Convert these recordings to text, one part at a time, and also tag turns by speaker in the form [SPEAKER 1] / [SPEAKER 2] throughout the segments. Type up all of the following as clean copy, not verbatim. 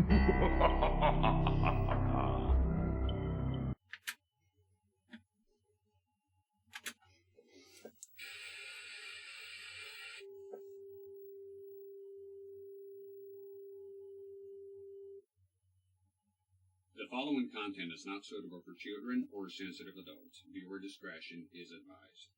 [SPEAKER 1] The following content is not suitable for children or sensitive adults. Viewer discretion is advised.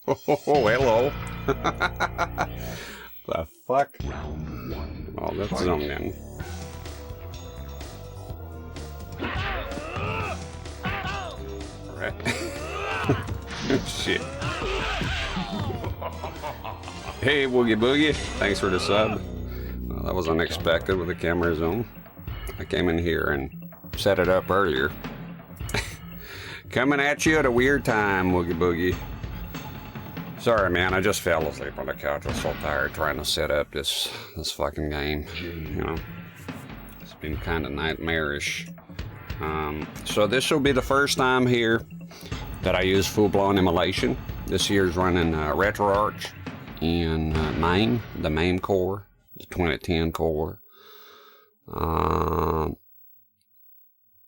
[SPEAKER 2] Oh, hello. The fuck? Oh, that's zoomed in. Alright. Shit. Hey, Woogie Boogie. Thanks for the sub. Well, that was unexpected with the camera zoom. I came in here and set it up earlier. Coming at you at a weird time, Woogie Boogie. Sorry, man, I just fell asleep on the couch. I was so tired trying to set up this fucking game. You know, it's been kind of nightmarish. So this will be the first time here that I use full-blown emulation. This year's running RetroArch and MAME, the MAME core, the 2010 core.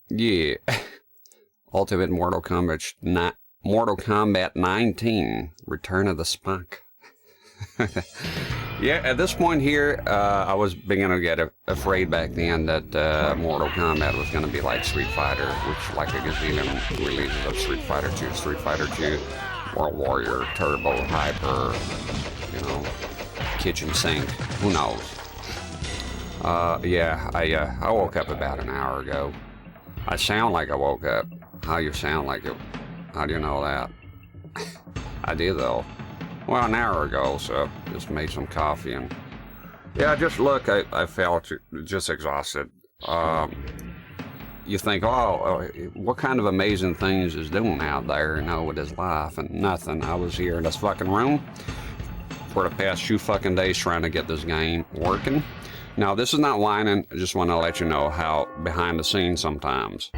[SPEAKER 2] Yeah, Ultimate Mortal Kombat 19, Return of the Spunk. Yeah, at this point here, I was beginning to get afraid back then that Mortal Kombat was going to be like Street Fighter, which like a gazillion releases of Street Fighter 2, Street Fighter 2, World Warrior, Turbo, Hyper, you know, Kitchen Sink, who knows. Yeah, I woke up about an hour ago. I sound like I woke up. How you sound like it? How do you know that? I did though. Well, an hour ago, so just made some coffee and yeah, just look, I felt just exhausted. You think, oh, what kind of amazing things is doing out there, you know, with his life, and nothing. I was here in this fucking room for the past 2 fucking days trying to get this game working. Now, this is not whining. I just want to let you know how behind the scenes sometimes.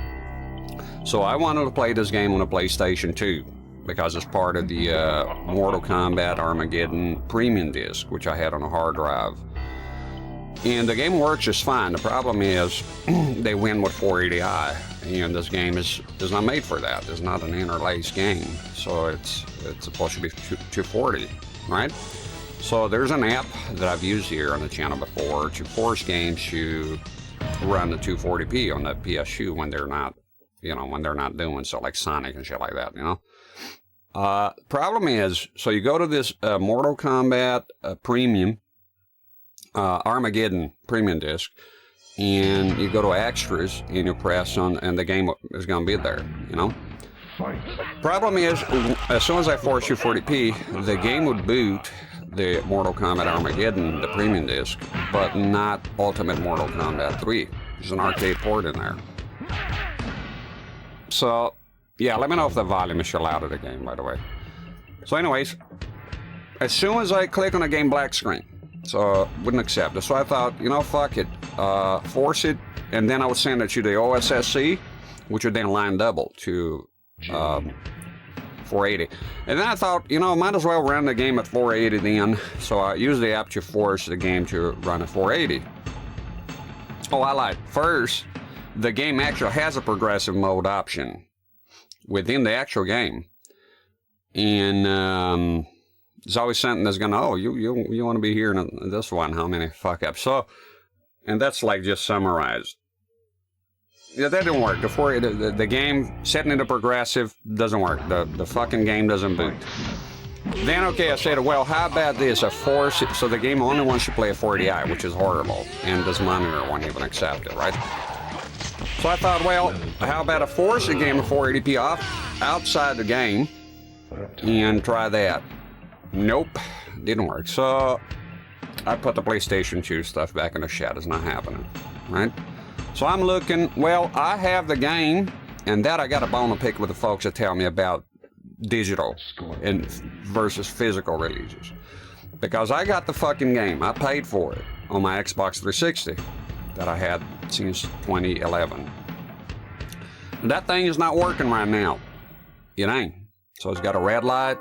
[SPEAKER 2] So I wanted to play this game on a PlayStation 2 because it's part of the Mortal Kombat Armageddon premium disc, which I had on a hard drive. And the game works just fine. The problem is they win with 480i, and this game is not made for that. It's not an interlaced game, so it's supposed to be 240, right? So there's an app that I've used here on the channel before to force games to run the 240p on the PS2 when they're not, you know, when they're not doing so, like Sonic and shit like that, you know. Problem is, so you go to this Mortal Kombat Premium Armageddon premium disc, and you go to extras and you press on, and the game is going to be there, you know. Problem is, as soon as I force 240p, the game would boot the Mortal Kombat Armageddon, the premium disc, but not Ultimate Mortal Kombat 3. There's an arcade port in there. So, yeah, let me know if the volume is still out of the game, by the way. So anyways, as soon as I click on the game, black screen. So, wouldn't accept it. So I thought, you know, fuck it. Force it, and then I would send it to the OSSC, which would then line double to 480. And then I thought, you know, might as well run the game at 480 then. So I used the app to force the game to run at 480. Oh, I lied. First, the game actually has a progressive mode option within the actual game. And there's always something that's going to, oh, you want to be here in this one, how many fuck ups. So, and that's like just summarized. Yeah, that didn't work. The game, setting it to progressive, doesn't work. The fucking game doesn't boot. Then, okay, I said, well, how about this? So the game only wants you to play a 480i, which is horrible, and this monitor won't even accept it, right? So I thought, well, how about I force the game to 480p off outside the game and try that? Nope, didn't work. So I put the PlayStation 2 stuff back in the shed. It's not happening, right? So I'm looking, well, I have the game, and that I got a bone to pick with the folks that tell me about digital and versus physical releases. Because I got the fucking game. I paid for it on my Xbox 360 that I had since 2011. And that thing is not working right now. It ain't. So it's got a red light.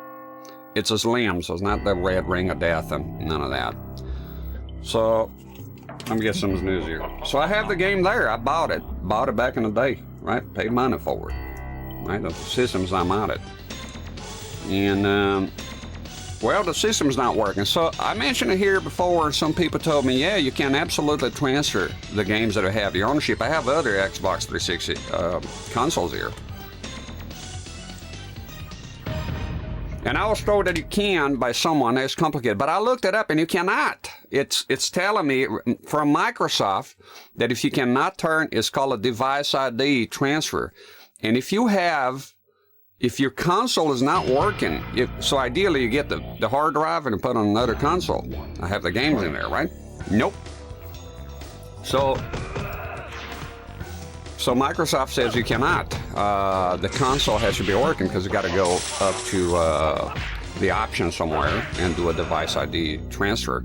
[SPEAKER 2] It's a slim, so it's not the red ring of death and none of that. So I'm getting some news here. So I have the game there. I bought it. Bought it back in the day, right? Paid money for it. Right? The system's not mounted. And, well, the system's not working. So I mentioned it here before. Some people told me, yeah, you can absolutely transfer the games that have your ownership. I have other Xbox 360 consoles here. And I was told that you can by someone. It's complicated. But I looked it up, and you cannot. It's telling me from Microsoft that if you cannot turn, it's called a device ID transfer. And if your console is not working, so ideally you get the hard drive and put on another console. I have the games in there, right? Nope. So Microsoft says you cannot. The console has to be working because you got to go up to the option somewhere and do a device ID transfer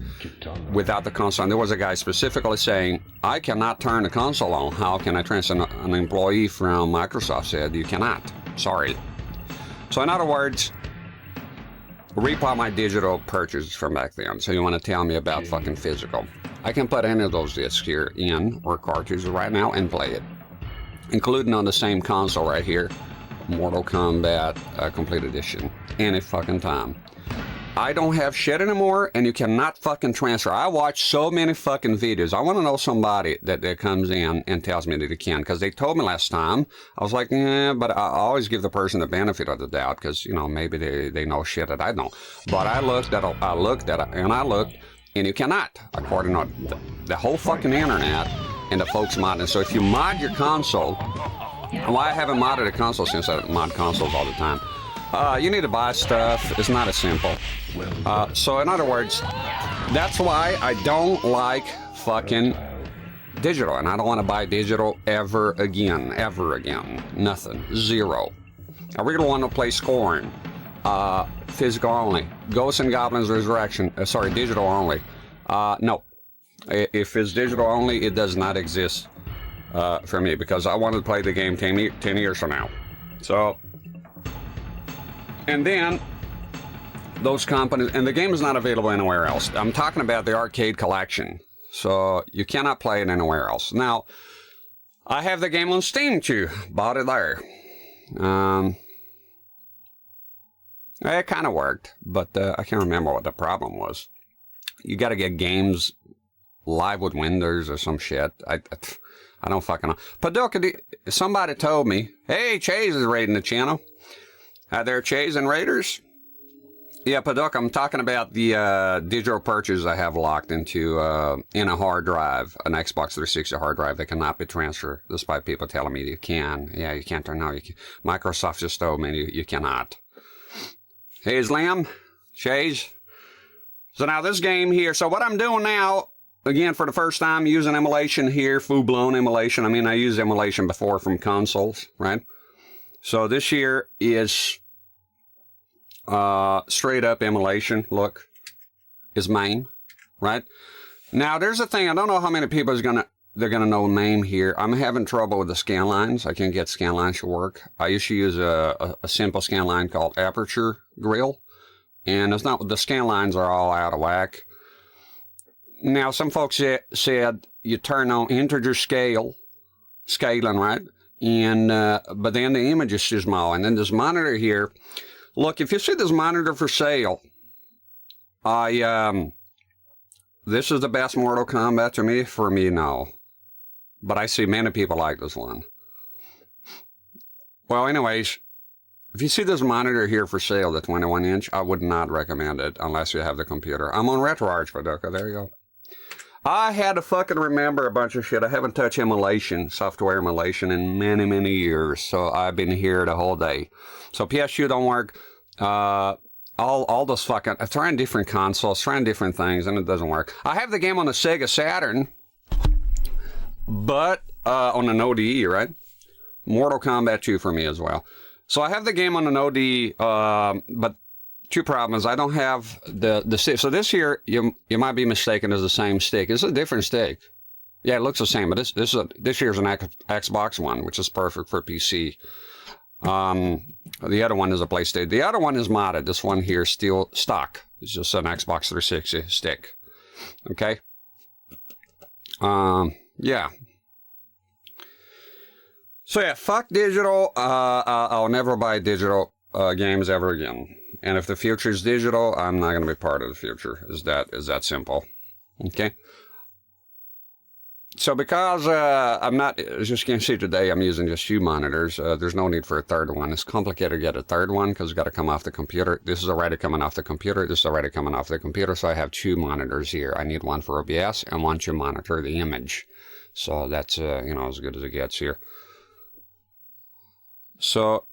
[SPEAKER 2] without the console. And there was a guy specifically saying, I cannot turn the console on. How can I transfer? An employee from Microsoft said, you cannot. Sorry. So in other words, replay my digital purchases from back then. So you want to tell me about fucking physical. I can put any of those discs here in, or cartridges right now, and play it. Including on the same console right here, Mortal Kombat Complete Edition. Any fucking time. I don't have shit anymore, and you cannot fucking transfer. I watch so many fucking videos. I want to know somebody that comes in and tells me that they can, because they told me last time. I was like, yeah, but I always give the person the benefit of the doubt, because, you know, maybe they know shit that I don't. But I looked, and you cannot, according to the whole fucking internet and the folks modding. So if you mod your console, well, I haven't modded a console since I mod consoles all the time. You need to buy stuff. It's not as simple. So in other words, that's why I don't like fucking digital, and I don't want to buy digital ever again. Nothing. Zero. I really want to play Scorn. Physical only. Ghosts and Goblins Resurrection. Digital only. No. If it's digital only, it does not exist for me, because I wanted to play the game 10 years from now. So, and then those companies, and the game is not available anywhere else. I'm talking about the arcade collection. So you cannot play it anywhere else. Now, I have the game on Steam too. Bought it there. It kind of worked, but I can't remember what the problem was. You got to get games live with Windows or some shit. I don't fucking know. Paducah, somebody told me, hey, Chase is raiding the channel. Hi there, Chase and Raiders. Yeah, Paducah, I'm talking about the digital purchases I have locked into in a hard drive, an Xbox 360 hard drive that cannot be transferred, despite people telling me you can. Yeah, you can't turn now. Microsoft just told me you cannot. Hey, Slim, Chase. So now this game here, so what I'm doing now, again, for the first time, using emulation here, full-blown emulation. I mean, I used emulation before from consoles, right? So this here is straight-up emulation. Look, is MAME, right? Now, there's a thing. I don't know how many people they're gonna know MAME here. I'm having trouble with the scan lines. I can't get scan lines to work. I used to use a simple scan line called Aperture Grill, and it's not. The scan lines are all out of whack. Now, some folks said you turn on integer scaling, right? And but then the image is too small. And then this monitor here, look, if you see this monitor for sale, this is the best Mortal Kombat to me. For me, no. But I see many people like this one. Well, anyways, If you see this monitor here for sale, the 21-inch, I would not recommend it unless you have the computer. I'm on RetroArch, Paducah. There you go. I had to fucking remember a bunch of shit. I haven't touched emulation, software emulation, in many, many years. So I've been here the whole day. So PS2 don't work. All those fucking... I'm trying different consoles, trying different things, and it doesn't work. I have the game on the Sega Saturn, but on an ODE, right? Mortal Kombat 2 for me as well. So I have the game on an OD, but two problems. I don't have the stick. So this here, you might be mistaken as the same stick. It's a different stick. Yeah, it looks the same, but this here's an Xbox one, which is perfect for PC. The other one is a PlayStation. The other one is modded. This one here is still stock. It's just an Xbox 360 stick. Okay. Yeah. So yeah, fuck digital. I'll never buy digital games ever again. And if the future is digital, I'm not going to be part of the future. Is that simple? Okay. So because I'm not, as you can see today, I'm using just 2 monitors. There's no need for a third one. It's complicated to get a third one because it's got to come off the computer. This is already coming off the computer. This is already coming off the computer. So I have 2 monitors here. I need one for OBS and one to monitor the image. So that's, you know, as good as it gets here. So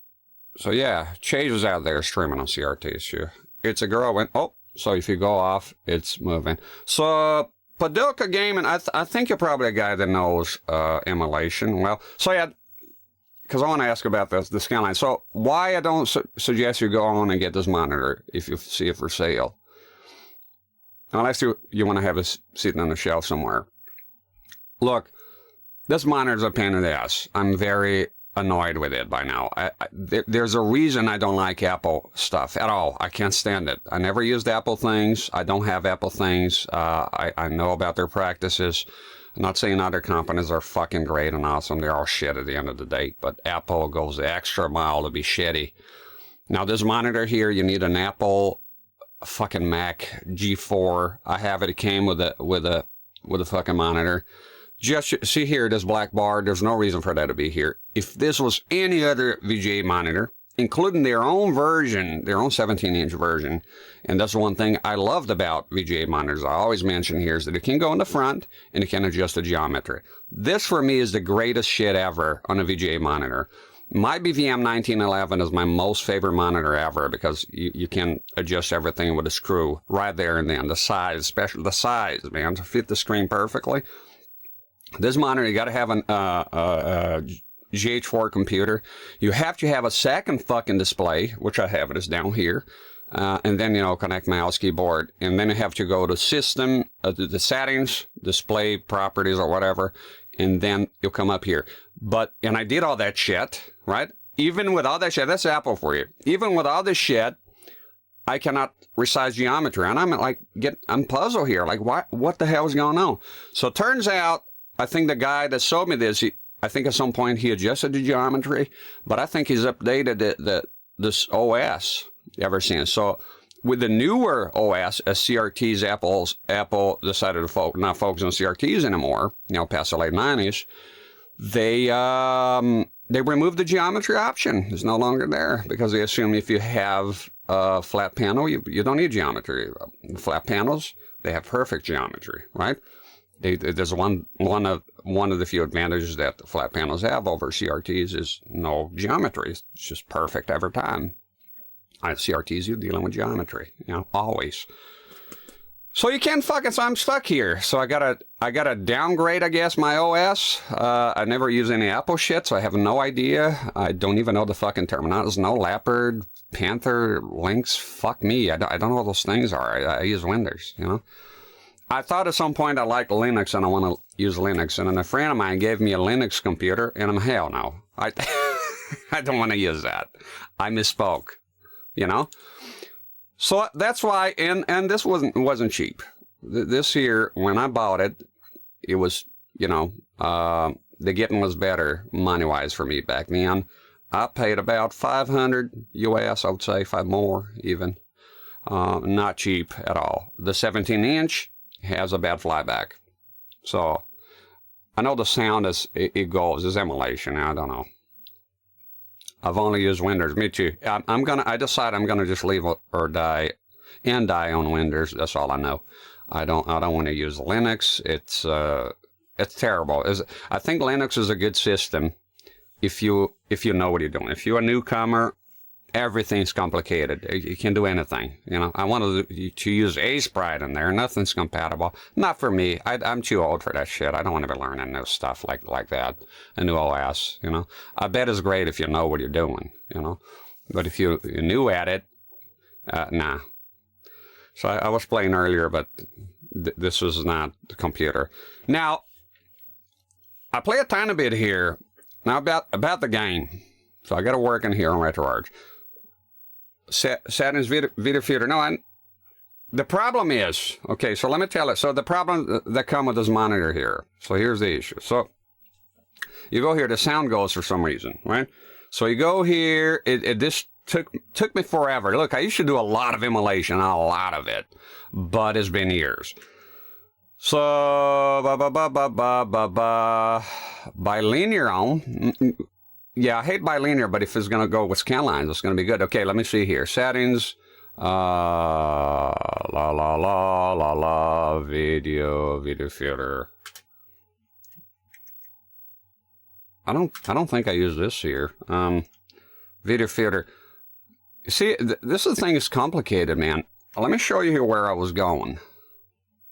[SPEAKER 2] yeah, Chase is out there streaming on CRT issue. It's a growing. Oh, so if you go off, it's moving. So Paducah Gaming, I think you're probably a guy that knows emulation. Well, so yeah, because I want to ask about the scanline. So why I don't suggest you go on and get this monitor if you see it for sale, unless you want to have it sitting on the shelf somewhere. Look, this monitor is a pain in the ass. I'm very annoyed with it by now. There's a reason I don't like Apple stuff at all. I can't stand it. I never used Apple things. I don't have Apple things. I know about their practices. I'm not saying other companies are fucking great and awesome. They're all shit at the end of the day, but Apple goes the extra mile to be shitty. Now this monitor here, you need an Apple fucking Mac G4. I have it. It came with a fucking monitor. Just see here, this black bar, there's no reason for that to be here. If this was any other VGA monitor, including their own version, their own 17-inch version, and that's one thing I loved about VGA monitors, I always mention here, is that it can go in the front and it can adjust the geometry. This, for me, is the greatest shit ever on a VGA monitor. My BVM 1911 is my most favorite monitor ever because you can adjust everything with a screw right there and then. The size, especially the size, man, to fit the screen perfectly. This monitor, you got to have a GH4 computer. You have to have a second fucking display, which I have. It is down here. And then, you know, connect mouse, keyboard. And then you have to go to system, the settings, display properties or whatever. And then you'll come up here. And I did all that shit, right? Even with all that shit, that's Apple for you. Even with all this shit, I cannot resize geometry. And I'm like, I'm puzzled here. Like, what the hell is going on? So it turns out, I think the guy that sold me this, I think at some point he adjusted the geometry, but I think he's updated this OS ever since. So with the newer OS, as CRTs, Apple decided to not focus on CRTs anymore, you know, past the late 90s, they removed the geometry option. It's no longer there because they assume if you have a flat panel, you don't need geometry. Flat panels, they have perfect geometry, right? There's one of the few advantages that the flat panels have over CRTs is no geometry. It's just perfect every time. CRTs, you're dealing with geometry, you know, always. So you can't fucking, so I'm stuck here. So I gotta downgrade, I guess, my OS. I never use any Apple shit, so I have no idea. I don't even know the fucking terminals. No Leopard, Panther, Lynx. Fuck me. I don't know what those things are. I use Windows, you know. I thought at some point I liked Linux and I want to use Linux. And then a friend of mine gave me a Linux computer and I'm hell no. I don't want to use that. I misspoke, you know. So that's why, and this wasn't cheap. This here, when I bought it, it was, you know, the getting was better money-wise for me back then. I paid about $500 US, I would say, 5 more even. Not cheap at all. The 17-inch has a bad flyback. So I know the sound it goes is emulation. I don't know. I've only used Windows. Me too. I decide I'm gonna just leave or die on Windows. That's all I know. I don't want to use Linux. It's terrible. I think Linux is a good system if you know what you're doing. If you're a newcomer, everything's complicated. You can do anything. You know, I wanted to use A-Sprite in there. Nothing's compatible. Not for me. I'm too old for that shit. I don't want to be learning new stuff like that. A new OS, you know. I bet it's great if you know what you're doing, you know. But if you're new at it, nah. So I was playing earlier, but this is not the computer. Now, I play a tiny bit here. Now about the game. So I got to work in here on RetroArch. Settings, video filter. No, the problem is, okay, so let me tell it. So the problem that come with this monitor here. So here's the issue. So you go here, the sound goes for some reason, right? So you go here, this took me forever. Look, I used to do a lot of emulation, a lot of it, but it's been years. So, bilinear on. Yeah, I hate bilinear, but if it's going to go with scan lines, it's going to be good. Okay, let me see here. Settings. Video filter. I don't think I use this here. Video filter. See, this is the thing is complicated, man. Let me show you here where I was going.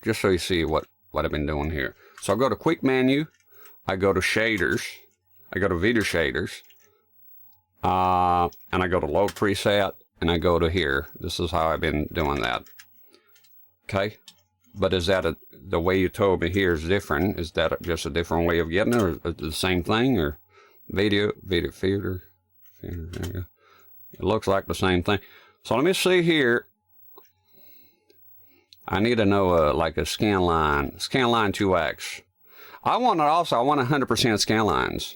[SPEAKER 2] Just so you see what I've been doing here. So I go to quick menu. I go to shaders. I go to video shaders, and I go to load preset, and I go to here. This is how I've been doing that. Okay, but is that the way you told me here is different? Is that just a different way of getting it, or the same thing, or video filter? It looks like the same thing. So let me see here. I need to know like a scan line 2x. I want 100% scan lines.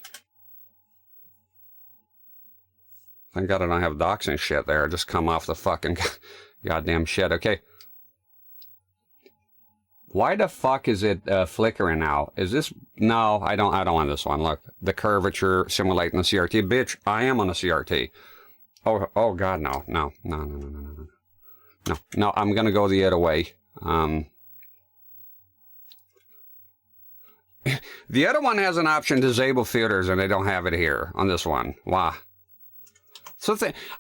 [SPEAKER 2] Thank God I don't have doxing shit there. I just come off the fucking goddamn shit. Okay. Why the fuck is it flickering now? Is this... No, I don't want this one. Look, the curvature simulating the CRT. Bitch, I am on a CRT. Oh God, no. No, I'm gonna go the other way. The other one has an option, disable filters, and they don't have it here on this one. Why? So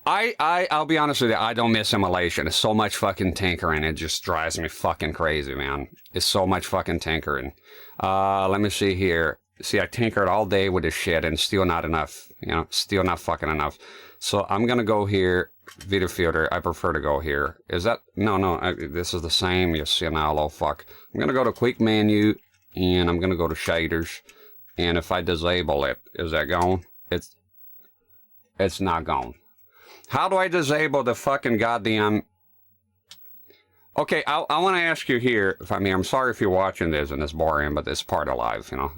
[SPEAKER 2] I'll be honest with you, I don't miss emulation. It's so much fucking tinkering. It just drives me fucking crazy, man. It's so much fucking tinkering. Let me see here. See, I tinkered all day with this shit and still not enough. You know, still not fucking enough. So I'm gonna go here, video filter. I prefer to go here. Is that... No, this is the same. You see now, oh fuck. I'm gonna go to quick menu, and I'm gonna go to shaders. And if I disable it, is that gone? It's not gone. How do I disable the fucking goddamn... Okay, I want to ask you here, if I mean, I'm sorry if you're watching this and it's boring, but it's part of life, you know.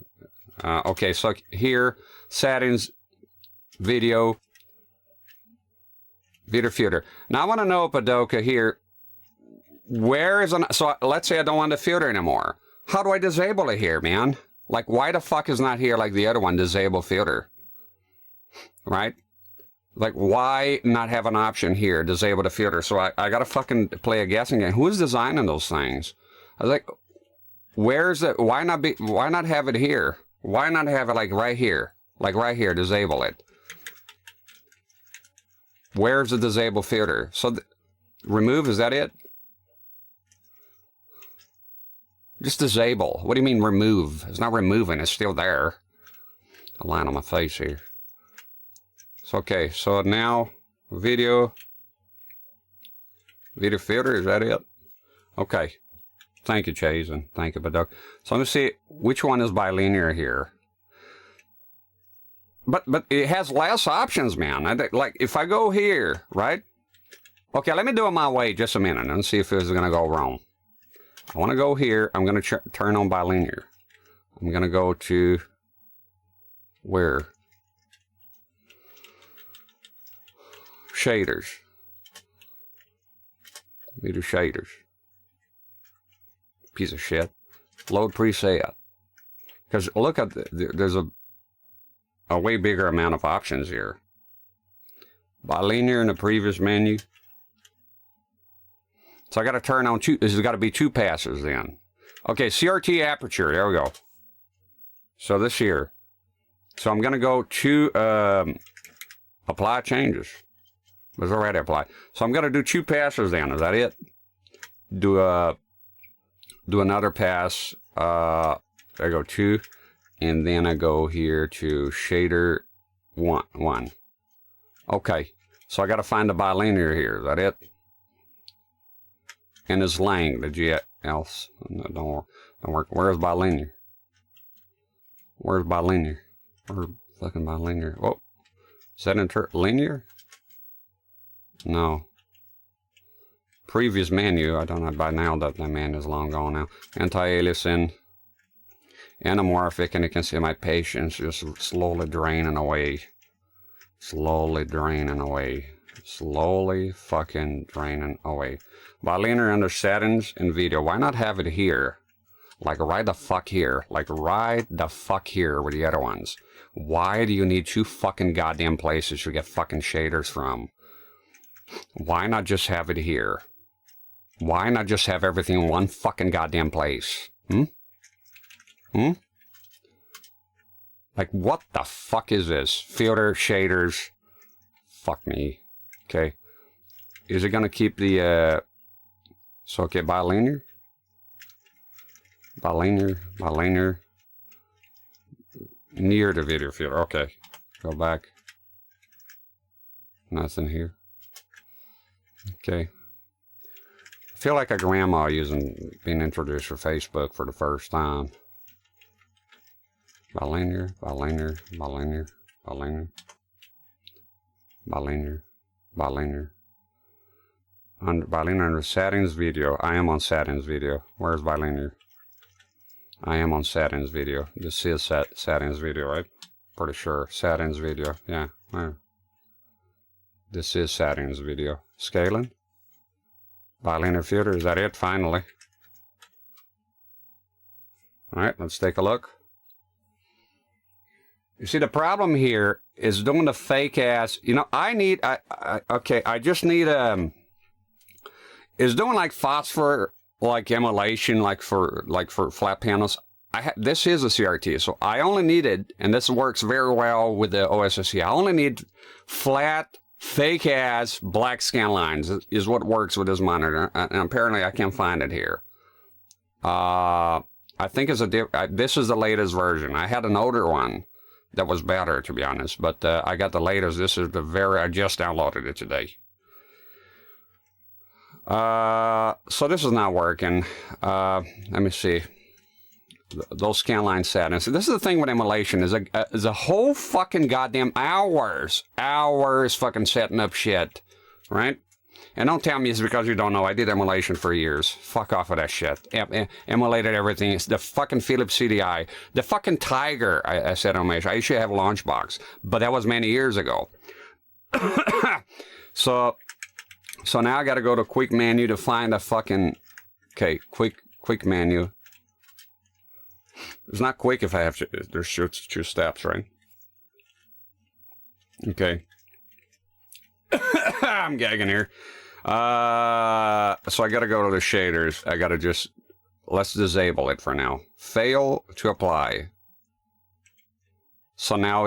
[SPEAKER 2] Okay, so here, settings, video filter. Now I want to know, Padoka, here, where is... So let's say I don't want the filter anymore. How do I disable it here, man? Like, why the fuck is not here like the other one, disable filter? Right? Like, why not have an option here, disable the filter? So I gotta fucking play a guessing game. Who's designing those things? I was like, where's it? Why not have it here? Why not have it like right here? Like right here, disable it. Where's the disable filter? So remove, is that it? Just disable. What do you mean remove? It's not removing, it's still there. A line on my face here. Okay, so now video filter, is that it? Okay. Thank you, Chase, and thank you, Baduk. So let me see which one is bilinear here. But it has less options, man. Like if I go here, right? Okay, let me do it my way just a minute and see if it's gonna go wrong. I want to go here. I'm gonna turn on bilinear. I'm gonna go to where? Shaders. Video shaders. Piece of shit. Load preset. Because look at there's a way bigger amount of options here. Bilinear in the previous menu. So I got to turn on two. This has got to be two passes then. Okay, CRT aperture. There we go. So this here. So I'm going to go to apply changes. It was already applied. So I'm going to do two passes then. Is that it? Do another pass. I go 2, and then I go here to shader 1. Okay. So I got to find the bilinear here. Is that it? And it's lang, the G else. No, don't work. Where's bilinear? Where's bilinear? Where's fucking bilinear? Whoa. Is that linear? No. Previous menu. I don't know by now that the menu is long gone now. Anti-aliasing. Anamorphic, and you can see my patience just slowly draining away. Slowly draining away. Slowly fucking draining away. Bilinear under settings and video. Why not have it here? Like right the fuck here. Like right the fuck here with the other ones. Why do you need two fucking goddamn places to get fucking shaders from? Why not just have it here? Why not just have everything in one fucking goddamn place? Like what the fuck is this? Filter, shaders. Fuck me. Okay. Is it gonna keep the so okay, bilinear? Bilinear. Near the video filter. Okay. Go back. Nothing here. Okay. I feel like a grandma being introduced for Facebook for the first time. Bilinear. Bilinear under settings video. I am on settings video. Where's bilinear? I am on settings video. This is settings video, right? Pretty sure. Settings video. Yeah. Where? This is settings video. Scaling. Bilinear filter. Is that it? Finally. Alright, let's take a look. You see, the problem here is doing the fake ass. You know, I just need is doing like phosphor, like emulation, like for flat panels. This is a CRT, so I only needed, and this works very well with the OSSC. I only need flat, fake ass black scan lines is what works with this monitor, and apparently I can't find it here. I think it's this is the latest version. I had an older one that was better, to be honest, but I got the latest. This is I just downloaded it today. So this is not working. Let me see. Those scan line settings. This is the thing with emulation is a whole fucking goddamn hours fucking setting up shit, right? And don't tell me it's because you don't know. I did emulation for years. Fuck off with that shit. Emulated everything. It's the fucking Philips CDI. The fucking Tiger, I said emulation. I used to have a Launchbox, but that was many years ago. So now I got to go to quick menu to find a fucking, okay, quick menu. It's not quick if I have to, there's two steps, right? Okay. I'm gagging here. So I got to go to the shaders. I got to let's disable it for now. Fail to apply. So now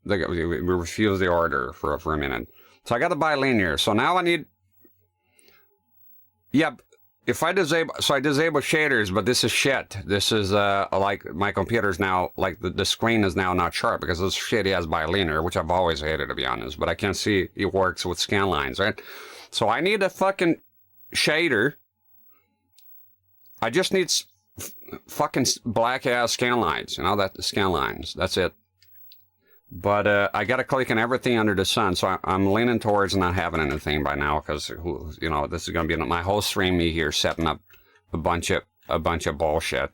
[SPEAKER 2] we refuse the order for a minute. So I got to buy linear. So now I need, yeah, if I disable, so I disable shaders, but this is shit. This is like my computer's now, like the screen is now not sharp because this shit has bilinear, which I've always hated, to be honest, but I can see it works with scan lines, right? So I need a fucking shader. I just need fucking black ass scan lines, you know, the scan lines, that's it. But I got to click on everything under the sun, so I'm leaning towards not having anything by now, because you know this is going to be my whole stream. Me here setting up a bunch of bullshit.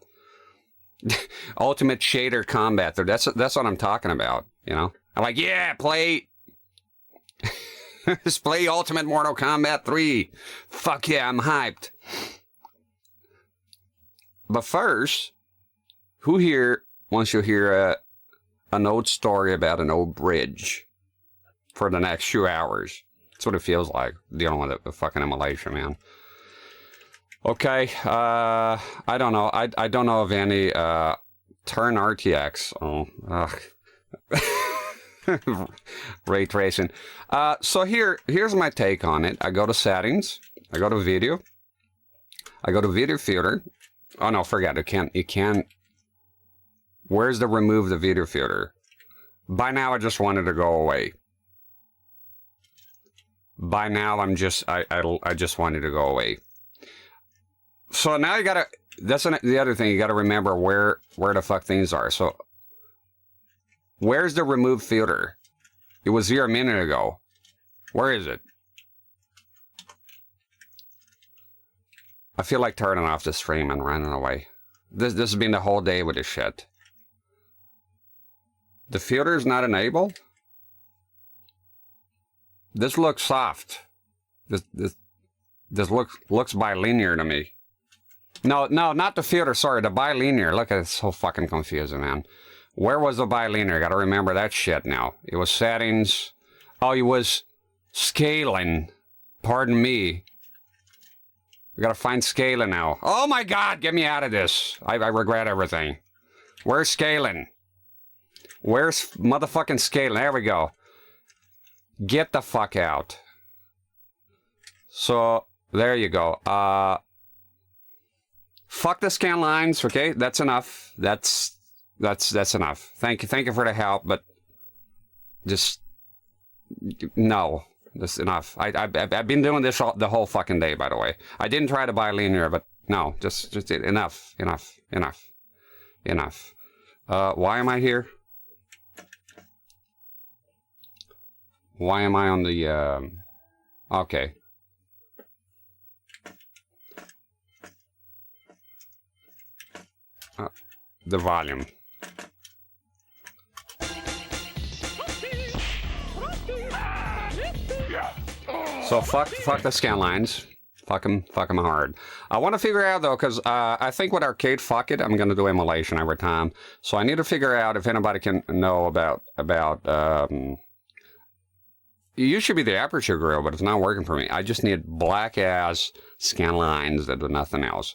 [SPEAKER 2] Ultimate shader combat. That's what I'm talking about. You know, I'm like, yeah, play. Let's play Ultimate Mortal Kombat 3. Fuck yeah, I'm hyped. But first, who here wants to hear an old story about an old bridge? for the next few hours. That's what it feels like, dealing with the fucking emulation, man. Okay, I don't know. I don't know of any, turn RTX. Oh, ray tracing. So here's my take on it. I go to settings. I go to video. I go to video filter. Oh no, forget it. You can't. Where's the remove the video filter? By now, I just wanted to go away. By now, I just wanted to go away. So now you gotta. That's the other thing. You gotta remember where the fuck things are. So where's the remove filter? It was here a minute ago. Where is it? I feel like turning off the stream and running away. This has been the whole day with this shit. The filter is not enabled. This looks soft. This looks bilinear to me. No, not the filter. Sorry, the bilinear. Look at it, it's so fucking confusing, man. Where was the bilinear? Got to remember that shit now. It was settings. Oh, it was scaling. Pardon me. We gotta find scaling now. Oh my God, get me out of this. I regret everything. Where's scaling? Where's motherfucking scaling? There we go. Get the fuck out. So, there you go. Fuck the scan lines, okay? That's enough. That's enough. Thank you for the help, but just no. That's enough. I've been doing this the whole fucking day, by the way. I didn't try to buy linear, but no, just enough. Why am I here? Why am I on the, okay. The volume. So fuck the scan lines. Fuck them hard. I want to figure out though, because I think with arcade, fuck it, I'm gonna do emulation every time. So I need to figure out if anybody can know about it used to be the aperture grill, but it's not working for me. I just need black ass scan lines that do nothing else.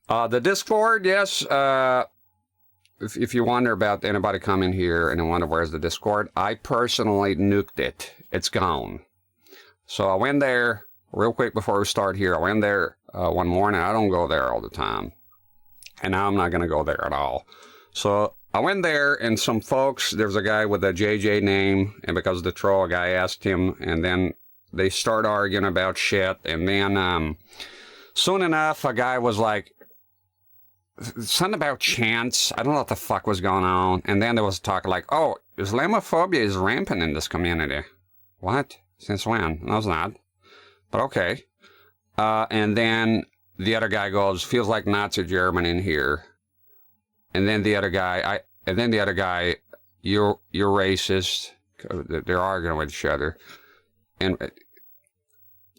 [SPEAKER 2] The Discord, yes. If you wonder about anybody coming here and wonder where's the Discord, I personally nuked it. It's gone. So I went there real quick before we start here. I went there one morning. I don't go there all the time, and now I'm not going to go there at all. So I went there, and some folks, there's a guy with a JJ name, and because of the troll, a guy asked him, and then they start arguing about shit, and then soon enough, a guy was like, something about chance. I don't know what the fuck was going on. And then there was talk like, oh, Islamophobia is rampant in this community. What? Since when? No, it's not. But okay. And then the other guy goes, feels like Nazi German in here. And then the other guy, you're racist. They're arguing with each other. And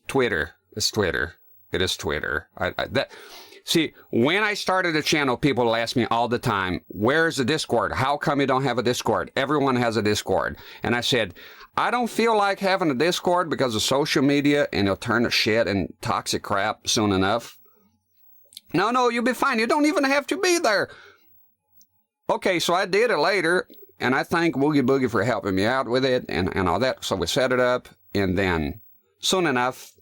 [SPEAKER 2] Twitter. It's Twitter. It is Twitter. See, when I started the channel, people will ask me all the time, where's the Discord? How come you don't have a Discord? Everyone has a Discord. And I said, I don't feel like having a Discord because of social media, and it'll turn to shit and toxic crap soon enough. No, you'll be fine. You don't even have to be there. Okay, so I did it later, and I thank Woogie Boogie for helping me out with it and all that. So we set it up, and then soon enough,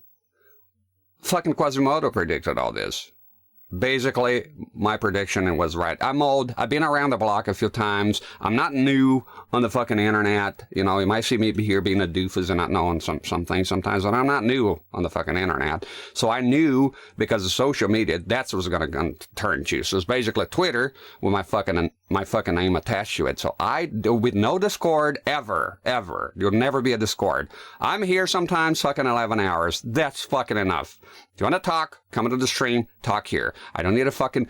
[SPEAKER 2] fucking Quasimodo predicted all this. Basically, my prediction was right. I'm old. I've been around the block a few times. I'm not new on the fucking internet. You know, you might see me here being a doofus and not knowing some things sometimes, but I'm not new on the fucking internet. So I knew because of social media, that's what was going to turn to. So it's basically Twitter with my fucking name attached to it. So with no Discord ever. There'll never be a Discord. I'm here sometimes fucking 11 hours. That's fucking enough. If you want to talk, come into the stream, talk here. I don't need a fucking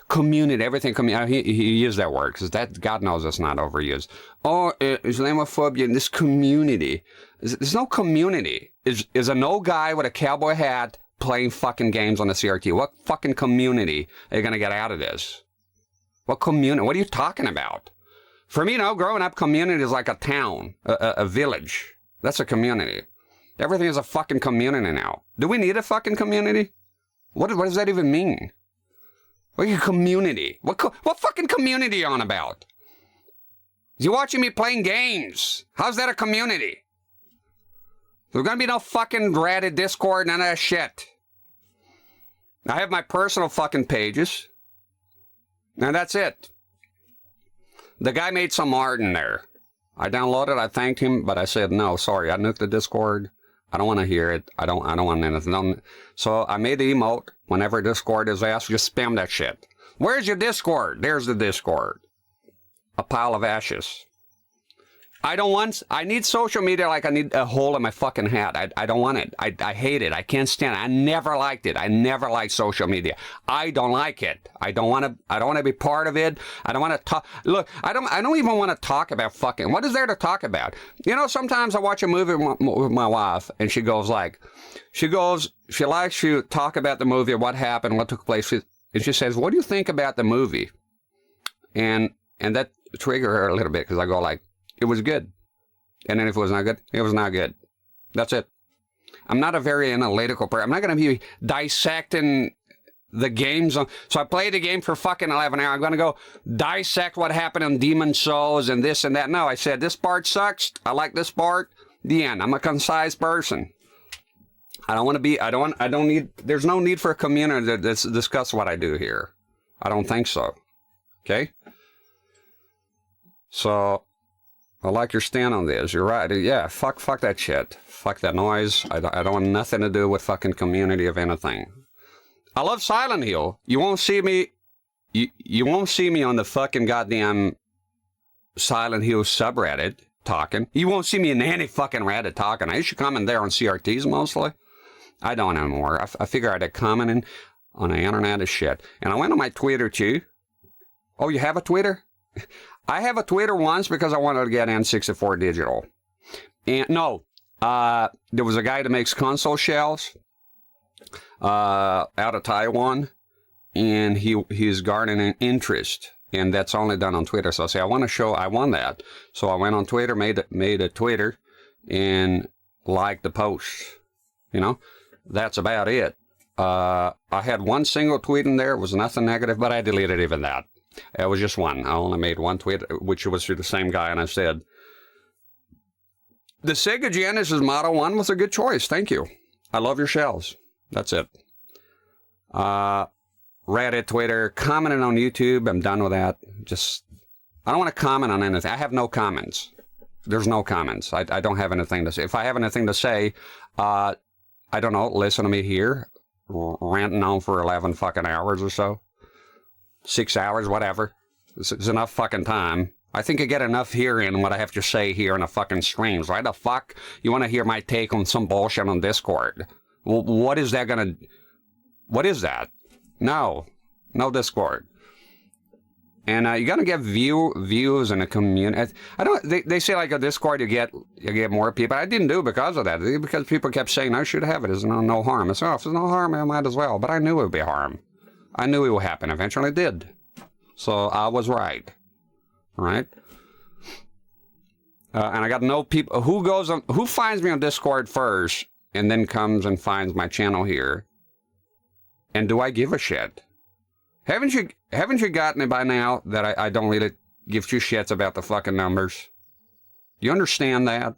[SPEAKER 2] community, everything. He used that word because that, God knows, it's not overused. Oh, Islamophobia in this community. There's no community. Is a no guy with a cowboy hat playing fucking games on the CRT. What fucking community are you going to get out of this? What community? What are you talking about? For me, you know, growing up, community is like a town, a village. That's a community. Everything is a fucking community now. Do we need a fucking community? What does that even mean? What a community? What fucking community are you on about? You watching me playing games. How's that a community? There's gonna be no fucking Reddit, Discord, none of that shit. I have my personal fucking pages. And that's it. The guy made some art in there. I downloaded, I thanked him, but I said, no, sorry, I nuked the Discord. I don't want to hear it. I don't want anything. So I made the emote. Whenever Discord is asked, just spam that shit. Where's your Discord? There's the Discord. A pile of ashes. I need social media like I need a hole in my fucking hat. I don't want it. I hate it. I can't stand it. I never liked it. I never liked social media. I don't like it. I don't want to be part of it. I don't want to talk. Look, I don't even want to talk about fucking. What is there to talk about? You know, sometimes I watch a movie with my wife and she likes to talk about the movie, what happened, what took place. And she says, what do you think about the movie? And that trigger her a little bit because I go like, it was good. And then if it was not good, it was not good. That's it. I'm not a very analytical person. I'm not going to be dissecting the games. So I played the game for fucking 11 hours. I'm going to go dissect what happened on Demon Souls and this and that. No, I said, this part sucks. I like this part. The end. I'm a concise person. There's no need for a community to discuss what I do here. I don't think so. Okay? So, I like your stand on this. You're right. Yeah, fuck that shit. Fuck that noise. I don't want nothing to do with fucking community of anything. I love Silent Hill. You won't see me. You won't see me on the fucking goddamn Silent Hill subreddit talking. You won't see me in any fucking Reddit talking. I used to comment there on CRTs mostly. I don't anymore. I figure I'd commenting on the internet is shit. And I went on my Twitter too. Oh, you have a Twitter? I have a Twitter once because I wanted to get N64 digital. And no, there was a guy that makes console shells out of Taiwan, and he's garnering interest, and that's only done on Twitter. So I say I won that. So I went on Twitter, made a Twitter, and liked the post. You know, that's about it. I had one single tweet in there. It was nothing negative, but I deleted even that. It was just one. I only made one tweet, which was to the same guy, and I said, the Sega Genesis Model 1 was a good choice. Thank you. I love your shells. That's it. Reddit, Twitter, commenting on YouTube. I'm done with that. I don't want to comment on anything. I have no comments. There's no comments. I don't have anything to say. If I have anything to say, I don't know, listen to me here, ranting on for 11 fucking hours or so. 6 hours, whatever. It's enough fucking time. I think I get enough hearing what I have to say here on the fucking streams. Why the fuck you want to hear my take on some bullshit on Discord? Well, what is that gonna... What is that? No Discord. And you gotta get views in a community. They say like a Discord you get more people. I didn't do it because of that. Because people kept saying I should have it. There's no harm. I said, if there's no harm, I might as well. But I knew it would be harm. I knew it would happen. Eventually it did. So I was right. Right? And I got no people who finds me on Discord first and then comes and finds my channel here. And do I give a shit? Haven't you gotten it by now that I don't really give two shits about the fucking numbers? Do you understand that?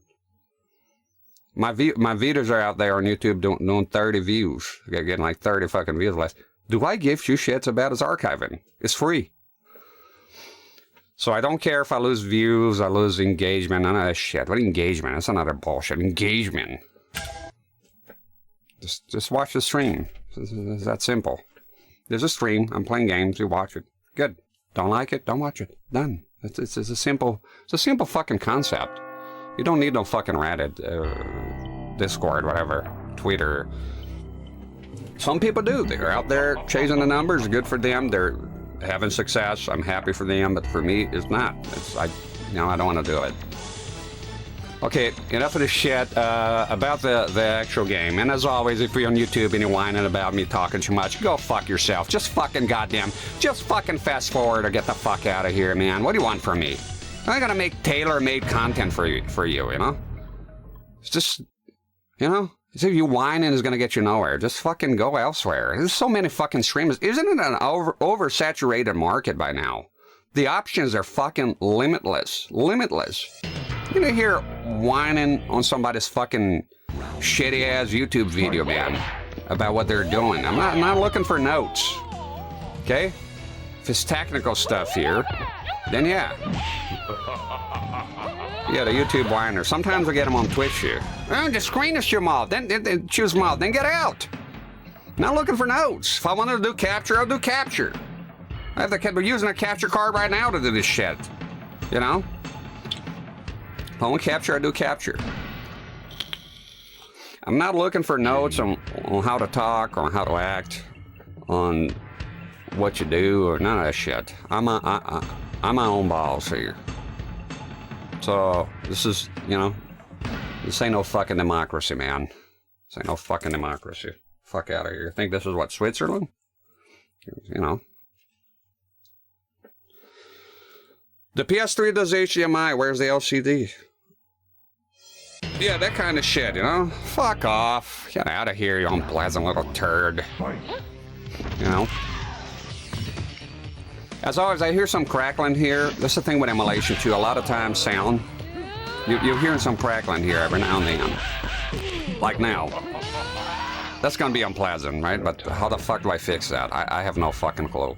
[SPEAKER 2] My videos are out there on YouTube doing 30 views. Getting like 30 fucking views less. Do I give two shits about his archiving? It's free. So I don't care if I lose views, I lose engagement, none of that shit. What engagement? That's another bullshit. Engagement. Just watch the stream. It's that simple. There's a stream. I'm playing games. You watch it. Good. Don't like it? Don't watch it. Done. It's a simple fucking concept. You don't need no fucking Reddit, Discord, whatever, Twitter. Some people do. They're out there chasing the numbers. Good for them. They're having success. I'm happy for them, but for me, it's not. I don't want to do it. Okay, enough of this shit about the actual game. And as always, if you're on YouTube and you're whining about me talking too much, go fuck yourself. Just fucking fast forward or get the fuck out of here, man. What do you want from me? I'm gonna make tailor-made content for you, you know? It's just, you know, as if you whining is gonna get you nowhere. Just fucking go elsewhere. There's so many fucking streamers. Isn't it an oversaturated market by now? The options are fucking limitless. Limitless. You know, hear whining on somebody's fucking shitty-ass YouTube video, man, about what they're doing. I'm not looking for notes, okay? If it's technical stuff here, then yeah. Yeah, the YouTube whiner. Sometimes I get them on Twitch here. Oh, the screen is too small. Then choose small. Then get out. Not looking for notes. If I wanted to do capture, I'll do capture. We're using a capture card right now to do this shit. You know? If I want capture, I do capture. I'm not looking for notes on how to talk or how to act, on what you do or none of that shit. I'm my own boss here. So this is, you know, this ain't no fucking democracy, man. This ain't no fucking democracy. Fuck out of here. Think this is what, Switzerland? You know. The PS3 does HDMI. Where's the LCD? Yeah, that kind of shit, you know? Fuck off. Get out of here, you unpleasant little turd. You know? As always, I hear some crackling here. That's the thing with emulation, too. A lot of times, sound. You're hearing some crackling here every now and then. Like now. That's gonna be unpleasant, right? But how the fuck do I fix that? I have no fucking clue.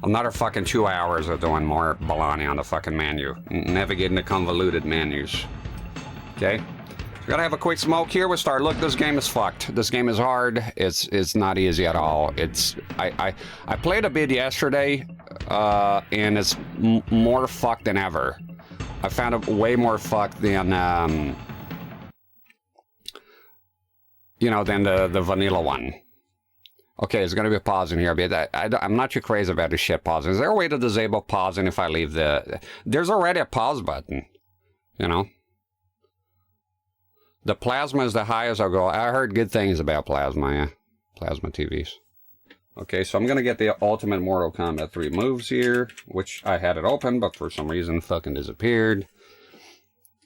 [SPEAKER 2] Another fucking 2 hours of doing more baloney on the fucking menu. Navigating the convoluted menus. Okay? Gotta have a quick smoke here. We'll start. Look, this game is fucked. This game is hard. It's not easy at all. I played a bit yesterday, and it's more fucked than ever. I found it way more fucked than you know, than the vanilla one. Okay, there's gonna be a pause in here a bit. I'm not too crazy about this shit pausing. Is there a way to disable pausing if I leave the... There's already a pause button, you know? The plasma is the highest I'll go. I heard good things about plasma, yeah. Plasma TVs. Okay, so I'm gonna get the Ultimate Mortal Kombat 3 moves here, which I had it open, but for some reason fucking disappeared.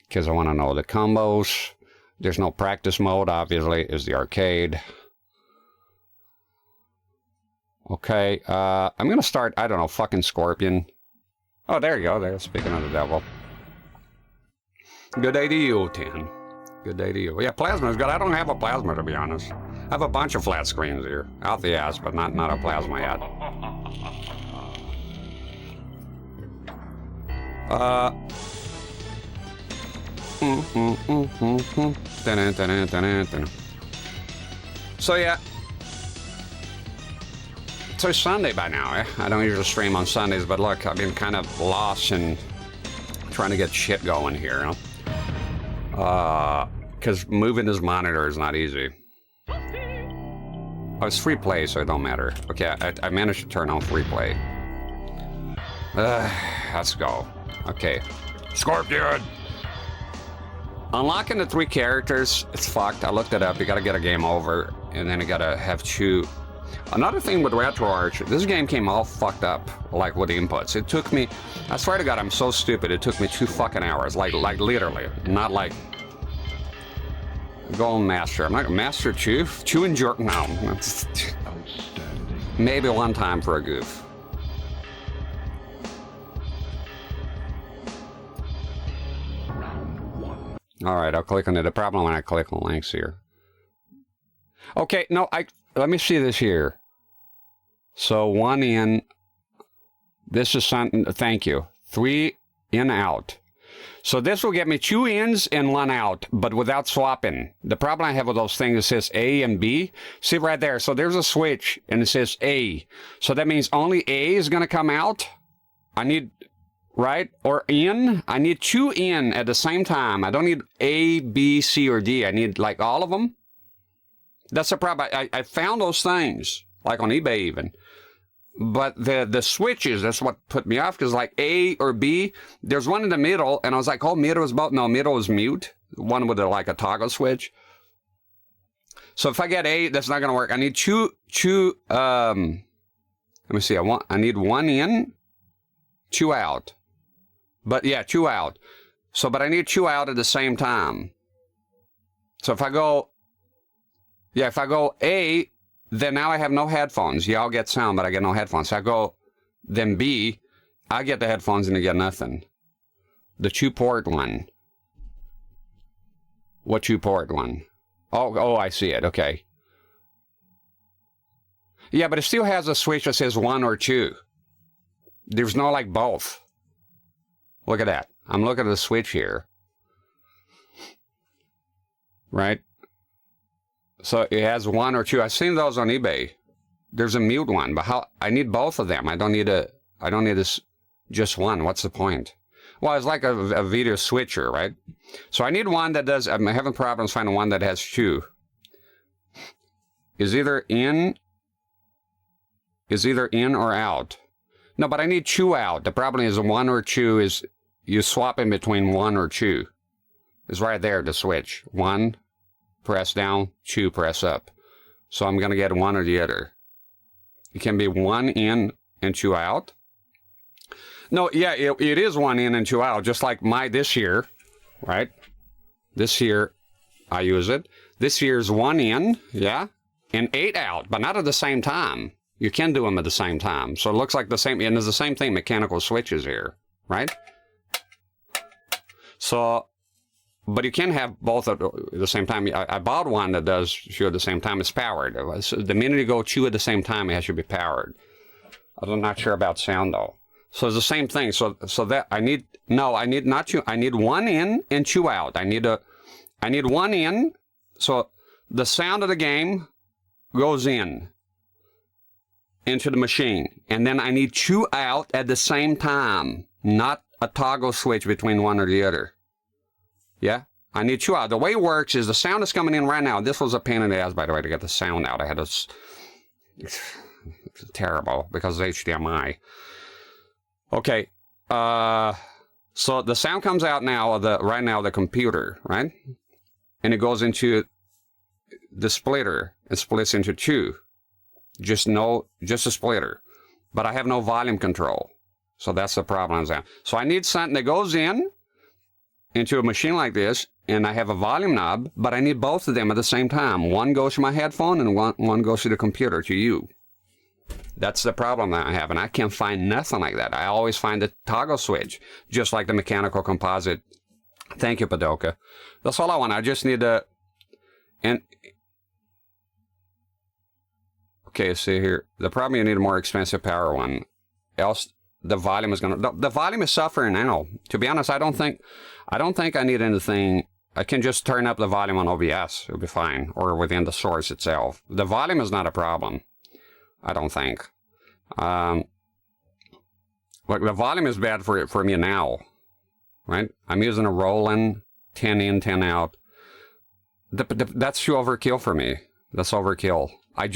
[SPEAKER 2] Because I want to know the combos. There's no practice mode, obviously, is the arcade. Okay, I'm gonna start, I don't know, fucking Scorpion. Oh, there you go, there, speaking of the devil. Good day to you, 10. Good day to you. Yeah, plasma is good. I don't have a plasma, to be honest. I have a bunch of flat screens here. Out the ass, but not a plasma yet. So yeah. So it's Sunday by now, eh? I don't usually stream on Sundays, but look, I've been kind of lost and trying to get shit going here, you know? Because moving this monitor is not easy. Oh, it's free play, so it don't matter. Okay, I managed to turn on free play. Let's go. Okay. Scorpion! Unlocking the 3 characters, it's fucked. I looked it up. You gotta get a game over, and then you gotta have 2. Another thing with RetroArch, this game came all fucked up, like with the inputs. It took me, I swear to God, I'm so stupid. It took me 2 fucking hours, like literally, not like Golden Master. I'm not Master 2, 2 and jerk. No, maybe one time for a goof. All right, I'll click on it. The problem when I click on links here. Okay, no, let me see this here. So 1 in, this is something, thank you. 3 in, out. So this will get me 2 ins and 1 out, but without swapping. The problem I have with those things, it says A and B. See right there, so there's a switch and it says A. So that means only A is gonna come out. I need, right, or in. I need 2 in at the same time. I don't need A, B, C, or D. I need like all of them. That's the problem. I found those things, like on eBay even. But the switches, that's what put me off, because like A or B, there's one in the middle, and I was like, oh, middle is about, no, middle is mute. One with like a toggle switch. So if I get A, that's not going to work. I need let me see, I need 1 in, 2 out. But yeah, 2 out. So, but I need 2 out at the same time. So if I go, yeah, if I go A, then now I have no headphones. Yeah, I'll get sound, but I get no headphones. So I go, then B, I get the headphones and I get nothing. The 2-port one. What 2-port one? Oh, I see it. Okay. Yeah, but it still has a switch that says 1 or 2. There's no like both. Look at that. I'm looking at the switch here. Right? So it has 1 or 2. I've seen those on eBay. There's a mute one, but how? I need both of them. I don't need this just one. What's the point? Well, it's like a video switcher, right? So I need one that does. I'm having problems finding one that has 2. Is either in or out. No, but I need 2 out. The problem is 1 or 2 is you swap in between 1 or 2. It's right there, the switch. 1, press down, 2, press up. So I'm going to get one or the other. It can be 1 in and 2 out. No, yeah, it is 1 in and 2 out, just like this year, right? This year, I use it. This year's 1 in, yeah, and 8 out, but not at the same time. You can do them at the same time. So it looks like the same, and there's the same thing, mechanical switches here, right? So, but you can have both at the same time. I bought one that does 2 at the same time. It's powered. So the minute you go 2 at the same time, it has to be powered. I'm not sure about sound though. So it's the same thing. So that I need not 2. I need 1 in and 2 out. I need 1 in. So the sound of the game goes in into the machine, and then I need 2 out at the same time, not a toggle switch between one or the other. Yeah, I need 2 out. The way it works is the sound is coming in right now. This was a pain in the ass, by the way, to get the sound out. I had this. It's terrible because of HDMI. Okay, so the sound comes out now of right now the computer, right? And it goes into the splitter and splits into 2. Just a splitter. But I have no volume control. So that's the problem. So I need something that goes into a machine like this, and I have a volume knob, but I need both of them at the same time. One goes to my headphone, and one goes to the computer, to you. That's the problem that I have, and I can't find nothing like that. I always find the toggle switch, just like the mechanical composite. Thank you, Padoka. That's all I want. I just need a... Okay, see here. The problem, you need a more expensive power one. Else, the volume is gonna... The volume is suffering now. To be honest, I don't think I need anything. I can just turn up the volume on OBS. It'll be fine. Or within the source itself. The volume is not a problem. I don't think. Look, the volume is bad for me now. Right? I'm using a Roland 10 in, 10 out. That's too overkill for me. That's overkill. I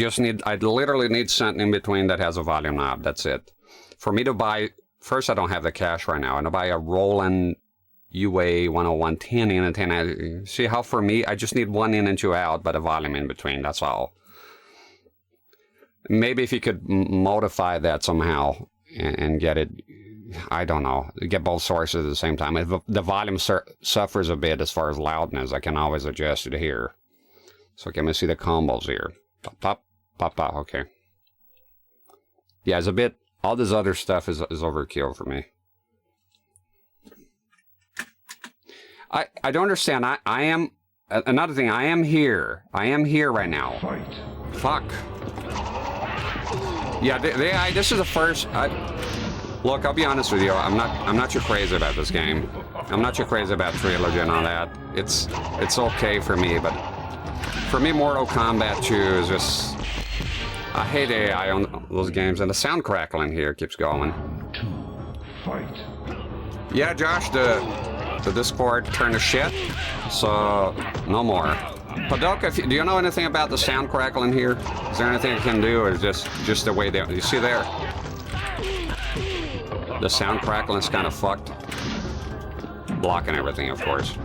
[SPEAKER 2] literally need something in between that has a volume knob. That's it. For me to buy, first I don't have the cash right now, and to buy a Roland UA 101 10 in and 10 out. See how for me, I just need 1 in and 2 out, but a volume in between, that's all. Maybe if you could modify that somehow and get it, I don't know, get both sources at the same time. If the volume suffers a bit as far as loudness, I can always adjust it here. So let me see the combos here. Pop, pop, pop, pop, okay. Yeah, it's a bit, all this other stuff is overkill for me. I don't understand. I am, another thing, I am here. I am here right now. Fuck. Yeah, this is the first, look, I'll be honest with you, I'm not too crazy about this game. I'm not too crazy about Trilogy and all that. It's okay for me, but for me, Mortal Kombat 2 is just, I hate AI on those games, and the sound crackling here keeps going. Yeah, Josh, the Discord turned to shit, so no more. Padoka, do you know anything about the sound crackling here? Is there anything I can do, or is just the way that you see there? The sound crackling is kind of fucked. Blocking everything, of course.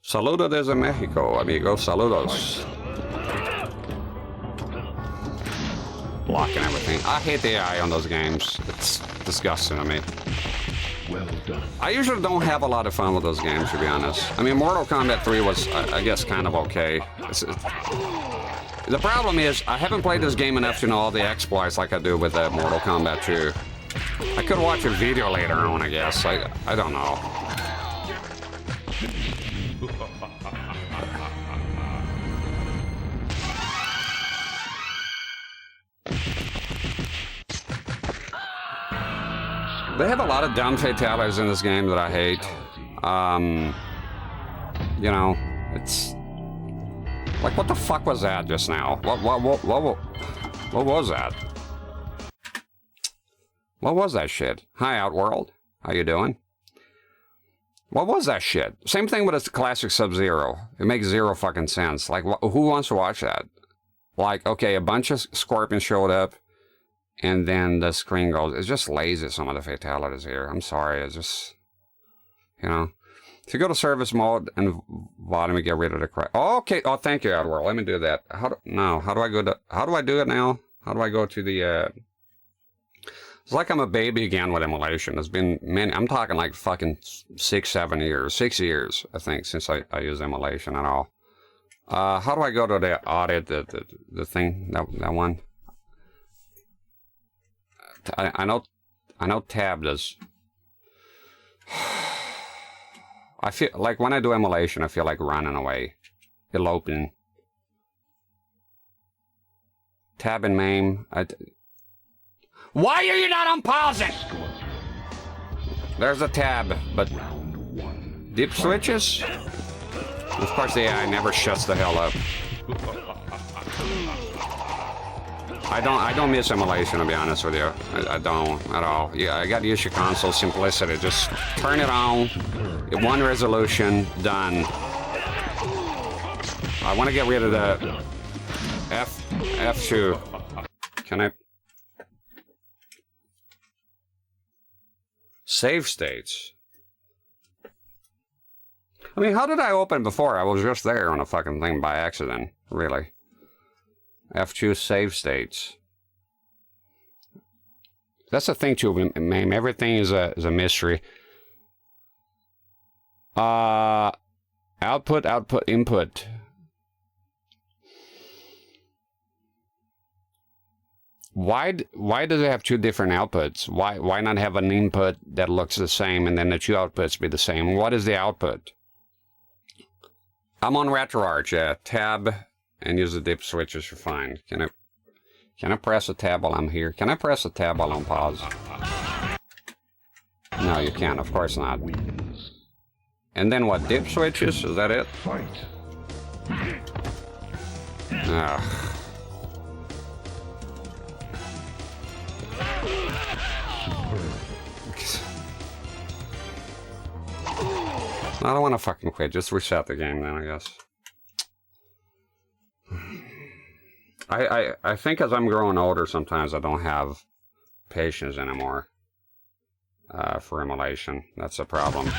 [SPEAKER 2] Saludos desde Mexico, amigo. Saludos. luck and everything. I hate the AI on those games. It's disgusting to me.
[SPEAKER 3] Well done.
[SPEAKER 2] I usually don't have a lot of fun with those games, to be honest. I mean, Mortal Kombat 3 was, I guess, kind of okay. The problem is, I haven't played this game enough to know all the exploits like I do with Mortal Kombat 2. I could watch a video later on, I guess. I don't know. They have a lot of dumb fatalities in this game that I hate. You know, it's like, what the fuck was that just now? What was that? What was that shit? Hi, Outworld. How you doing? What was that shit? Same thing with a classic Sub-Zero. It makes zero fucking sense. Like, who wants to watch that? Like, okay, a bunch of scorpions showed up, and then the screen goes. It's just lazy, some of the fatalities here. I'm sorry. It's just, you know. If you go to service mode and volume and get rid of the crap. Oh, okay. Oh, thank you, Outworld. Let me do that. How do I go to, how do I do it now? How do I go to the, it's like I'm a baby again with emulation. It's been many, I'm talking like fucking 6 years, I think, since I use emulation and all. How do I go to the audit, the thing, that one? I know tab does. I feel like when I do emulation, I feel like running away. It'll open. Tab and MAME. Why are you not unpausing? There's a tab, but dip switches? Of course the AI never shuts the hell up. I don't miss emulation, to be honest with you. I don't at all. Yeah, I got used to console simplicity. Just turn it on, one resolution, done. I want to get rid of the F2. Can I? Save states. I mean, how did I open before? I was just there on a fucking thing by accident, really. F2 save states. That's the thing too, MAME. Everything is a mystery. Output, input. Why does it have two different outputs? Why not have an input that looks the same and then the two outputs be the same? What is the output? I'm on RetroArch, yeah. Tab and use the dip switches for fine. Can I press a tab while I'm here? Can I press a tab while I'm paused? No, you can't. Of course not. And then what? Dip switches? Is that it? Ugh. I don't want to fucking quit. Just reset the game then, I guess. I think as I'm growing older, sometimes I don't have patience anymore for emulation. That's a problem.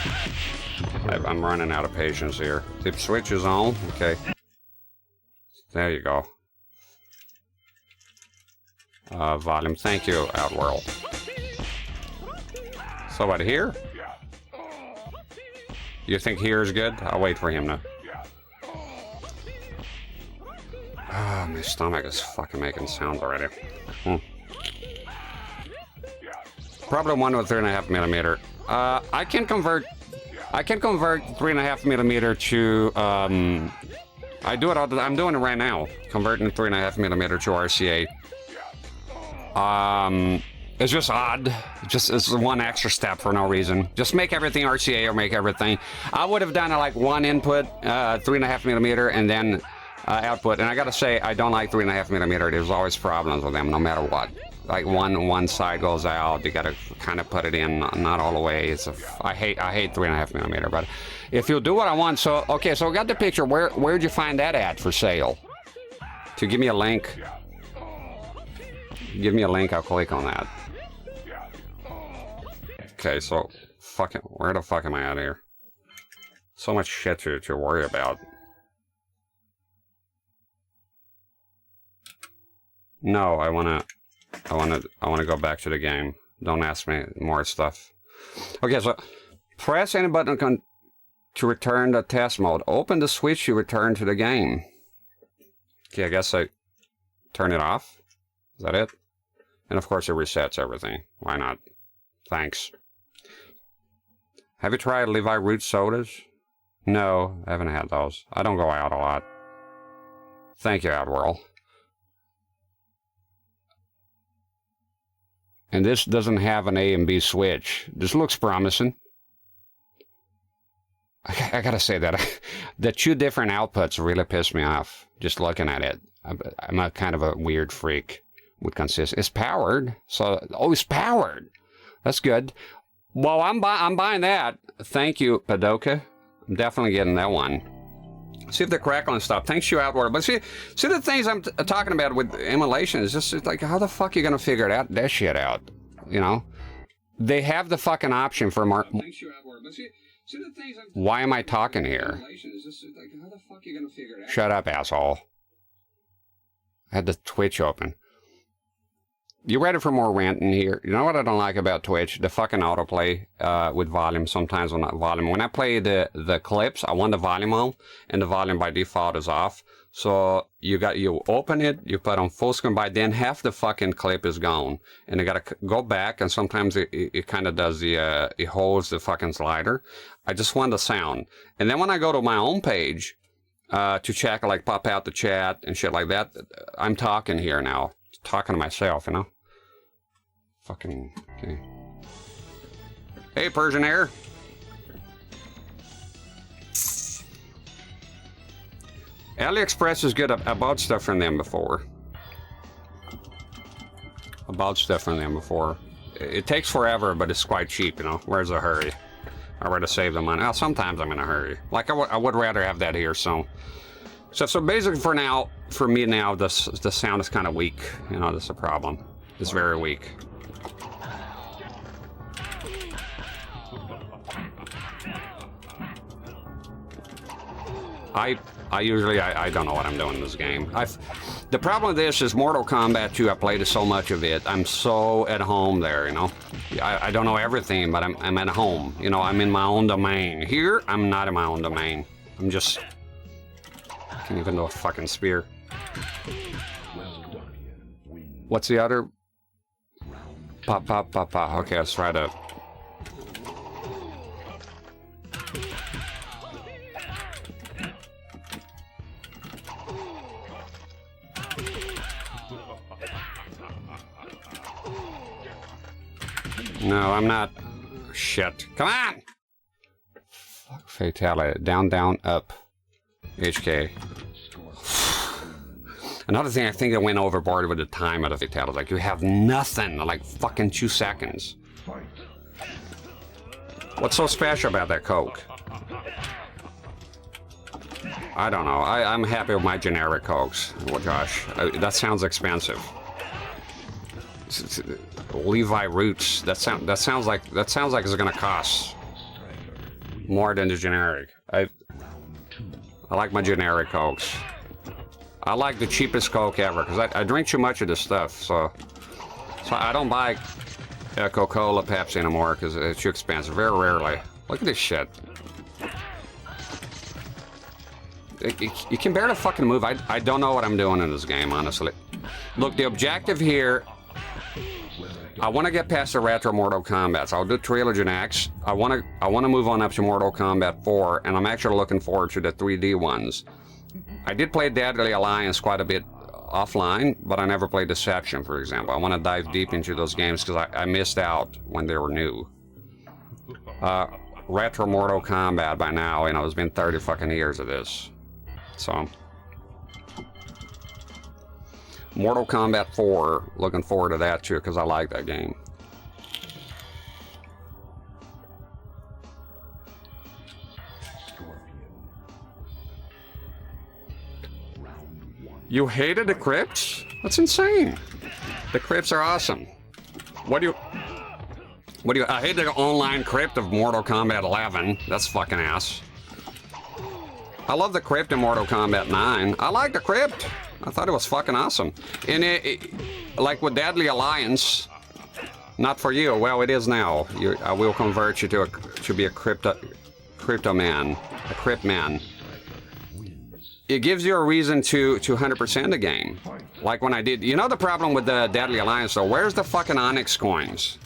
[SPEAKER 2] I'm running out of patience here. Dip switch is on. Okay. There you go. Volume. Thank you, Outworld. So what, here? You think here is good? I'll wait for him to... Ah, my stomach is fucking making sounds already. Probably 1 to 3.5 millimeter. I can convert 3.5 millimeter to I do it all the, I'm doing it right now, converting 3.5 millimeter to RCA. It's just odd. It's one extra step for no reason. Just make everything RCA or make everything. I would have done it like one input, 3.5 millimeter, and then output. And I gotta say, I don't like 3.5 millimeter. There's always problems with them, no matter what. Like one side goes out, you gotta kind of put it in, not all the way. I hate 3.5 millimeter. But if you do what I want, so okay, so I got the picture. Where'd you find that at for sale? To give me a link. Give me a link. I'll click on that. Okay, so fucking where the fuck am I at here? So much shit to worry about. No, I wanna. I wanna go back to the game. Don't ask me more stuff. Okay, so press any button to return the test mode. Open the switch, you return to the game. Okay, I guess I turn it off. Is that it? And of course it resets everything. Why not? Thanks. Have you tried Levi Root sodas? No, I haven't had those. I don't go out a lot. Thank you, Outworld. And this doesn't have an A and B switch. This looks promising. I gotta say that the two different outputs really piss me off just looking at it. I'm a kind of a weird freak with consistency. It's powered, so it's powered. That's good. Well, I'm buying that. Thank you, Padoka. I'm definitely getting that one. See if the crackling stopped. Thanks you, Outward. But see the things I'm talking about with emulation is just like, how the fuck are you gonna figure that shit out? You know, they have the fucking option for
[SPEAKER 1] Thanks you, Outward. But see the things
[SPEAKER 2] why am I talking here?
[SPEAKER 1] Is just like, how the fuck are you gonna figure it out?
[SPEAKER 2] Shut up, asshole. I had the Twitch open. You ready for more ranting here? You know what I don't like about Twitch? The fucking autoplay with volume. Sometimes when when I play the clips, I want the volume on, and the volume by default is off. So you open it, you put on full screen. By then, half the fucking clip is gone, and you gotta go back. And sometimes it kind of does it holds the fucking slider. I just want the sound, and then when I go to my own page to check, like pop out the chat and shit like that, I'm talking here now, talking to myself, you know. Fucking okay. Hey, Persian Air. AliExpress is good. I bought stuff from them before. It takes forever, but it's quite cheap, you know. Where's the hurry? I'd rather save the money. Well, sometimes I'm in a hurry. Like I would rather have that here. So basically for me now, the sound is kind of weak. You know, that's a problem. It's very weak. I usually don't know what I'm doing in this game. The problem with this is Mortal Kombat 2. I played so much of it. I'm so at home there, you know. I don't know everything, but I'm at home. You know, I'm in my own domain. Here, I'm not in my own domain. I'm just... I can't even do a fucking spear. What's the other? Pop, pop, pop, pop. Okay, let's try to... No, I'm not. Shit. Come on! Fuck, fatality. Down, down, up. HK. Another thing, I think I went overboard with the time of the fatality. Like, you have nothing. Like, fucking 2 seconds. What's so special about that Coke? I don't know. I'm happy with my generic Cokes. Well, Josh, that sounds expensive. Levi Roots. That sounds like it's gonna cost more than the generic. I like my generic Cokes. I like the cheapest Coke ever because I drink too much of this stuff. So I don't buy Coca-Cola, Pepsi anymore because it's too expensive. Very rarely. Look at this shit. You can barely fucking move. I don't know what I'm doing in this game, honestly. Look, the objective here, I want to get past the retro Mortal Kombat. So I'll do Trilogy X. I want to move on up to Mortal Kombat 4, and I'm actually looking forward to the 3D ones. I did play Deadly Alliance quite a bit offline, but I never played Deception, for example. I want to dive deep into those games because I missed out when they were new. Retro Mortal Kombat by now, you know, it's been 30 fucking years of this. So, Mortal Kombat 4, looking forward to that too, because I like that game. You hated the crypts? That's insane. The crypts are awesome. I hate the online crypt of Mortal Kombat 11. That's fucking ass. I love the crypt in Mortal Kombat 9. I like the crypt. I thought it was fucking awesome. And like with Deadly Alliance, not for you. Well, it is now. I will convert you to be a crypto man, a crypt man. It gives you a reason to 100% the game. Like when I did. You know the problem with the Deadly Alliance though? Where's the fucking Onyx coins?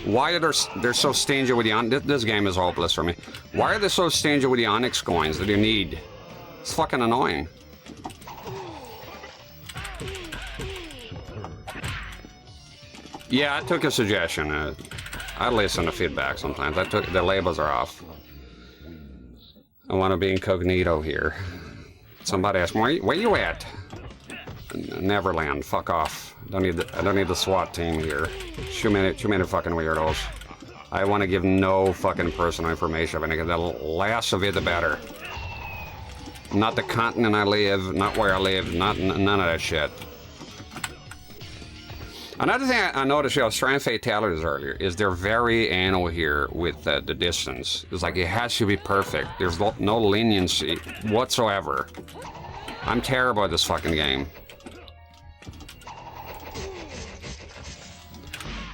[SPEAKER 2] Why are they're so stingy with the this game is hopeless for me. Why are they so stingy with the Onyx coins that you need? It's fucking annoying. Yeah, I took a suggestion. I listen to feedback sometimes. The labels are off. I want to be incognito here. Somebody asked me, where you at? Neverland. Fuck off. I don't need the SWAT team here. Too many fucking weirdos. I want to give no fucking personal information. The less of it, the better. Not the continent I live, not where I live, none of that shit. Another thing I noticed, I was trying fatalities earlier, is they're very anal here with the distance. It's like it has to be perfect. There's no leniency whatsoever. I'm terrible at this fucking game.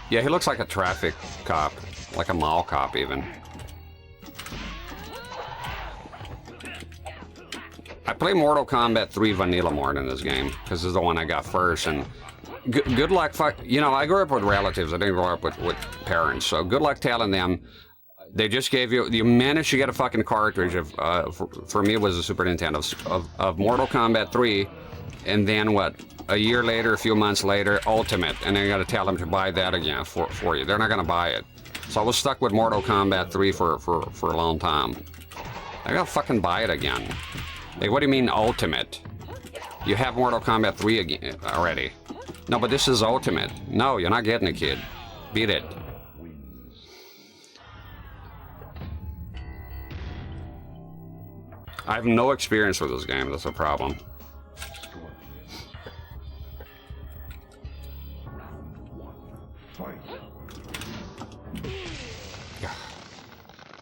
[SPEAKER 2] Yeah, he looks like a traffic cop, like a mall cop even. I play Mortal Kombat 3 vanilla more than this game, because this is the one I got first, and good luck, you know, I grew up with relatives, I didn't grow up with parents, so good luck telling them, they just gave you managed to get a fucking cartridge of, for me it was a Super Nintendo, of Mortal Kombat 3, and then what, a year later, a few months later, Ultimate, and then you gotta tell them to buy that again for you. They're not gonna buy it. So I was stuck with Mortal Kombat 3 for a long time. I gotta fucking buy it again. Like, what do you mean Ultimate? You have Mortal Kombat 3 again already. No, but this is Ultimate. No, you're not getting it, kid. Beat it. I have no experience with this game, that's a problem.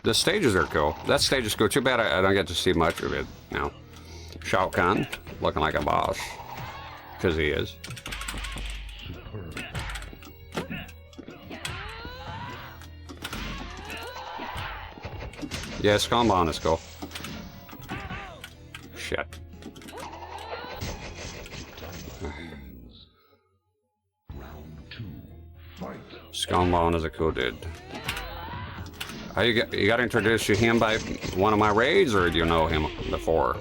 [SPEAKER 2] The stages are cool. That stage is cool. Too bad I don't get to see much of it now. Shao Kahn, looking like a boss. Because he is. Yeah, Scumbon is cool. Shit. Scumbon is a cool dude. How you got introduced to him by one of my raids, or do you know him before?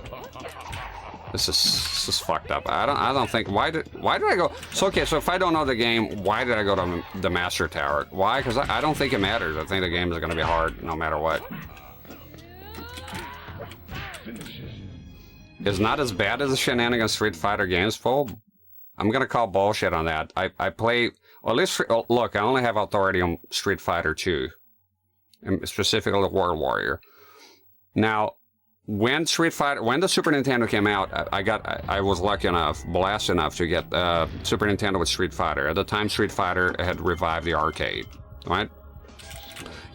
[SPEAKER 2] This is fucked up. I don't think, why did I go? So okay, so if I don't know the game, why did I go to the Master Tower? Why? Because I don't think it matters. I think the game is going to be hard no matter what. It's not as bad as the Shenanigans Street Fighter games, Paul. I'm going to call bullshit on that. I play, well, at least, look, I only have authority on Street Fighter 2. Specifically World Warrior. Now, when the Super Nintendo came out, I was lucky enough, blessed enough to get Super Nintendo with Street Fighter. At the time, Street Fighter had revived the arcade, right?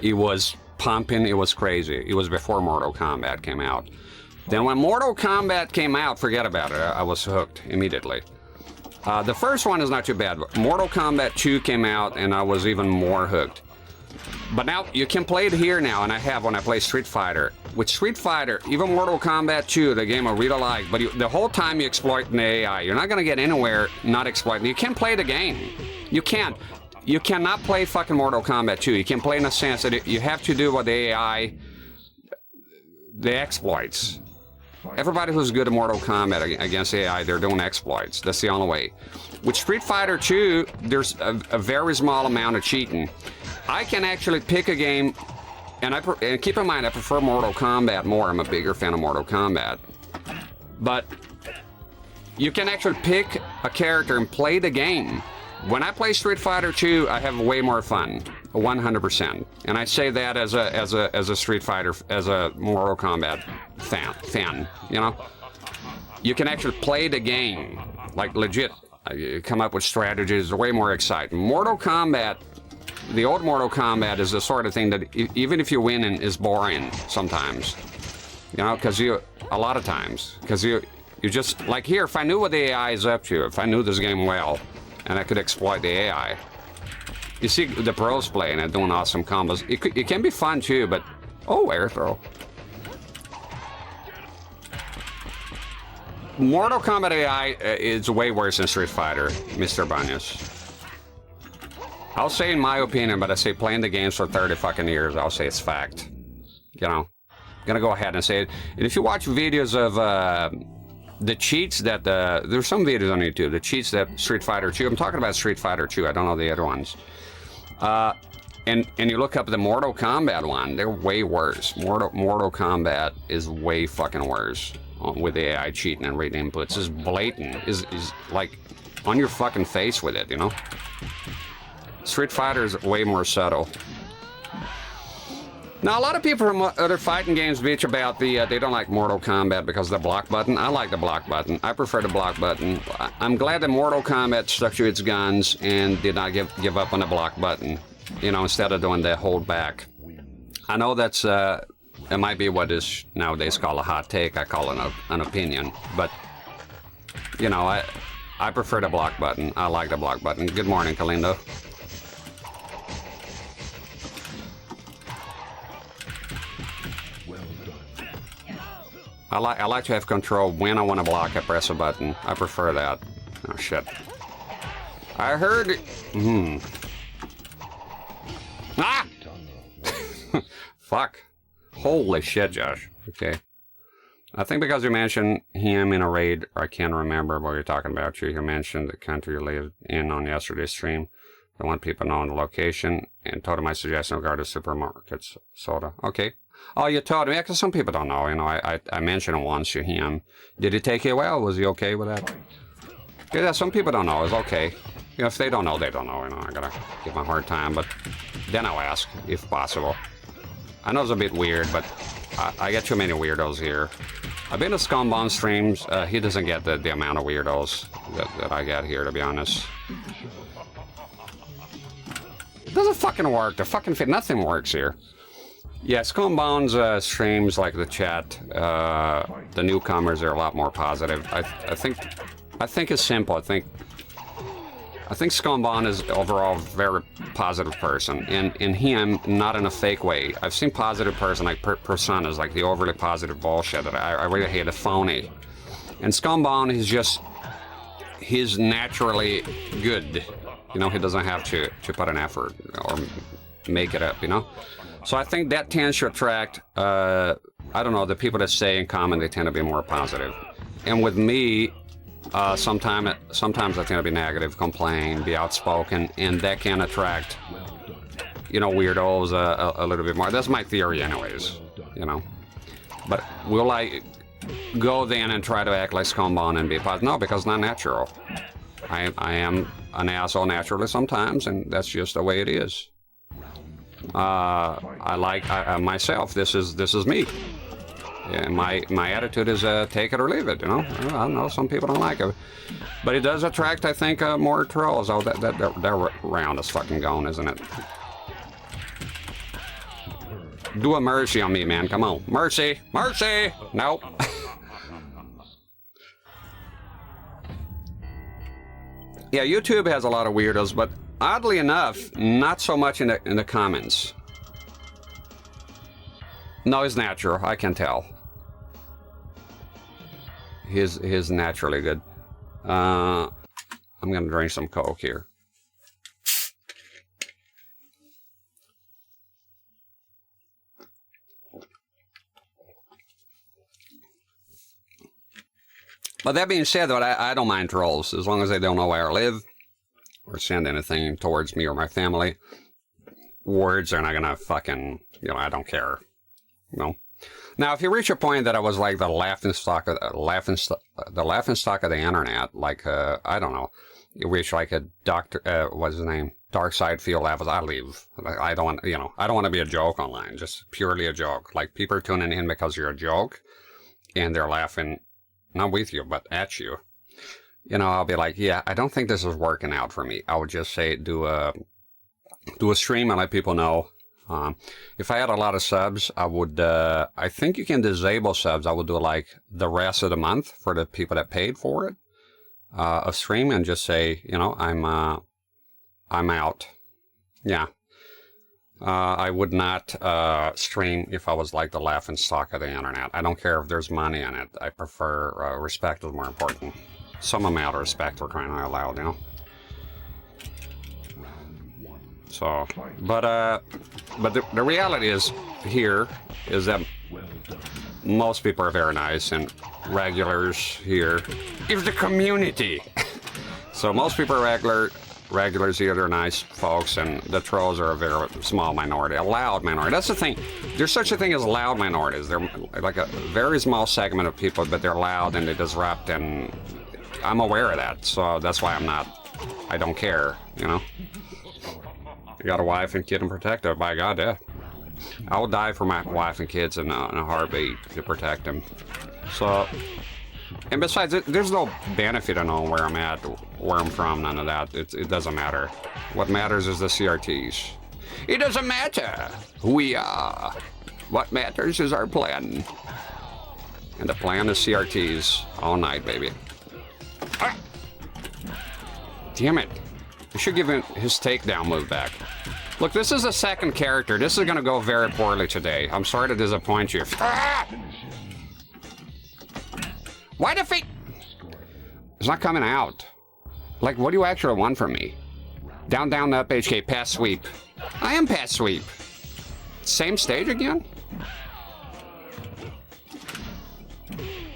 [SPEAKER 2] It was pumping, it was crazy. It was before Mortal Kombat came out. Then when Mortal Kombat came out, forget about it, I was hooked immediately. The first one is not too bad, but Mortal Kombat 2 came out and I was even more hooked. But now, you can play it here now, and I have when I play Street Fighter. With Street Fighter, even Mortal Kombat 2, the game I really like, but the whole time you exploit the AI. You're not going to get anywhere not exploiting. You can't play the game. You can't. You cannot play fucking Mortal Kombat 2. You can play in a sense that you have to do what the AI, the exploits. Everybody who's good at Mortal Kombat against AI, they're doing exploits. That's the only way. With Street Fighter 2, there's a very small amount of cheating. I can actually pick a game, and keep in mind, I prefer Mortal Kombat more. I'm a bigger fan of Mortal Kombat. But you can actually pick a character and play the game. When I play Street Fighter 2, I have way more fun, 100%. And I say that as a Street Fighter, as a Mortal Kombat fan, you know? You can actually play the game, like legit, come up with strategies, way more exciting. Mortal Kombat, the old Mortal Kombat is the sort of thing that even if you win is boring sometimes. You know, because a lot of times, because You just, like here, if I knew what the AI is up to, if I knew this game well, and I could exploit the AI, you see the pros playing it, doing awesome combos. It can be fun too, but, oh, air throw. Mortal Kombat AI is way worse than Street Fighter, Mr. Banyas. I'll say in my opinion, but I say playing the games for 30 fucking years, I'll say it's fact. You know, I'm gonna go ahead and say it. And if you watch videos of the cheats that there's some videos on YouTube, the cheats that Street Fighter 2, I'm talking about Street Fighter 2, I don't know the other ones. And you look up the Mortal Kombat one, they're way worse. Mortal Kombat is way fucking worse with the AI cheating and reading inputs. Is blatant, is like on your fucking face with it, you know? Street Fighter is way more subtle. Now, a lot of people from other fighting games bitch about the, they don't like Mortal Kombat because of the block button. I like the block button. I prefer the block button. I'm glad that Mortal Kombat stuck to its guns and did not give up on the block button, you know, instead of doing the hold back. I know that's, it might be what is nowadays called a hot take. I call it an opinion. But, you know, I prefer the block button. I like the block button. Good morning, Kalindo. I like to have control when I want to block. I press a button. I prefer that. Oh shit! I heard. Ah! Fuck! Holy shit, Josh. Okay. I think because you mentioned him in a raid, or I can't remember what you're talking about. You mentioned the country you lived in on yesterday's stream. I want people to know the location and told him my suggestion regarding supermarkets soda. Okay. Oh, you told me? Yeah, because some people don't know. You know, I mentioned it once to him. Did he take it well? Was he okay with that? Yeah, some people don't know. It's okay. You know, if they don't know, they don't know. You know, I gotta give them a hard time. But then I'll ask, if possible. I know it's a bit weird, but I get too many weirdos here. I've been to Scumbomb streams. He doesn't get the amount of weirdos that I get here, to be honest. It doesn't fucking work. The fucking nothing works here. Yeah, Scumbomb's streams, like the chat, the newcomers are a lot more positive. I think it's simple. I think Scumbomb is overall a very positive person, and him not in a fake way. I've seen positive person like personas, like the overly positive bullshit that I really hate, a phony. And Scumbomb is just, he's naturally good. You know, he doesn't have to put an effort or make it up, you know? So I think that tends to attract, I don't know, the people that stay in common, they tend to be more positive. And with me, sometimes I tend to be negative, complain, be outspoken, and that can attract, you know, weirdos a little bit more. That's my theory anyways, you know? But will I go then and try to act like Scumbomb and be positive? No, because it's not natural. I am an asshole naturally sometimes, and that's just the way it is. I like myself. This is me. And my attitude is take it or leave it. You know, I don't know. Some people don't like it, but it does attract, I think, more trolls. Oh, that round is fucking gone, isn't it? Do a mercy on me, man. Come on, mercy, mercy. Nope. Yeah, YouTube has a lot of weirdos, but oddly enough, not so much in the comments. No, he's natural. I can tell. He's naturally good. I'm gonna drink some Coke here. But that being said, though, I don't mind trolls as long as they don't know where I live or send anything towards me or my family. Words are not gonna fucking, you know, I don't care. You know. Now, if you reach a point that I was like the laughing stock of the internet, like I don't know, you reach like a what's his name, Dark Side Field levels, I leave. I don't want, you know, I don't want to be a joke online, just purely a joke. Like people are tuning in because you're a joke, and they're laughing. Not with you, but at you. You know, I'll be like, yeah, I don't think this is working out for me. I would just say, do a stream and let people know If I had a lot of subs, I would, I think you can disable subs. I would do like the rest of the month for the people that paid for it, a stream, and just say, you know, I'm out. Yeah. I would not stream if I was like the laughing stock of the internet. I don't care if there's money in it. I prefer respect is more important. Some amount of respect for crying out loud, you know. So, but the reality is here is that most people are very nice, and regulars here is the community. So most people are regulars here, they're nice folks, and the trolls are a very small minority, a loud minority. That's the thing. There's such a thing as loud minorities. They're like a very small segment of people, but they're loud and they disrupt, and I'm aware of that. So that's why I don't care, you know. You got a wife and kid and protect her. By God, yeah. I will die for my wife and kids in a heartbeat to protect them. So, and besides, there's no benefit in knowing where I'm at, where I'm from, none of that. It doesn't matter. What matters is the CRTs. It doesn't matter who we are. What matters is our plan. And the plan is CRTs all night, baby. Ah! Damn it. We should give him his takedown move back. Look, this is a second character. This is going to go very poorly today. I'm sorry to disappoint you. Ah! Why the feet? It's not coming out. Like, what do you actually want from me? Down, down, up, HK, pass sweep. I am pass sweep. Same stage again?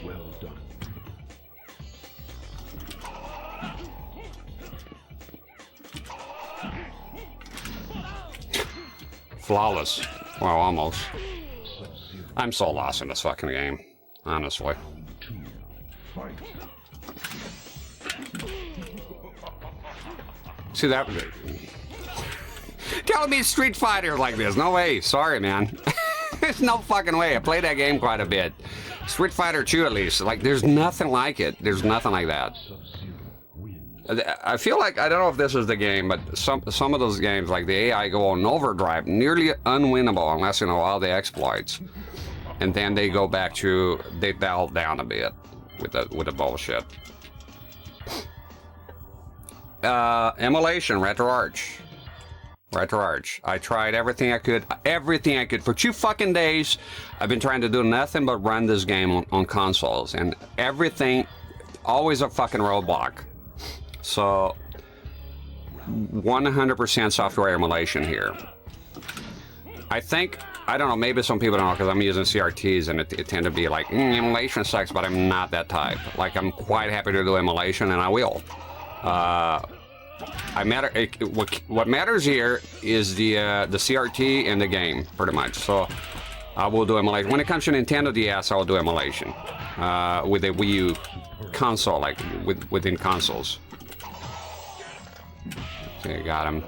[SPEAKER 3] Well done.
[SPEAKER 2] Flawless. Well, almost. I'm so lost in this fucking game, honestly. See that? Telling me Street Fighter like this. No way. Sorry, man. There's no fucking way. I played that game quite a bit. Street Fighter 2 at least. Like, there's nothing like it. There's nothing like that. I feel like, I don't know if this is the game, but some of those games, like the AI go on overdrive, nearly unwinnable unless you know all the exploits. And then they go back to, they dial down a bit with the bullshit. Emulation, RetroArch. RetroArch. I tried everything I could. For 2 fucking days, I've been trying to do nothing but run this game on consoles. And everything, always a fucking roadblock. So, 100% software emulation here. I think, I don't know, maybe some people don't know because I'm using CRTs and it tend to be like, emulation sucks, but I'm not that type. Like, I'm quite happy to do emulation, and I will. What matters here is the CRT and the game, pretty much. So I will do emulation. When it comes to Nintendo DS, I will do emulation with a Wii U console, like within consoles. Okay, got him.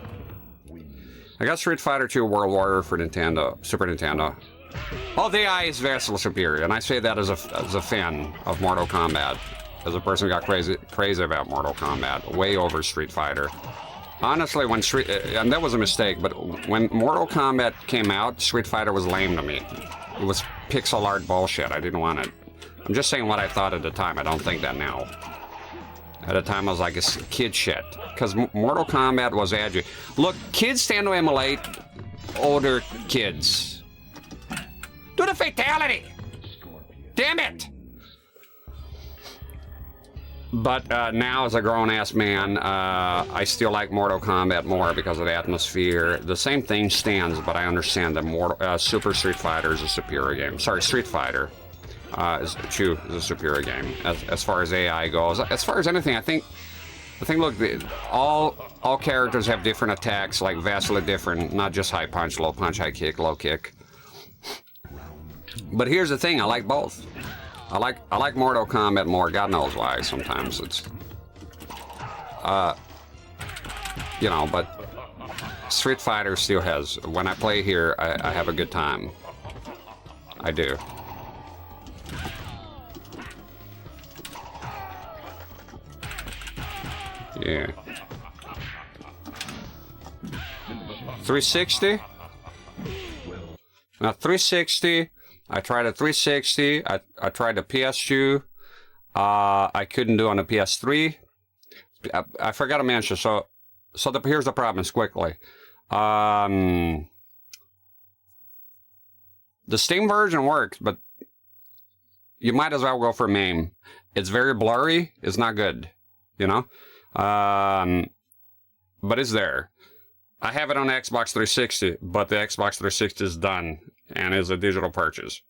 [SPEAKER 2] I got Street Fighter 2 World Warrior for Nintendo, Super Nintendo. Oh, the AI is vastly superior, and I say that as a fan of Mortal Kombat. As a person who got crazy about Mortal Kombat, way over Street Fighter. Honestly, and that was a mistake, but when Mortal Kombat came out, Street Fighter was lame to me. It was pixel art bullshit. I didn't want it. I'm just saying what I thought at the time. I don't think that now. At the time, I was like, it's kid shit. Because Mortal Kombat was edgy. Look, kids tend to emulate older kids. Do the fatality! Damn it! But now, as a grown-ass man, I still like Mortal Kombat more because of the atmosphere. The same thing stands, but I understand that Super Street Fighter is a superior game. Sorry, Street Fighter is a superior game as far as AI goes. As far as anything, I think look, all characters have different attacks, like vastly different, not just high punch, low punch, high kick, low kick. But here's the thing, I like both. I like Mortal Kombat more. God knows why. Sometimes it's, you know. But Street Fighter still has. When I play here, I have a good time. I do. Yeah. 360. Now 360, I tried a 360, I tried a PS2, I couldn't do on the PS3. I forgot to mention, so here's the problem, quickly. The Steam version works, but you might as well go for MAME. It's very blurry, it's not good, you know? But it's there. I have it on Xbox 360, but the Xbox 360 is done and is a digital purchase.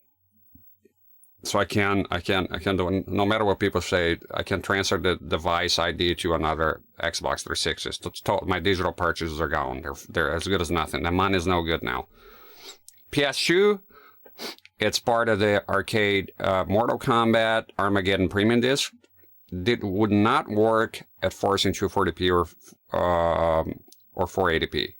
[SPEAKER 2] So I can do it. No matter what people say, I can transfer the device ID to another Xbox 360. My digital purchases are gone. They're as good as nothing. The money is no good now. PS2, it's part of the arcade Mortal Kombat Armageddon Premium Disc. It would not work at forcing 240p or 480p.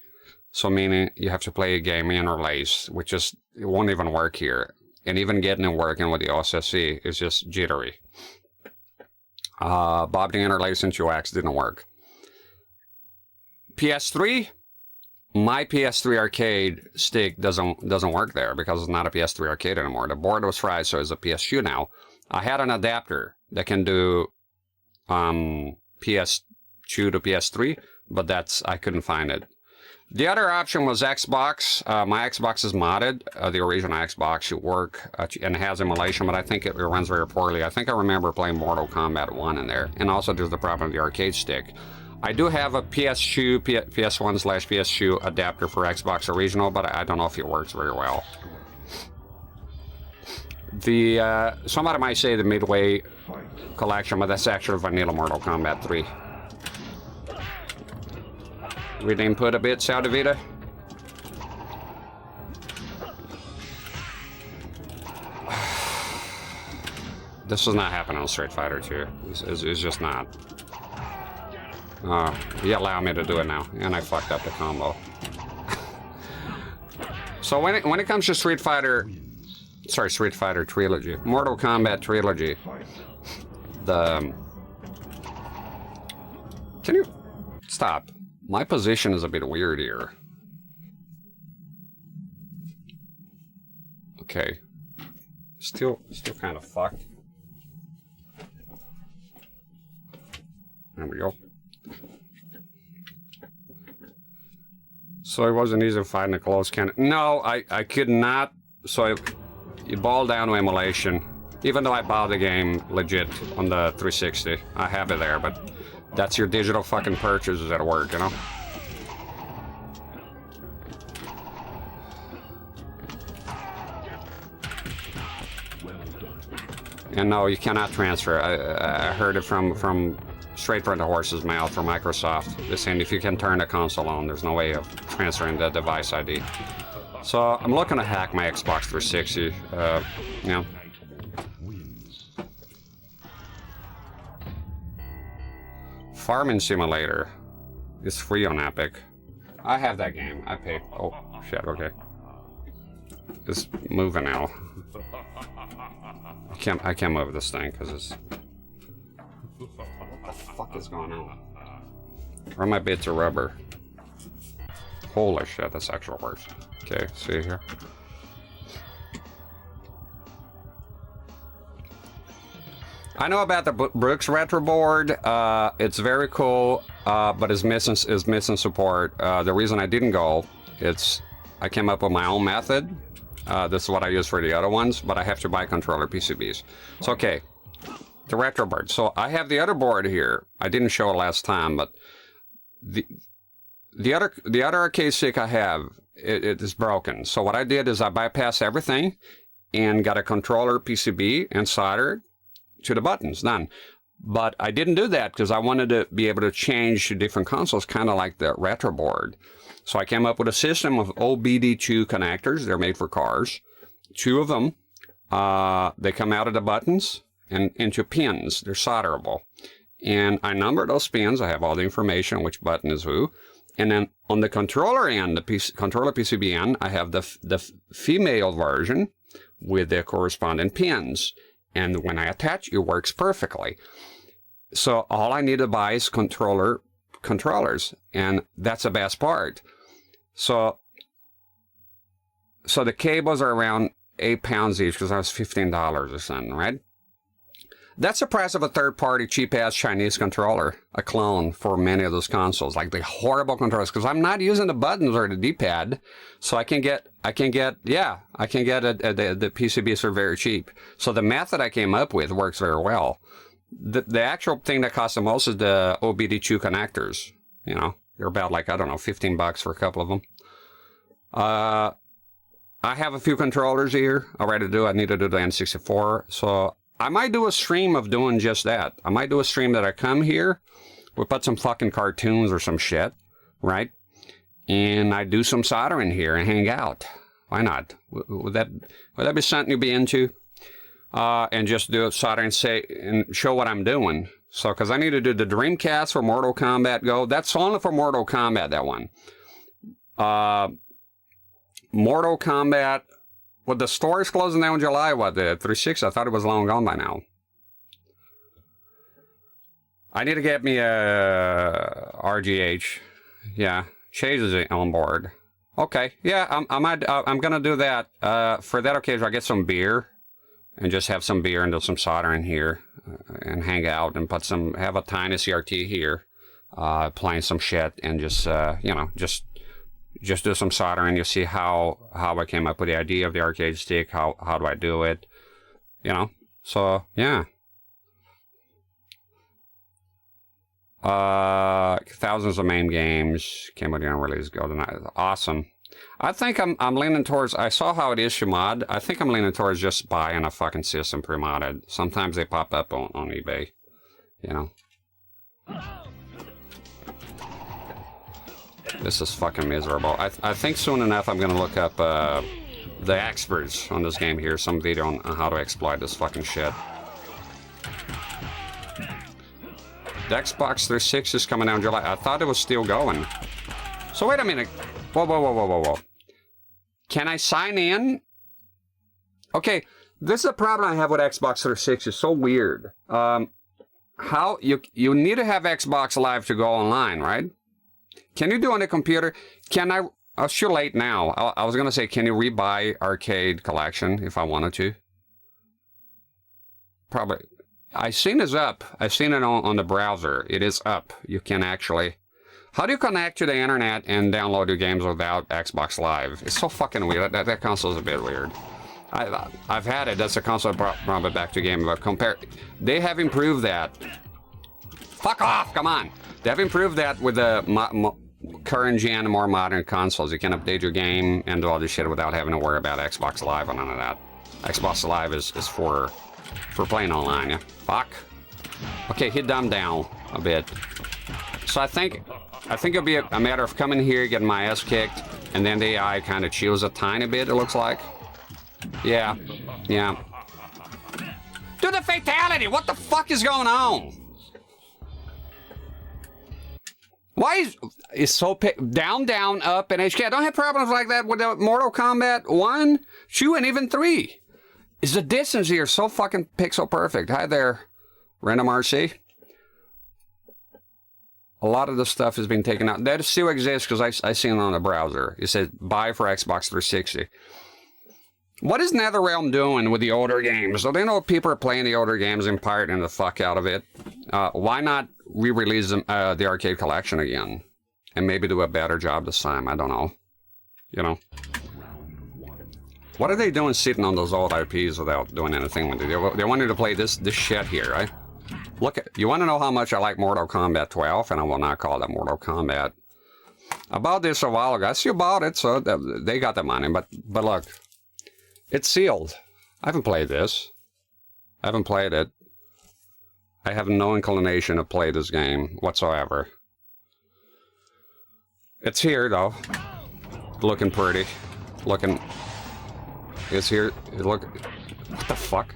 [SPEAKER 2] So meaning you have to play a game interlace, which just it won't even work here. And even getting it working with the OSSC is just jittery. Bob the interlace into UX didn't work. PS3, my PS3 arcade stick doesn't work there because it's not a PS3 arcade anymore. The board was fried, so it's a PS2 now. I had an adapter that can do PS2 to PS3, but I couldn't find it. The other option was Xbox. My Xbox is modded. The original Xbox should work and has emulation, but I think it runs very poorly. I think I remember playing Mortal Kombat 1 in there. And also there's the problem of the arcade stick. I do have a PS2, PS1/PS2 adapter for Xbox original, but I don't know if it works very well. Somebody might say the Midway collection, but that's actually vanilla Mortal Kombat 3. We didn't put a bit, Saudavita. This is not happening on Street Fighter 2. It's just not. He allowed me to do it now, and I fucked up the combo. So when it comes to Street Fighter Trilogy, Mortal Kombat Trilogy, can you stop? My position is a bit weird here. Okay. Still kind of fucked. There we go. So it wasn't easy fighting a close cannon. No, I could not. So you ball down to emulation. Even though I bought the game legit on the 360. I have it there, but that's your digital fucking purchases at work, you know? And no, you cannot transfer. I heard it from straight from the horse's mouth from Microsoft. They're saying if you can turn the console on, there's no way of transferring the device ID. So I'm looking to hack my Xbox 360, you know. Farming Simulator is free on Epic. I have that game. I paid. Oh shit. Okay. It's moving now. I can't move this thing because it's. What the fuck is going on? Where are my bits of rubber? Holy shit, that's actually worse. Okay, see here. I know about the Brooks retro board. It's very cool, but it's missing support. The reason I didn't go, I came up with my own method. This is what I use for the other ones, but I have to buy controller PCBs. So okay, the retro board. So I have the other board here. I didn't show it last time, but the other arcade stick I have, it is broken. So what I did is I bypassed everything and got a controller PCB and soldered to the buttons, done. But I didn't do that because I wanted to be able to change to different consoles, kind of like the retro board. So I came up with a system of OBD2 connectors. They're made for cars. 2 of them, they come out of the buttons and into pins. They're solderable. And I number those pins. I have all the information, which button is who. And then on the controller end, the controller PCB end, I have the female version with the corresponding pins. And when I attach, it works perfectly. So all I need to buy is controllers, and that's the best part. So So the cables are around 8 pounds each because that was $15 or something, right? That's the price of a third-party cheap-ass Chinese controller, a clone for many of those consoles, like the horrible controllers, because I'm not using the buttons or the D-pad, so the PCBs are very cheap. So the method I came up with works very well. The actual thing that costs the most is the OBD2 connectors. You know, they're about like, I don't know, $15 for a couple of them. I have a few controllers here already to do. I need to do the N64, so I might do a stream of doing just that. I might do a stream that I come here, we put some fucking cartoons or some shit, right? And I do some soldering here and hang out. Why not? Would that be something you'd be into? And just do soldering and show what I'm doing. So, because I need to do the Dreamcast for Mortal Kombat Go. That's only for Mortal Kombat, that one. Mortal Kombat. Well, the store is closing down in July. What, the 360? I thought it was long gone by now. I need to get me a RGH. Yeah, Chase is on board. Okay, yeah, I'm gonna do that. For that occasion, I get some beer and just have some beer and do some soldering here and hang out and have a tiny CRT here, playing some shit and just just do some soldering. You see how I came up with the idea of the arcade stick. How do I do it? You know. So yeah. Thousands of MAME games came out on release go tonight. Awesome. I think I'm leaning towards. I saw how it is mod. I think I'm leaning towards just buying a fucking system pre-modded. Sometimes they pop up on eBay. You know. This is fucking miserable. I think soon enough I'm gonna look up the experts on this game here, some video on how to exploit this fucking shit. The Xbox 360 is coming out in July. I thought it was still going. So wait a minute. Whoa. Can I sign in? Okay, this is a problem I have with Xbox 360. It's so weird. How you need to have Xbox Live to go online, right? Can you do on the computer? Can I? It's too late now. I was gonna say, can you rebuy Arcade Collection if I wanted to? Probably. I seen it's up. I've seen it on the browser. It is up. You can actually. How do you connect to the internet and download your games without Xbox Live? It's so fucking weird. That console is a bit weird. I've had it. That's the console that brought me back to game. But they have improved that. Fuck off! Come on. They have improved that with the current gen, more modern consoles. You can update your game and do all this shit without having to worry about Xbox Live or none of that. Xbox Live is for playing online, yeah? Fuck. Okay, hit dumb down a bit. So I think it'll be a matter of coming here, getting my ass kicked, and then the AI kind of chills a tiny bit, it looks like. Yeah. Do the fatality! What the fuck is going on? Why is so down, up, and HK? I don't have problems like that with the Mortal Kombat 1, 2, and even 3. Is the distance here so fucking pixel perfect? Hi there, Random RC. A lot of the stuff has been taken out. That still exists because I seen it on the browser. It says buy for Xbox 360. What is NetherRealm doing with the older games? So they know people are playing the older games and pirating the fuck out of it. Why not re-release them, the arcade collection again? And maybe do a better job this time. I don't know. You know? What are they doing sitting on those old IPs without doing anything with it? They wanted to play this shit here, right? Look, you want to know how much I like Mortal Kombat 12? And I will not call that Mortal Kombat. I bought this a while ago. I still bought it, so they got the money. But look, it's sealed. I haven't played this. I haven't played it. I have no inclination to play this game whatsoever. It's here, though. Looking pretty. Looking... It's here. Look... What the fuck?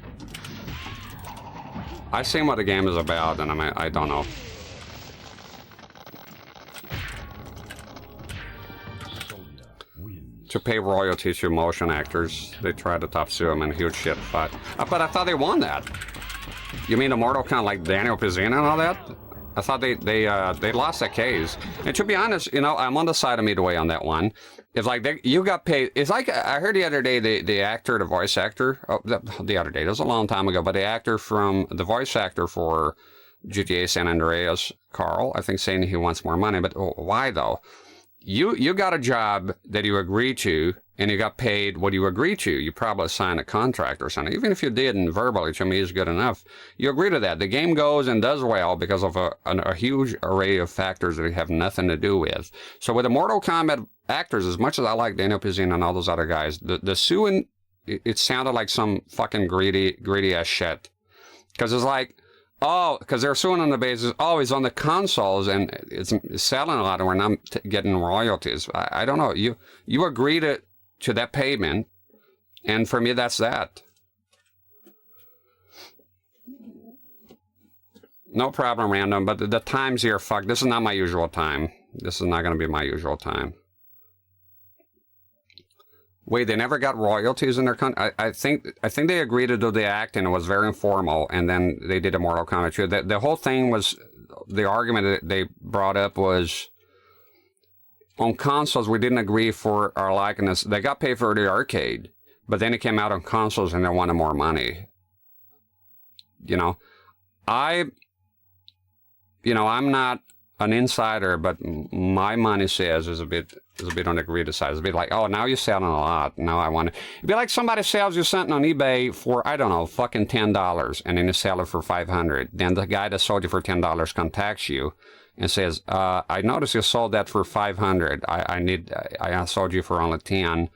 [SPEAKER 2] I've seen what the game is about, and I don't know. To pay royalties to motion actors, they tried to top sue them in a huge shit fight. But I thought they won that. You mean the Mortal Kombat, like Daniel Pizzina and all that? I thought they lost that case. And to be honest, you know, I'm on the side of Midway on that one. It's like you got paid. It's like I heard the other day the actor, the voice actor. Oh, the other day, that was a long time ago. But the voice actor for GTA San Andreas, Carl, I think, saying he wants more money. But why though? You got a job that you agreed to, and you got paid what you agreed to. You probably signed a contract or something. Even if you didn't verbally, to me, is good enough. You agree to that. The game goes and does well because of a huge array of factors that have nothing to do with. So with the Mortal Kombat actors, as much as I like Daniel Pizzin and all those other guys, the suing, it sounded like some fucking greedy ass shit. Because it's like, oh, because they're suing on the basis, oh, he's on the consoles and it's selling a lot and we're not getting royalties. I don't know. You agree to that payment, and for me, that's that. No problem, Random, but the times here, fuck, this is not my usual time. This is not going to be my usual time. Wait, they never got royalties in their country? I think they agreed to do the act, and it was very informal, and then they did a Mortal Kombat 2. The whole thing was, the argument that they brought up was, on consoles, we didn't agree for our likeness. They got paid for the arcade, but then it came out on consoles, and they wanted more money. You know, I'm not an insider, but my money says is a bit on the greedy side. It's a bit like, oh, now you're selling a lot. Now I want to. It'd be like somebody sells you something on eBay for, I don't know, fucking $10, and then you sell it for $500. Then the guy that sold you for $10 contacts you and says, I noticed you sold that for $500. I sold you for only $10.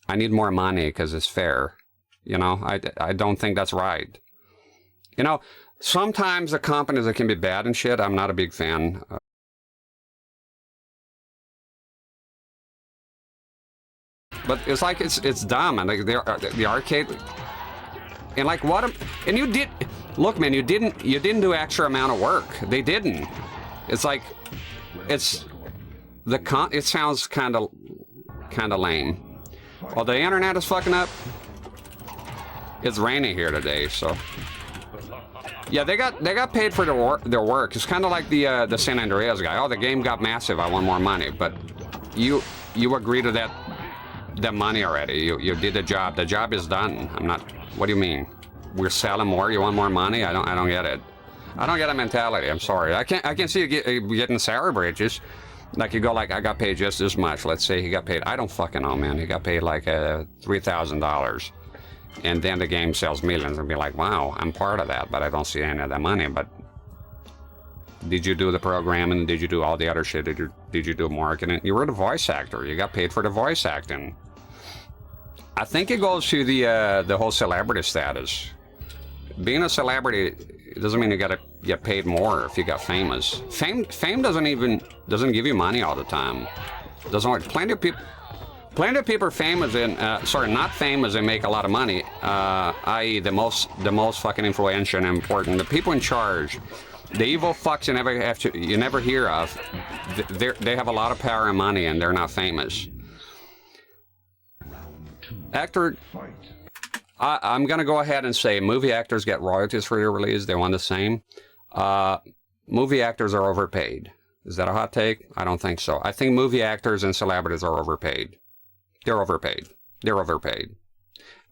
[SPEAKER 2] I need more money because it's fair. You know, I don't think that's right. You know, sometimes the companies that can be bad and shit, I'm not a big fan. But it's like it's dumb, and like the arcade, and like what? And you did look, man. You didn't do extra amount of work. They didn't. It's like it sounds kind of lame. Well, the internet is fucking up. It's raining here today, so yeah, they got paid for their work. It's kind of like the San Andreas guy. Oh, the game got massive. I want more money, but you agree to that money already. You did the job. The job is done. I'm not. What do you mean? We're selling more. You want more money? I don't get it. I don't get a mentality. I'm sorry. I can see you getting salary bridges. Like you go like, I got paid just this much. Let's say he got paid. I don't fucking know, man. He got paid like $3,000, and then the game sells millions, and be like, wow, I'm part of that, but I don't see any of that money. But did you do the programming? Did you do all the other shit? Did you do marketing? You were the voice actor. You got paid for the voice acting. I think it goes to the whole celebrity status. Being a celebrity, it doesn't mean you gotta get paid more if you got famous. Fame doesn't give you money all the time. Doesn't work. Plenty of people are famous and not famous and make a lot of money. I.e. the most fucking influential and important. The people in charge, the evil fucks you never hear of. They have a lot of power and money, and they're not famous. Actor, I'm gonna go ahead and say movie actors get royalties for their release. They want the same. Movie actors are overpaid. Is that a hot take? I don't think so. I think movie actors and celebrities are overpaid. They're overpaid. They're overpaid.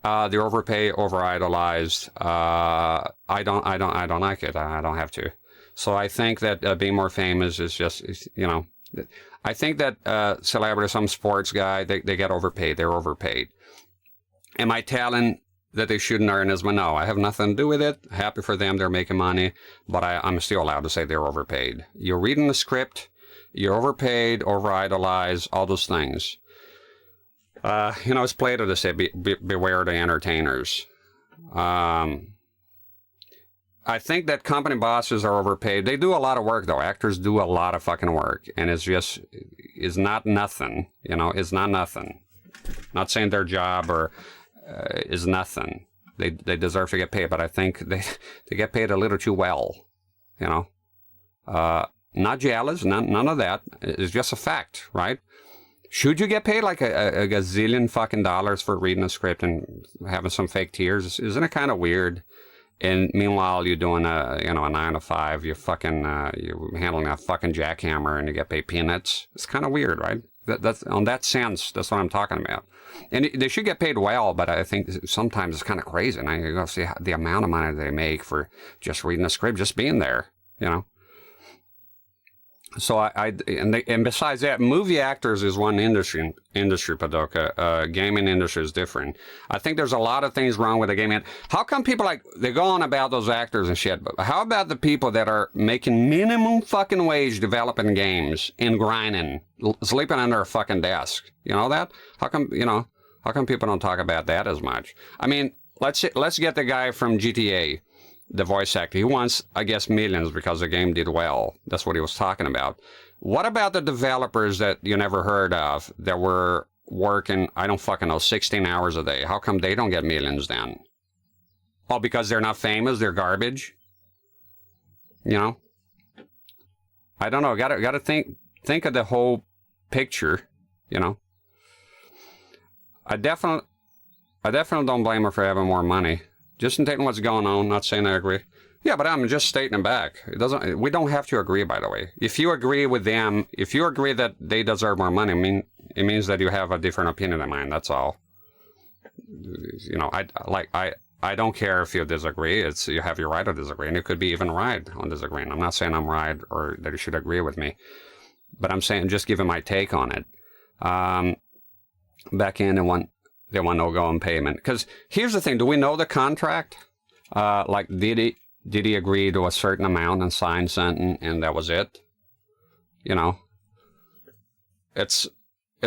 [SPEAKER 2] They're overpaid, over-idolized. I don't like it. I don't have to. So I think that being more famous is just, you know, I think that celebrities, some sports guy, they get overpaid. They're overpaid. Am I telling that they shouldn't earn as much? No, I have nothing to do with it. Happy for them. They're making money. But I'm still allowed to say they're overpaid. You're reading the script. You're overpaid, over-idolized, all those things. You know, it's Plato to say, beware the entertainers. I think that company bosses are overpaid. They do a lot of work, though. Actors do a lot of fucking work. And it's not nothing. You know, it's not nothing. Not saying their job is nothing. They deserve to get paid, but I think they get paid a little too well. You know? Not jealous, none of that. It's just a fact, right? Should you get paid like a gazillion fucking dollars for reading a script and having some fake tears? Isn't it kind of weird? And meanwhile, you're doing a 9 to 5. You're handling a fucking jackhammer, and you get paid peanuts. It's kind of weird, right? That's on that sense. That's what I'm talking about. And they should get paid well, but I think sometimes it's kind of crazy. And you go see the amount of money they make for just reading a script, just being there, you know. So and besides that, movie actors is one industry, Padoka. Gaming industry is different. I think there's a lot of things wrong with the gaming. How come people they go on about those actors and shit, but how about the people that are making minimum fucking wage developing games and grinding, sleeping under a fucking desk? You know that? How come people don't talk about that as much? I mean, let's get the guy from GTA. The voice actor, he wants, I guess, millions because the game did well. That's what he was talking about. What about the developers that you never heard of that were working, I don't fucking know, 16 hours a day? How come they don't get millions then? Oh, because they're not famous? They're garbage? You know? I don't know. Gotta think of the whole picture, you know? I definitely don't blame her for having more money. Just in taking what's going on, not saying I agree. Yeah, but I'm just stating it back. We don't have to agree, by the way. If you agree with them, if you agree that they deserve more money, it means that you have a different opinion than mine. That's all. You know, I don't care if you disagree. You have your right to disagree, and you could be even right on disagreeing. I'm not saying I'm right or that you should agree with me, but I'm saying just giving my take on it. Back in and one. They want no-go on payment. Because here's the thing. Do we know the contract? Did he agree to a certain amount and sign something and that was it? You know? It's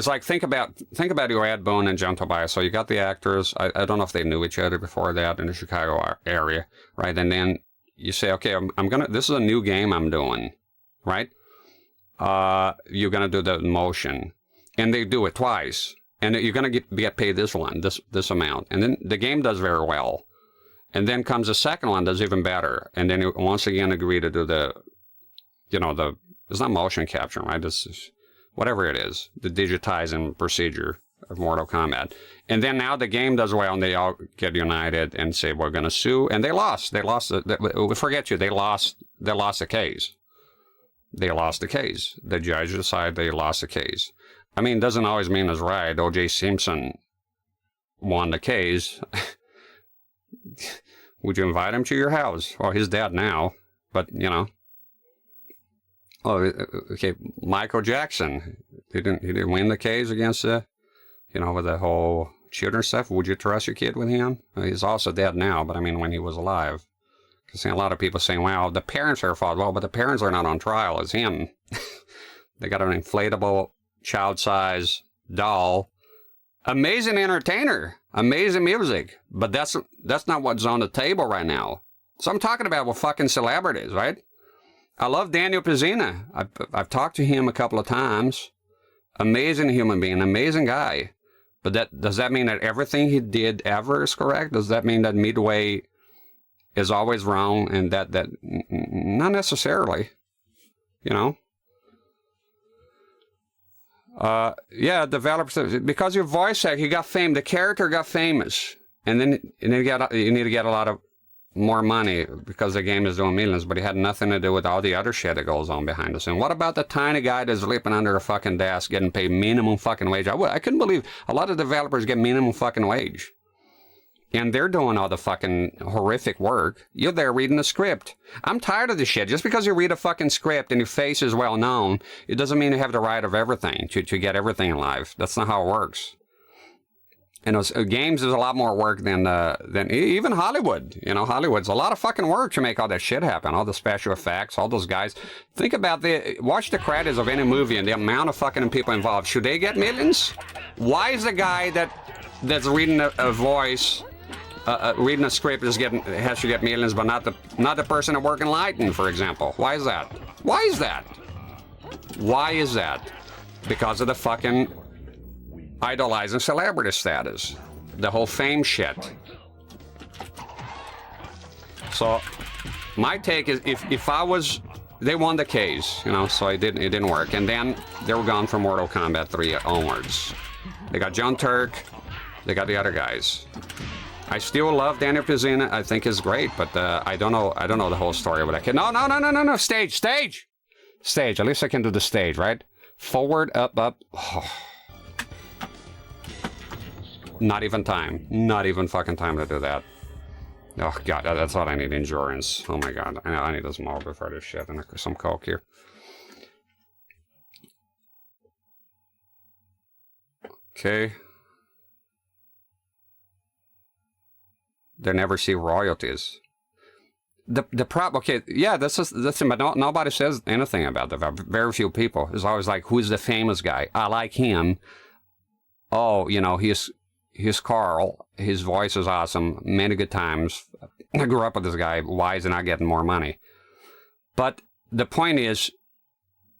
[SPEAKER 2] like, think about your Ed Boon and John Tobias. So you got the actors. I don't know if they knew each other before that in the Chicago area, right? And then you say, okay, this is a new game I'm doing, right? You're going to do the motion. And they do it twice. And you're going to get paid this amount. And then the game does very well. And then comes the second one, does even better. And then you once again agree to do it's not motion capture, right? It's whatever it is, the digitizing procedure of Mortal Kombat. And then now the game does well and they all get united and say, we're going to sue. And they lost. Forget you. They lost the case. They lost the case. The judge decided they lost the case. I mean, it doesn't always mean it's right. O.J. Simpson won the case. Would you invite him to your house? Well, he's dead now, but, you know. Oh, okay, Michael Jackson. He didn't win the case against with the whole children stuff. Would you trust your kid with him? He's also dead now, but I mean, when he was alive. Because a lot of people saying, well, the parents are at fault. Well, but the parents are not on trial. It's him. They got an inflatable child-size doll. Amazing entertainer, amazing music, but that's not what's on the table right now. So I'm talking about with fucking celebrities, right? I love Daniel Pizzina. I've talked to him a couple of times. Amazing human being, amazing guy. But does that mean that everything he did ever is correct? Does that mean that Midway is always wrong and that not necessarily, you know? Developers, because your voice actor, you got fame, the character got famous, and then you need to get a lot of more money because the game is doing millions, but it had nothing to do with all the other shit that goes on behind the scene. What about the tiny guy that's sleeping under a fucking desk getting paid minimum fucking wage? I couldn't believe a lot of developers get minimum fucking wage. And they're doing all the fucking horrific work. You're there reading the script. I'm tired of this shit. Just because you read a fucking script and your face is well known, it doesn't mean you have the right of everything, to get everything in life. That's not how it works. And games is a lot more work than even Hollywood. You know, Hollywood's a lot of fucking work to make all that shit happen. All the special effects, all those guys. Think about watch the credits of any movie and the amount of fucking people involved. Should they get millions? Why is the guy that's reading a voice... reading a script has to get millions, but not the person that works in lighting, for example. Why is that? Why is that? Why is that? Because of the fucking idolizing celebrity status, the whole fame shit. So my take is, if I was, they won the case, you know, so it didn't work, and then they were gone from Mortal Kombat 3 onwards. They got John Turk, they got the other guys. I still love Daniel Pizzina. I think he's great, but I don't know the whole story of that kid. No. Stage. At least I can do the stage, right? Forward, up. Oh. Not even time. Not even fucking time to do that. Oh, God, that's what I need, endurance. Oh, my God. I need a small before this shit and some coke here. Okay. They never see royalties. The problem, okay, yeah, that's it, but nobody says anything about that. Very few people. It's always like, who's the famous guy? I like him. Oh, you know, he's Carl. His voice is awesome. Many good times. I grew up with this guy. Why is he not getting more money? But the point is,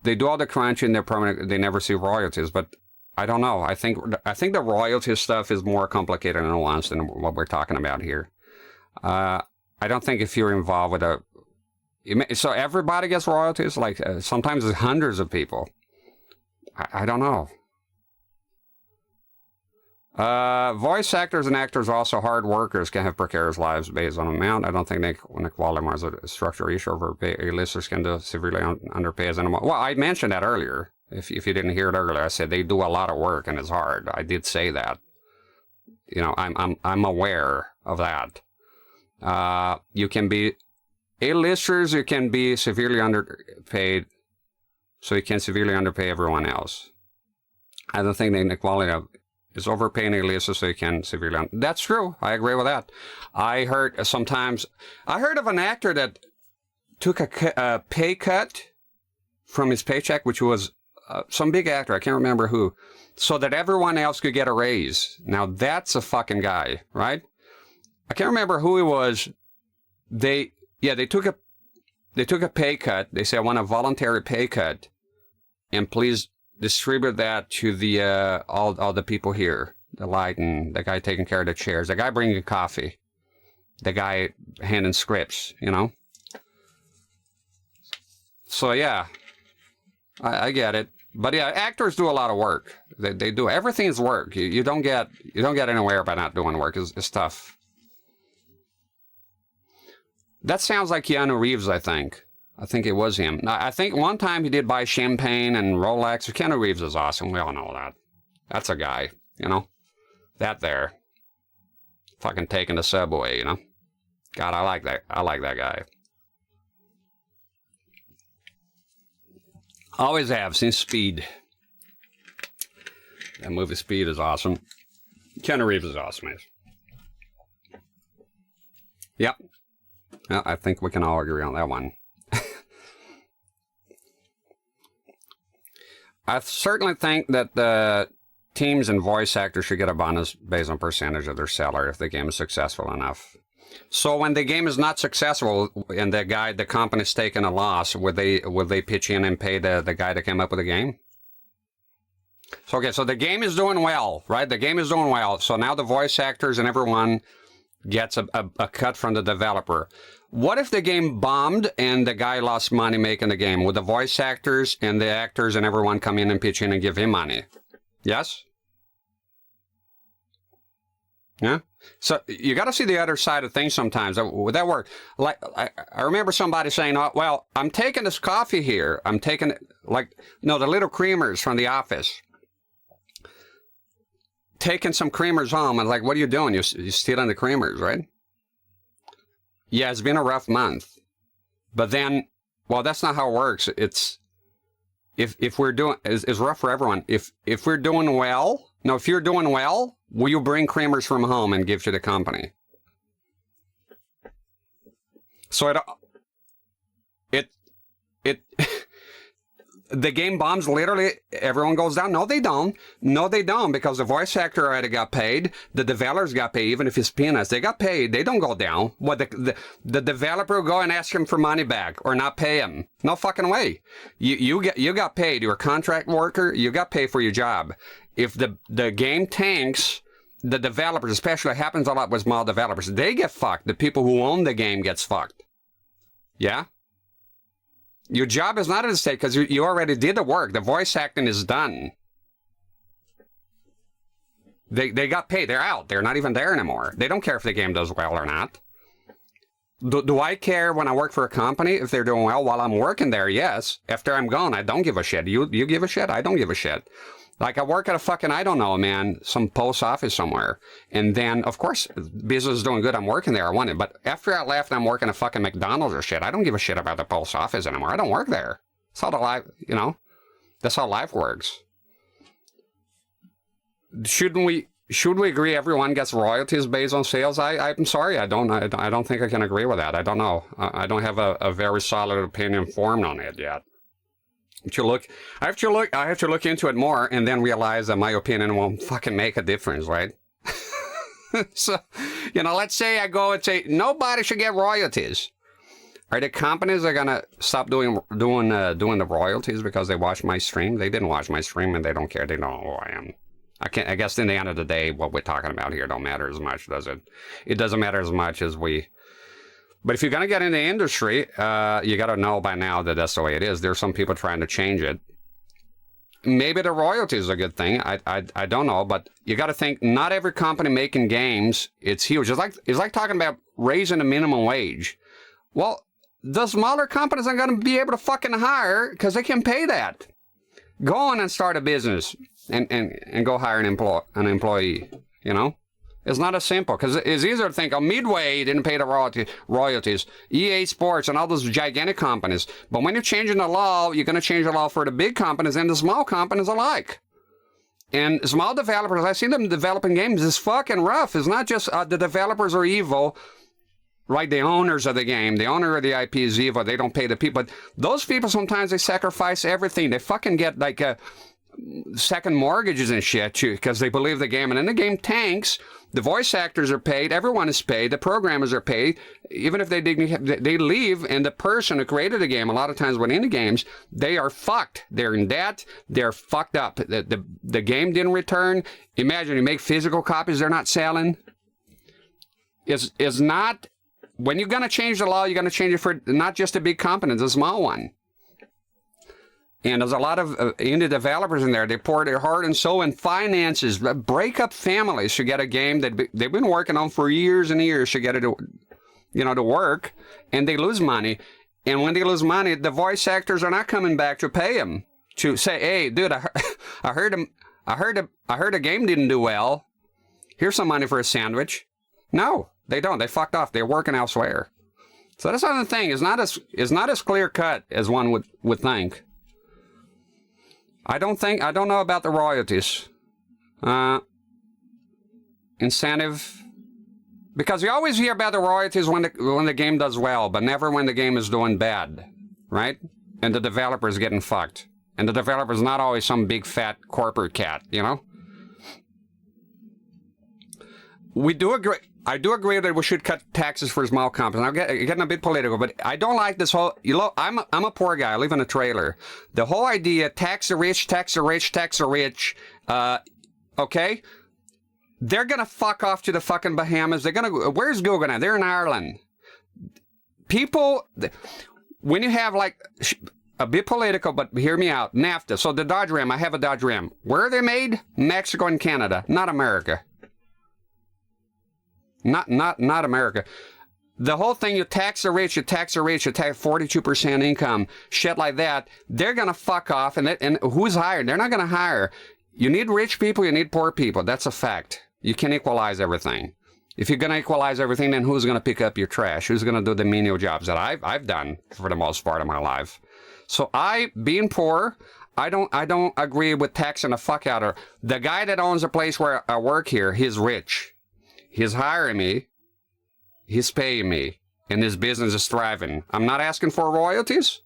[SPEAKER 2] they do all the crunching. They're permanent. They never see royalties. But I don't know. I think the royalties stuff is more complicated and nuanced than what we're talking about here. I don't think if you're involved with so everybody gets royalties. Like sometimes it's hundreds of people. I don't know. Voice actors and actors, also hard workers, can have precarious lives based on amount. I don't think inequality is a structural issue over A-listers can do severely underpay as animal. Well, I mentioned that earlier. If you didn't hear it earlier, I said they do a lot of work and it's hard. I did say that. You know, I'm aware of that. You can be A-listers. You can be severely underpaid, so you can severely underpay everyone else. I don't think the inequality is overpaying A-listers so you can severely That's true. I agree with that. I heard of an actor that took a pay cut from his paycheck, which was some big actor, I can't remember who, so that everyone else could get a raise. Now that's a fucking guy, right? I can't remember who he was. They took a pay cut. They said, I want a voluntary pay cut, and please distribute that to the all the people here, the lighting, the guy taking care of the chairs, the guy bringing coffee, the guy handing scripts, you know. So yeah, I get it, but yeah, actors do a lot of work. They do, everything is work. You don't get anywhere by not doing work. It's tough. That sounds like Keanu Reeves, I think. I think it was him. I think one time he did buy champagne and Rolex. Keanu Reeves is awesome. We all know that. That's a guy, you know. That there. Fucking taking the subway, you know. God, I like that. I like that guy. Always have, since Speed. That movie Speed is awesome. Keanu Reeves is awesome, yes. Yep. Well, I think we can all agree on that one. I certainly think that the teams and voice actors should get a bonus based on percentage of their salary if the game is successful enough. So when the game is not successful and the company's taking a loss, would they pitch in and pay the guy that came up with the game? So okay, so the game is doing well, right? The game is doing well. So now the voice actors and everyone gets a cut from the developer. What if the game bombed and the guy lost money making the game? Would the voice actors and the actors and everyone come in and pitch in and give him money? Yes? Yeah? So you got to see the other side of things sometimes. Would that work? Like, I remember somebody saying, oh, well, I'm taking this coffee here. I'm taking it, like, you know, the little creamers from the office. Taking some creamers home. And like, what are you doing? You're stealing the creamers, right? Yeah, it's been a rough month. But then, well, that's not how it works. It's, if we're doing, it's rough for everyone. If we're doing well, no, if you're doing well, will you bring creamers from home and give to the company? So it the game bombs, literally everyone goes down. No, they don't. No, they don't, because the voice actor already got paid. The developers got paid, even if it's peanuts. They got paid. They don't go down. What, the developer will go and ask him for money back or not pay him? No fucking way. You got paid. You're a contract worker. You got paid for your job. If the game tanks, the developers, especially, it happens a lot with small developers, they get fucked. The people who own the game gets fucked. Yeah? Your job is not at stake because you already did the work. The voice acting is done. They got paid. They're out. They're not even there anymore. They don't care if the game does well or not. Do I care when I work for a company if they're doing well while I'm working there? Yes. After I'm gone, I don't give a shit. You give a shit? I don't give a shit. Like, I work at a fucking, I don't know, man, some post office somewhere. And then, of course, business is doing good. I'm working there. I want it. But after I left, I'm working at fucking McDonald's or shit. I don't give a shit about the post office anymore. I don't work there. That's how the life, you know, that's how life works. Should we agree everyone gets royalties based on sales? I'm sorry. I don't think I can agree with that. I don't know. I don't have a very solid opinion formed on it yet. I have to look into it more and then realize that my opinion won't fucking make a difference, right? So, you know, let's say I go and say nobody should get royalties. Are the companies are gonna stop doing the royalties because they watch my stream? They didn't watch my stream and they don't care. They don't know who I am. I guess in the end of the day, what we're talking about here don't matter as much, does it? It doesn't matter as much as we. But if you're going to get in the industry, you got to know by now that that's the way it is. There's some people trying to change it. Maybe the royalty is a good thing. I don't know. But you got to think, not every company making games, it's huge. It's like talking about raising the minimum wage. Well, the smaller companies aren't going to be able to fucking hire because they can pay that. Go on and start a business and go hire an employee, you know? It's not as simple, because it's easier to think, oh, Midway didn't pay the royalties, EA Sports and all those gigantic companies. But when you're changing the law, you're going to change the law for the big companies and the small companies alike. And small developers, I've seen them developing games, it's fucking rough. It's not just the developers are evil, right? The owners of the game, the owner of the IP is evil, they don't pay the people. But those people, sometimes they sacrifice everything. They fucking get like second mortgages and shit because they believe the game. And then the game tanks. The voice actors are paid. Everyone is paid. The programmers are paid. Even if they leave, and the person who created the game, a lot of times when in the games, they are fucked. They're in debt. They're fucked up. The game didn't return. Imagine you make physical copies they're not selling. Is not, when you're going to change the law, you're going to change it for not just a big company, it's a small one. And there's a lot of indie developers in there. They pour their heart and soul and finances. Break up families to get a game that they've been working on for years and years to get it to work, and they lose money. And when they lose money, the voice actors are not coming back to pay them. To say, hey, dude, I heard the game didn't do well. Here's some money for a sandwich. No, they don't. They fucked off. They're working elsewhere. So that's another thing. It's not as clear cut as one would think. I don't know about the royalties. Incentive. Because you always hear about the royalties when the game does well, but never when the game is doing bad, right? And the developer's getting fucked. And the developer's not always some big fat corporate cat, you know? We do agree. I do agree that we should cut taxes for small companies. I'm getting a bit political, but I don't like this whole, I'm a poor guy. I live in a trailer. The whole idea, tax the rich, tax the rich, tax the rich, okay? They're going to fuck off to the fucking Bahamas. They're going to, where's Google now? They're in Ireland. People, when you have like, a bit political, but hear me out, NAFTA. So the Dodge Ram, I have a Dodge Ram. Where are they made? Mexico and Canada, not America. Not America. The whole thing, you tax the rich, you tax 42% income, shit like that. They're going to fuck off, and who's hired? They're not going to hire. You need rich people, you need poor people. That's a fact. You can equalize everything. If you're going to equalize everything, then who's going to pick up your trash? Who's going to do the menial jobs that I've done for the most part of my life? So being poor, I don't agree with taxing the fuck out of her. The guy that owns the place where I work here, he's rich. He's hiring me, he's paying me, and his business is thriving. I'm not asking for royalties.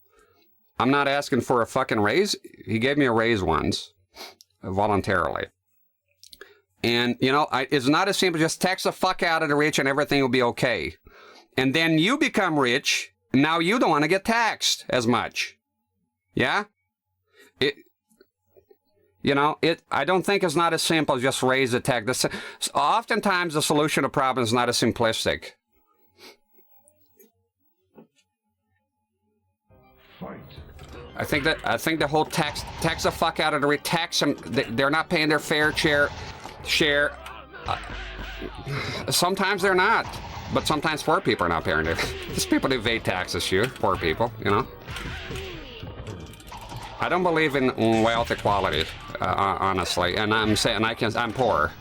[SPEAKER 2] I'm not asking for a fucking raise. He gave me a raise once, voluntarily. And, you know, it's not as simple, just tax the fuck out of the rich and everything will be okay. And then you become rich, and now you don't want to get taxed as much. Yeah? You know, I don't think it's not as simple as just raise the tax. Oftentimes, the solution to problems is not as simplistic.
[SPEAKER 3] Fight.
[SPEAKER 2] I think the whole tax the fuck out of the rich, tax them. They're not paying their fair share. share. Sometimes they're not, but sometimes poor people are not paying their. These people evade taxes here. Poor people, you know. I don't believe in wealth equality, honestly, and I'm saying I'm poor.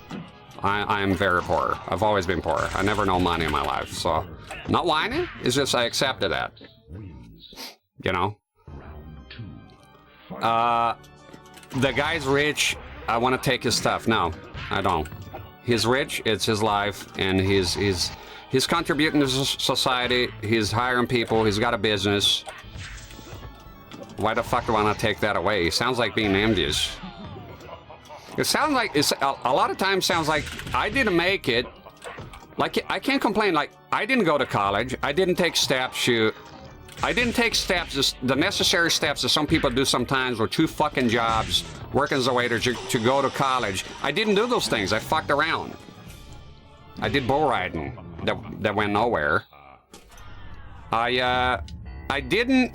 [SPEAKER 2] I am very poor. I've always been poor. I never know money in my life, so not whining. It's just I accepted that. You know. The guy's rich. I want to take his stuff. No, I don't. He's rich. It's his life, and he's contributing to society. He's hiring people. He's got a business. Why the fuck do I want to take that away? It sounds like being envious. It sounds like it's a lot of times sounds like I didn't make it. Like I can't complain. Like I didn't go to college. I didn't take steps. I didn't take steps, the necessary steps that some people do sometimes with 2 fucking jobs, working as a waiter to go to college. I didn't do those things. I fucked around. I did bull riding that went nowhere. I didn't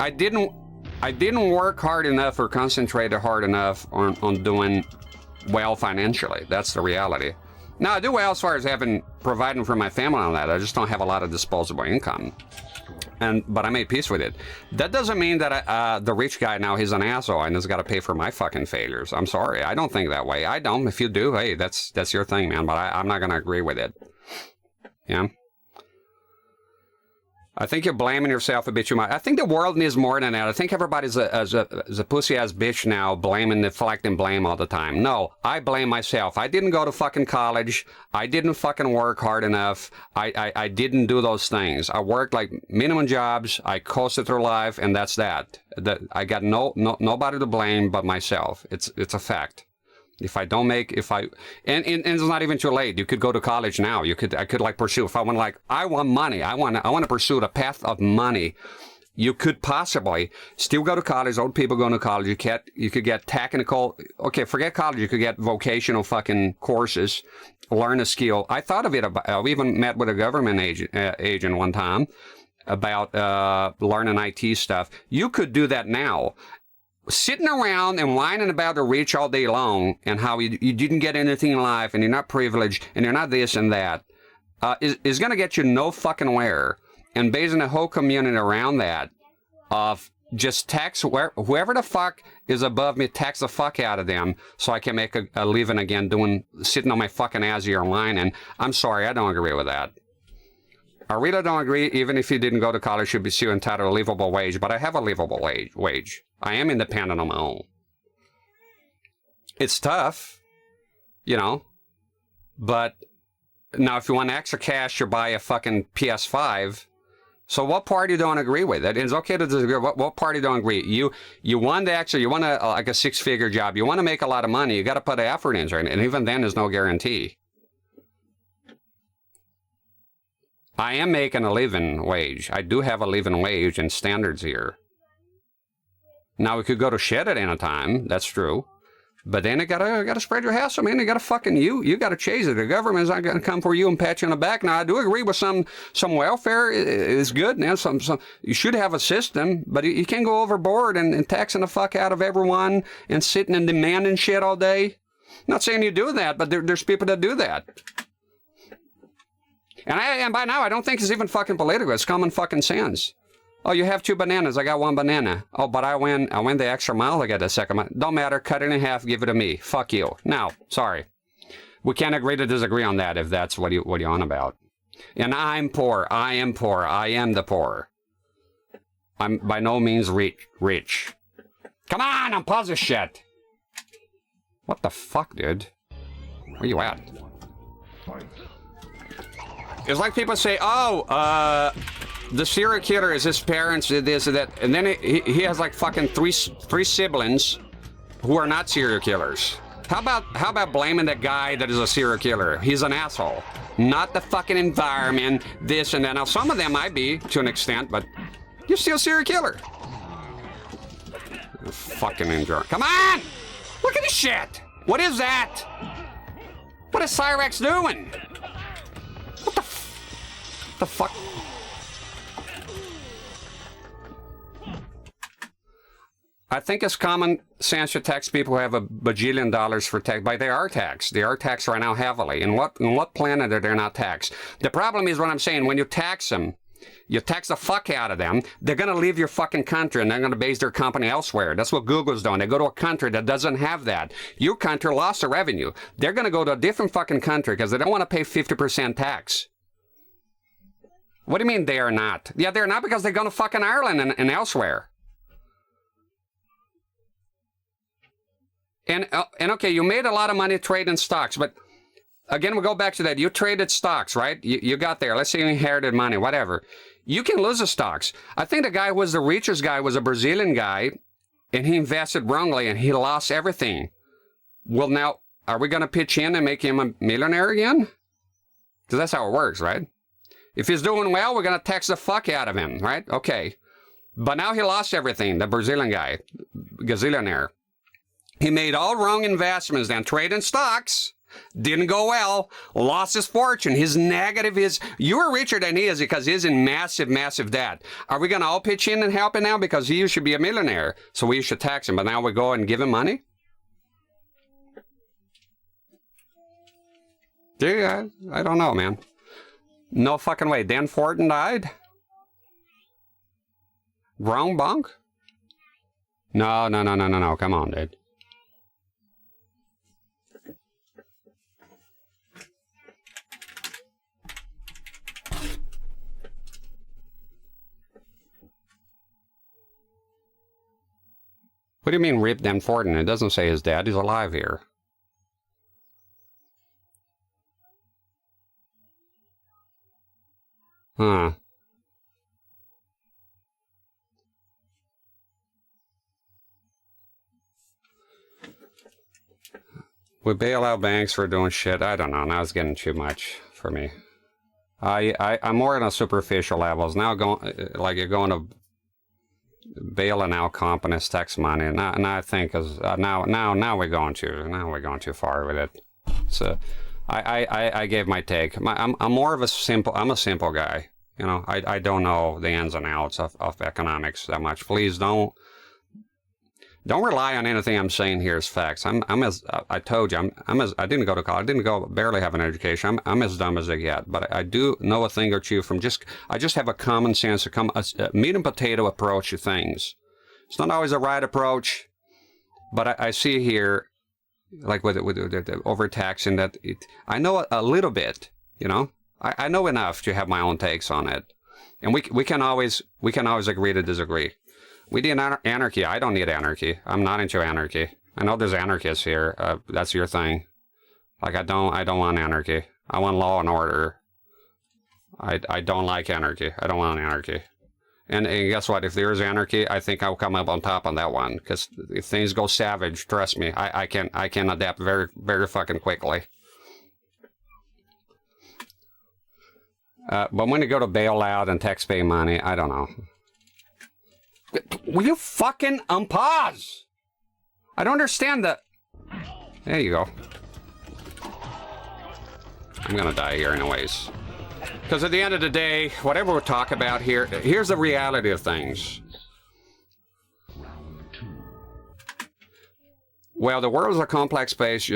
[SPEAKER 2] work hard enough or concentrated hard enough on doing well financially. That's the reality. Now I do well as far as providing for my family on that. I just don't have a lot of disposable income. But I made peace with it. That doesn't mean that the rich guy now, he's an asshole and has got to pay for my fucking failures. I'm sorry. I don't think that way. I don't. If you do, hey, that's your thing, man. But I'm not going to agree with it. Yeah. I think you're blaming yourself a bit too much. I think the world needs more than that. I think everybody's a pussy-ass bitch now, deflecting blame all the time. No, I blame myself. I didn't go to fucking college. I didn't fucking work hard enough. I didn't do those things. I worked like minimum jobs. I coasted through life, and that's that. I got nobody to blame but myself. It's a fact. If I don't make, and it's not even too late. You could go to college now. I could like pursue, if I want, I want money. I want to pursue the path of money. You could possibly still go to college. Old people going to college. You could get technical, okay, forget college. You could get vocational fucking courses, learn a skill. I thought of it. We even met with a government agent one time about, learning IT stuff. You could do that now. Sitting around and whining about the rich all day long and how you didn't get anything in life and you're not privileged and you're not this and that is going to get you no fucking where. And basing the whole community around that of just tax whoever the fuck is above me, tax the fuck out of them so I can make a living again sitting on my fucking ass here and whining. I'm sorry, I don't agree with that. I really don't agree. Even if you didn't go to college, you should be still entitled to a livable wage. But I have a livable wage. I am independent on my own. It's tough, you know. But now, if you want extra cash to buy a fucking PS5, so what party don't agree with it? It's okay to disagree. What party don't agree? You want like a 6-figure job. You want to make a lot of money. You got to put the effort in, right? And even then, there's no guarantee. I am making a living wage. I do have a living wage and standards here. Now, we could go to shit at any time. That's true. But then you gotta spread your hassle, man. You gotta fucking you gotta chase it. The government's not gonna come for you and pat you on the back. Now, I do agree with some welfare is good. Now, some you should have a system, but you can't go overboard and taxing the fuck out of everyone and sitting and demanding shit all day. Not saying you do that, but there's people that do that. And by now, I don't think it's even fucking political. It's common fucking sense. Oh, you have 2 bananas. I got 1 banana. Oh, but I went the extra mile. I got the second mile. Don't matter. Cut it in half. Give it to me. Fuck you. Now, sorry. We can't agree to disagree on that if that's what you're on about. And I'm poor. I am poor. I am the poor. I'm by no means rich. Come on, unpause this shit. What the fuck, dude? Where you at? It's like people say, oh, the serial killer is his parents, did this or that, and then he has like fucking three siblings who are not serial killers. How about blaming that guy that is a serial killer? He's an asshole. Not the fucking environment, this and that. Now, some of them might be, to an extent, but you're still a serial killer. Fucking enjoy. Come on! Look at this shit! What is that? What is Cyrex doing? What the fuck? I think it's common sense to tax people who have $1 bajillion for tax, but they are taxed. They are taxed right now heavily. In what planet are they not taxed? The problem is what I'm saying, when you tax them, you tax the fuck out of them, they're going to leave your fucking country and they're going to base their company elsewhere. That's what Google's doing. They go to a country that doesn't have that. Your country lost the revenue. They're going to go to a different fucking country because they don't want to pay 50% tax. What do you mean they are not? Yeah, they're not because they're going to fucking Ireland and elsewhere. And okay, you made a lot of money trading stocks, but again, we go back to that. You traded stocks, right? You got there. Let's say you inherited money, whatever. You can lose the stocks. I think the guy who was the richest guy was a Brazilian guy, and he invested wrongly, and he lost everything. Well, now, are we going to pitch in and make him a millionaire again? Because that's how it works, right? If he's doing well, we're going to tax the fuck out of him, right? Okay. But now he lost everything, the Brazilian guy, gazillionaire. He made all wrong investments, then trading stocks. Didn't go well, lost his fortune. His negative is, you're richer than he is because he's in massive, massive debt. Are we going to all pitch in and help him now because he should be a millionaire? So we should tax him, but now we go and give him money? Yeah, I don't know, man. No fucking way. Dan Fortin died? Wrong bunk? No. Come on, dude. What do you mean, Rip Dan Fortin? It doesn't say his dad. He's alive here. Huh. We bail out banks for doing shit. I don't know. Now it's getting too much for me. I'm more on a superficial levels. Now like you're going to bailing out companies, tax money, and I think is now we're going too far with it. So I gave my take. I'm more of a simple. I'm a simple guy. You know, I don't know the ins and outs of economics that much. Please don't rely on anything I'm saying here as facts. I told you I didn't go to college. Barely have an education. I'm as dumb as they get. But I do know a thing or two from I just have a common sense, a meat and potato approach to things. It's not always a right approach, but I see here, like with the overtaxing, that I know a little bit. You know, I know enough to have my own takes on it, and we can always agree to disagree. We need anarchy. I don't need anarchy. I'm not into anarchy. I know there's anarchists here. That's your thing. Like I don't want anarchy. I want law and order. I don't like anarchy. I don't want anarchy. And guess what? If there is anarchy, I think I'll come up on top on that one. Because if things go savage, trust me, I can adapt very, very fucking quickly. But when you go to bailout and tax pay money, I don't know. Will you fucking unpause? I don't understand that. There you go. I'm gonna die here anyways. Because at the end of the day, whatever we talk about here, here's the reality of things. Well, the world is a complex place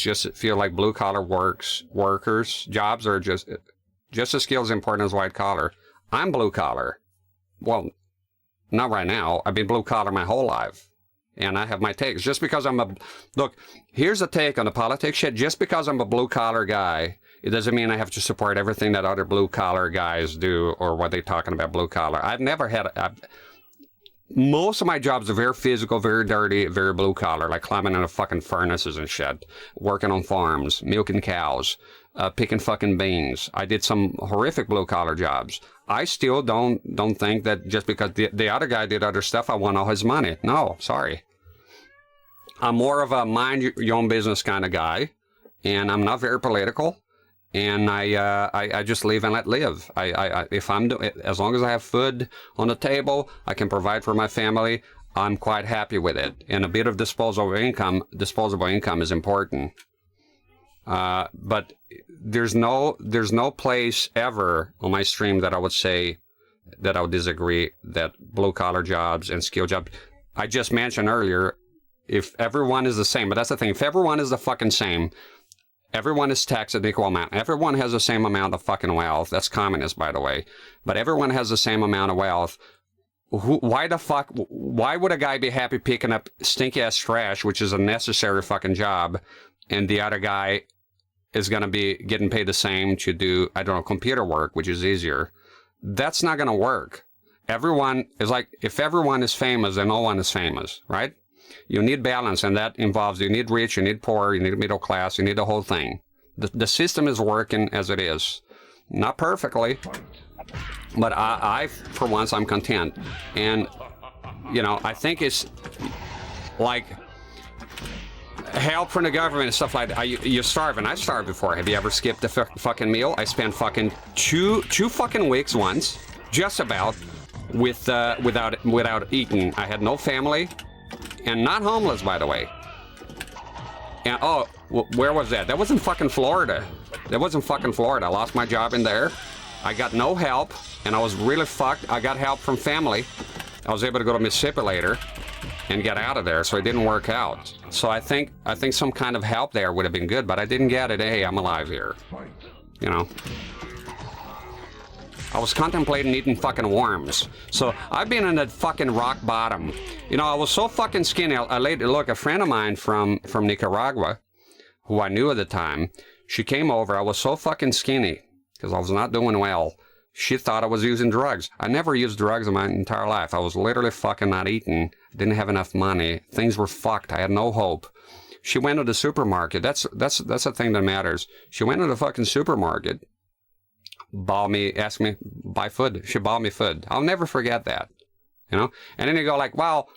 [SPEAKER 2] just feel like blue-collar workers. Jobs are just as skills important as white-collar. I'm blue-collar. Well, not right now. I've been blue-collar my whole life. And I have my takes. Just because look, here's a take on the politics shit. Just because I'm a blue-collar guy, it doesn't mean I have to support everything that other blue-collar guys do or what they're talking about blue-collar. I've never had... most of my jobs are very physical, very dirty, very blue-collar, like climbing in the fucking furnaces and shit, working on farms, milking cows, picking fucking beans. I did some horrific blue-collar jobs. I still don't think that just because the other guy did other stuff, I want all his money. No, sorry. I'm more of a mind your own business kind of guy, and I'm not very political, and I just live and let live. As long as I have food on the table, I can provide for my family, I'm quite happy with it. And a bit of disposable income is important. But there's no place ever on my stream that I would say that I would disagree that blue collar jobs and skill jobs. I just mentioned earlier, if everyone is the same, but that's the thing, if everyone is the fucking same, everyone is taxed at an equal amount. Everyone has the same amount of fucking wealth. That's communist, by the way. But everyone has the same amount of wealth. Why the fuck? Why would a guy be happy picking up stinky ass trash, which is a necessary fucking job, and the other guy is going to be getting paid the same to do, I don't know, computer work, which is easier? That's not going to work. Everyone is like, if everyone is famous, then no one is famous, right? You need balance, and that involves you need rich, you need poor, you need middle class, you need the whole thing. The system is working as it is. Not perfectly, but I for once, I'm content. And, you know, I think it's like help from the government and stuff like that. You're starving. I starved before. Have you ever skipped a fucking meal? I spent fucking two fucking weeks once, just about, without eating. I had no family. And not homeless, by the way. And, oh, where was that? That was in fucking Florida. That was in fucking Florida. I lost my job in there. I got no help, and I was really fucked. I got help from family. I was able to go to Mississippi later and get out of there, so it didn't work out. So I think some kind of help there would have been good, but I didn't get it. Hey, I'm alive here. You know? I was contemplating eating fucking worms. So I've been in that fucking rock bottom. You know, I was so fucking skinny. Look, a friend of mine from Nicaragua, who I knew at the time, she came over. I was so fucking skinny because I was not doing well. She thought I was using drugs. I never used drugs in my entire life. I was literally fucking not eating. Didn't have enough money. Things were fucked. I had no hope. She went to the supermarket. That's the thing that matters. She went to the fucking supermarket. Asked me, buy food. She bought me food. I'll never forget that, you know? And then you go like, wow,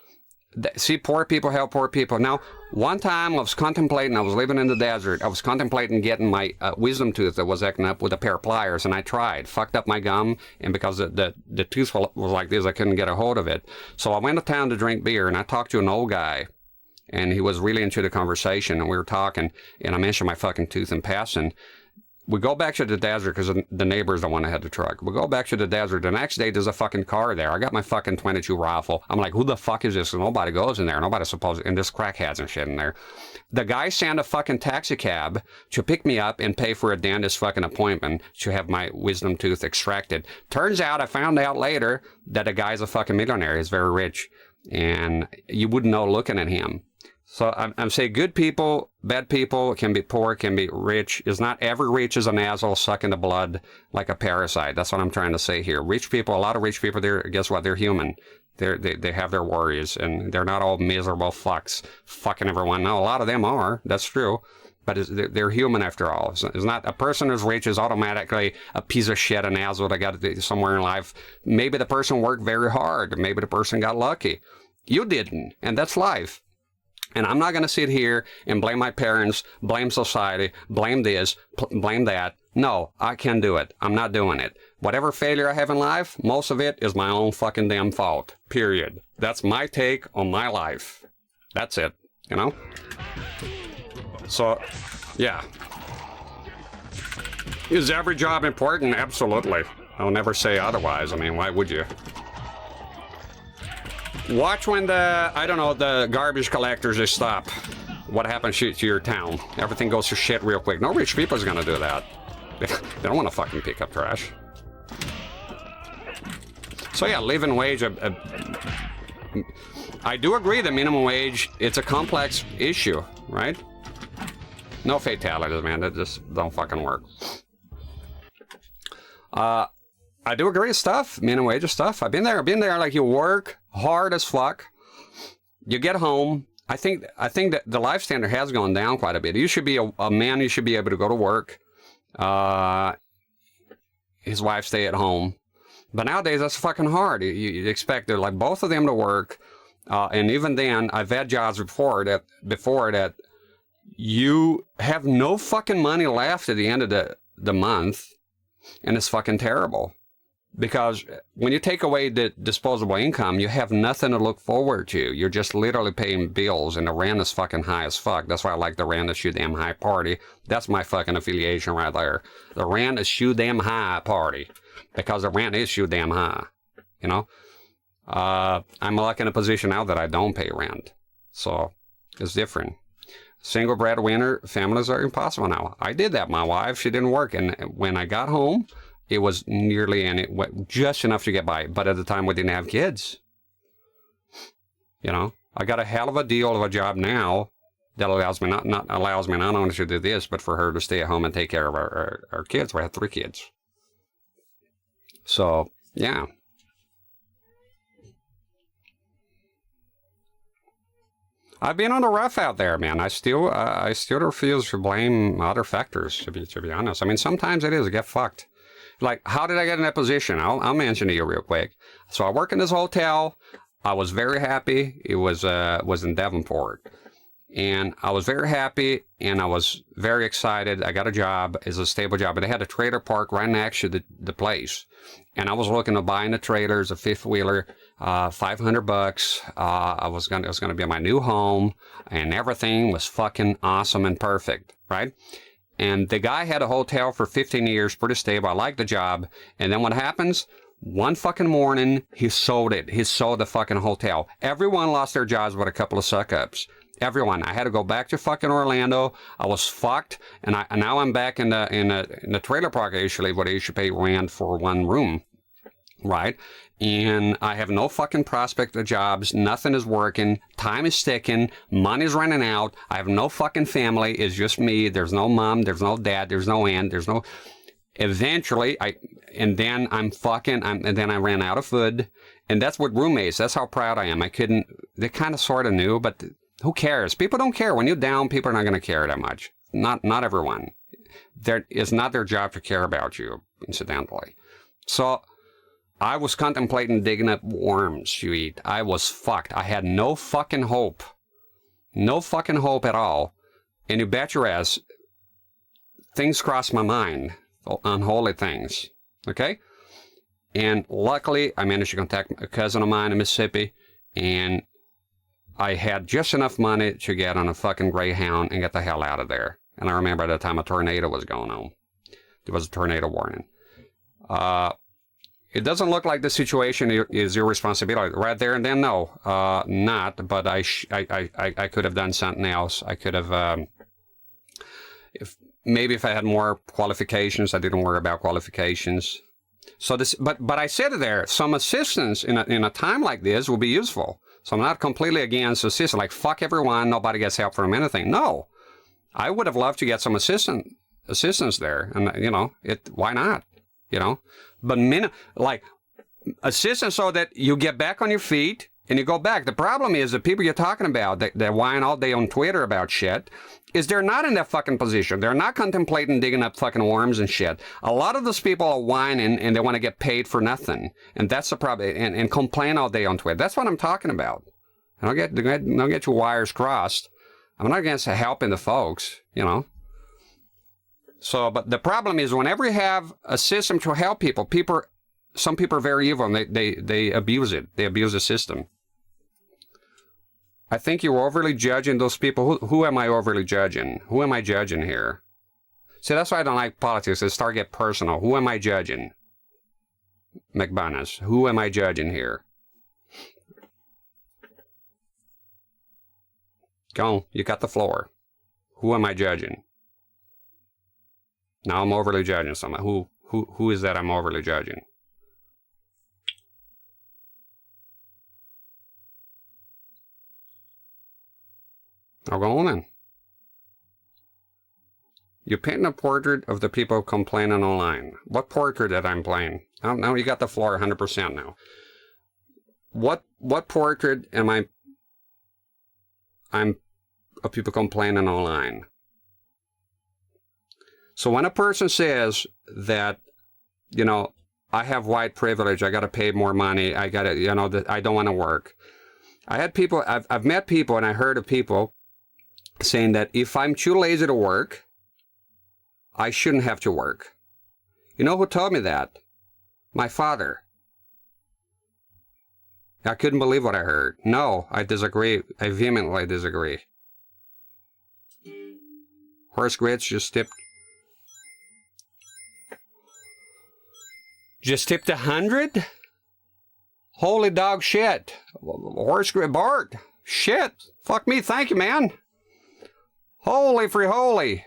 [SPEAKER 2] see, poor people help poor people. Now, one time I was contemplating, I was living in the desert. I was contemplating getting my wisdom tooth that was acting up with a pair of pliers, and I tried. Fucked up my gum, and because the tooth was like this, I couldn't get a hold of it. So I went to town to drink beer, and I talked to an old guy, and he was really into the conversation, and we were talking, and I mentioned my fucking tooth in passing. We go back to the desert because the neighbor's the one that had the truck. We go back to the desert. The next day, there's a fucking car there. I got my fucking .22 rifle. I'm like, who the fuck is this? And nobody goes in there. Nobody's supposed to. And there's crackheads and shit in there. The guy sent a fucking taxi cab to pick me up and pay for a dentist fucking appointment to have my wisdom tooth extracted. Turns out, I found out later that the guy's a fucking millionaire. He's very rich. And you wouldn't know looking at him. So I'm saying good people, bad people, can be poor, can be rich. Is not every rich is an asshole sucking the blood like a parasite. That's what I'm trying to say here. Rich people, a lot of rich people, guess what? They're human. They have their worries, and they're not all miserable fucks fucking everyone. No, a lot of them are. That's true. But they're human after all. It's not a person who's rich is automatically a piece of shit, an asshole that got to somewhere in life. Maybe the person worked very hard. Maybe the person got lucky. You didn't, and that's life. And I'm not going to sit here and blame my parents, blame society, blame this, blame that. No, I can't do it. I'm not doing it. Whatever failure I have in life, most of it is my own fucking damn fault. Period. That's my take on my life. That's it. You know? So, yeah. Is every job important? Absolutely. I'll never say otherwise. I mean, why would you? Watch when the garbage collectors, they stop. What happens to your town? Everything goes to shit real quick. No rich people is gonna do that. They don't want to fucking pick up trash. So yeah, living wage, I do agree the minimum wage, it's a complex issue, right? No fatalities, man, that just don't fucking work. I do agree with stuff, minimum wage of stuff. I've been there, like you work hard as fuck. You get home. I think that the life standard has gone down quite a bit. You should be a man, you should be able to go to work. His wife stay at home. But nowadays, that's fucking hard. You expect like both of them to work. And even then, I've had jobs before that you have no fucking money left at the end of the month. And it's fucking terrible. Because when you take away the disposable income, you have nothing to look forward to. You're just literally paying bills, and the rent is fucking high as fuck. That's why I like the rent is shoe damn high party. That's my fucking affiliation right there. The rent is shoe damn high party. Because the rent is shoe damn high. You know? I'm like in a position now that I don't pay rent. So it's different. Single breadwinner families are impossible now. I did that. My wife, she didn't work. And when I got home, it was nearly just enough to get by. But at the time, we didn't have kids. You know, I got a hell of a deal of a job now that allows me not only to do this, but for her to stay at home and take care of our kids. We have 3 kids. So, yeah. I've been on the rough out there, man. I still refuse to blame other factors, to be honest. I mean, sometimes it is get fucked. Like, how did I get in that position? I'll mention to you real quick. So I work in this hotel. I was very happy. It was in Devonport, and I was very happy, and I was very excited. I got a job. It's a stable job, but they had a trailer park right next to the place, and I was looking to buy in the trailers, a 5th-wheeler. $500. It was gonna be my new home, and everything was fucking awesome and perfect, right? And the guy had a hotel for 15 years, pretty stable. I liked the job. And then what happens? One fucking morning, he sold it. He sold the fucking hotel. Everyone lost their jobs but a couple of suck-ups. Everyone. I had to go back to fucking Orlando. I was fucked, and now I'm back in the trailer park actually, where you should pay rent for 1 room, right? And I have no fucking prospect of jobs. Nothing is working. Time is ticking. Money's running out. I have no fucking family. It's just me. There's no mom. There's no dad. There's no aunt. There's no... Eventually, and then I ran out of food. And that's what roommates, that's how proud I am. I couldn't... They kind of sort of knew, but who cares? People don't care. When you're down, people are not going to care that much. Not everyone. It's not their job to care about you, incidentally. So... I was contemplating digging up worms to eat. I was fucked. I had no fucking hope. No fucking hope at all. And you bet your ass, things crossed my mind. Unholy things. Okay? And luckily, I managed to contact a cousin of mine in Mississippi. And I had just enough money to get on a fucking Greyhound and get the hell out of there. And I remember at the time a tornado was going on. There was a tornado warning. It doesn't look like the situation is your responsibility right there and then. No, not. But I could have done something else. I could have, if I had more qualifications. I didn't worry about qualifications. So this, but I said there, some assistance in a time like this will be useful. So I'm not completely against assistance. Like fuck everyone, nobody gets help from anything. No, I would have loved to get some assistance there, and you know, why not? You know. But like assistance so that you get back on your feet and you go back. The problem is the people you're talking about that whine all day on Twitter about shit is they're not in that fucking position. They're not contemplating digging up fucking worms and shit. A lot of those people are whining and they want to get paid for nothing. And that's the problem. And complain all day on Twitter. That's what I'm talking about. Don't get your wires crossed. I'm not against helping the folks, you know. So, but the problem is whenever you have a system to help people, some people are very evil and they abuse it. They abuse the system. I think you're overly judging those people. Who am I overly judging? Who am I judging here? See, that's why I don't like politics. It's start to get personal. Who am I judging? McBanus. Who am I judging here? Go, you got the floor. Who am I judging? Now I'm overly judging someone. Who is that I'm overly judging? I'll go on then. You're painting a portrait of the people complaining online. What portrait that I'm playing? Now you got the floor 100% now. What portrait am I'm of people complaining online? So when a person says that, you know, I have white privilege, I got to pay more money, I got to, you know, that I don't want to work. I've met people and I heard of people saying that if I'm too lazy to work, I shouldn't have to work. You know who told me that? My father. I couldn't believe what I heard. No, I disagree. I vehemently disagree. Horse grits just tipped 100? Holy dog shit. Horse Bart. Shit. Fuck me. Thank you, man. Holy free holy.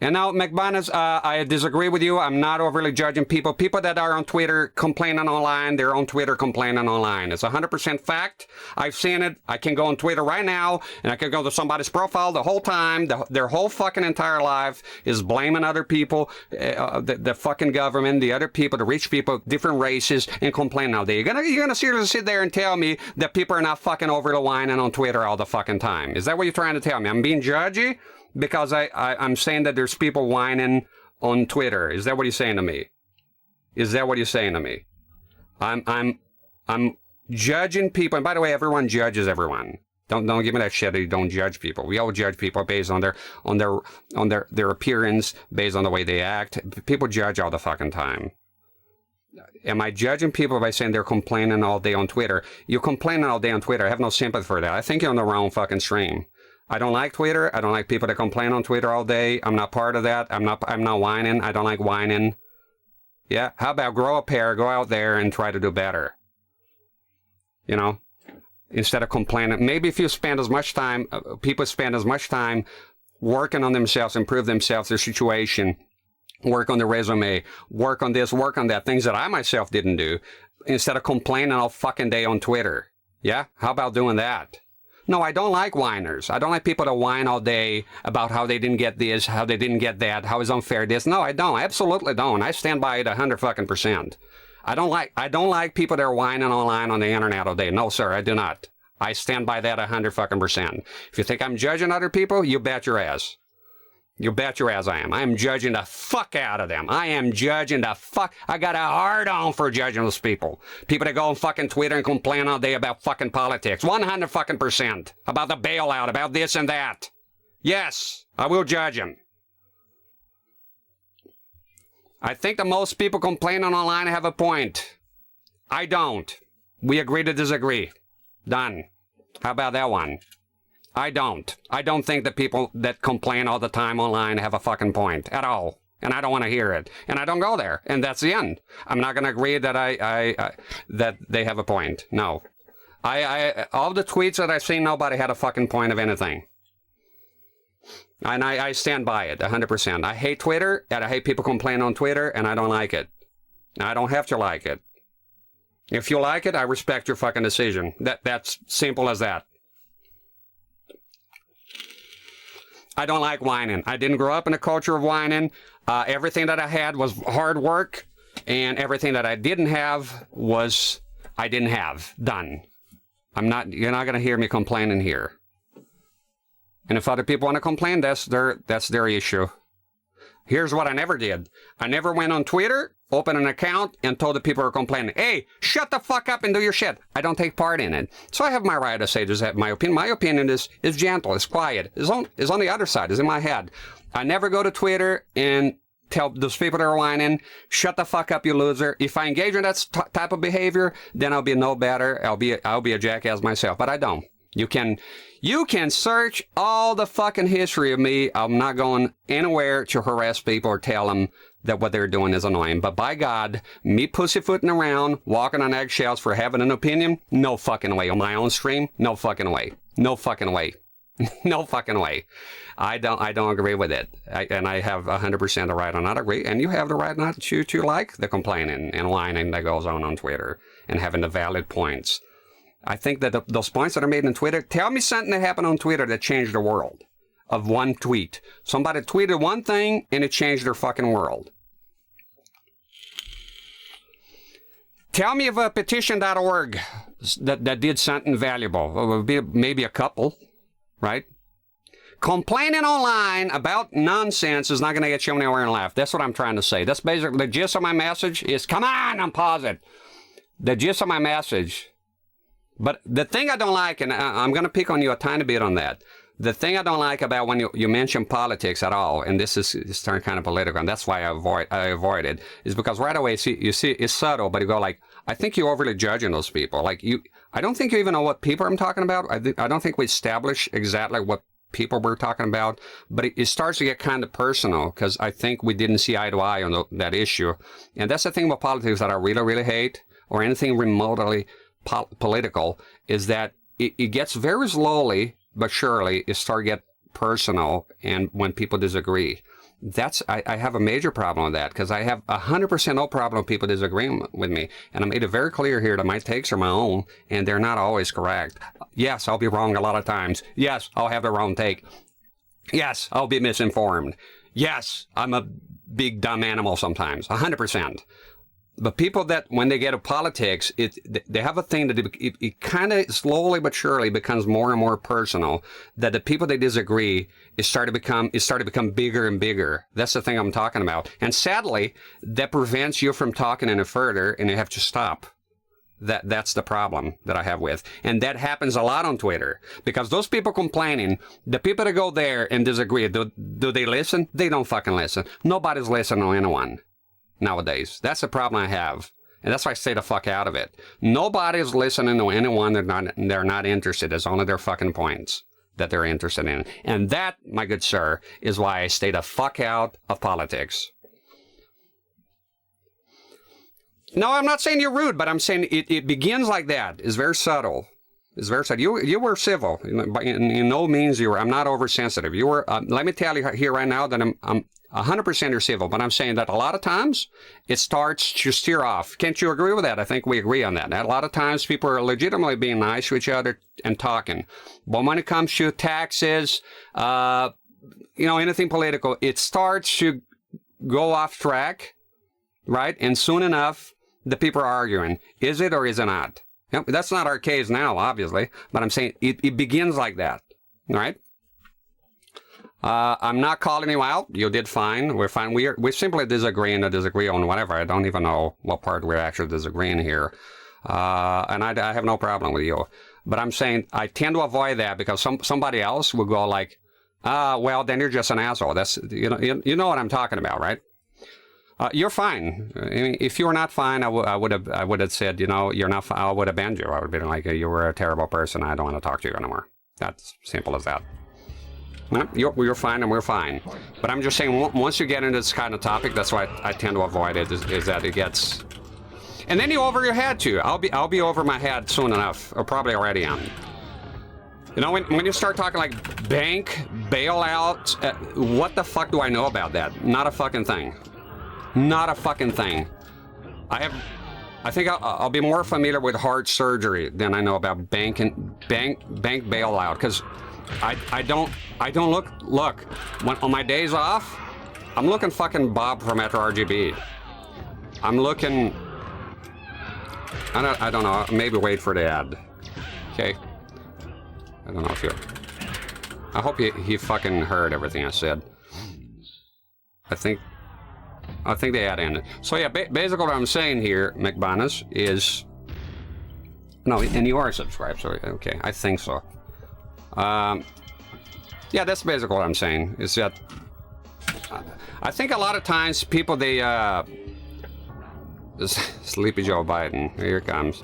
[SPEAKER 2] And now, McBinus, I disagree with you. I'm not overly judging people. People that are on Twitter complaining online, they're on Twitter complaining online. It's 100% fact. I've seen it. I can go on Twitter right now, and I can go to somebody's profile the whole time. Their whole fucking entire life is blaming other people, the fucking government, the other people, the rich people, different races, and complaining all day. You're gonna seriously sit there and tell me that people are not fucking over the whining on Twitter all the fucking time? Is that what you're trying to tell me? I'm being judgy? Because I'm saying that there's people whining on Twitter. Is that what you're saying to me? Is that what you're saying to me? I'm judging people. And by the way, everyone judges everyone. Don't give me that shit that you don't judge people. We all judge people based on their appearance, based on the way they act. People judge all the fucking time. Am I judging people by saying they're complaining all day on Twitter? You're complaining all day on Twitter. I have no sympathy for that. I think you're on the wrong fucking stream. I don't like Twitter. I don't like people that complain on Twitter all day. I'm not part of that. I'm not whining. I don't like whining. Yeah? How about grow a pair, go out there and try to do better? You know? Instead of complaining. Maybe if you spend as much time, people spend as much time working on themselves, improve themselves, their situation, work on their resume, work on this, work on that, things that I myself didn't do, instead of complaining all fucking day on Twitter. Yeah? How about doing that? No, I don't like whiners. I don't like people to whine all day about how they didn't get this, how they didn't get that, how it's unfair this. No, I don't. I absolutely don't. I stand by it 100%. I don't like people that are whining online on the internet all day. No, sir, I do not. I stand by that 100%. If you think I'm judging other people, you bet your ass. You bet your ass I am. I am judging the fuck out of them. I am judging the fuck. I got a hard on for judging those people. People that go on fucking Twitter and complain all day about fucking politics. 100%. About the bailout, about this and that. Yes, I will judge them. I think that most people complaining online have a point. I don't. We agree to disagree. Done. How about that one? I don't. I don't think that people that complain all the time online have a fucking point at all. And I don't want to hear it. And I don't go there. And that's the end. I'm not going to agree that that they have a point. No. All the tweets that I've seen, nobody had a fucking point of anything. And I stand by it 100%. I hate Twitter, and I hate people complaining on Twitter, and I don't like it. I don't have to like it. If you like it, I respect your fucking decision. That's simple as that. I don't like whining. I didn't grow up in a culture of whining. Everything that I had was hard work, and everything that I didn't have was I didn't have. Done. You're not going to hear me complaining here. And if other people want to complain, that's their issue. Here's what I never did. I never went on Twitter, opened an account, and told the people who are complaining, hey, shut the fuck up and do your shit. I don't take part in it. So I have my right to say this, my opinion. My opinion is gentle, it's quiet, it's on the other side, it's in my head. I never go to Twitter and tell those people that are whining, shut the fuck up, you loser. If I engage in that type of behavior, then I'll be no better. I'll be a jackass myself, but I don't. You can search all the fucking history of me. I'm not going anywhere to harass people or tell them that what they're doing is annoying. But by God, me pussyfooting around, walking on eggshells for having an opinion, no fucking way. On my own stream, no fucking way. No fucking way. No fucking way. I don't agree with it. And I have 100% the right to not agree. And you have the right not to like the complaining and whining that goes on Twitter and having the valid points. I think that those points that are made on Twitter, tell me something that happened on Twitter that changed the world of one tweet. Somebody tweeted one thing and it changed their fucking world. Tell me of a petition.org that did something valuable. It would be maybe a couple, right? Complaining online about nonsense is not going to get you anywhere in life. That's what I'm trying to say. That's basically the gist of my message is, come on, I'm positive. The gist of my message. But the thing I don't like, and I'm going to pick on you a tiny bit on that, the thing I don't like about when you mention politics at all, and this is turned kind of political, and that's why I avoid it, is because right away you see it's subtle, but you go like, I think you're overly judging those people. Like I don't think you even know what people I'm talking about. I don't think we establish exactly what people were talking about, but it starts to get kind of personal because I think we didn't see eye to eye on that issue. And that's the thing about politics that I really, really hate, or anything remotely political, is that it gets very slowly but surely it starts to get personal, and when people disagree. I have a major problem with that, because I have 100% no problem with people disagreeing with me. And I made it very clear here that my takes are my own, and they're not always correct. Yes, I'll be wrong a lot of times. Yes, I'll have the wrong take. Yes, I'll be misinformed. Yes, I'm a big dumb animal sometimes, 100%. But people that, when they get to politics, they have a thing that it kind of slowly but surely becomes more and more personal, that the people they disagree, it started to become bigger and bigger. That's the thing I'm talking about. And sadly, that prevents you from talking any further, and you have to stop. That's the problem that I have with. And that happens a lot on Twitter, because those people complaining, the people that go there and disagree, do they listen? They don't fucking listen. Nobody's listening to anyone nowadays. That's the problem I have. And that's why I stay the fuck out of it. Nobody's listening to anyone. They're not interested. It's only their fucking points that they're interested in. And that, my good sir, is why I stay the fuck out of politics. No, I'm not saying you're rude, but I'm saying it begins like that. It's very subtle. It's very subtle. You were civil. In no means you were. I'm not oversensitive. You were. Let me tell you here right now that I'm 100% you're civil, but I'm saying that a lot of times it starts to steer off. Can't you agree with that? I think we agree on that. A lot of times people are legitimately being nice to each other and talking. But when it comes to taxes, anything political, it starts to go off track, right? And soon enough, the people are arguing. Is it or is it not? That's not our case now, obviously, but I'm saying it begins like that, right? I'm not calling you out. You did fine. We're fine. We simply disagree on whatever. I don't even know what part we're actually disagreeing here. And I have no problem with you. But I'm saying I tend to avoid that because somebody else will go like, well, then you're just an asshole. That's, you know what I'm talking about, right? You're fine. I mean, if you were not fine, I would have said, you're not. I would have banned you. I would have been like, you were a terrible person. I don't want to talk to you anymore. That's simple as that. No, you're fine and we're fine. But I'm just saying, once you get into this kind of topic, that's why I tend to avoid it, is that it gets... And then you over your head too. I'll be over my head soon enough, or probably already am. When you start talking like bank, bailout, what the fuck do I know about that? Not a fucking thing. Not a fucking thing. I think I'll be more familiar with heart surgery than I know about bank bailout, because I don't look when on my days off, I'm looking fucking Bob from After RGB. I'm looking, I don't know, maybe wait for the ad. Okay. I don't know if I hope he fucking heard everything I said. I think the ad ended. So yeah, basically what I'm saying here, McBonus, is... No, and you are subscribed, so okay, I think so. Yeah, that's basically what I'm saying, is that... I think a lot of times people, they... Sleepy Joe Biden, here it comes.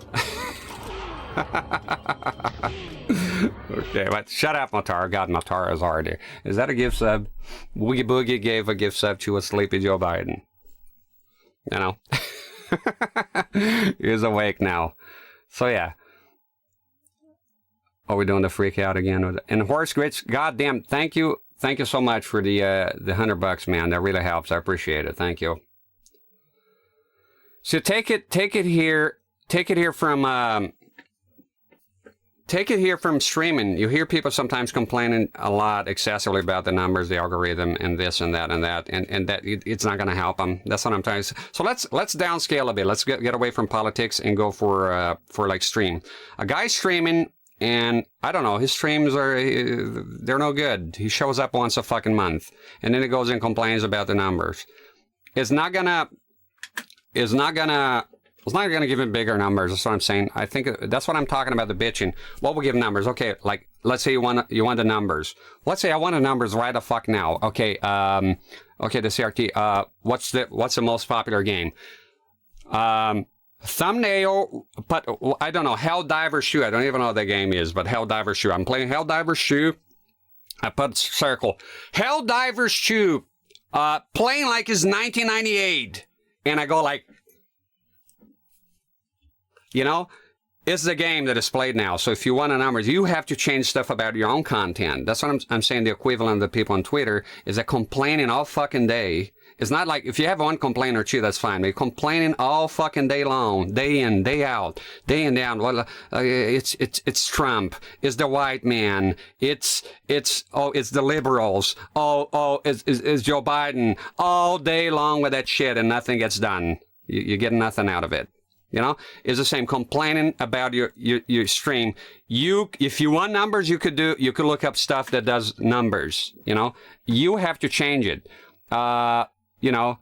[SPEAKER 2] Okay, but shut up, Matar. God, Matar is already... Is that a gift sub? Woogie Boogie gave a gift sub to a Sleepy Joe Biden. He's awake now. So yeah. Are we doing the freak out again? And Horse Grits, goddamn, thank you so much for the $100, man. That really helps. I appreciate it. Thank you. So take it here from streaming. You hear people sometimes complaining a lot excessively about the numbers, the algorithm, and this and that and that, and that it's not going to help them. That's what I'm trying to say. So let's downscale a bit. Let's get away from politics and go for like stream. A guy streaming, and I don't know, his streams they're no good. He shows up once a fucking month, and then he goes and complains about the numbers. It's not gonna give him bigger numbers. That's what I'm saying. I think that's what I'm talking about, the bitching. What will give numbers? Okay, like, let's say you want the numbers. Let's say I want the numbers right the fuck now. Okay, okay, the CRT, what's the most popular game? Thumbnail, but I don't know, Helldiver Shoe. I don't even know what the game is, but Helldiver Shoe. I'm playing Helldiver Shoe, I put circle. Helldivers Chew, playing like it's 1998. And I go like, you know, it's the game that is played now. So if you want the numbers, you have to change stuff about your own content. That's what I'm saying. The equivalent of the people on Twitter is that complaining all fucking day. It's not like, if you have one complaint or two, that's fine. But complaining all fucking day long, day in, day out, day in, day out. Well, it's Trump. It's the white man. It's the liberals. It's Joe Biden. All day long with that shit and nothing gets done. You get nothing out of it. You know, it's the same complaining about your stream. If you want numbers, you could look up stuff that does numbers. You know, you have to change it. You know,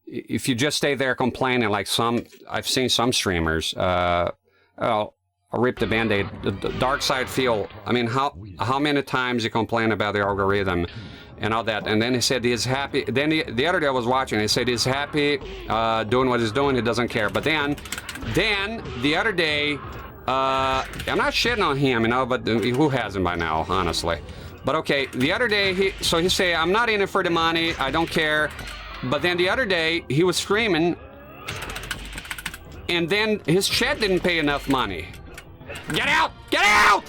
[SPEAKER 2] if you just stay there complaining like I've seen some streamers, I'll rip the Band-Aid, the dark side feel. I mean, how many times you complain about the algorithm and all that, and then he said he's happy. Then the other day I was watching, he said he's happy doing what he's doing, he doesn't care. But then the other day, I'm not shitting on him, you know, but who hasn't by now, honestly. But okay, the other day, he say, I'm not in it for the money, I don't care. But then the other day, he was streaming, and then his chat didn't pay enough money. Get out! Get out!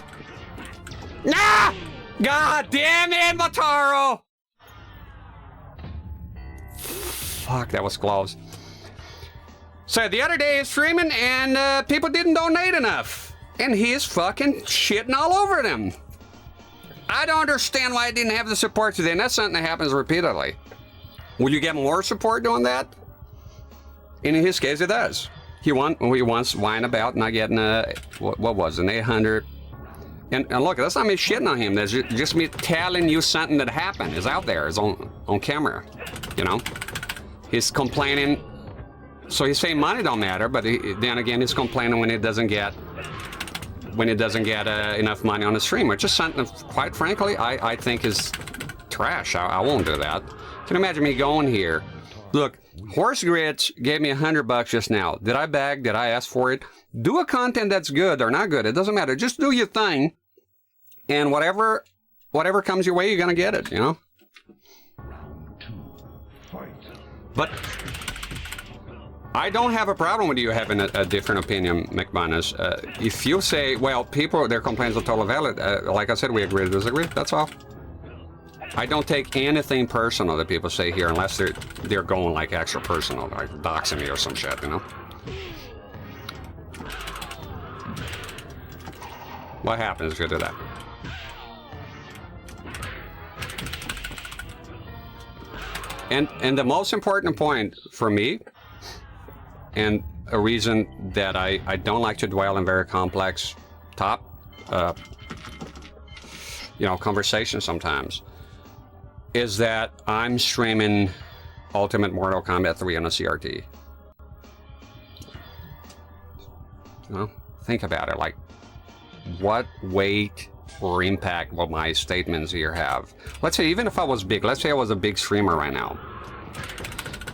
[SPEAKER 2] Nah! God damn it, Mataro! Fuck, that was close. So the other day, he's streaming, and people didn't donate enough. And he's fucking shitting all over them. I don't understand why I didn't have the support today, and that's something that happens repeatedly. Will you get more support doing that? And in his case, it does. He wants whine about not getting what was it, an 800. And look, that's not me shitting on him. That's just me telling you something that happened. It's out there. It's on camera. You know, he's complaining. So he's saying money don't matter, but then again, he's complaining when he doesn't get enough money on the stream, which is something, quite frankly, I think is trash. I won't do that. Can you imagine me going here? Look, Horse Grits gave me $100 just now. Did I beg? Did I ask for it? Do a content that's good or not good. It doesn't matter. Just do your thing, and whatever comes your way, you're gonna get it. You know. But I don't have a problem with you having a different opinion, McManus. If you say, well, their complaints are totally valid, like I said, we agree to disagree, that's all. I don't take anything personal that people say here unless they're going like extra personal, like doxing me or some shit, you know? What happens if you do that? And the most important point for me, and a reason that I don't like to dwell in very complex conversations sometimes, is that I'm streaming Ultimate Mortal Kombat 3 on a CRT. You know, think about it. Like, what weight or impact will my statements here have? Let's say, even if I was big, let's say I was a big streamer right now.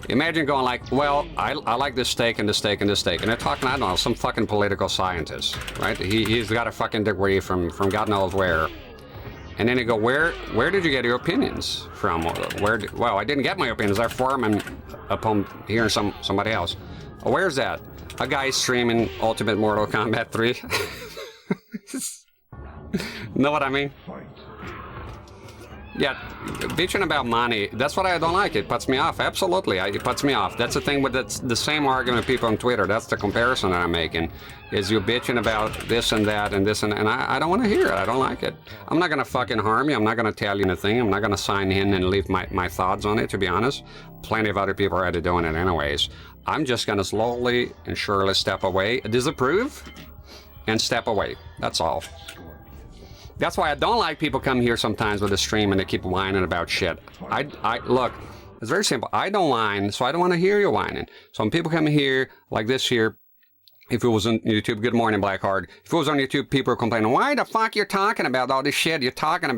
[SPEAKER 2] Imagine going like, well, I like this steak and this steak and this steak. And they're talking, I don't know, some fucking political scientist, right? He's got a fucking degree from God knows where. And then they go, where did you get your opinions from? Well, I didn't get my opinions. I formed them upon hearing somebody else. Oh, where's that? A guy streaming Ultimate Mortal Kombat 3. Know what I mean? Yeah, bitching about money, that's what I don't like. It puts me off. Absolutely, it puts me off. That's the thing with the same argument people on Twitter. That's the comparison that I'm making. Is you bitching about this and that and this and I don't want to hear it. I don't like it. I'm not going to fucking harm you. I'm not going to tell you anything. I'm not going to sign in and leave my thoughts on it, to be honest. Plenty of other people are already doing it anyways. I'm just going to slowly and surely step away, disapprove, and step away. That's all. That's why I don't like people come here sometimes with a stream and they keep whining about shit. Look, it's very simple. I don't whine, so I don't want to hear you whining. So when people come here, like this here, if it was on YouTube, good morning, Blackheart. If it was on YouTube, people are complaining, why the fuck you're talking about all this shit? You're talking. You've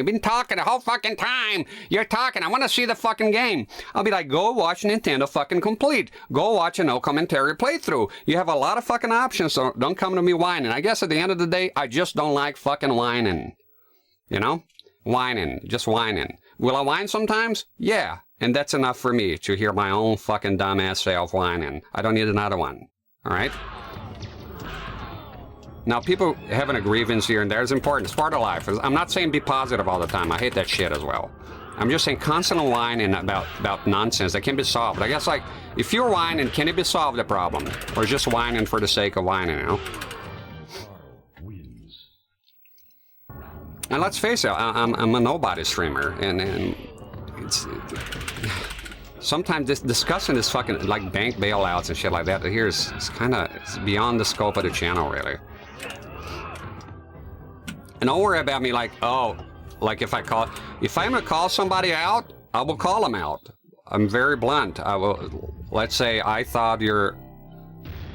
[SPEAKER 2] been talking the whole fucking time. You're talking. I want to see the fucking game. I'll be like, go watch Nintendo fucking Complete. Go watch a no commentary playthrough. You have a lot of fucking options, so don't come to me whining. I guess at the end of the day, I just don't like fucking whining. You know? Whining, just whining. Will I whine sometimes? Yeah, and that's enough for me to hear my own fucking dumbass self whining. I don't need another one, all right? Now, people having a grievance here and there is important. It's part of life. I'm not saying be positive all the time. I hate that shit as well. I'm just saying constant whining about nonsense that can be solved. I guess, like, if you're whining, can it be solved, the problem? Or just whining for the sake of whining, you know? And let's face it, I'm a nobody streamer, and it's... Sometimes discussing this fucking, like, bank bailouts and shit like that here is kind of beyond the scope of the channel, really. And don't worry about me like, oh, like if I'm gonna call somebody out, I will call them out. I'm very blunt. I will, let's say I thought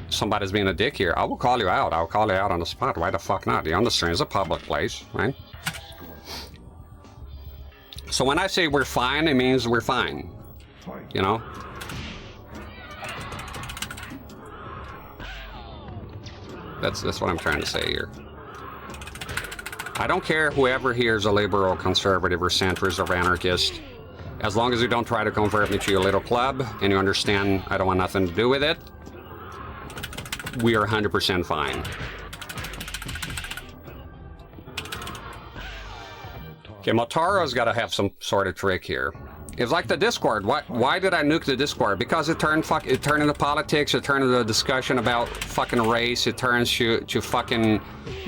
[SPEAKER 2] somebody's being a dick here. I will call you out. I'll call you out on the spot. Why the fuck not? You're on the stream. It's a public place, right? So when I say we're fine, it means we're fine. You know? That's what I'm trying to say here. I don't care whoever here is a liberal, conservative, or centrist, or anarchist. As long as you don't try to convert me to your little club, and you understand I don't want nothing to do with it, we are 100% fine. Okay, Motaro's got to have some sort of trick here. It's like the Discord. Why did I nuke the Discord? Because it turned into politics. It turned into a discussion about fucking race. It turns to fucking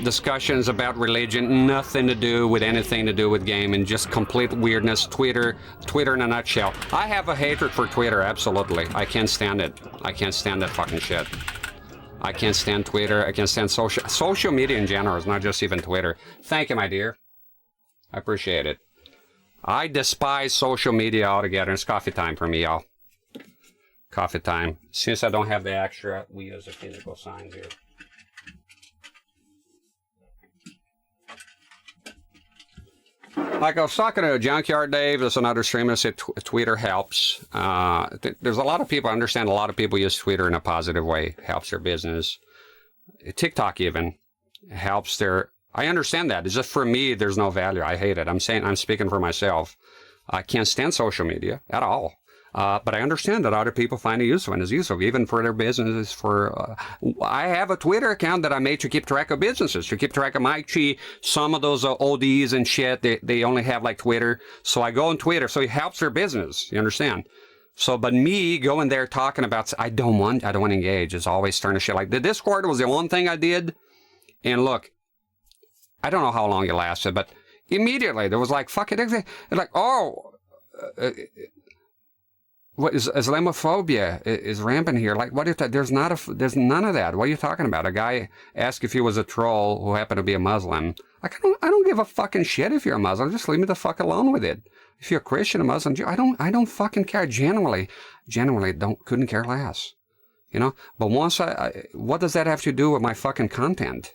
[SPEAKER 2] discussions about religion. Nothing to do with anything to do with gaming. Just complete weirdness. Twitter in a nutshell. I have a hatred for Twitter. Absolutely. I can't stand it. I can't stand that fucking shit. I can't stand Twitter. I can't stand social media in general. It's not just even Twitter. Thank you, my dear. I appreciate it. I despise social media altogether. It's coffee time for me, y'all. Coffee time. Since I don't have the extra, we use a physical sign here. Like I was talking to Junkyard Dave, there's another streamer that said Twitter helps. There's a lot of people, I understand a lot of people use Twitter in a positive way. Helps their business. TikTok even helps their... I understand that. It's just for me, there's no value. I hate it. I'm speaking for myself. I can't stand social media at all. But I understand that other people find it useful, and it's useful even for their businesses. I have a Twitter account that I made to keep track of businesses, to keep track of my chi. Some of those ODs and shit, they only have like Twitter. So I go on Twitter, so it helps their business. You understand? So, but me going there talking about, I don't want to engage. It's always starting to shit. Like the Discord was the one thing I did. And look, I don't know how long it lasted, but immediately there was like, fuck it. Like, oh, what is Islamophobia is rampant here? Like, what is that? There's none of that. What are you talking about? A guy asked if he was a troll who happened to be a Muslim. Like, I don't give a fucking shit if you're a Muslim. Just leave me the fuck alone with it. If you're a Christian, a Muslim, I don't fucking care. Genuinely couldn't care less. You know? But once what does that have to do with my fucking content?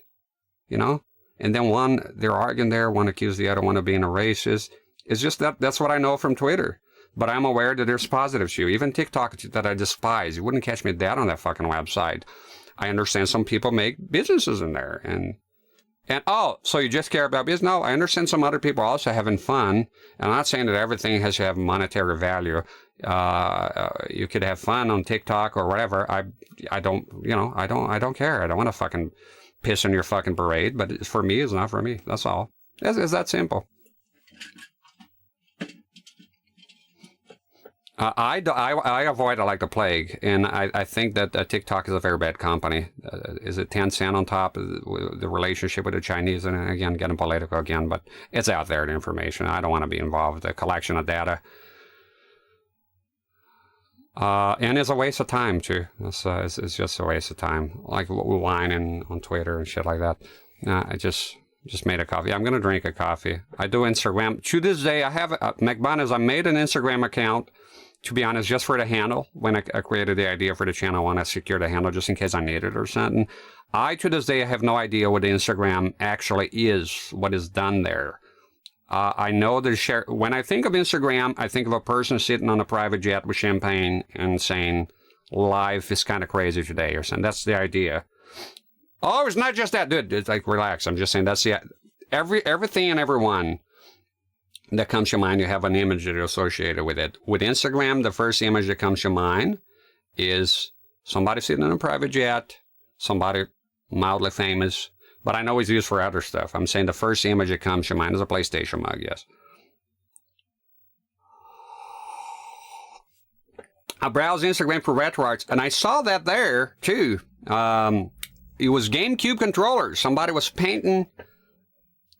[SPEAKER 2] You know? And then they're arguing there, one accused the other one of being a racist. It's just that's what I know from Twitter. But I'm aware that there's positives to you. Even TikTok that I despise. You wouldn't catch me dead on that fucking website. I understand some people make businesses in there. And oh, so you just care about business? No, I understand some other people are also having fun. And I'm not saying that everything has to have monetary value. You could have fun on TikTok or whatever. I don't care. I don't want to fucking piss in your fucking parade, but for me, it's not for me. That's all. It's that simple. I avoid it like the plague, and I think that TikTok is a very bad company. Is it Tencent on top of the relationship with the Chinese? And again, getting political again, but it's out there, the information. I don't want to be involved. The collection of data. And it's a waste of time, too. It's just a waste of time. Like whining on Twitter and shit like that. I just made a coffee. I'm going to drink a coffee. I do Instagram. To this day, I have... McBonus, I made an Instagram account, to be honest, just for the handle. When I created the idea for the channel, I want to secure the handle just in case I need it or something. To this day, I have no idea what the Instagram actually is, what is done there. I know there's when I think of Instagram, I think of a person sitting on a private jet with champagne and saying, life is kind of crazy today or something. That's the idea. Oh, it's not just that, dude. It's like, relax. I'm just saying that's everything and everyone that comes to mind, you have an image that is associated with it. With Instagram, the first image that comes to mind is somebody sitting in a private jet, somebody mildly famous, but I know it's used for other stuff. I'm saying the first image that comes to mind is a PlayStation mug, yes. I browsed Instagram for retro arts, and I saw that there, too. It was GameCube controllers. Somebody was painting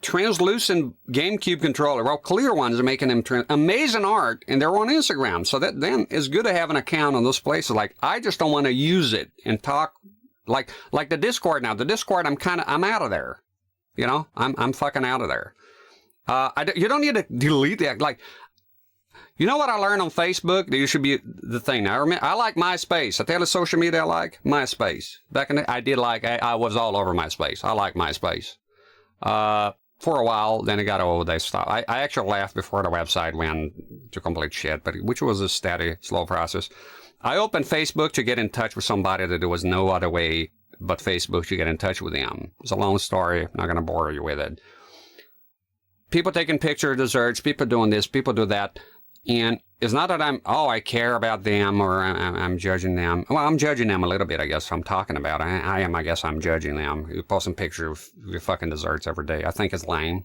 [SPEAKER 2] translucent GameCube controller. Well, clear ones are making them amazing art, and they're on Instagram. So that then it's good to have an account on those places. Like, I just don't want to use it and talk like the Discord now. The Discord, I'm out of there. You know, I'm fucking out of there. You don't need to delete that. Like, you know what I learned on Facebook? There should be the thing. Now, I like MySpace. I tell you the social media I like MySpace. Back in the, I was all over MySpace. I like MySpace. For a while, then it got old. They stopped. I actually left before the website went to complete shit, but which was a steady, slow process. I opened Facebook to get in touch with somebody that there was no other way but Facebook to get in touch with them. It's a long story. I'm not going to bore you with it. People taking pictures of desserts, people doing this, people do that. And it's not that I care about them or I'm judging them. Well, I'm judging them a little bit, I guess, I'm talking about. I guess I'm judging them. You post some pictures of your fucking desserts every day. I think it's lame.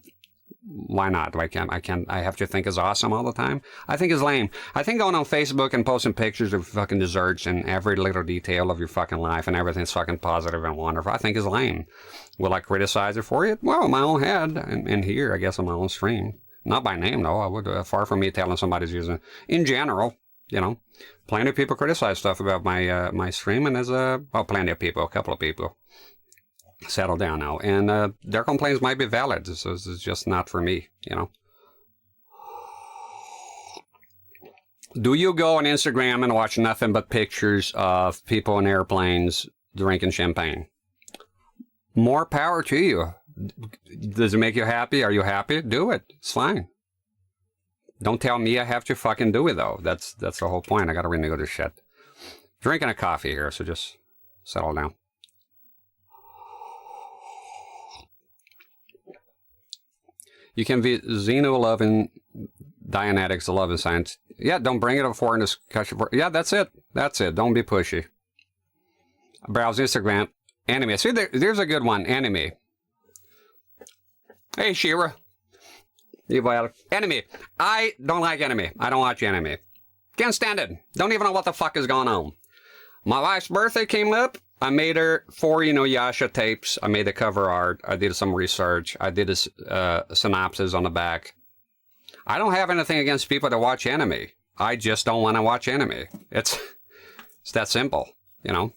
[SPEAKER 2] Why not? I have to think it's awesome all the time? I think it's lame. I think going on Facebook and posting pictures of fucking desserts and every little detail of your fucking life and everything's fucking positive and wonderful, I think is lame. Will I criticize it for it? Well, in my own head and here, I guess, on my own stream. Not by name, though. I would, far from me telling somebody's using it. In general, you know, plenty of people criticize stuff about my stream, and there's plenty of people, a couple of people, settle down now, and their complaints might be valid. So it's just not for me, you know. Do you go on Instagram and watch nothing but pictures of people in airplanes drinking champagne? More power to you. Does it make you happy? Are you happy? Do it. It's fine. Don't tell me I have to fucking do it, though. That's the whole point. I gotta renew this shit. Drinking a coffee here, so just settle down. You can be Xeno loving Dianetics, 11 science. Yeah, don't bring it up for in discussion. Yeah, that's it. That's it. Don't be pushy. Browse Instagram. Anime. See, there's a good one. Anime. Hey, Shira. Anime. I don't like anime. I don't watch anime. Can't stand it. Don't even know what the fuck is going on. My wife's birthday came up. I made her 4 Yasha tapes. I made the cover art. I did some research. I did a synopsis on the back. I don't have anything against people that watch anime. I just don't want to watch anime. It's that simple, you know.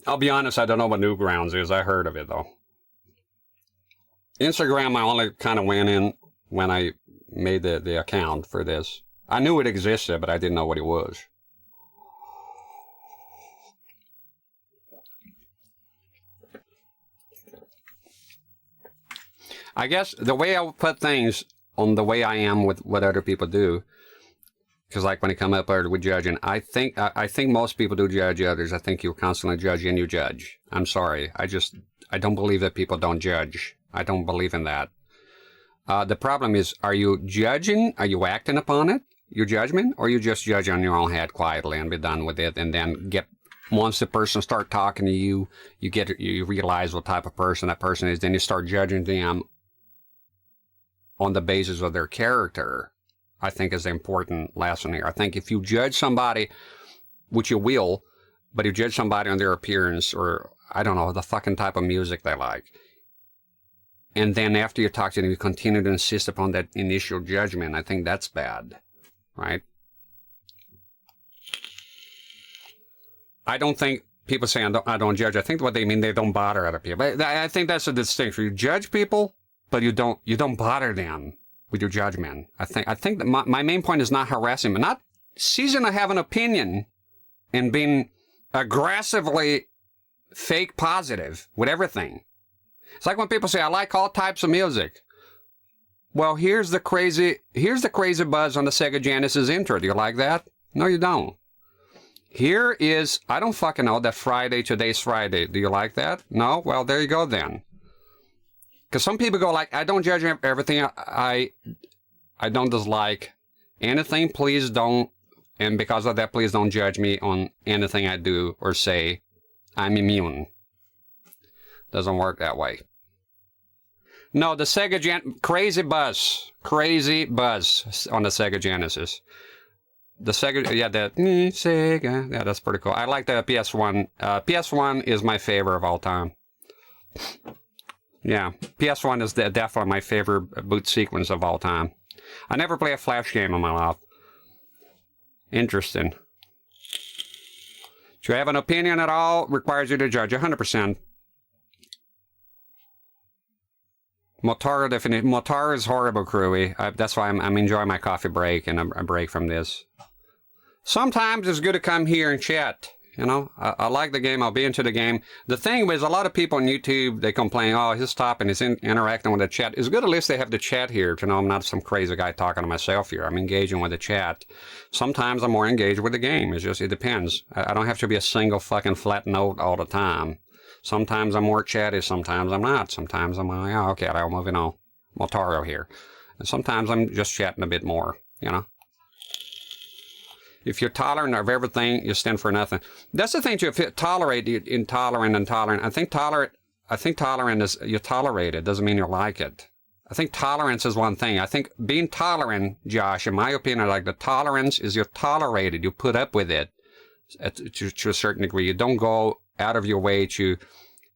[SPEAKER 2] I'll be honest, I don't know what Newgrounds is. I heard of it, though. Instagram, I only kind of went in when I made the account for this. I knew it existed, but I didn't know what it was. I guess the way I put things on the way I am with what other people do, because like when it come up with judging, I think most people do judge others. I think you constantly judge and you judge. I'm sorry. I don't believe that people don't judge. I don't believe in that. The problem is, are you judging? Are you acting upon it? Your judgment? Or you just judge on your own head quietly and be done with it, and then once the person start talking to you, you realize what type of person that person is, then you start judging them on the basis of their character. I think is the important lesson here. I think if you judge somebody, which you will, but you judge somebody on their appearance or, I don't know, the fucking type of music they like, and then after you talk to them, you continue to insist upon that initial judgment, I think that's bad, right? I don't think people say I don't judge. I think what they mean, they don't bother other people. I think that's a distinction. You judge people, but you don't bother them with your judgment. I think that my main point is not harassing, but not ceasing to have an opinion and being aggressively fake positive with everything. It's like when people say, I like all types of music. Well, here's the crazy buzz on the Sega Genesis intro. Do you like that? No, you don't. Here is, I don't fucking know, that Friday, today's Friday. Do you like that? No? Well, there you go then. Because some people go like, I don't judge everything. I don't dislike anything. Please don't. And because of that, please don't judge me on anything I do or say. I'm immune. Doesn't work that way. No, the Sega crazy buzz on the Sega Genesis. The Sega, yeah, the Sega, yeah, that's pretty cool. I like the PS1. PS1 is my favorite of all time. Yeah, PS1 is definitely my favorite boot sequence of all time. I never play a Flash game in my life. Interesting. To have an opinion at all requires you to judge 100%. Motar is horrible, Crewy. That's why I'm enjoying my coffee break and a break from this. Sometimes it's good to come here and chat. You know, I like the game. I'll be into the game. The thing is, a lot of people on YouTube, they complain, oh, he's stopping, he's interacting with the chat. It's good at least they have the chat here to know I'm not some crazy guy talking to myself here. I'm engaging with the chat. Sometimes I'm more engaged with the game. It depends. I don't have to be a single fucking flat note all the time. Sometimes I'm more chatty, sometimes I'm not. Sometimes I'm like, oh, okay, I'm moving on. Motaro here. And sometimes I'm just chatting a bit more, you know. If you're tolerant of everything, you stand for nothing. That's the thing too. If you tolerate intolerant and tolerant, I think tolerant is you tolerate it, doesn't mean you like it. I think tolerance is one thing. I think being tolerant, Josh, in my opinion, like the tolerance is you're tolerated. You put up with it to a certain degree. You don't go out of your way to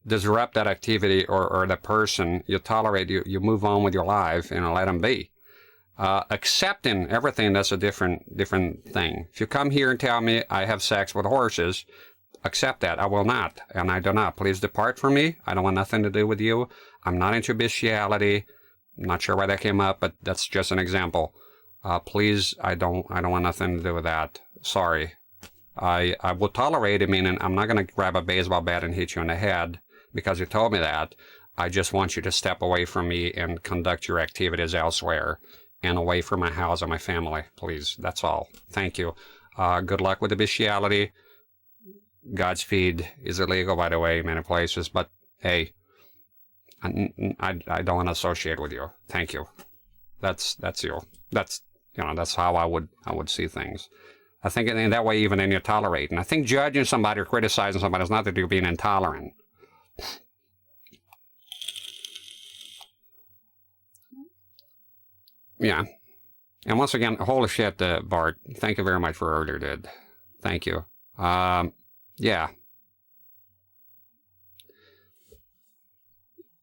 [SPEAKER 2] disrupt that activity or the person. You tolerate, you move on with your life and let them be. Accepting everything, that's a different thing. If you come here and tell me I have sex with horses, accept that. I will not, and I do not. Please depart from me. I don't want nothing to do with you. I'm not into bestiality. I'm not sure why that came up, but that's just an example. Please, I don't want nothing to do with that. Sorry. I will tolerate it, meaning I'm not going to grab a baseball bat and hit you in the head because you told me that. I just want you to step away from me and conduct your activities elsewhere and away from my house and my family, please. That's all. Thank you. Good luck with the bestiality. Godspeed is illegal, by the way, in many places, but hey, I don't want to associate with you. Thank you. That's you. That's, you know, that's how I would see things. I think in that way, even then you're tolerating. I think judging somebody or criticizing somebody is not that you're being intolerant. Yeah. And once again, holy shit, Bart, thank you very much for earlier, dude. Thank you. Yeah.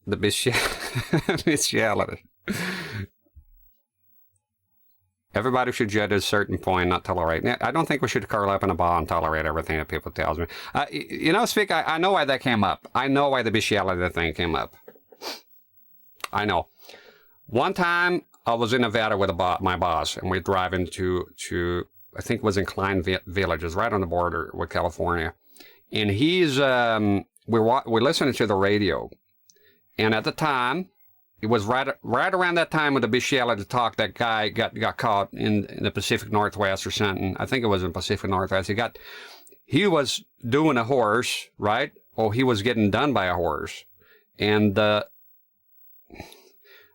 [SPEAKER 2] The bestiality. Everybody should judge at a certain point, not tolerate. I don't think we should curl up in a ball and tolerate everything that people tell me. You know, Speak, I know why that came up. I know why the bestiality thing came up. I know. One time, I was in Nevada with my boss, and we're driving to I think it was in Klein Village, it's right on the border with California. And he's, we're listening to the radio. And at the time, it was right around that time with the bestiality talk, that guy got caught in the Pacific Northwest or something. I think it was in Pacific Northwest. He was doing a horse, right? Or he was getting done by a horse. And,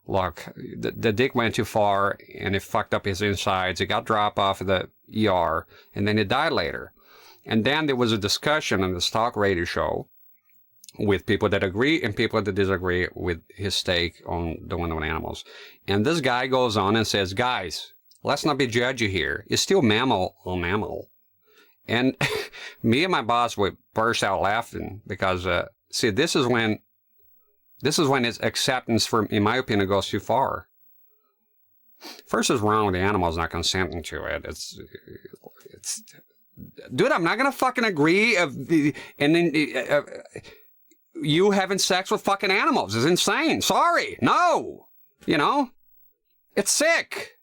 [SPEAKER 2] look, the dick went too far, and it fucked up his insides. He got dropped off of the ER, and then he died later. And then there was a discussion on this talk radio show with people that agree and people that disagree with his take on doing with animals. And this guy goes on and says, guys, let's not be judgy here. It's still mammal on mammal. And me and my boss would burst out laughing because, see, this is when its acceptance, in my opinion, goes too far. First, it's wrong with the animals not consenting to it. It's, dude, I'm not gonna fucking agree. And then you having sex with fucking animals is insane. Sorry, no. You know, it's sick.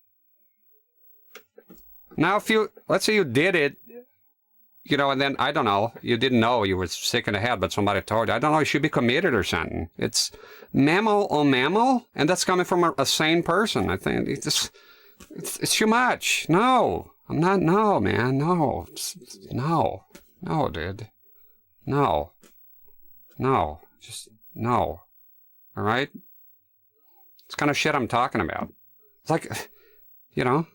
[SPEAKER 2] Now, let's say you did it. You know, and then, I don't know, you didn't know you were sick in the head, but somebody told you. I don't know, you should be committed or something. It's mammal on mammal, and that's coming from a sane person. I think it's too much. No, I'm not, no, man, no, dude. No, just, no, all right? It's kind of shit I'm talking about. It's like, you know.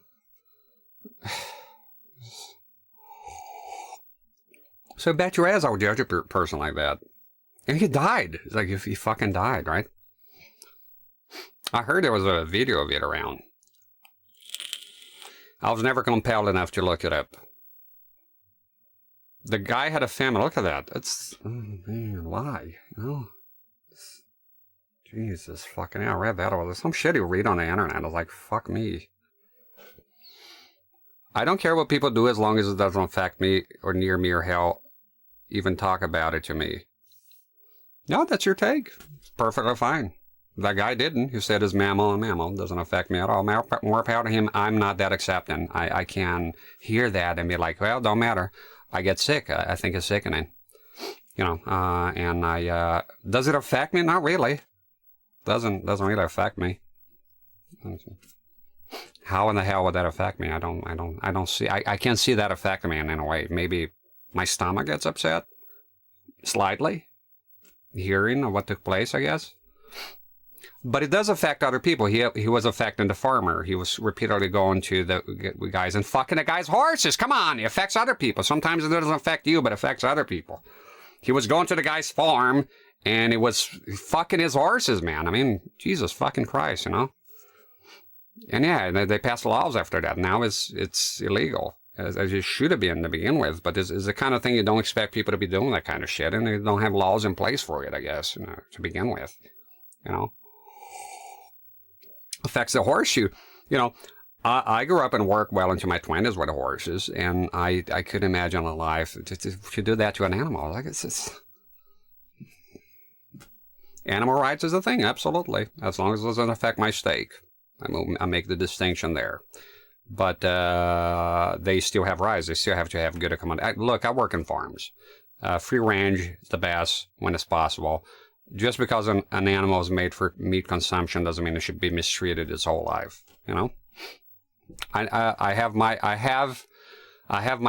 [SPEAKER 2] So bet your ass I would judge a person like that. And he died. It's like if he fucking died, right? I heard there was a video of it around. I was never compelled enough to look it up. The guy had a family. Look at that. It's, oh man, why? You know? Jesus fucking hell, I read that. It was some shit you read on the internet. I was like, fuck me. I don't care what people do as long as it doesn't affect me or near me or hell even talk about it to me. No, that's your take. It's perfectly fine. That guy didn't. He said his mammal and mammal doesn't affect me at all. More power to him. I'm not that accepting. I can hear that and be like, well, don't matter. I get sick. I think it's sickening. You know, and I, does it affect me? Not really. Doesn't really affect me. How in the hell would that affect me? I don't see, I can't see that affecting me in any way. Maybe my stomach gets upset. Slightly. Hearing of what took place, I guess. But it does affect other people. He was affecting the farmer. He was repeatedly going to the guys and fucking the guy's horses. Come on, it affects other people. Sometimes it doesn't affect you, but it affects other people. He was going to the guy's farm, and it was fucking his horses, man. I mean, Jesus fucking Christ, you know? And yeah, they passed laws after that. Now it's illegal, as it should have been to begin with. But it's the kind of thing you don't expect people to be doing that kind of shit, and they don't have laws in place for it, I guess, you know, to begin with, you know? Affects the horseshoe. You know, I grew up and worked well into my 20s with the horses, and I couldn't imagine a life to do that to an animal. Like, it's animal rights is a thing, absolutely, as long as it doesn't affect my steak. I make the distinction there. But they still have rights. They still have to have good accommodation. Look, I work in farms. Free range is the best when it's possible. Just because an animal is made for meat consumption doesn't mean it should be mistreated its whole life. You know, I have my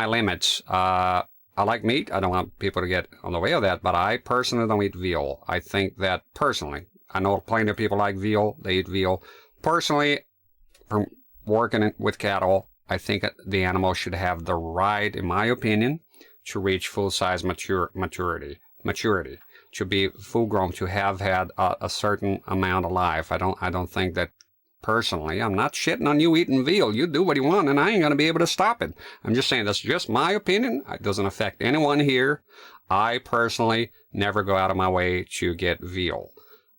[SPEAKER 2] limits. I like meat. I don't want people to get on the way of that, but I personally don't eat veal. I think that personally, I know plenty of people like veal. They eat veal. Personally, from working with cattle, I think the animal should have the right, in my opinion, to reach full-size maturity. To be full-grown, to have had a certain amount of life. I don't think that, personally, I'm not shitting on you eating veal. You do what you want, and I ain't going to be able to stop it. I'm just saying that's just my opinion. It doesn't affect anyone here. I personally never go out of my way to get veal.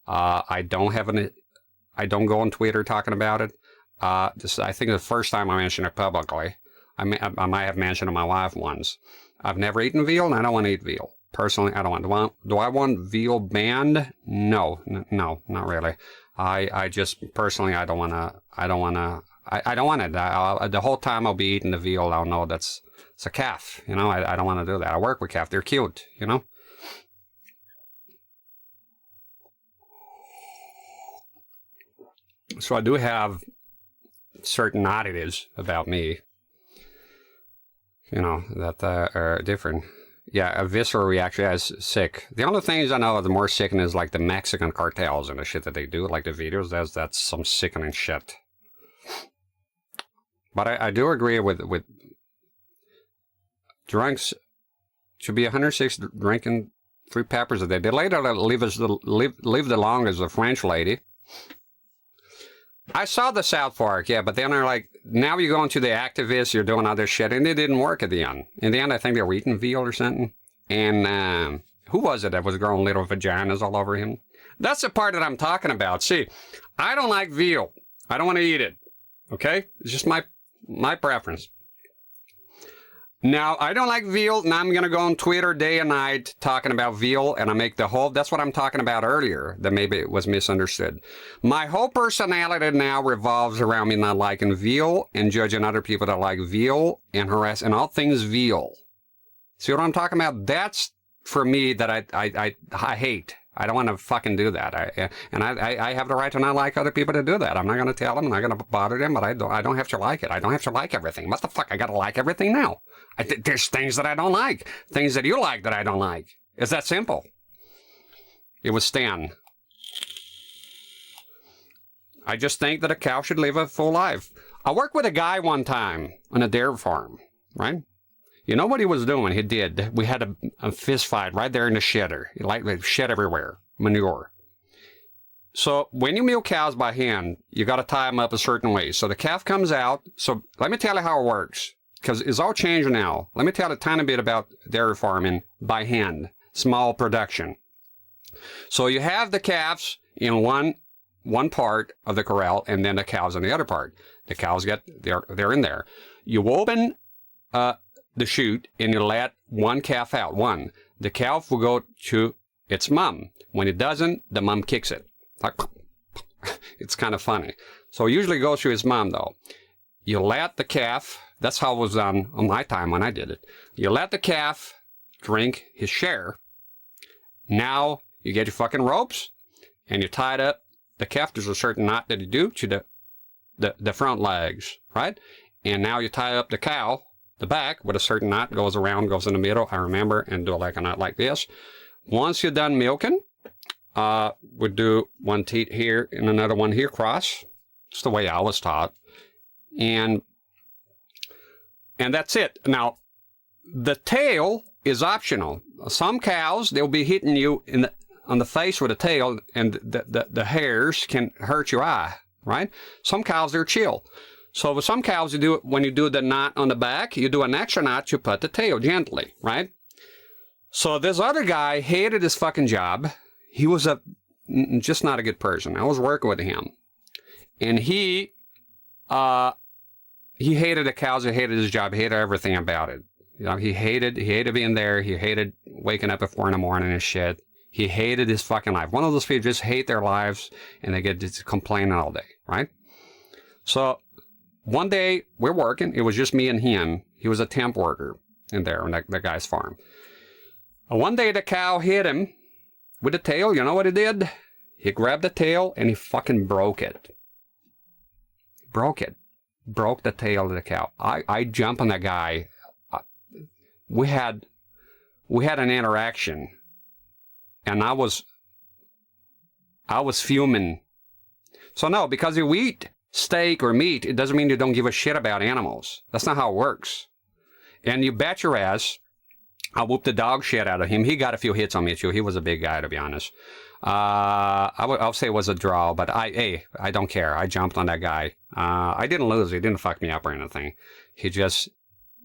[SPEAKER 2] I don't go on Twitter talking about it. I think the first time I mentioned it publicly, I might have mentioned it to my wife once. I've never eaten veal, and I don't want to eat veal. Personally, I don't want. Do I want veal banned? No, not really. I just personally, I don't want it. The whole time I'll be eating the veal, I'll know it's a calf. You know, I don't want to do that. I work with calf. They're cute. You know. So I do have certain oddities about me. You know that are different. Yeah, a visceral reaction is sick. The only things I know are the more sickening is like the Mexican cartels and the shit that they do, like the videos. That's some sickening shit. But I do agree with drunks should be 106 drinking 3 peppers a day. They later live the longest, the French lady. I saw the South Park, yeah, but then they're like, now you're going to the activists, you're doing other shit, and it didn't work at the end. In the end, I think they were eating veal or something. And who was it that was growing little vaginas all over him? That's the part that I'm talking about. See, I don't like veal. I don't want to eat it. Okay? It's just my preference. Now, I don't like veal, and I'm going to go on Twitter day and night talking about veal, and I make that's what I'm talking about earlier, that maybe it was misunderstood. My whole personality now revolves around me not liking veal and judging other people that like veal and harass and all things veal. See what I'm talking about? That's, for me, that I hate. I don't want to fucking do that. I have the right to not like other people to do that. I'm not going to tell them. I'm not going to bother them, but I don't have to like it. I don't have to like everything. What the fuck? I got to like everything now. There's things that I don't like. Things that you like that I don't like. It's that simple. It was Stan. I just think that a cow should live a full life. I worked with a guy one time on a dairy farm, right? You know what he was doing? He did. We had a fist fight right there in the shedder. Like shed everywhere, manure. So when you milk cows by hand, you got to tie them up a certain way. So the calf comes out. So let me tell you how it works, because it's all changed now. Let me tell you a tiny bit about dairy farming by hand, small production. So you have the calves in one part of the corral, and then the cows in the other part. The cows they're in there. You open the chute and you let one calf out. The calf will go to its mom. When it doesn't, the mom kicks it. It's kind of funny. So it usually goes to his mom, though. You let the calf, that's how it was done on my time when I did it. You let the calf drink his share. Now you get your fucking ropes and you tie it up. The calf, there's a certain knot that you do to the front legs, right? And now you tie up the cow, the back, with a certain knot, goes around, goes in the middle, I remember, and do like a knot like this. Once you're done milking, we do one teat here and another one here, cross. It's the way I was taught. And that's it. Now, the tail is optional. Some cows, they'll be hitting you on the face with a tail, and the hairs can hurt your eye, right? Some cows, they're chill. So with some cows, when you do the knot on the back, you do an extra knot, you put the tail gently, right? So this other guy hated his fucking job. He was just not a good person. I was working with him. And he hated the cows, he hated his job, he hated everything about it. You know, he hated being there, he hated waking up at 4 in the morning and shit. He hated his fucking life. One of those people just hate their lives and they get just complaining all day, right? So one day we're working, it was just me and him. He was a temp worker in there on that guy's farm. One day the cow hit him with the tail. You know what he did? He grabbed the tail and he fucking broke it. Broke the tail of the cow. I jumped on that guy. We had an interaction, and I was fuming. So no, because you eat steak or meat, it doesn't mean you don't give a shit about animals. That's not how it works. And you bet your ass, I whooped the dog shit out of him. He got a few hits on me too. He was a big guy, to be honest. I'll say it was a draw, but I don't care. I jumped on that guy. I didn't lose. He didn't fuck me up or anything.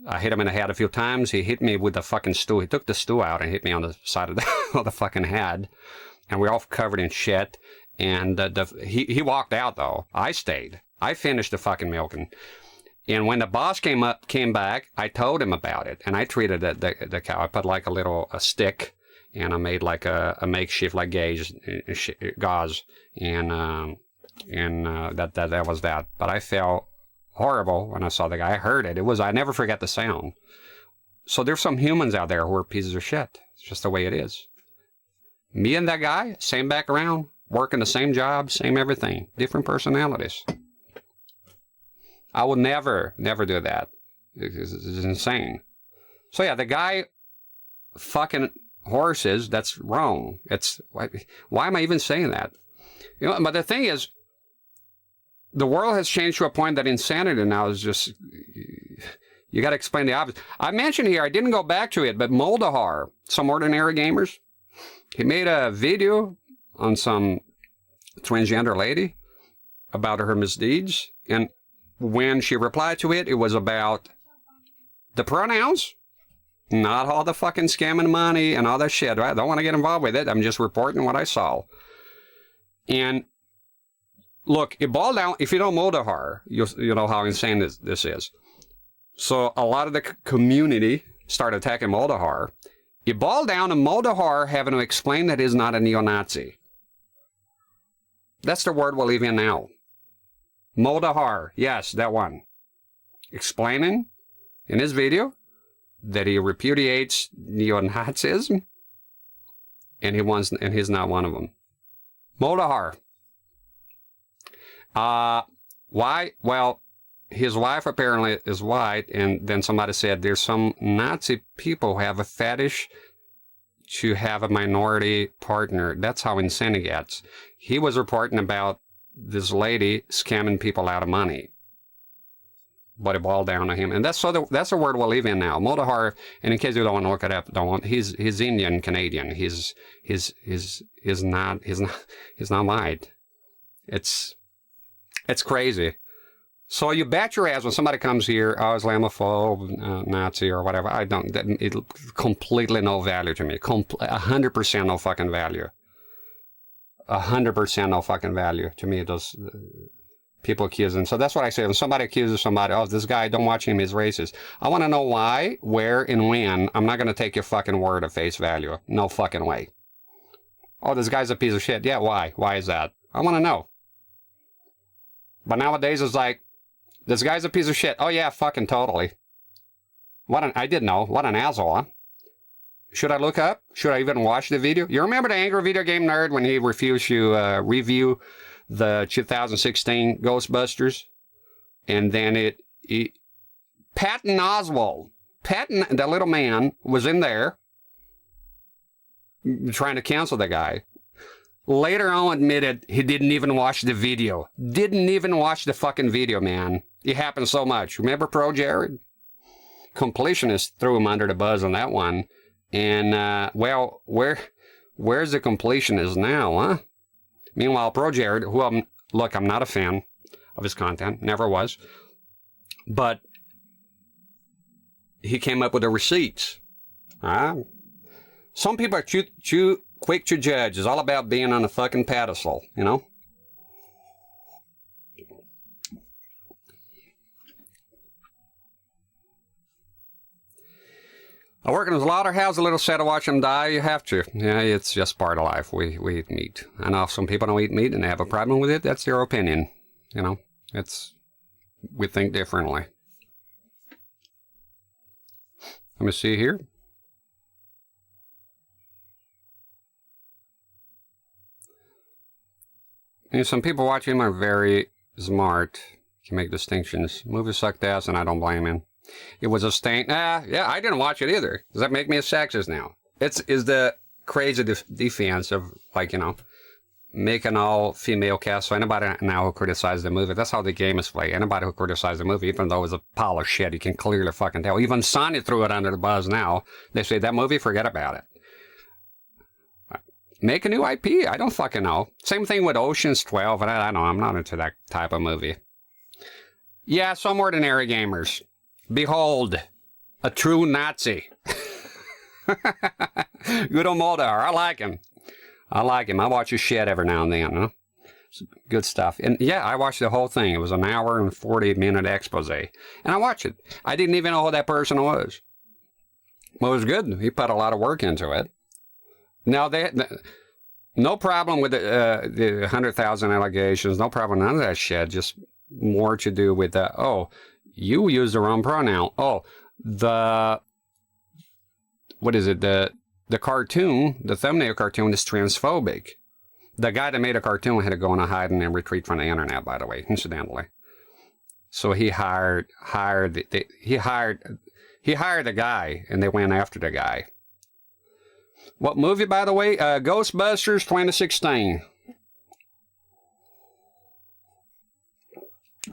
[SPEAKER 2] I hit him in the head a few times. He hit me with the fucking stew. He took the stew out and hit me on the side of the fucking head. And we're all covered in shit. And he walked out, though. I stayed. I finished the fucking milking. And when the boss came back, I told him about it. And I treated the cow. I put like a stick, and I made like a makeshift like gauze. And that was that. But I felt horrible when I saw the guy. I heard it. I never forget the sound. So there's some humans out there who are pieces of shit. It's just the way it is. Me and that guy, same background, working the same job, same everything, different personalities. I would never do that. It's insane. So yeah, the guy fucking horses, that's wrong. Why am I even saying that? You know, but the thing is, the world has changed to a point that insanity now is just, you got to explain the obvious. I mentioned here, I didn't go back to it, but Moldahar, Some Ordinary Gamers, he made a video on some transgender lady about her misdeeds. And when she replied to it, it was about the pronouns, not all the fucking scamming money and all that shit. Right? I don't want to get involved with it. I'm just reporting what I saw. And look, it boiled down, if you don't know Moldahar, you know how insane this is. So a lot of the community started attacking Moldahar. It boiled down to Moldahar having to explain that he's not a neo-Nazi. That's the word we'll leave in now. Moldahar, yes, that one. Explaining in his video that he repudiates neo-Nazism, and he's not one of them. Moldahar. Why? Well, his wife apparently is white, and then somebody said there's some Nazi people who have a fetish to have a minority partner. That's how insane it gets. He was reporting about this lady scamming people out of money. But it boiled down to him, and that's that's the word we live in now. Motahar, and in case you don't want to look it up, he's Indian Canadian. He's not white. It's crazy. So you bet your ass when somebody comes here, oh, Islamophobe, Nazi, or whatever. It completely no value to me. 100% no fucking value. 100% no fucking value to me. Those people accusing. So that's what I say. When somebody accuses somebody, oh, this guy, don't watch him, he's racist. I want to know why, where, and when. I'm not going to take your fucking word at face value. No fucking way. Oh, this guy's a piece of shit. Yeah, why? Why is that? I want to know. But nowadays it's like, this guy's a piece of shit. Oh yeah, fucking totally. I didn't know. What an asshole, huh? Should I look up? Should I even watch the video? You remember the angry video game nerd when he refused to review the 2016 Ghostbusters? And then Patton Oswalt, the little man, was in there trying to cancel the guy. Later on admitted he didn't even watch the video. Didn't even watch the fucking video, man. It happened so much. Remember Pro Jared? Completionist threw him under the bus on that one. And, well, where's the completionist now, huh? Meanwhile, Pro Jared, who I'm not a fan of his content, never was. But he came up with the receipts. Some people are too quick to judge. It's all about being on a fucking pedestal, you know? I work in a slaughterhouse, a little sad to watch them die. You have to. Yeah, it's just part of life. We eat meat. I know some people don't eat meat and they have a problem with it. That's their opinion. You know, we think differently. Let me see here. And some people watching him are very smart. Can make distinctions. Movie sucked ass, and I don't blame him. It was a stain. Yeah, I didn't watch it either. Does that make me a sexist now? Is the crazy defense of, like, you know, making all female cast. So anybody now who criticizes the movie, that's how the game is played. Anybody who criticizes the movie, even though it's a pile of shit, you can clearly fucking tell. Even Sonny threw it under the bus now. They say, that movie, forget about it. Make a new IP. I don't fucking know. Same thing with Ocean's 12. And I don't know. I'm not into that type of movie. Yeah, some ordinary gamers. Behold, a true Nazi. Good old Moldar. I like him. I watch his shit every now and then. Huh? Good stuff. And yeah, I watched the whole thing. It was an hour and 40-minute expose. And I watched it. I didn't even know who that person was. Well, it was good. He put a lot of work into it. Now, no problem with the 100,000 allegations. No problem. None of that shit. Just more to do with the, oh, you used the wrong pronoun. Oh, what is it? The cartoon, the thumbnail cartoon is transphobic. The guy that made a cartoon had to go on a hide and retreat from the internet, by the way, incidentally. So he hired the guy, and they went after the guy. What movie, by the way? Ghostbusters 2016.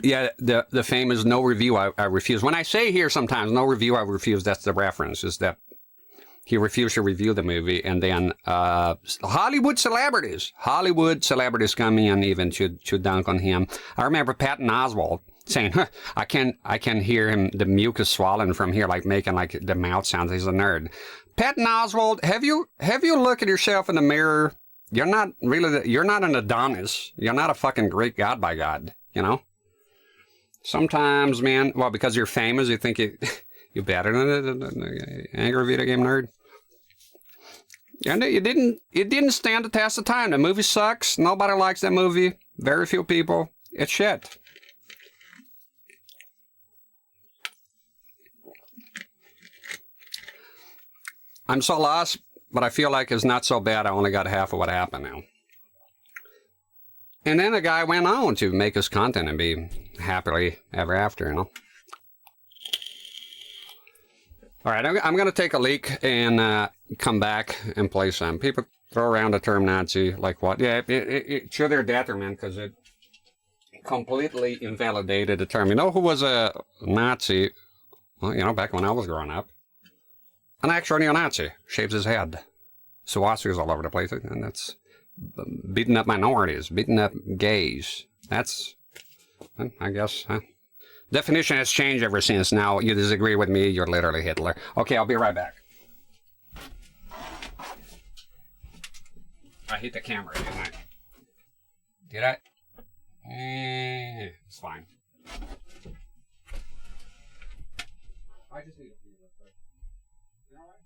[SPEAKER 2] Yeah, the famous no review I refuse. When I say here sometimes no review I refuse, that's the reference, is that he refused to review the movie, and then Hollywood celebrities come in even to dunk on him. I remember Patton Oswalt saying, huh, I can hear him, the mucus swallowing from here, like making like the mouth sounds. He's a nerd. Patton Oswalt, have you looked at yourself in the mirror? You're not an Adonis. You're not a fucking Greek god by God, you know? Sometimes, man, well, because you're famous, you think you're better than an angry video game nerd. And it didn't stand the test of time. The movie sucks. Nobody likes that movie. Very few people. It's shit. I'm so lost, but I feel like it's not so bad. I only got half of what happened now. And then the guy went on to make his content and be happily ever after, you know. All right, I'm going to take a leak and come back and play some. People throw around the term Nazi like what? Yeah, to their detriment, because completely invalidated the term. You know who was a Nazi? Well, you know, back when I was growing up. An actual neo-Nazi. Shaves his head. Swastikas all over the place. And that's beating up minorities. Beating up gays. That's, I guess, huh? Definition has changed ever since. Now, you disagree with me, you're literally Hitler. Okay, I'll be right back. I hit the camera, didn't I? Did I? It's fine. I just need a few real quick. You all right?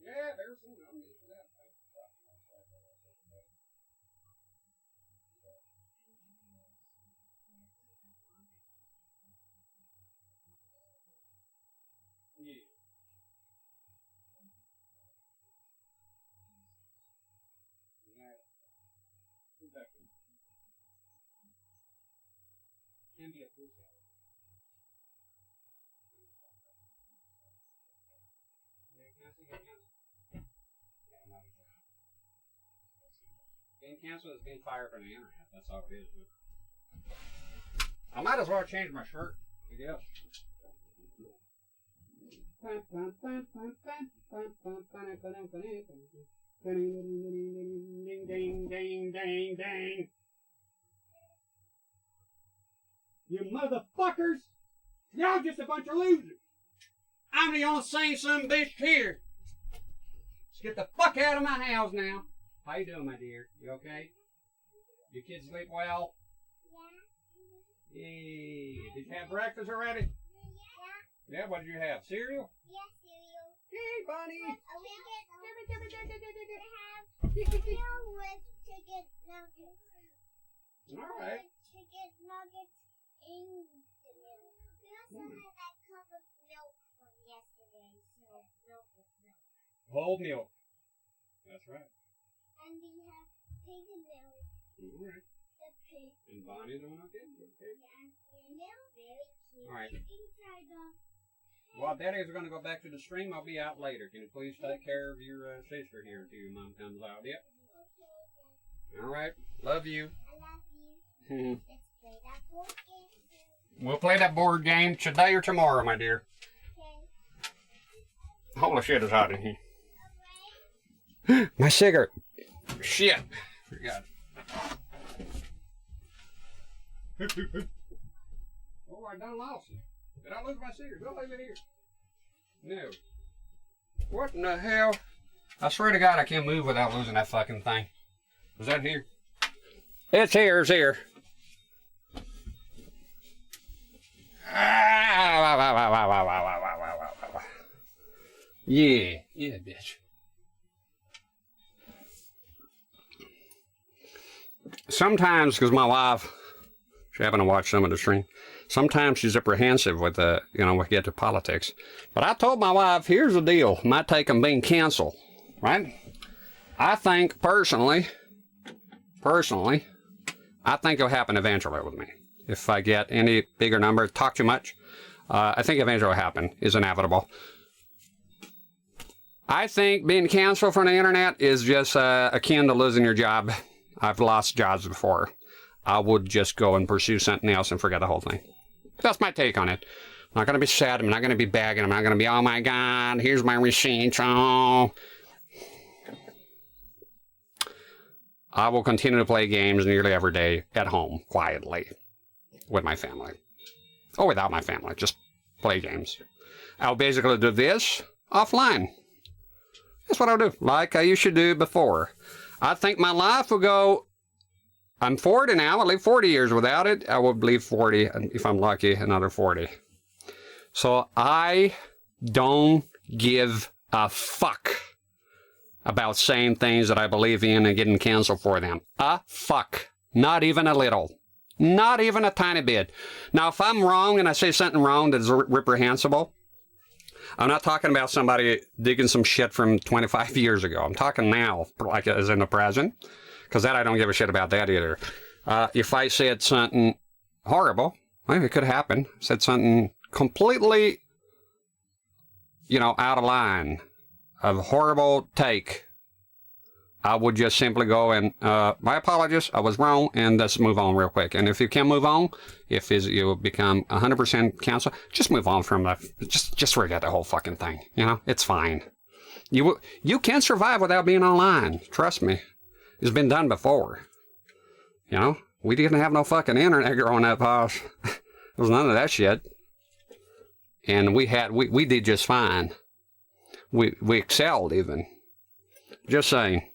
[SPEAKER 2] Yeah, there's some numbers for that. Yeah. Exactly. Can be a food salad. Being canceled is being fired from the internet. That's all it is. I might as well change my shirt, I guess. Ding, ding, ding, ding, ding. You motherfuckers! Y'all just a bunch of losers. I'm the only sane son of a bitch here. Let's get the fuck out of my house now. How you doing, my dear? You okay? Your kids sleep well? Yeah. Yeah. Did you have breakfast already? Yeah. Yeah, what did you have? Cereal?
[SPEAKER 4] Yeah, cereal.
[SPEAKER 2] Hey, Bunny.
[SPEAKER 4] We have cereal with chicken nuggets.
[SPEAKER 2] All right.
[SPEAKER 4] Chicken nuggets in the milk. We also have that cup of milk from yesterday, so milk with milk.
[SPEAKER 2] Whole milk. That's right.
[SPEAKER 4] And we have pig milk.
[SPEAKER 2] All right.
[SPEAKER 4] The pig.
[SPEAKER 2] And Bonnie doing okay? Okay.
[SPEAKER 4] Yeah, they're very cute.
[SPEAKER 2] All right.
[SPEAKER 4] Inside the...
[SPEAKER 2] While Daddy's going to go back to the stream, I'll be out later. Can you please take care of your sister here until your mom comes out? Yep.
[SPEAKER 4] Okay.
[SPEAKER 2] All right. Love you.
[SPEAKER 4] I love you. Let's play that board game.
[SPEAKER 2] We'll play that board game today or tomorrow, my dear.
[SPEAKER 4] Okay.
[SPEAKER 2] Holy shit, it's hot in here. My cigarette. Shit. Forgot it. Oh, I done lost it. Did I lose my cigarette? Don't leave it here. No. What in the hell? I swear to God, I can't move without losing that fucking thing. Was that here? It's here, it's here. Yeah, yeah, bitch. Sometimes, because my wife, she happened to watch some of the stream, sometimes she's apprehensive with, when we get to politics. But I told my wife, here's the deal. My take on being canceled, right? I think, personally, I think it'll happen eventually with me. If I get any bigger number, talk too much, I think eventually it'll happen. It's inevitable. I think being canceled from the internet is just akin to losing your job. I've lost jobs before. I would just go and pursue something else and forget the whole thing. That's my take on it. I'm not going to be sad. I'm not going to be begging. I'm not going to be, oh my God, here's my receipt. Oh. I will continue to play games nearly every day at home, quietly, with my family. Or without my family, just play games. I'll basically do this offline. That's what I'll do, like I used to do before. I think my life will go, I'm 40 now, I'll live 40 years without it. I will leave 40, if I'm lucky, another 40. So I don't give a fuck about saying things that I believe in and getting canceled for them. A fuck. Not even a little. Not even a tiny bit. Now, if I'm wrong and I say something wrong that is reprehensible, I'm not talking about somebody digging some shit from 25 years ago. I'm talking now, like as in the present, because that I don't give a shit about that either. If I said something horrible, well, it could happen. Said something completely, you know, out of line, a horrible take, I would just simply go and, my apologies, I was wrong, and let's move on real quick. And if you can move on, if you become 100% cancel, just move on from that. Just forget the whole fucking thing. You know, it's fine. You can survive without being online. Trust me. It's been done before. You know, we didn't have no fucking internet growing up, Posh. There was none of that shit. And we did just fine. We excelled even. Just saying.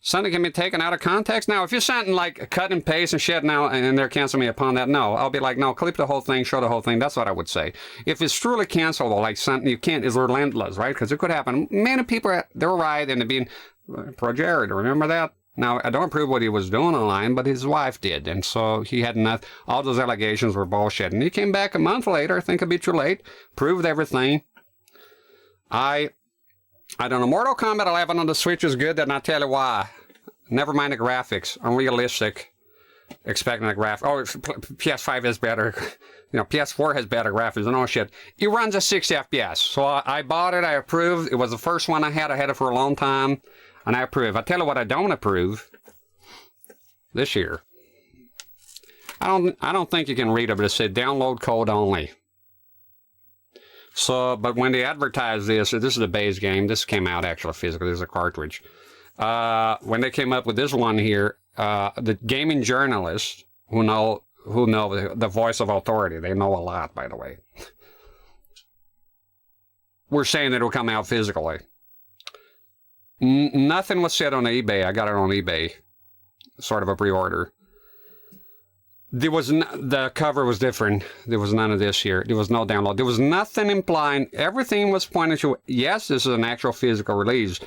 [SPEAKER 2] Something can be taken out of context. Now, if you're something like cut and paste and shit now, and they're canceling me upon that, no, I'll be like, no, clip the whole thing, show the whole thing. That's what I would say. If it's truly cancelable, like something you can't, is relentless, right? Because it could happen. Many people, they're right, and they're being pro-Jared. Remember that? Now, I don't approve what he was doing online, but his wife did. And so he had enough. All those allegations were bullshit. And he came back a month later, I think it'd be too late, proved everything. I don't know. Mortal Kombat 11 on the Switch is good, and I'll tell you why. Never mind the graphics. Unrealistic. Expecting the graphics. Oh, PS5 is better. You know, PS4 has better graphics and all shit. It runs at 60 FPS. So I bought it. I approved. It was the first one I had. I had it for a long time. And I approve. I tell you what I don't approve. This year. I don't think you can read it, but it said download code only. So, but when they advertised this is a base game. This came out actually physically. There's a cartridge. When they came up with this one here, the gaming journalists who know the voice of authority, they know a lot, by the way, were saying that it will come out physically. Nothing was said on eBay. I got it on eBay, sort of a pre-order. There was the cover was different. There was none of this here. There was no download. There was nothing implying. Everything was pointing to, yes, this is an actual physical release.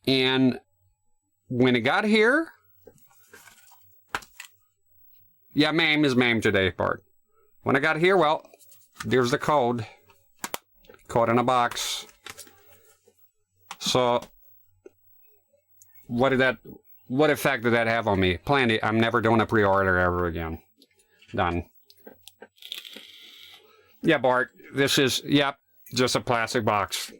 [SPEAKER 2] And when it got here, yeah, MAME is MAME today part. When I got here, well, there's the code. Code in a box. So, what effect did that have on me? Plenty. I'm never doing a pre-order ever again. Done. Yeah, Bart, this is, yep, just a plastic box.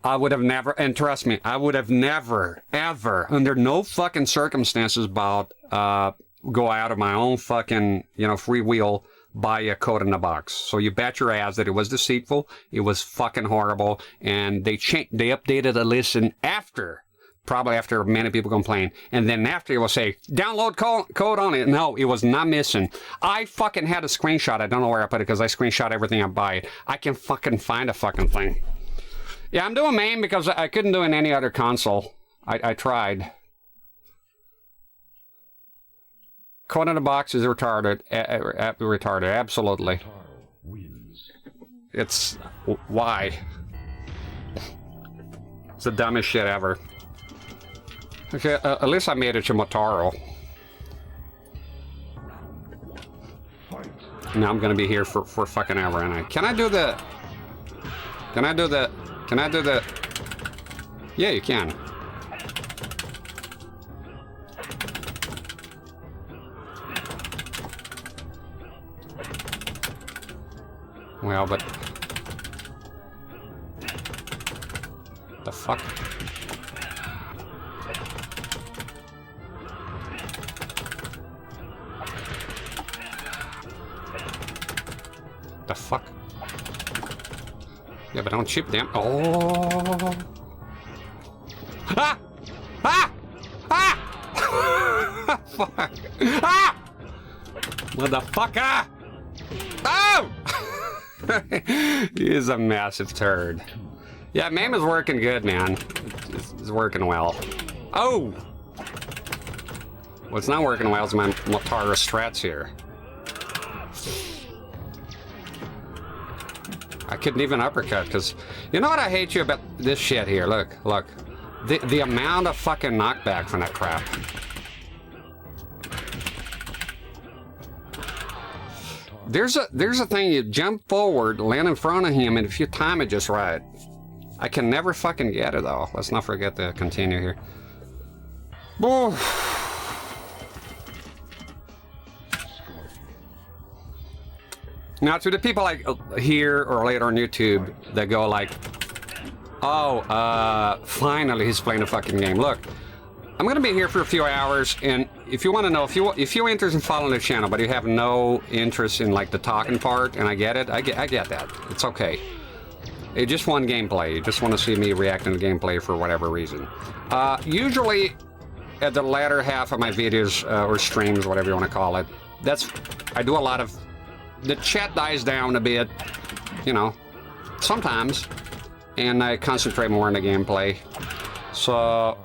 [SPEAKER 2] I would have never, and trust me, I would have never, ever, under no fucking circumstances about, go out of my own fucking, you know, free will, buy a code in a box. So you bet your ass that it was deceitful, it was fucking horrible, and they updated the list after, probably after many people complained, and then after it will say, download code on it. No, it was not missing. I fucking had a screenshot. I don't know where I put it because I screenshot everything I buy. I can fucking find a fucking thing. Yeah, I'm doing MAME because I couldn't do it in any other console. I tried. Code in the box is retarded. Retarded, absolutely. It's... why? It's the dumbest shit ever. Okay, at least I made it to Motaro. Now I'm gonna be here for fucking ever, and Can I do the... Yeah, you can. Well, but... the fuck? The fuck? Yeah, but don't chip them. Oh! Ah! Ah! Ah! Fuck! Ah! Motherfucker! Oh! He is a massive turd. Yeah, MAME is working good, man. It's working well. Oh! What's not working well is my Motaro strats here. I couldn't even uppercut because... You know what I hate you about this shit here? Look, look. The amount of fucking knockback from that crap. There's a thing, you jump forward, land in front of him, and if you time it just right. I can never fucking get it though. Let's not forget to continue here. Oh. Now to the people like here or later on YouTube that go like, oh, finally he's playing a fucking game. Look, I'm gonna be here for a few hours, and if you want to know, if you're interested in following the channel, but you have no interest in like the talking part, and I get it, I get that. It's okay. It's just one gameplay. You just want to see me reacting to gameplay for whatever reason. Usually, at the latter half of my videos or streams, whatever you want to call it, I do a lot of. The chat dies down a bit, you know, sometimes, and I concentrate more on the gameplay. So.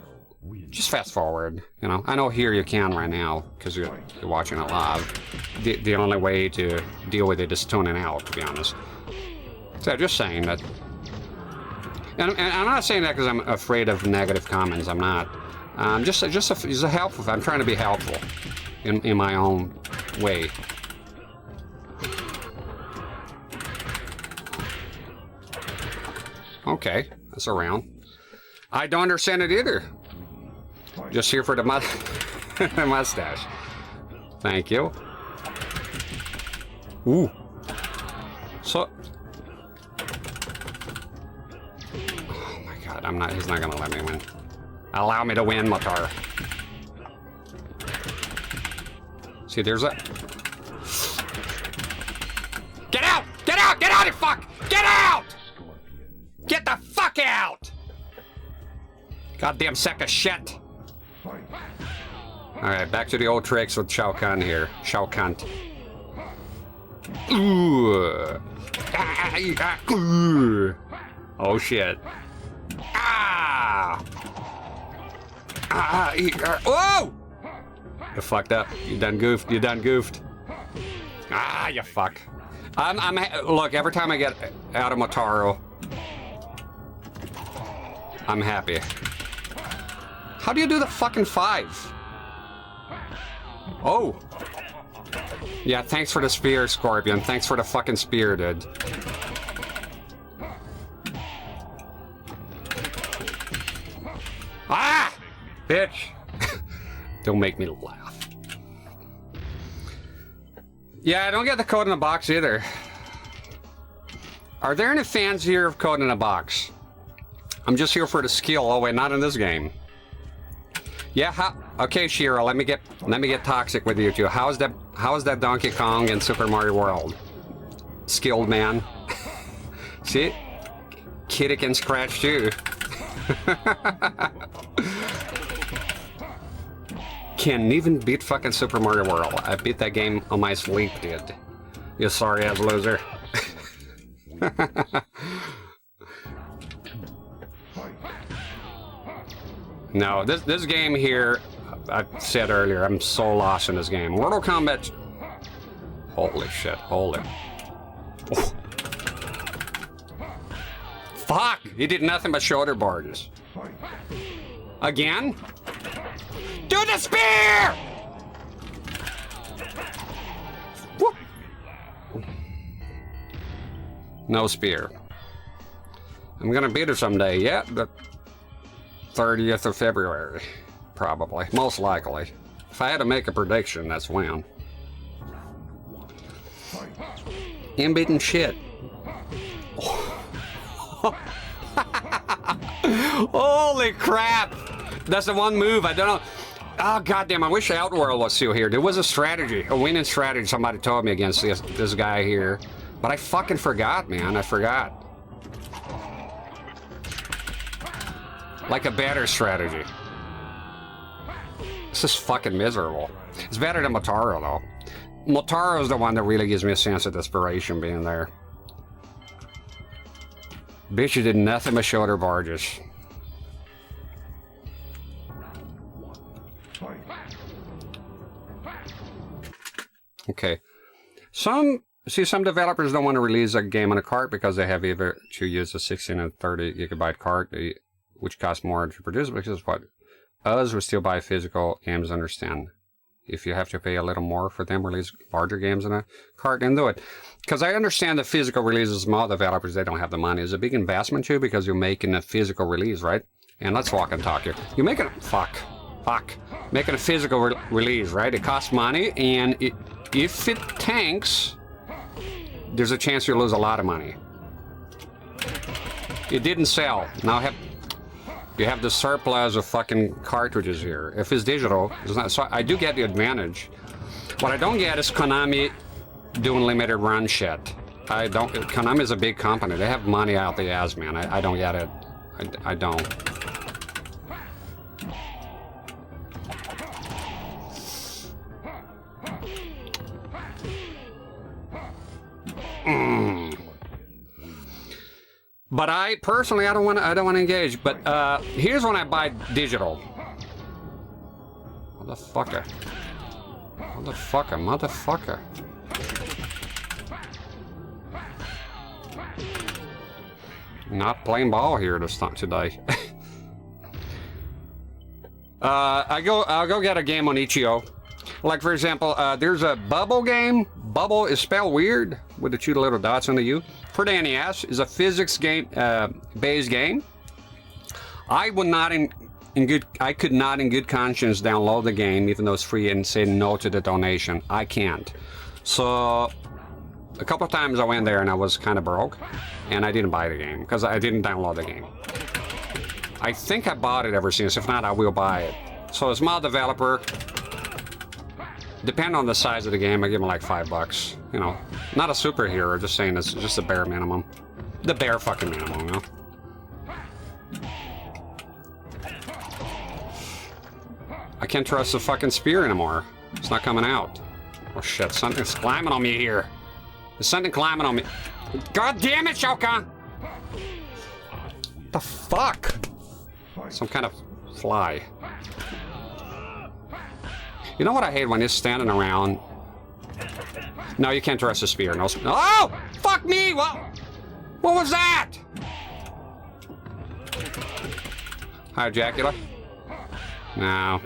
[SPEAKER 2] Just fast forward, you know. I know here you can right now because you're watching it live. The only way to deal with it is tuning out, to be honest. So just saying that. And I'm not saying that because I'm afraid of negative comments. I'm not. Just a helpful. I'm trying to be helpful in my own way. Okay, that's a round. I don't understand it either. Just here for the mustache. Thank you. Ooh. So. Oh my god, he's not gonna let me win. Allow me to win, Matar. See, there's a... Get out! Get out! Get out, you fuck! Get out! Get the fuck out! Goddamn sack of shit. Alright, back to the old tricks with Shao Kahn here. Shao Kahn. Ooh. Oh shit. Ah! Whoa! You fucked up. You done goofed. You done goofed. Ah, you fuck. Look, every time I get out of Motaro, I'm happy. How do you do the fucking 5? Oh. Yeah, thanks for the spear, Scorpion. Thanks for the fucking spear, dude. Ah! Bitch! Don't make me laugh. Yeah, I don't get the code in the box either. Are there any fans here of code in a box? I'm just here for the skill. Oh wait, not in this game. Yeah, okay, Shira, let me get toxic with you two. How is that Donkey Kong in Super Mario World? Skilled man. See? Kitty can scratch too. Can't even beat fucking Super Mario World. I beat that game on my sleep, dude. You sorry ass loser. No, this game here, I said earlier, I'm so lost in this game. Mortal Kombat. Holy shit, holy. Oh. Fuck! He did nothing but shoulder barges. Again? Do the spear! Whoop. No spear. I'm gonna beat her someday, yeah, the 30th of February, probably, most likely. If I had to make a prediction, that's when. Unbeaten shit. Holy crap! That's the one move, I don't know. Oh, goddamn, I wish Outworld was still here. There was a strategy, a winning strategy somebody told me against this guy here. But I fucking forgot, man, I forgot. Like a better strategy. This is fucking miserable. It's better than Motaro, though. Motaro's the one that really gives me a sense of desperation being there. Bitch, you did nothing but shoulder barges. Okay. Some See, some developers don't want to release a game on a cart because they have either to use a 16 and 30 gigabyte cart, which costs more to produce, because what us who still buy physical games understand. If you have to pay a little more for them, release larger games in a cart, and do it. Because I understand the physical releases, small developers, they don't have the money. It's a big investment too, because you're making a physical release, right? And let's walk and talk here. You're making making a physical release, right? It costs money, and if it tanks, there's a chance you'll lose a lot of money. It didn't sell. Now you have the surplus of fucking cartridges here. If it's digital, it's not. So I do get the advantage. What I don't get is Konami doing limited run shit. I don't. Konami is a big company. They have money out the ass, man. I don't get it. I don't. But I personally, I don't want to engage. But here's when I buy digital. Motherfucker. Not playing ball here today. I'll go get a game on Itch.io. Like, for example, there's a Bubble game. Bubble is spelled weird with the two little dots on the U. For the NES is a physics game, based game. I would not I could not in good conscience download the game, even though it's free, and say no to the donation. I can't. So a couple of times I went there and I was kind of broke, and I didn't buy the game because I didn't download the game. I think I bought it ever since. If not, I will buy it. So a small developer, depending on the size of the game, I give them like $5. You know, not a superhero, just saying it's just the bare minimum. The bare fucking minimum, you know? I can't trust the fucking spear anymore. It's not coming out. Oh shit, something's climbing on me here. There's something climbing on me. God damn it, Shokan! What the fuck? Some kind of fly. You know what I hate when it's standing around? No, you can't trust the spear. No. Oh! Fuck me! What was that? Hi, Dracula. No.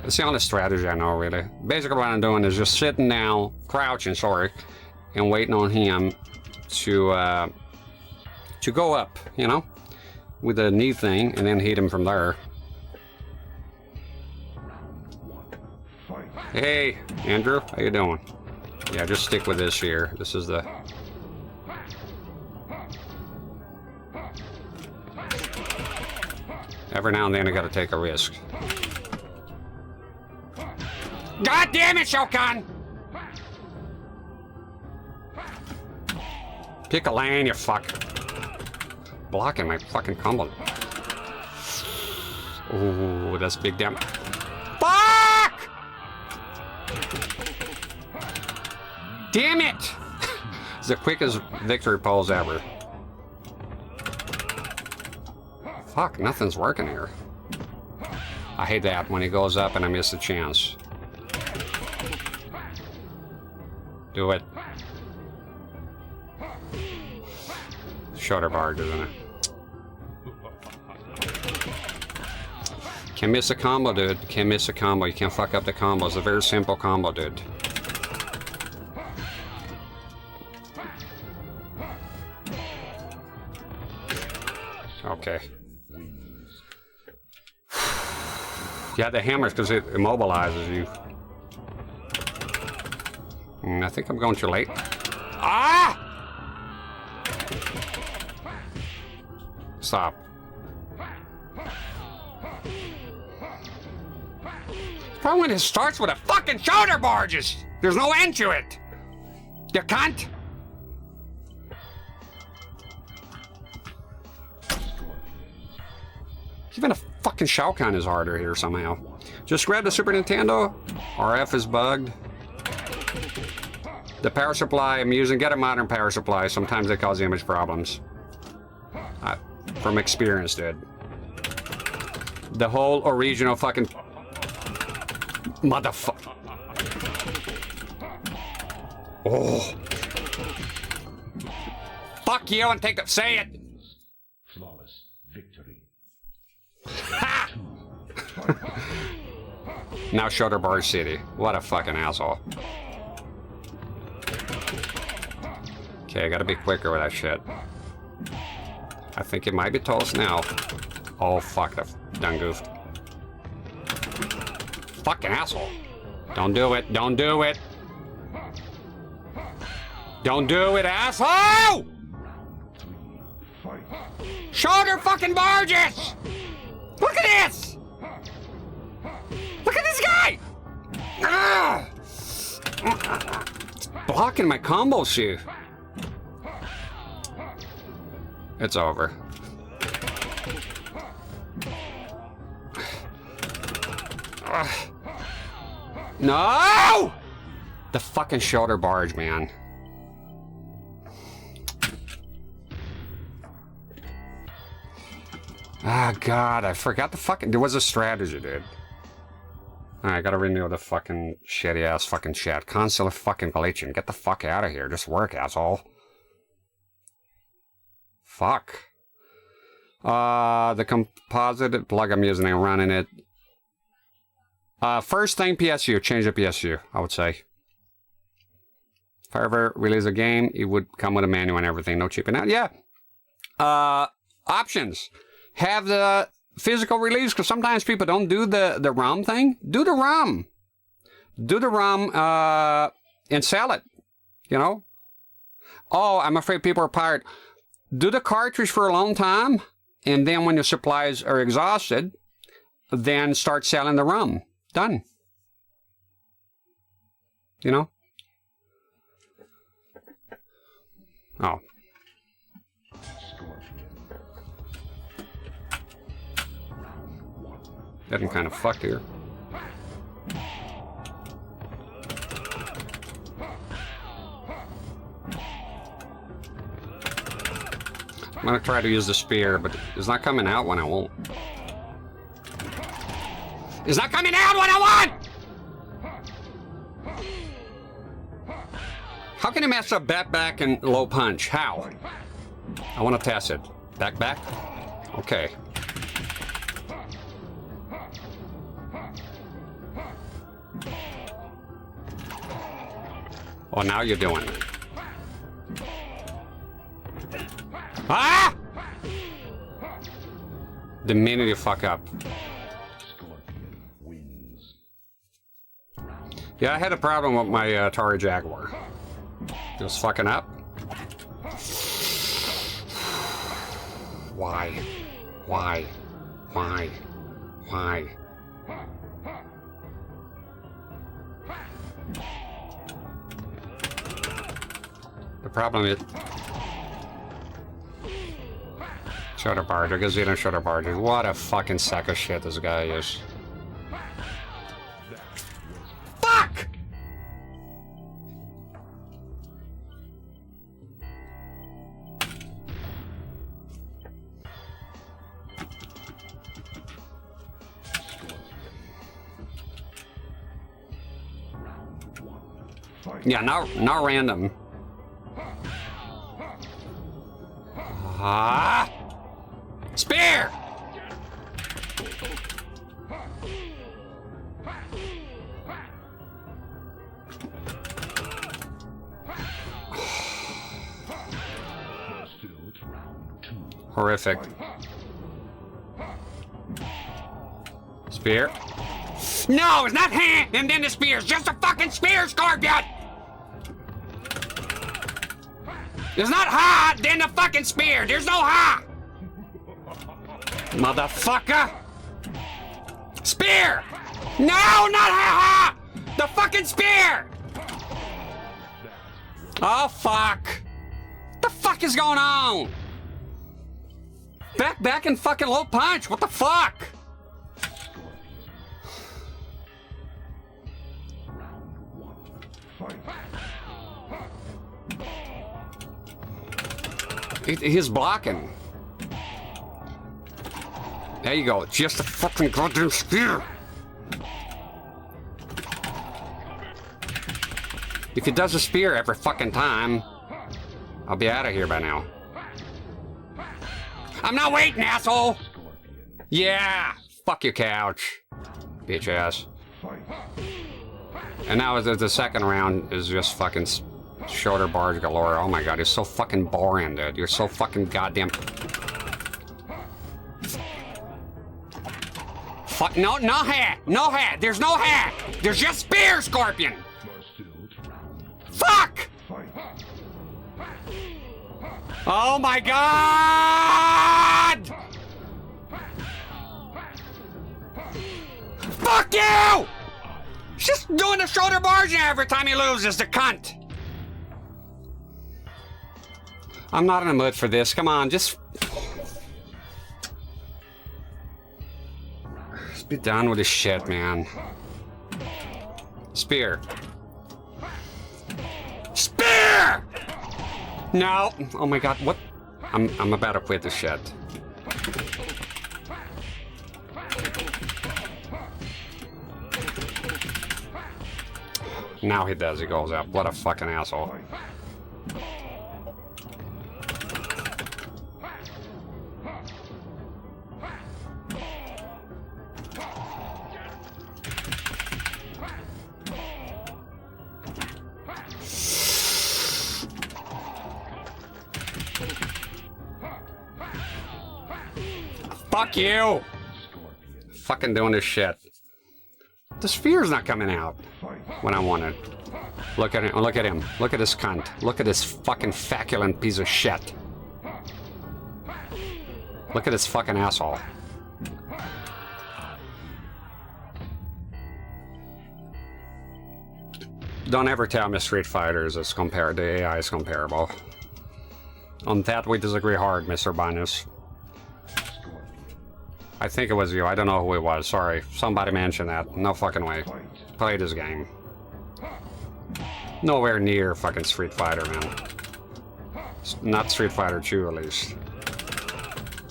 [SPEAKER 2] It's the only strategy I know, really. Basically, what I'm doing is just sitting down, crouching, sorry, and waiting on him to go up, you know, with the knee thing, and then hit him from there. Hey, Andrew, how you doing? Yeah, just stick with this here. This is the... Every now and then I gotta take a risk. God damn it, Shokan! Pick a lane, you fuck. Blocking my fucking combo. Ooh, that's big damn. Fuck! Damn it! It's the quickest victory pose ever. Fuck, nothing's working here. I hate that when he goes up and I miss the chance. Do it. Shoulder barge, isn't it? Can't miss a combo, dude. Can't miss a combo. You can't fuck up the combo. It's a very simple combo, dude. Okay. Yeah, the hammers, because it immobilizes you. I think I'm going too late. Ah! Stop. Probably when it starts with a fucking shoulder barges. There's no end to it. You cunt. Even a fucking Shokan is harder here somehow. Just grab the Super Nintendo. RF is bugged. The power supply I'm using, get a modern power supply. Sometimes they cause image problems. From experience, dude. The whole original fucking... Motherfucker. Oh. Fuck you and take it. Say it.
[SPEAKER 3] Flawless victory.
[SPEAKER 2] Ha! Now Shoulder Bar City. What a fucking asshole. Okay, I gotta be quicker with that shit. I think it might be toast now. Oh, fuck, I done goofed. Fucking asshole. Don't do it, don't do it. Don't do it, asshole! Shoulder fucking barges! Look at this! Look at this guy! Ah! It's blocking my combo shoot. It's over. No! The fucking shoulder barge, man. Ah, God, I forgot the fucking... There was a strategy, dude. Alright, I gotta renew the fucking shitty-ass fucking chat. Constantly fucking glitching. Get the fuck out of here. Just work, asshole. Fuck. The composite plug I'm using and running it. First thing, PSU. Change the PSU, I would say. If I ever release a game, it would come with a manual and everything. No cheaping out. Yeah. Options. Have the physical release, because sometimes people don't do the ROM thing. Do the ROM. Do the ROM and sell it. You know? Oh, I'm afraid people are pirate. Do the cartridge for a long time, and then when your supplies are exhausted, then start selling the ROM. Done. You know? Oh. Getting kind of fucked here. I'm gonna try to use the spear, but it's not coming out when I want. It's not coming out when I want! How can you mess up back and low punch? How? I want to test it. Back? Okay. Oh, now you're doing it. Ah! The minute you fuck up. Yeah, I had a problem with my Atari Jaguar. It was fucking up. Why? The problem is... Shoulder barge, Gazeta shoulder barge. What a fucking sack of shit this guy is. Fuck! Yeah, not random. Ah! Spear! Horrific. Spear? No, it's not hand and then the spear. It's just a fucking spear, Scorpion! It's not ha, then the fucking spear. There's no ha! Motherfucker! Spear! No, not ha-ha! The fucking spear! Oh, fuck. What the fuck is going on? Back and fucking low punch. What the fuck? He's blocking. There you go. Just a fucking goddamn spear. If he does a spear every fucking time, I'll be out of here by now. I'm not waiting, asshole! Yeah! Fuck your couch. Bitch ass. And now the second round is just fucking shoulder barge galore. Oh my god, you're so fucking boring, dude. You're so fucking goddamn... Fuck, no hat! No hat! There's no hat! There's just spear, Scorpion! Fuck! Oh my god! Fuck you! He's just doing the shoulder barge every time he loses, the cunt! I'm not in the mood for this. Come on, just be done with this shit, man. Spear. Spear! No. Oh my god, what? I'm about to quit this shit. Now he does, he goes up. What a fucking asshole. Fuck you! Fucking doing this shit. The sphere's not coming out when I want it. Look at him, look at him. Look at this cunt. Look at this fucking faculent piece of shit. Look at this fucking asshole. Don't ever tell me Street Fighters is compared, the AI is comparable. On that we disagree hard, Mr. Binus. I think it was you. I don't know who it was. Sorry. Somebody mentioned that. No fucking way. Play this game. Nowhere near fucking Street Fighter, man. Not Street Fighter 2, at least.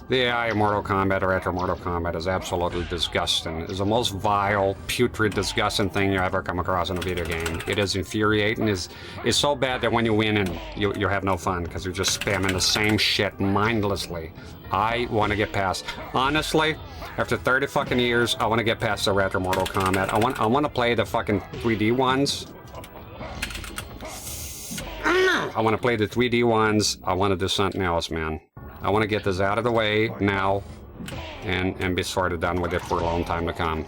[SPEAKER 2] The AI of Mortal Kombat, or retro Mortal Kombat, is absolutely disgusting. It's the most vile, putrid, disgusting thing you ever come across in a video game. It is infuriating. It's so bad that when you win and you have no fun because you're just spamming the same shit mindlessly. I want to get past. Honestly, after 30 fucking years, I want to get past the retro Mortal Kombat. I want to play the fucking 3D ones. I want to play the 3D ones. I want to do something else, man. I want to get this out of the way now and be sort of done with it for a long time to come.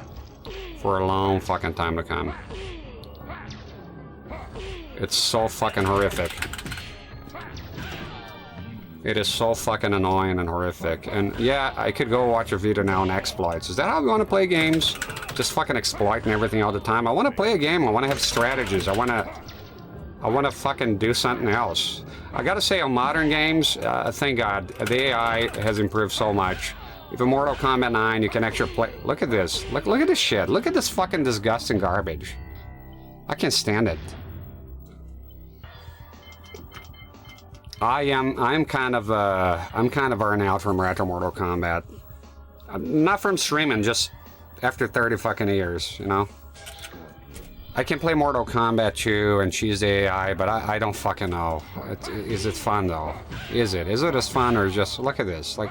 [SPEAKER 2] For a long fucking time to come. It's so fucking horrific. It is so fucking annoying and horrific. And yeah, I could go watch a video now on exploits. Is that how we want to play games? Just fucking exploiting everything all the time? I want to play a game. I want to have strategies. I want to fucking do something else. I gotta say, on modern games, thank God, the AI has improved so much. If in Mortal Kombat 9, you can actually play... Look at this. Look at this shit. Look at this fucking disgusting garbage. I can't stand it. I'm kind of earning out from retro Mortal Kombat. Not from streaming, just after 30 fucking years, you know? I can play Mortal Kombat 2 and choose the AI, but I don't fucking know. Is it fun, though? Is it? Is it as fun, or just... Look at this, like...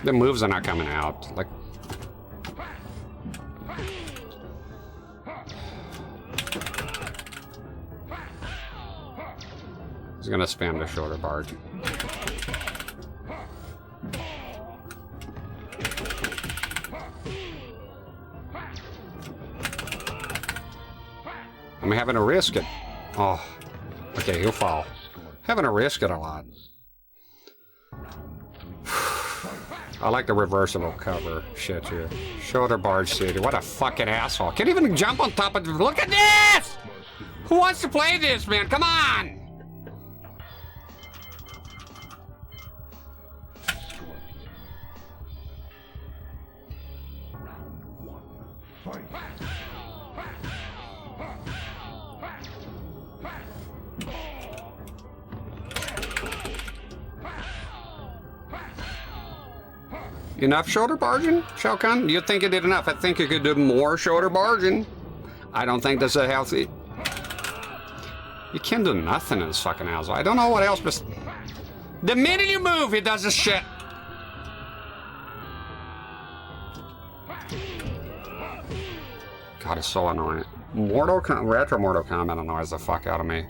[SPEAKER 2] The moves are not coming out, like... He's gonna spam the shoulder barge. I'm having to risk it. Oh, okay, he'll fall. Having to risk it a lot. I like the reversible cover shit here. Shoulder barge city. What a fucking asshole. Can't even jump on top of the... Look at this! Who wants to play this, man? Come on! Enough shoulder barging, Shao Kahn? You think you did enough? I think you could do more shoulder barging. I don't think that's a healthy... You can't do nothing in this fucking house. I don't know what else, but... The minute you move, it does this shit. God, it's so annoying. Retro Mortal Kombat annoys the fuck out of me.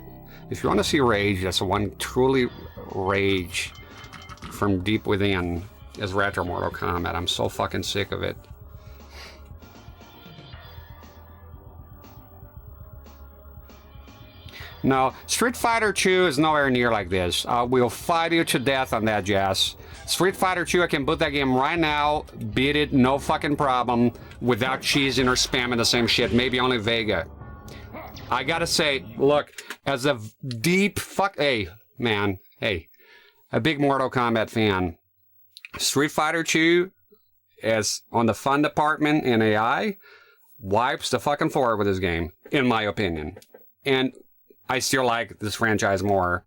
[SPEAKER 2] If you want to see rage, that's one truly rage from deep within is Retro Mortal Kombat. I'm so fucking sick of it. No, Street Fighter 2 is nowhere near like this. We'll fight you to death on that, Jess. Street Fighter 2, I can boot that game right now, beat it, no fucking problem, without cheesing or spamming the same shit. Maybe only Vega. I gotta say, look, as a deep hey, man, hey, a big Mortal Kombat fan, Street Fighter 2 is on the fun department in AI, wipes the fucking floor with this game, in my opinion. And I still like this franchise more.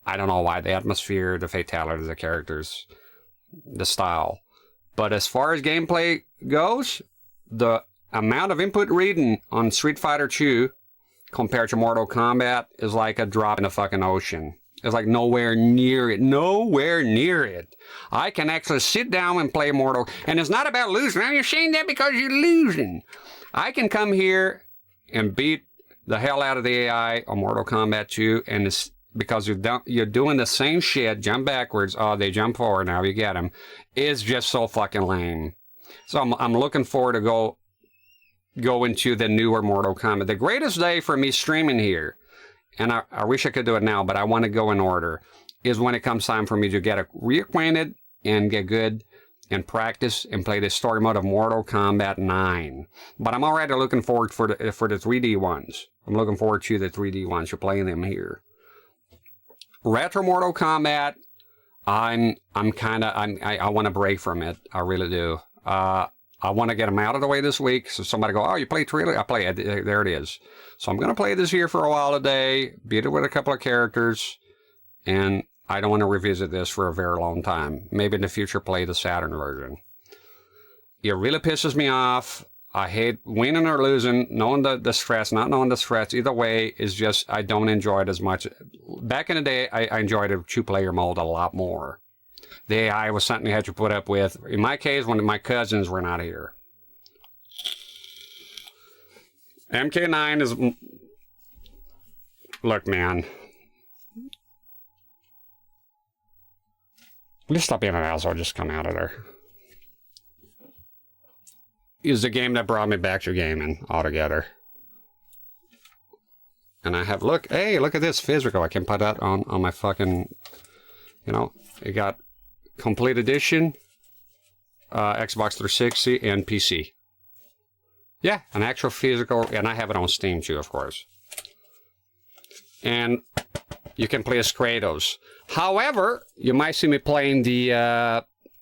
[SPEAKER 2] I don't know why. The atmosphere, the fatality, the characters, the style. But as far as gameplay goes, the amount of input reading on Street Fighter 2 compared to Mortal Kombat is like a drop in the fucking ocean. It's like nowhere near it. Nowhere near it. I can actually sit down and play Mortal... And it's not about losing. I'm ashamed that because you're losing. I can come here and beat the hell out of the AI on Mortal Kombat 2, and it's because you're doing the same shit, jump backwards, oh, they jump forward, now you get them, is just so fucking lame. So I'm looking forward to go into the newer Mortal Kombat. The greatest day for me streaming here, and I wish I could do it now, but I want to go in order, is when it comes time for me to get reacquainted and get good and practice and play the story mode of Mortal Kombat 9. But I'm already looking forward for the 3D ones. I'm looking forward to the 3D ones. You're playing them here. Retro Mortal Kombat, I want to break from it. I really do. I want to get them out of the way this week. So somebody go, oh, you play Trailer? I play it. There it is. So I'm going to play this here for a while today, beat it with a couple of characters, and I don't want to revisit this for a very long time. Maybe in the future play the Saturn version. It really pisses me off. I hate winning or losing, knowing the stress, not knowing the stress. Either way is just, I don't enjoy it as much. Back in the day, I enjoyed a two-player mode a lot more. The AI was something you had to put up with. In my case, when my cousins were not here. MK9 is... Look, man. Just stop being an asshole, just come out of there. Is the game that brought me back to gaming altogether. And I have, look, hey, look at this physical. I can put that on my fucking, you know, it got complete edition, Xbox 360 and PC. Yeah, an actual physical, and I have it on Steam too, of course. And you can play as Kratos. However, you might see me playing the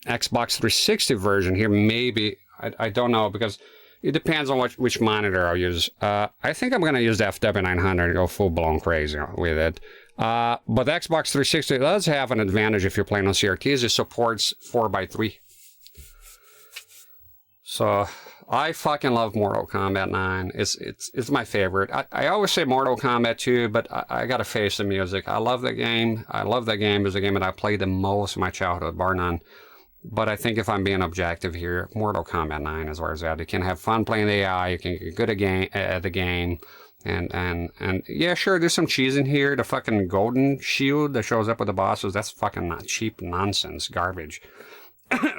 [SPEAKER 2] Xbox 360 version here, maybe. I don't know, because it depends on which monitor I'll use. I think I'm going to use the FW900 and go full-blown crazy with it. But the Xbox 360 does have an advantage if you're playing on CRTs. It supports 4x3. So, I fucking love Mortal Kombat 9. It's my favorite. I always say Mortal Kombat 2, but I gotta face the music. I love that game. I love that game. It's the game that I played the most in my childhood, bar none. But I think if I'm being objective here, Mortal Kombat 9 is where it's at. You can have fun playing the AI, you can get good at the game, and yeah, sure, there's some cheese in here. The fucking golden shield that shows up with the bosses, that's fucking not cheap nonsense, garbage.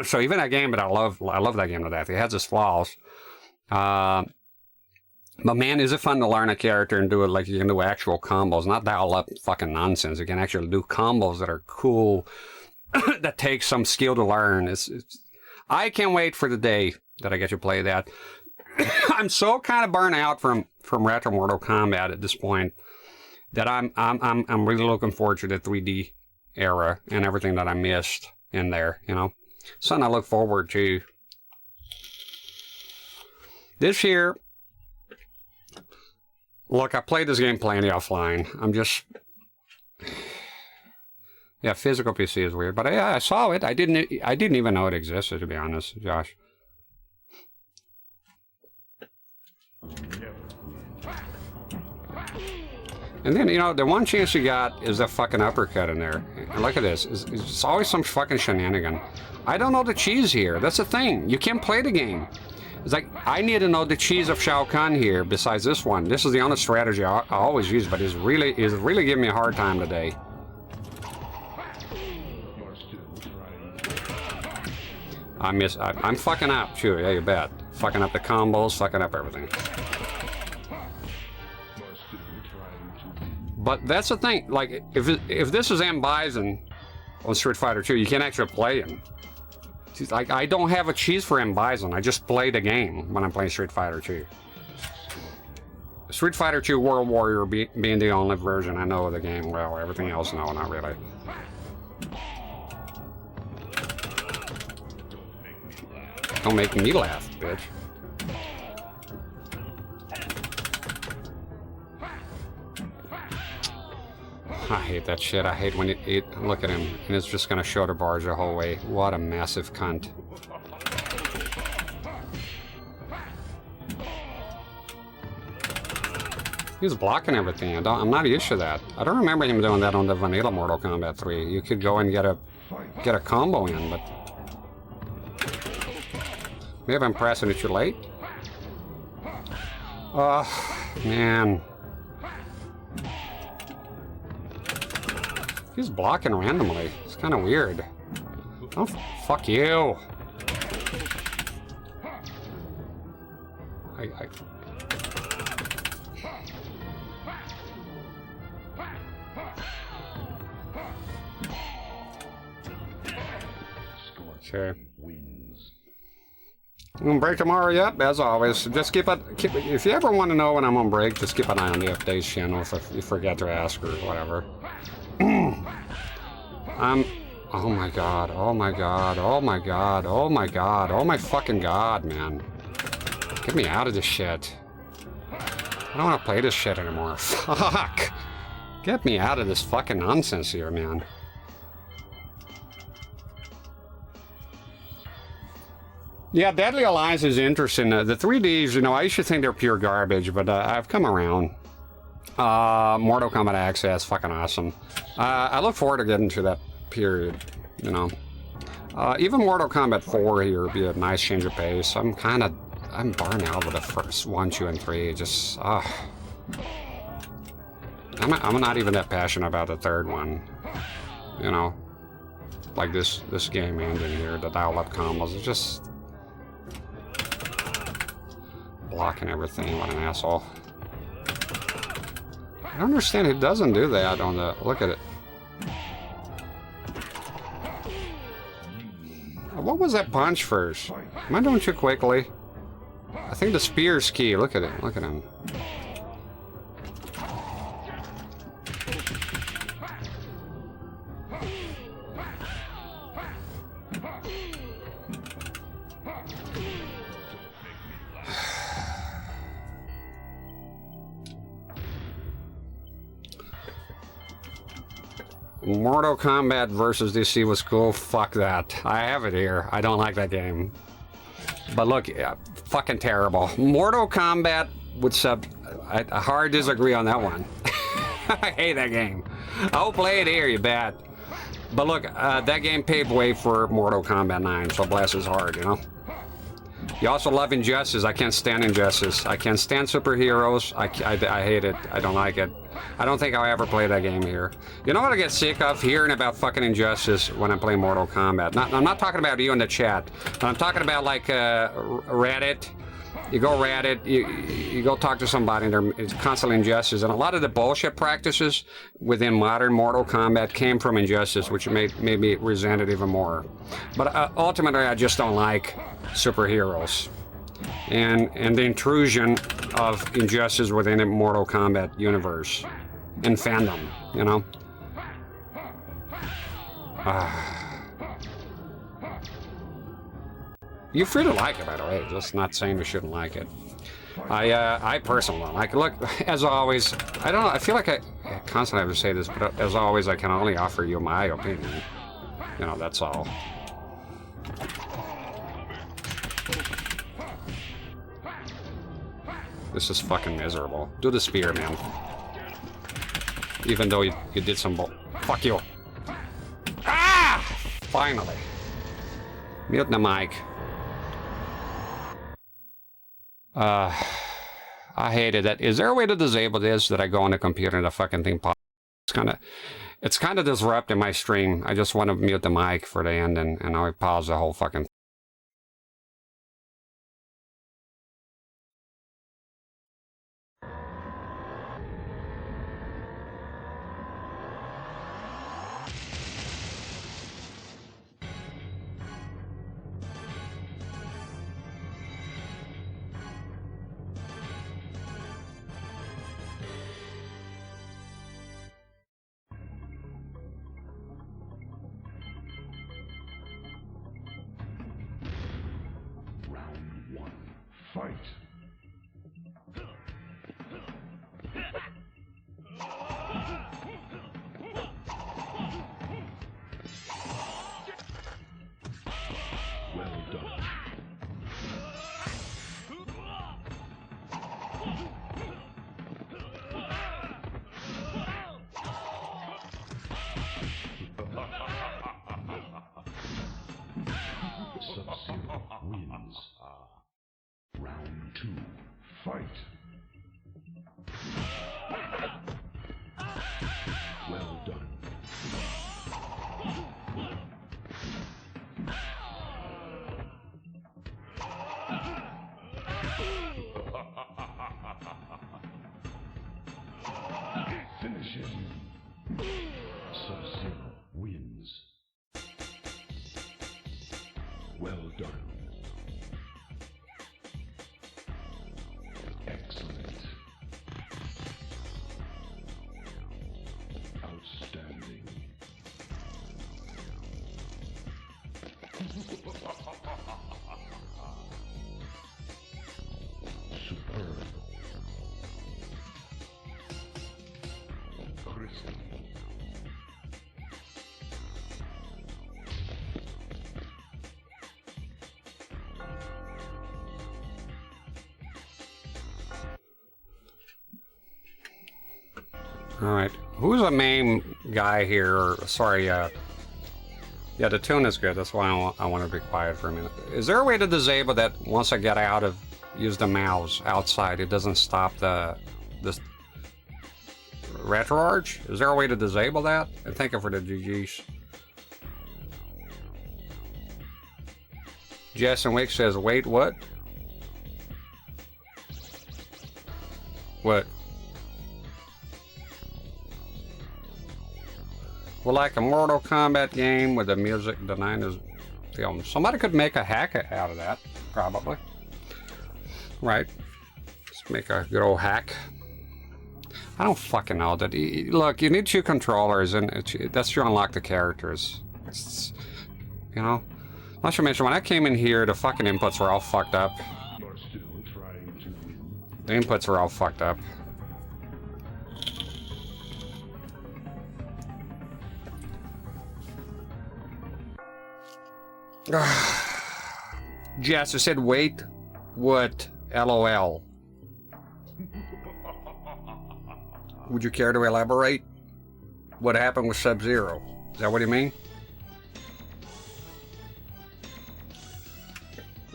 [SPEAKER 2] So even that game, but I love that game to death. It has its flaws. But man, is it fun to learn a character and do it like you can do actual combos, not dial up fucking nonsense. You can actually do combos that are cool. That takes some skill to learn. I can't wait for the day that I get to play that. I'm so kind of burnt out from Retro Mortal Kombat at this point that I'm really looking forward to the 3D era and everything that I missed in there, you know. Something I look forward to. This year, look, I played this game plenty offline. Yeah, physical PC is weird, but I saw it. I didn't even know it existed, to be honest, Josh. And then, you know, the one chance you got is that fucking uppercut in there. And look at this. It's always some fucking shenanigan. I don't know the cheese here. That's the thing. You can't play the game. It's like, I need to know the cheese of Shao Kahn here besides this one. This is the only strategy I always use, but it's really giving me a hard time today. I'm fucking up, too. Yeah, you bet. Fucking up the combos, fucking up everything. But that's the thing, like, if this is M. Bison on Street Fighter 2, you can't actually play him. Like, I don't have a cheese for M. Bison, I just play the game when I'm playing Street Fighter 2. Street Fighter 2 World Warrior being the only version I know of the game well, everything else, no, not really. Don't make me laugh, bitch. I hate that shit. I hate when it look at him and it's just gonna shoulder barge the whole way. What a massive cunt. He's blocking everything. I'm not used to that. I don't remember him doing that on the vanilla Mortal Kombat 3. You could go and get a combo in, but maybe I'm pressing it too late. Man. He's blocking randomly. It's kind of weird. Oh, fuck you. Okay. I'm on break tomorrow, yep, as always. Just keep if you ever want to know when I'm on break, just keep an eye on the updates channel if you forget to ask or whatever. Oh my god, oh my god, oh my god, oh my god, oh my fucking god, man. Get me out of this shit. I don't want to play this shit anymore. Fuck! Get me out of this fucking nonsense here, man. Yeah, Deadly Alliance is interesting. The 3Ds, you know, I used to think they're pure garbage, but I've come around. Mortal Kombat Access, fucking awesome. I look forward to getting to that period, you know. Even Mortal Kombat 4 here would be a nice change of pace. I'm burned out with the first 1, 2, and 3. Just, I'm not even that passionate about the third one, you know. Like this game engine here, the dial-up combos, it's just blocking everything. What an asshole. I don't understand it doesn't do that on the... Look at it. What was that punch first? Am I doing too quickly? I think the spear's key. Look at it. Look at him. Mortal Kombat versus DC was cool. Fuck that. I have it here. I don't like that game. But look, yeah, fucking terrible. Mortal Kombat would I hard disagree on that one. I hate that game. I'll play it here, you bet. But look, that game paved way for Mortal Kombat 9, so bless his heart, you know? You also love Injustice. I can't stand Injustice. I can't stand superheroes. I hate it. I don't like it. I don't think I'll ever play that game here. You know what I get sick of? Hearing about fucking Injustice when I'm playing Mortal Kombat. I'm not talking about you in the chat, but I'm talking about like Reddit. You go Reddit, you go talk to somebody, and it's constantly Injustice. And a lot of the bullshit practices within modern Mortal Kombat came from Injustice, which made me resent it even more. But ultimately, I just don't like superheroes. And the intrusion of Injustice within the Mortal Kombat universe and fandom, you know? You're free to like it, by the way. Just not saying you shouldn't like it. I personally don't like it. Look, as always, I don't know. I feel like I constantly have to say this, but as always, I can only offer you my opinion. You know, that's all. This is fucking miserable. Do the spear, man. Even though you did some bull. Fuck you. Ah! Finally. Mute the mic. I hated it. Is there a way to disable this? That I go on the computer and the fucking thing pops? It's kind of disrupting my stream. I just want to mute the mic for the end, and I pause the whole fucking.
[SPEAKER 3] Fight! Well done. Sub-Zero wins. Round 2. Fight! Well done. Finish him. Sub-Zero wins. Well done. Excellent. Outstanding. Superb. Crystal.
[SPEAKER 2] Alright, who's a MAME guy here? Or, sorry, yeah, the tune is good, that's why I want to be quiet for a minute. Is there a way to disable that once I get out of, use the mouse outside, it doesn't stop this RetroArch? Is there a way to disable that? And thank you for the GGs. Jason Wick says, wait, what? What? Well, like a Mortal Kombat game with the music denying his film. Somebody could make a hack out of that, probably. Right. Let's make a good old hack. I don't fucking know that. Look, you need 2 controllers, and that's to unlock the characters. You know? Not to mention, when I came in here, the fucking inputs were all fucked up. The inputs were all fucked up. Jess, I said, wait, what? LOL. Would you care to elaborate? What happened with Sub-Zero? Is that what you mean?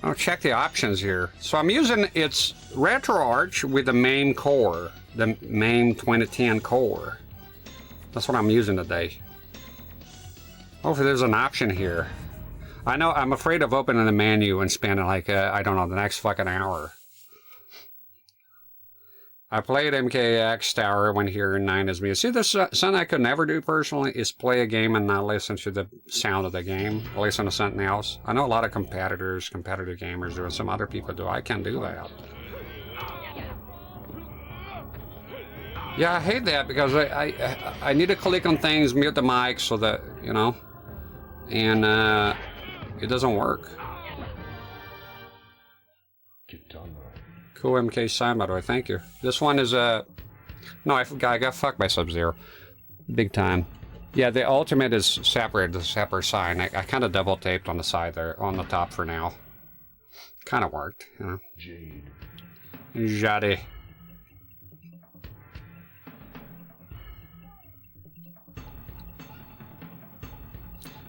[SPEAKER 2] Oh, check the options here. So I'm using its RetroArch with the MAME core, the MAME 2010 core. That's what I'm using today. Hopefully there's an option here. I know, I'm afraid of opening the menu and spending like, I don't know, the next fucking hour. I played MKX Tower when hearing 9 is me. See, the something I could never do personally is play a game and not listen to the sound of the game. Listen to something else. I know a lot of competitive gamers do, and some other people do. I can't do that. Yeah, I hate that because I need to click on things, mute the mic so that, you know, and it doesn't work. Cool MK sign, by the way, thank you. This one is No, I got fucked by Sub-Zero. Big time. Yeah, the ultimate is separated, the separate side. I kind of double taped on the side there, on the top for now. Kind of worked, you know.
[SPEAKER 3] Jade.
[SPEAKER 2] Jade.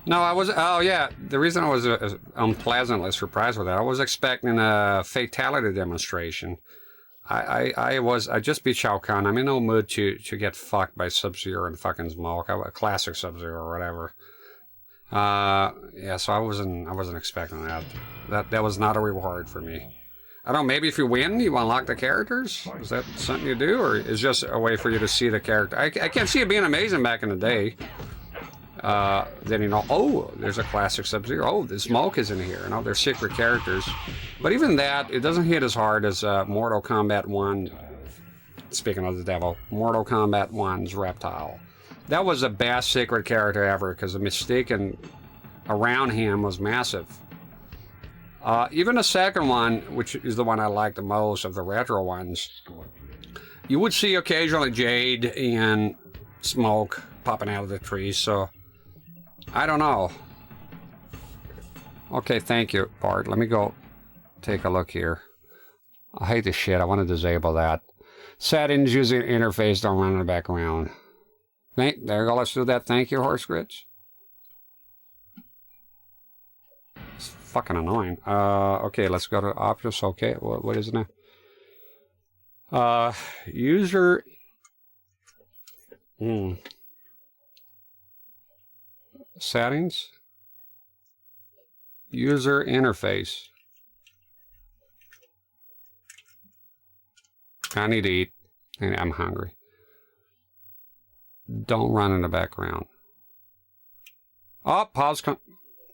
[SPEAKER 2] No, I was. Oh yeah, the reason I was unpleasantly surprised with that, I was expecting a fatality demonstration. I just beat Shao Kahn. I'm in no mood to get fucked by Sub-Zero and fucking Smoke. A classic Sub-Zero or whatever. Yeah, so I wasn't expecting that. That was not a reward for me. I don't know, maybe if you win, you unlock the characters? Is that something you do, or is just a way for you to see the character? I can't see it being amazing back in the day. Then, you know, oh, there's a classic Sub-Zero. Oh, the Smoke is in here. You know, they're secret characters. But even that, it doesn't hit as hard as Mortal Kombat 1. Speaking of the devil, Mortal Kombat 1's Reptile. That was the best secret character ever, because the mystique around him was massive. Even the second one, which is the one I like the most of the retro ones, you would see occasionally Jade and Smoke popping out of the trees, so I don't know. Okay, thank you, Bart. Let me go take a look here. I hate this shit. I want to disable that. Settings using interface, don't run in the background. There you go. Let's do that. Thank you, Horse Grits. It's fucking annoying. Okay, let's go to options. Okay, what is it now? User. Settings. User interface. I need to eat. I'm hungry. Don't run in the background. Oh, pause. What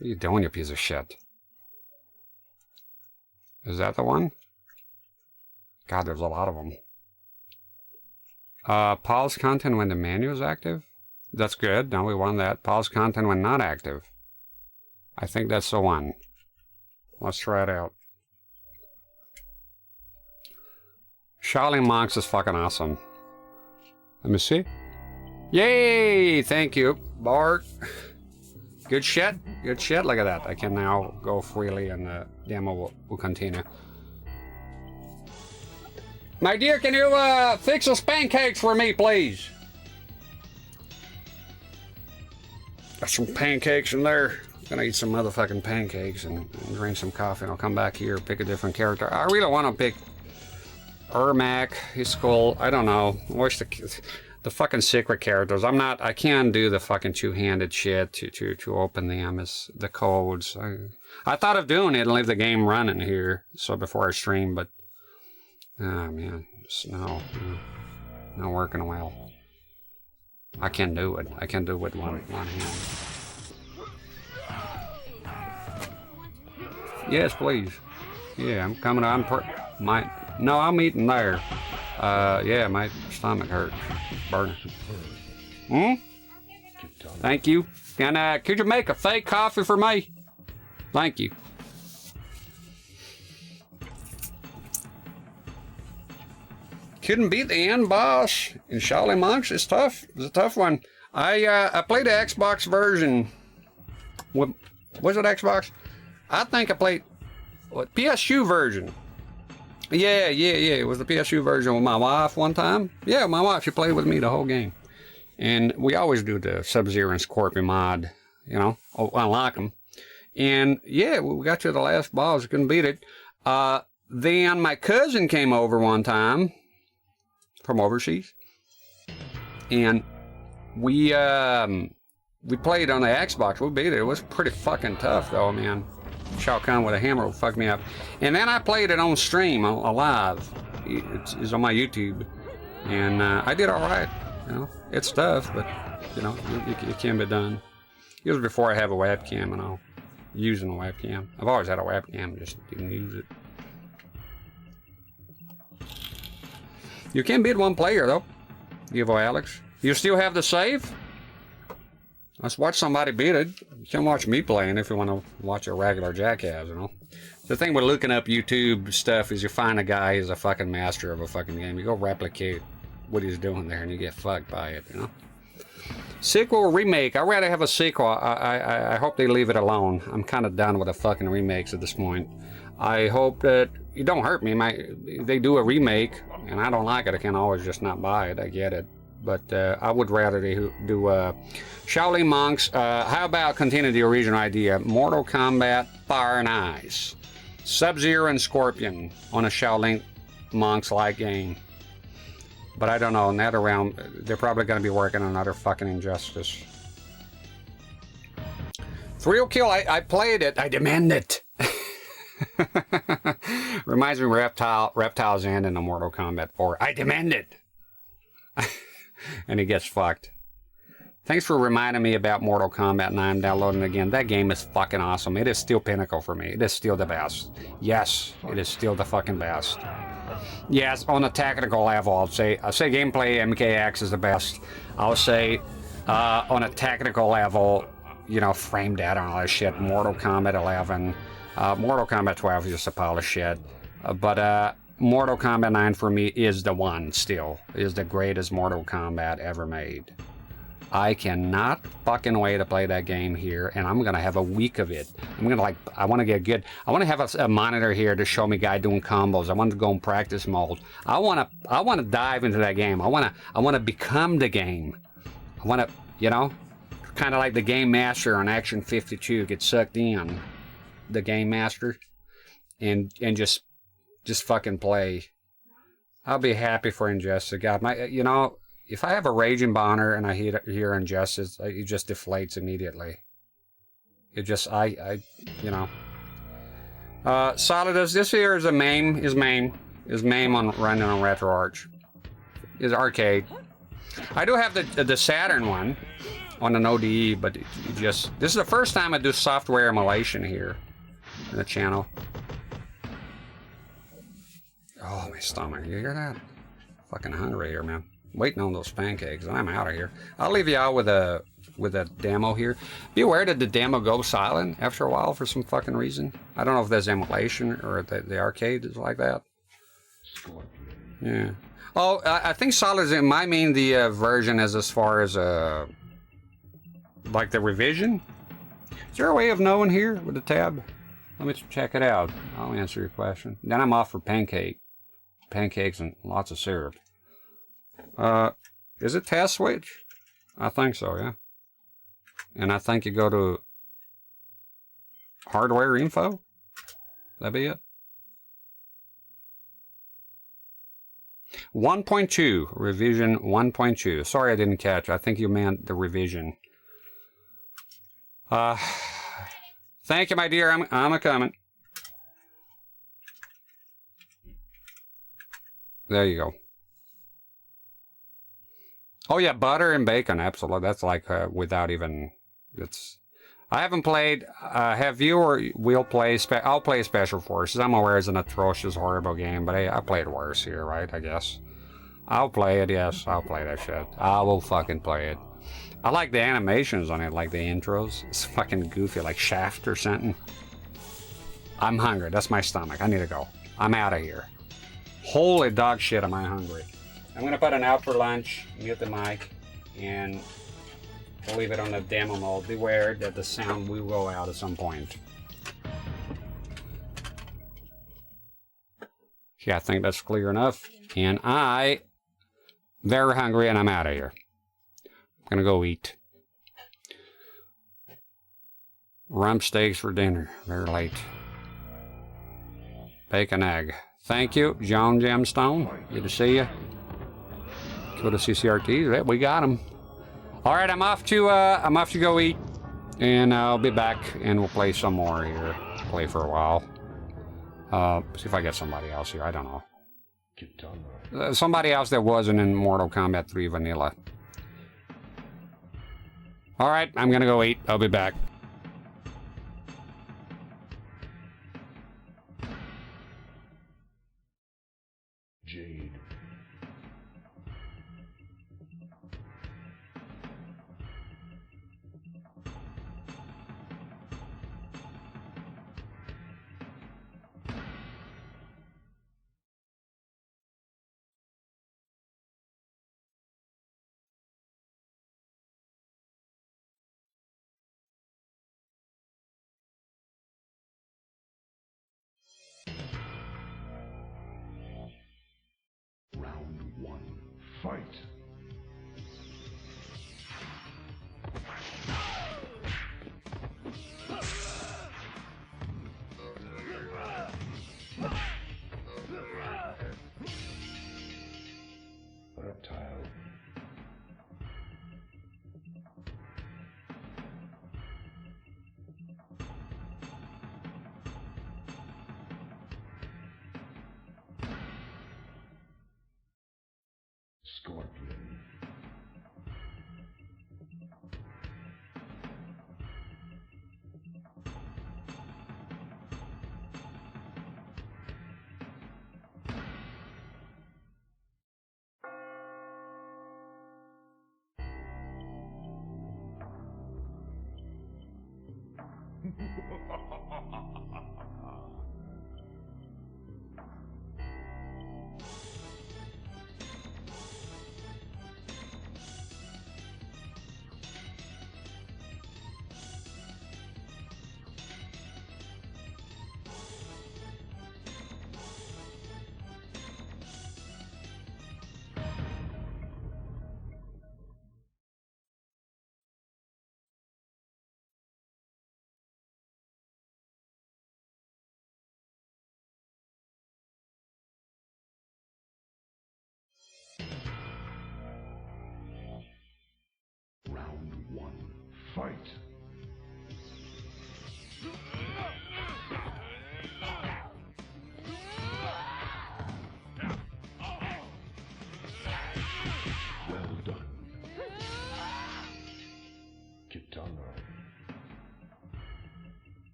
[SPEAKER 2] are you doing, you piece of shit? Is that the one? God, there's a lot of them. Pause content when the menu is active. That's good. Now we want that. Pause content when not active. I think that's the one. Let's try it out. Shaolin Monks is fucking awesome. Let me see. Yay! Thank you, Bart. Good shit. Good shit. Look at that. I can now go freely and the demo will continue. My dear, can you fix those pancakes for me, please? Got some pancakes in there. Gonna eat some motherfucking pancakes and drink some coffee, and I'll come back here, pick a different character. I really want to pick Ermac. He's cool. I don't know. I wish the fucking secret characters. I can't do the fucking two-handed shit to open them as the codes. I thought of doing it and leave the game running here, so before I stream, but oh man, just not working well. I can't do it. I can't do it with one hand. Yes, please. Yeah, I'm coming. No, I'm eating there. Yeah, my stomach hurts. Burning. Thank you. Could you make a fake coffee for me? Thank you. Couldn't beat the end boss in Shaolin Monks. It's tough. It's a tough one. I played the Xbox version. Was it Xbox? I think I played PSU version. Yeah. It was the PSU version with my wife one time. Yeah, my wife, she played with me the whole game. And we always do the Sub-Zero and Scorpion mod, you know, unlock them. And yeah, we got to the last boss, couldn't beat it. Then my cousin came over one time from overseas. And we played on the Xbox. We beat it. It was pretty fucking tough though, man. Shao Kahn with a hammer will fuck me up. And then I played it on stream, live. It's on my YouTube. And I did all right. You know, it's tough, but, you know, it can be done. It was before I have a webcam and all. Using a webcam. I've always had a webcam, just didn't use it. You can beat one player, though. Evo Alex. You still have the save? Let's watch somebody beat it. You can watch me playing if you want to watch a regular jackass, you know. The thing with looking up YouTube stuff is you find a guy who's a fucking master of a fucking game. You go replicate what he's doing there, and you get fucked by it, you know? Sequel or remake? I'd rather have a sequel. I hope they leave it alone. I'm kind of done with the fucking remakes at this point. I hope that you don't hurt me. They do a remake, and I don't like it. I can always just not buy it. I get it. But I would rather they do Shaolin Monks. How about continue the original idea? Mortal Kombat, Fire and Ice. Sub-Zero and Scorpion on a Shaolin Monks-like game. But I don't know, NetherRealm, they're probably going to be working on another fucking Injustice. Thrill Kill, I played it. I demand it. Reminds me of Reptile's End in the Mortal Kombat 4. I demand it. And he gets fucked. Thanks for reminding me about Mortal Kombat 9. I'm downloading it again. That game is fucking awesome. It is still pinnacle for me. It is still the best. Yes, it is still the fucking best. Yes, on a technical level, I'll say gameplay MKX is the best. I'll say on a technical level, you know, frame data and all that shit. Mortal Kombat 11, Mortal Kombat 12 is just a pile of shit. But Mortal Kombat 9 for me is the one still. Is the greatest Mortal Kombat ever made. I cannot fucking wait to play that game here, and I'm gonna have a week of it. I'm gonna I want to get good. I want to have a monitor here to show me guy doing combos. I want to go in practice mode. I want to dive into that game. I want to become the game. I want to, you know, kind of like the Game Master on Action 52, get sucked in the Game Master, and just fucking play. I'll be happy for Injustice. God, you know. If I have a raging boner and I hear Injustice, it just deflates immediately. It just, you know. Solidus, this here is a MAME, is MAME on running on RetroArch. Is arcade. I do have the Saturn one on an ODE, but this is the first time I do software emulation here in the channel. Oh, my stomach, you hear that? Fucking hungry here, man. Waiting on those pancakes, and I'm out of here. I'll leave you out with a demo here. Be aware that the demo goes silent after a while for some fucking reason. I don't know if there's emulation or the arcade is like that. Yeah. Oh, I think solid it might mean the version as far as like the revision. Is there a way of knowing here with the tab? Let me check it out. I'll answer your question. Then I'm off for pancakes and lots of syrup. Is it task switch? I think so, yeah. And I think you go to hardware info. That'd be it. 1.2, revision 1.2. Sorry I didn't catch. I think you meant the revision. Thank you, my dear. I'm a coming. There you go. Oh yeah, butter and bacon, absolutely. That's like without even. I haven't played. Have you or we'll play? I'll play Special Forces. I'm aware it's an atrocious, horrible game, but hey, I played worse here, right? I guess. I'll play it. Yes, I'll play that shit. I will fucking play it. I like the animations on it, like the intros. It's fucking goofy, like Shaft or something. I'm hungry. That's my stomach. I need to go. I'm out of here. Holy dog shit, am I hungry. I'm going to put an out for lunch, mute the mic, and leave it on the demo mode. Beware that the sound will go out at some point. Yeah, I think that's clear enough. And I'm very hungry and I'm out of here. I'm going to go eat. Rump steaks for dinner. Very late. Bacon egg. Thank you, John Gemstone. Good to see you. Go to CCRT. We got him. All right, I'm off to go eat, and I'll be back, and we'll play some more here. Play for a while. See if I get somebody else here. I don't know. Somebody else that wasn't in Mortal Kombat 3 Vanilla. All right, I'm gonna go eat. I'll be back.
[SPEAKER 3] Jade. one, fight! Reptile. Scorpion. Round one, fight! Well done. Kitana.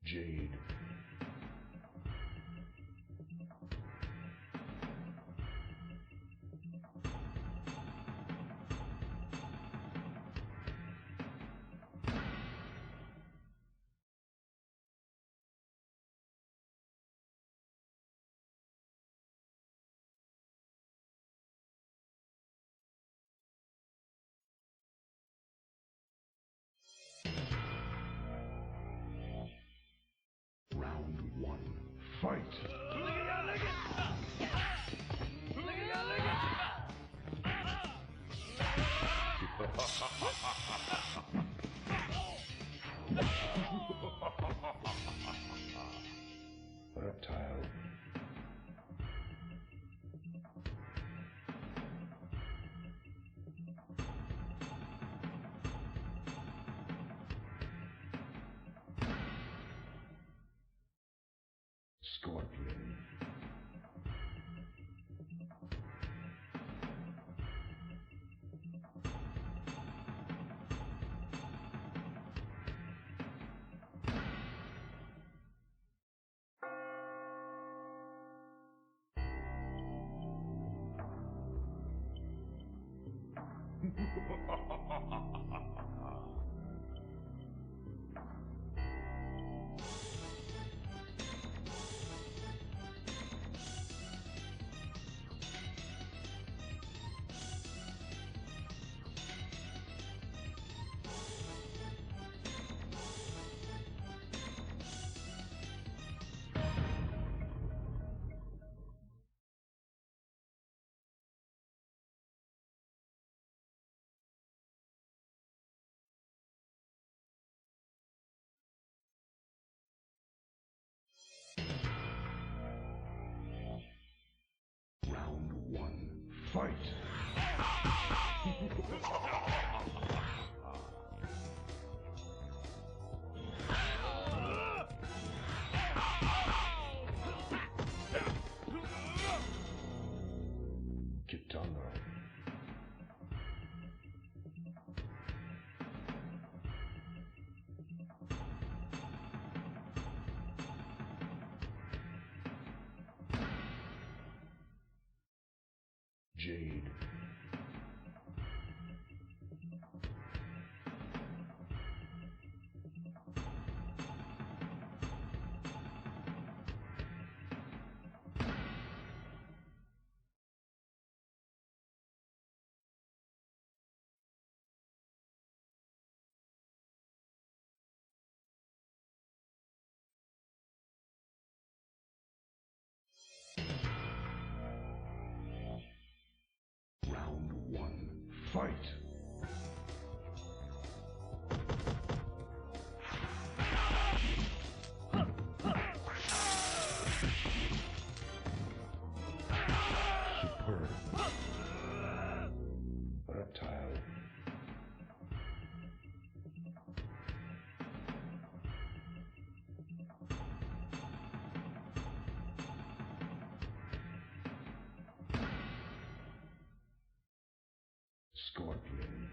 [SPEAKER 3] Jade. Round one, fight! Reptile. Scorpion. Round one, fight! Kitana. Jade. Fight. Superb. Reptile. Scorpion.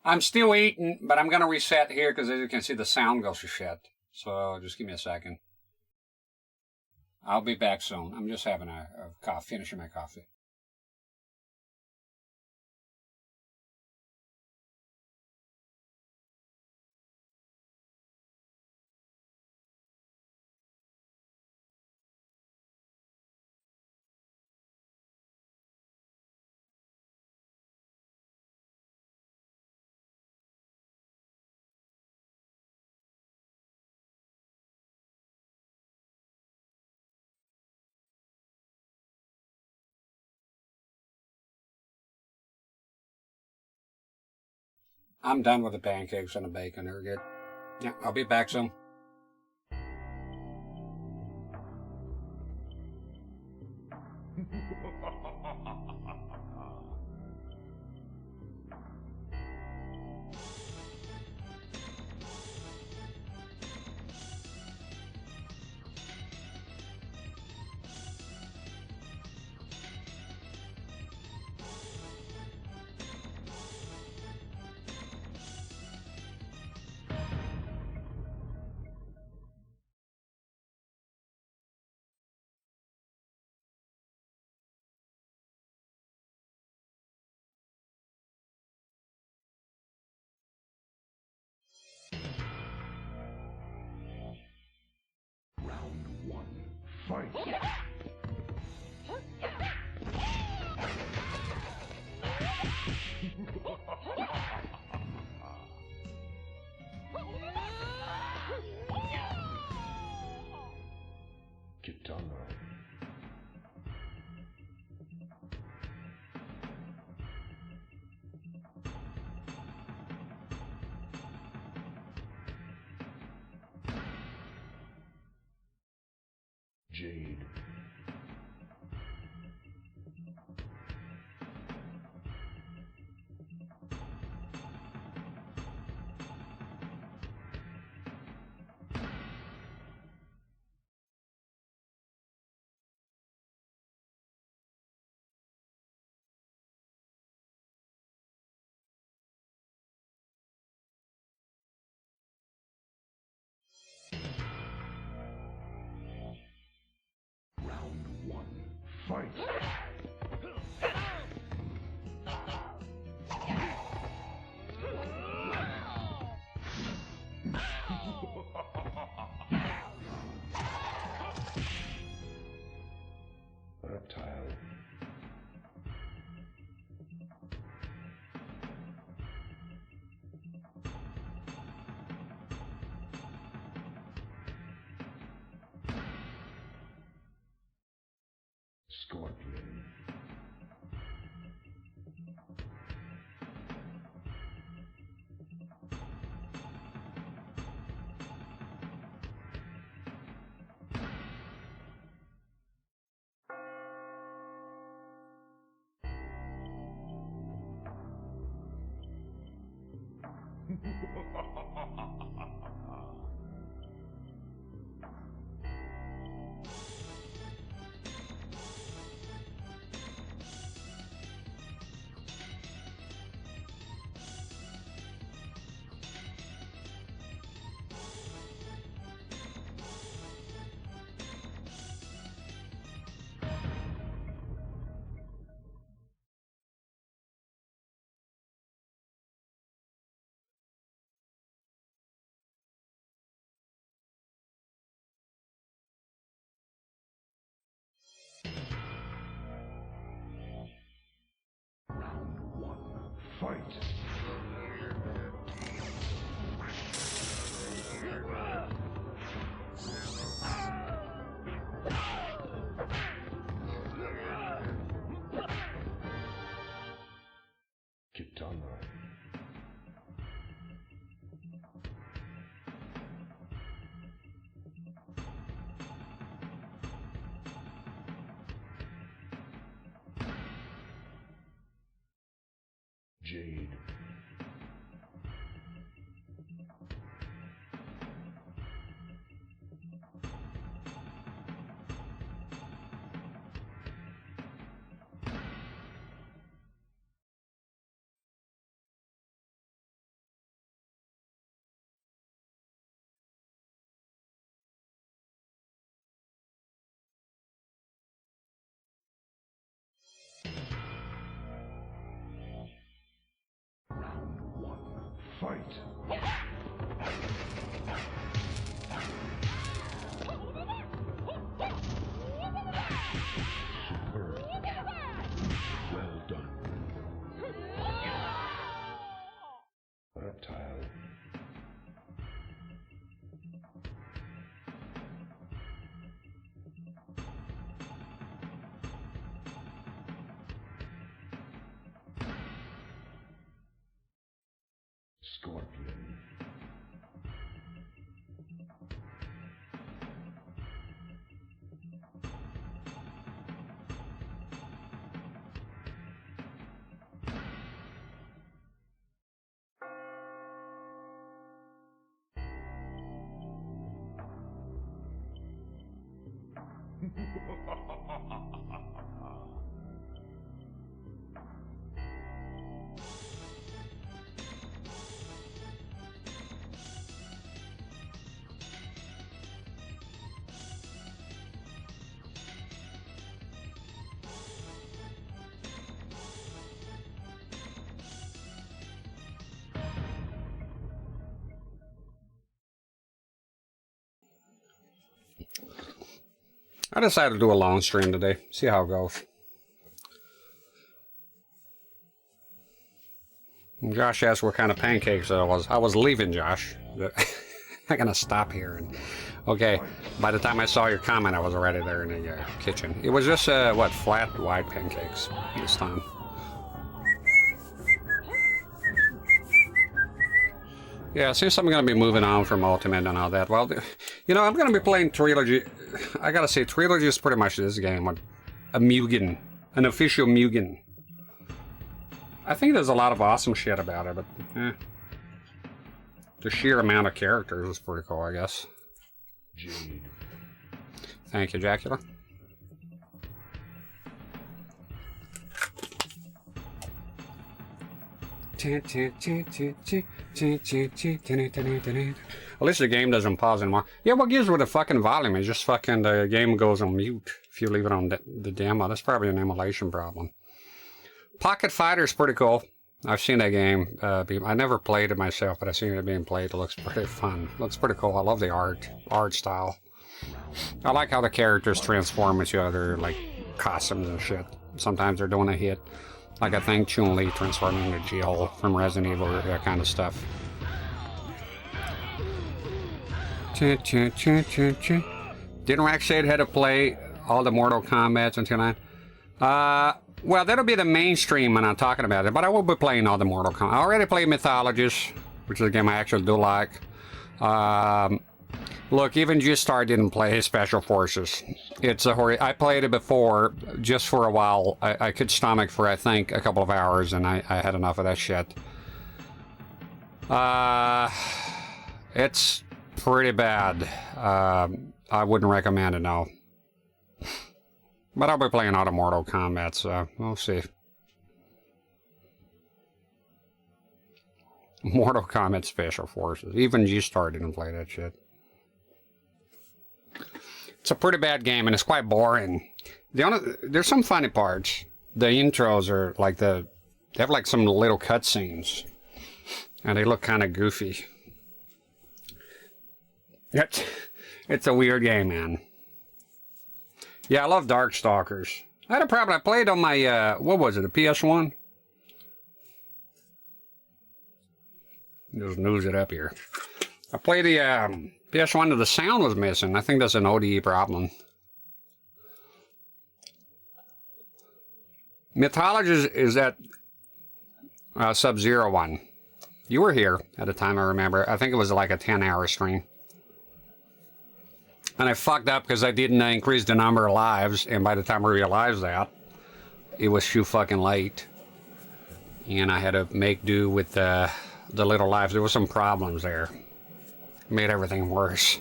[SPEAKER 2] I'm still eating, but I'm going to reset here because as you can see, the sound goes to shit. So just give me a second. I'll be back soon. I'm just having a coffee, finishing my coffee. I'm done with the pancakes and the bacon. They're good. Yeah, I'll be back soon.
[SPEAKER 3] Round one, fight! Kitana. Jade. Round one, fight! Reptile. Scorpion. Round one, fight! Kitana. Jade. Fight! Superb. Well done. Reptile. Scorpion.
[SPEAKER 2] I decided to do a long stream today. See how it goes. Josh asked what kind of pancakes I was. I was leaving, Josh. I'm gonna stop here. And okay, by the time I saw your comment, I was already there in the kitchen. It was just what, flat white pancakes this time. Yeah, since I'm going to be moving on from Ultimate and all that, well, you know, I'm going to be playing Trilogy. I got to say, Trilogy is pretty much this game with a Mugen, an official Mugen. I think there's a lot of awesome shit about it, but the sheer amount of characters is pretty cool, I guess.
[SPEAKER 3] Jade.
[SPEAKER 2] Thank you, Dracula. At least the game doesn't pause anymore. Yeah, what gives with the fucking volume is just fucking the game goes on mute if you leave it on the demo. That's probably an emulation problem. Pocket Fighter is pretty cool. I've seen that game. I never played it myself, but I've seen it being played. It looks pretty fun. Looks pretty cool. I love the art style. I like how the characters transform into other like costumes and shit. Sometimes they're doing a hit. Like I think Chun-Li transforming into Jill from Resident Evil, that kind of stuff. Didn't Rack say it had to play all the Mortal Kombats until 9? Well, that'll be the mainstream when I'm talking about it, but I will be playing all the Mortal Kombat. I already played Mythologist, which is a game I actually do like. Look, even G-Star didn't play Special Forces. It's a I played it before, just for a while. I could stomach for, I think, a couple of hours, and I had enough of that shit. It's pretty bad. I wouldn't recommend it, no. But I'll be playing all the Mortal Kombat, so we'll see. Mortal Kombat Special Forces. Even G-Star didn't play that shit. It's a pretty bad game, and it's quite boring. There's some funny parts. The intros are like they have like some little cutscenes, and they look kind of goofy. It's a weird game, man. Yeah, I love Darkstalkers. I had a problem. I played on my what was it, a PS1? Just news it up here. I played the PS1 and the sound was missing. I think that's an ODE problem. Mythologist is that Sub-Zero one. You were here at the time, I remember. I think it was like a 10-hour stream. And I fucked up because I didn't increase the number of lives, and by the time I realized that, it was too fucking late. And I had to make do with the little lives. There were some problems there. Made everything worse.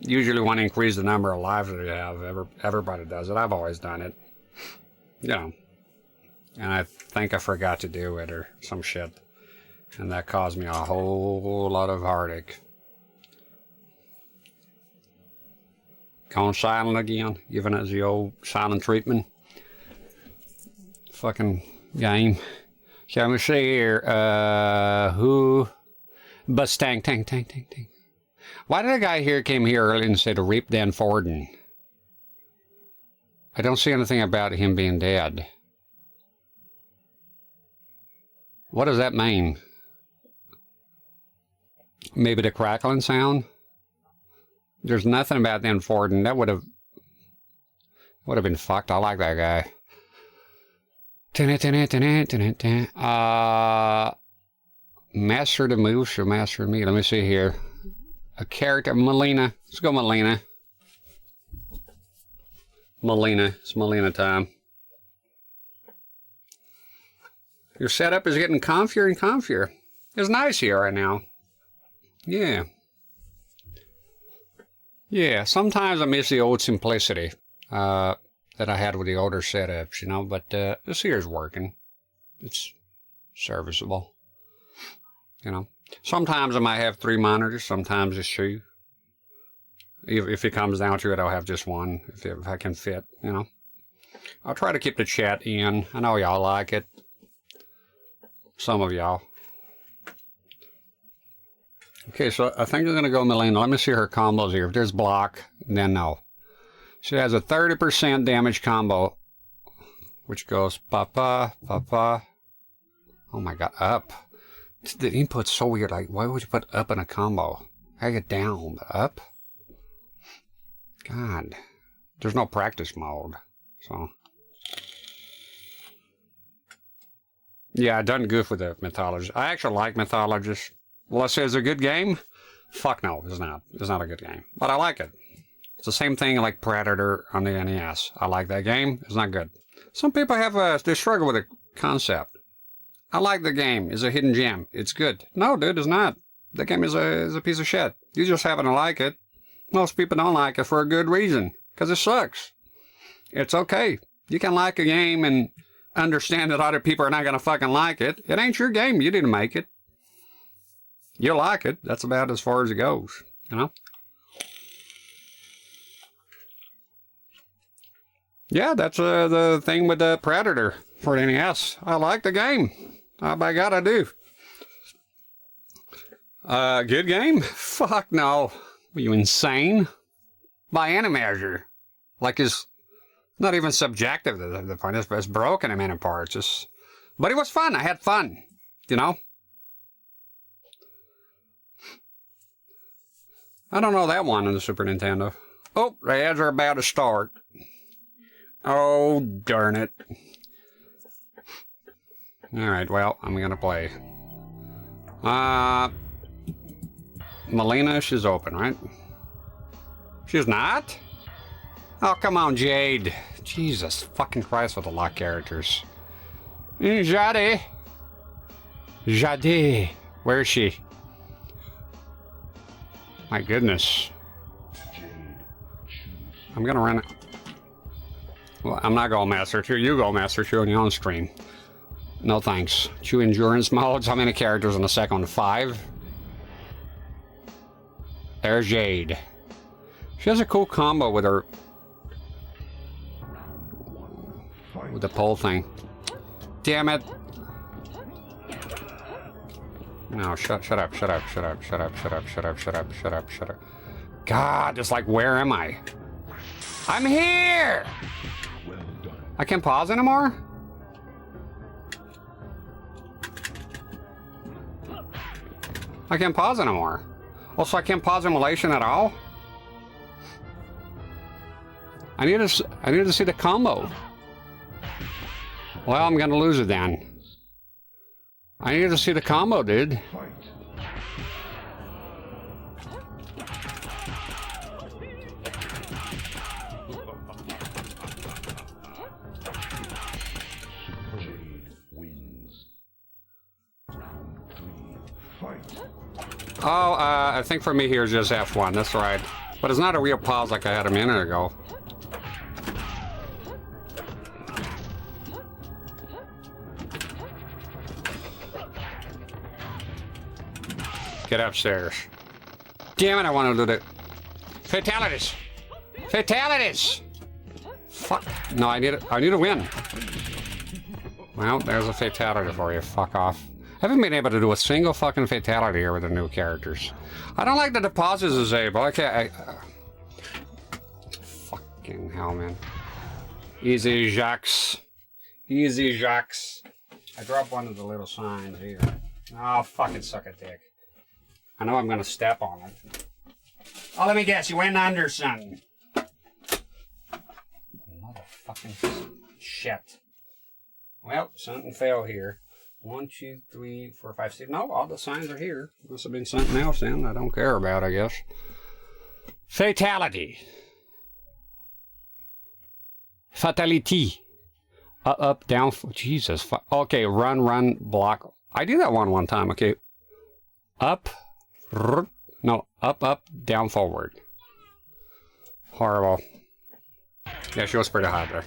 [SPEAKER 2] Usually want to increase the number of lives that you have. Everybody does it. I've always done it. You know. And I think I forgot to do it or some shit. And that caused me a whole lot of heartache. Gone silent again, giving us the old silent treatment. Fucking game. Okay, let me see here. Who? Bustang, tang. Why did a guy here came here early and said Reap Dan Forden? I don't see anything about him being dead. What does that mean? Maybe the crackling sound? There's nothing about Dan Forden. That would have been fucked. I like that guy. Master the moves or master me. Let me see here. A character, Melina. Let's go Melina. It's Melina time. Your setup is getting comfier and comfier. It's nice here right now. Yeah. Yeah, sometimes I miss the old simplicity that I had with the older setups, you know, but this here is working. It's serviceable. You know, sometimes I might have 3 monitors, sometimes it's 2. If it comes down to it, I'll have just one, if I can fit, you know. I'll try to keep the chat in. I know y'all like it. Some of y'all. Okay, so I think I'm going to go Melina. Let me see her combos here. If there's block, then no. She has a 30% damage combo, which goes pa-pa, pa-pa. Oh my god, up. The input's so weird. Like, why would you put up in a combo? I get down, but up? God. There's no practice mode, so. Yeah, I done goof with the Mythologist. I actually like Mythologist. Will I say it's a good game? Fuck no, it's not. It's not a good game. But I like it. It's the same thing like Predator on the NES. I like that game. It's not good. Some people have they struggle with the concept. I like the game. It's a hidden gem. It's good. No, dude, it's not. The game is a piece of shit. You just happen to like it. Most people don't like it for a good reason. Because it sucks. It's okay. You can like a game and understand that other people are not going to fucking like it. It ain't your game. You didn't make it. You like it. That's about as far as it goes. You know? Yeah, that's the thing with the Predator for the NES. I like the game. By God, I do. Good game? Fuck no. Are you insane? By any measure. Like, it's not even subjective to the point. It's broken in many parts. But it was fun. I had fun. You know? I don't know that one on the Super Nintendo. Oh, the ads are about to start. Oh, darn it. Alright, well, I'm gonna play. Melina, she's open, right? She's not? Oh, come on, Jade. Jesus fucking Christ with the lock characters. Jade. Jade. Where is she? My goodness. I'm gonna run it. Well, I'm not going Master 2. You go Master 2 on your own stream. No thanks. 2 endurance modes. How many characters in the second one? 5? There's Jade. She has a cool combo with her... with the pole thing. Damn it. No, shut up. God, it's like, where am I? I'm here! I can't pause anymore? I can't pause anymore. Also, I can't pause emulation at all? I need to see the combo. Well, I'm gonna lose it then. I need to see the combo, dude. Oh, I think for me here is just F1, that's right. But it's not a real pause like I had a minute ago. Get upstairs. Damn it, I want to do the... Fatalities! Fatalities! Fuck. No, I need to win. Well, there's a fatality for you. Fuck off. I haven't been able to do a single fucking fatality here with the new characters. I don't like the deposits disabled. I can't. Fucking hell, man. Easy, Jacques. Easy, Jacques. I dropped one of the little signs here. Oh, fucking suck a dick. I know I'm gonna step on it. Oh, let me guess. You went under something. Motherfucking shit. Well, something fell here. 1, 2, 3, 4, 5, 6. No, all the signs are here. Must have been something else then I don't care about, I guess. Fatality. Fatality. Up, down. Jesus. Okay, run, block. I did that one time. Okay. Up. No, up, down, forward. Horrible. Yeah, she was pretty hot there.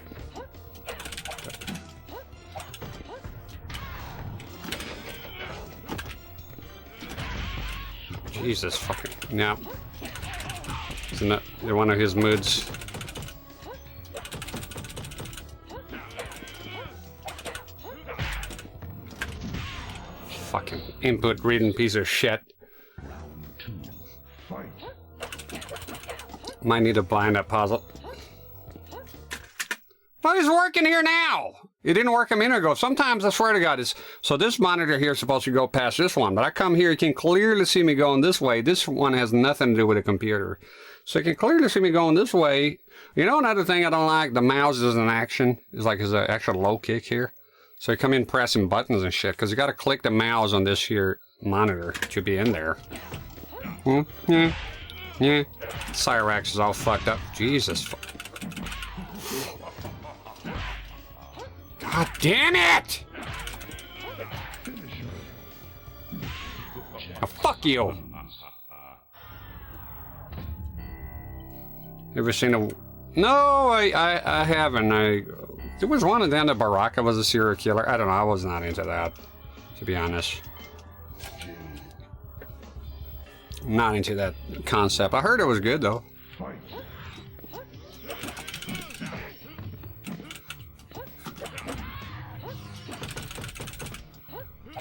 [SPEAKER 2] Jesus fucking. Yeah. Isn't that one of his moods? Fucking input reading piece of shit. Might need to blind that puzzle. Well, he's working here now. It didn't work a minute ago. Sometimes, I swear to God, it's... So this monitor here is supposed to go past this one, but I come here, you can clearly see me going this way. This one has nothing to do with the computer. So you can clearly see me going this way. You know another thing I don't like? The mouse is in action. It's like an actual low kick here. So you come in pressing buttons and shit, because you got to click the mouse on this here monitor to be in there. Yeah. Cyrax is all fucked up. Jesus. God damn it! Oh, fuck you! Ever seen a... No, I haven't. There was one of them that Baraka was a serial killer. I don't know, I was not into that, to be honest. Not into that concept. I heard it was good, though.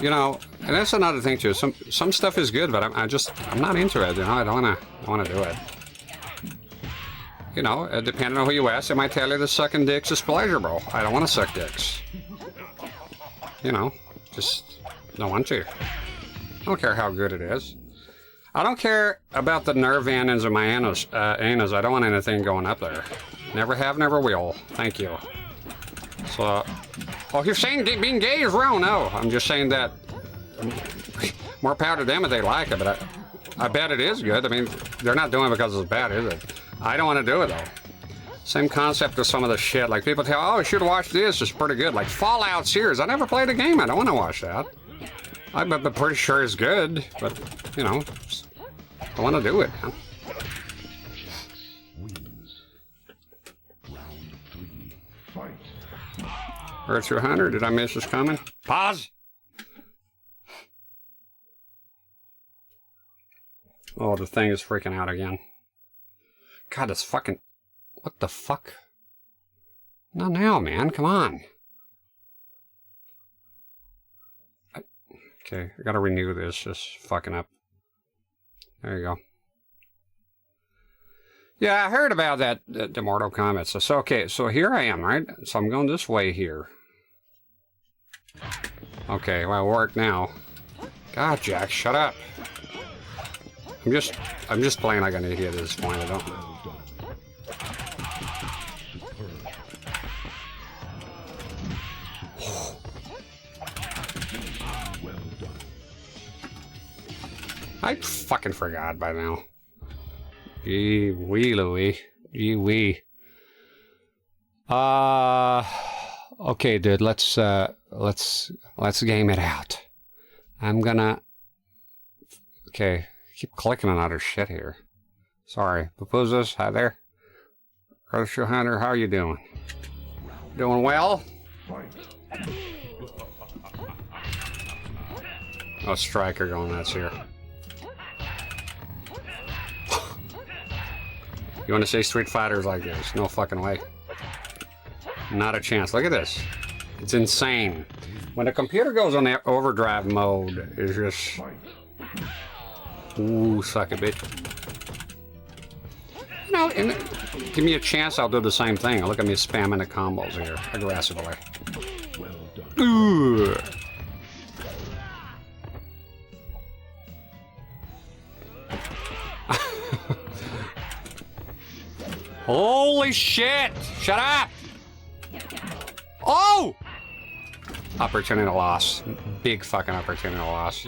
[SPEAKER 2] You know, and that's another thing too. Some stuff is good, but I'm not into it. You know, I don't wanna do it. You know, depending on who you ask, they might tell you that sucking dicks is pleasurable. I don't want to suck dicks. You know, just don't want to. I don't care how good it is. I don't care about the nerve endings of my anus. I don't want anything going up there. Never have, never will. Thank you. So, well, if you're saying being gay is wrong, no. I'm just saying that more power to them if they like it, but I bet it is good. I mean, they're not doing it because it's bad, is it? I don't want to do it, though. Same concept with some of the shit. Like, people tell, oh, you should watch this. It's pretty good. Like, Fallout series. I never played a game. I don't want to watch that. I'm pretty sure it's good, but, you know, I want to do it, man. Earth 200, did I miss this coming? Pause! Oh, the thing is freaking out again. God, this fucking... What the fuck? Not now, man. Come on. Okay, I gotta renew this. Just fucking up. There you go. Yeah, I heard about that, the Mortal Kombat. So, okay, so here I am, right? So I'm going this way here. Okay, well, it worked now. God, Jack, shut up. I'm just playing like an idiot at this point. I don't... I fucking forgot by now. Gee wee Louie. Gee wee. Okay, dude, let's game it out. I'm gonna... Okay, keep clicking on other shit here. Sorry. Pupuzas, hi there. Earth Hunter, how you doing? Doing well? Oh, Striker going nuts here. You want to say Street Fighter's like this? No fucking way. Not a chance. Look at this. It's insane. When the computer goes on that overdrive mode, it's just... Ooh, suck a bitch. You know, and give me a chance, I'll do the same thing. Look at me spamming the combos here, aggressively.
[SPEAKER 3] Well done.
[SPEAKER 2] Ooh. Holy shit! Shut up! Oh! Opportunity loss. Big fucking opportunity loss.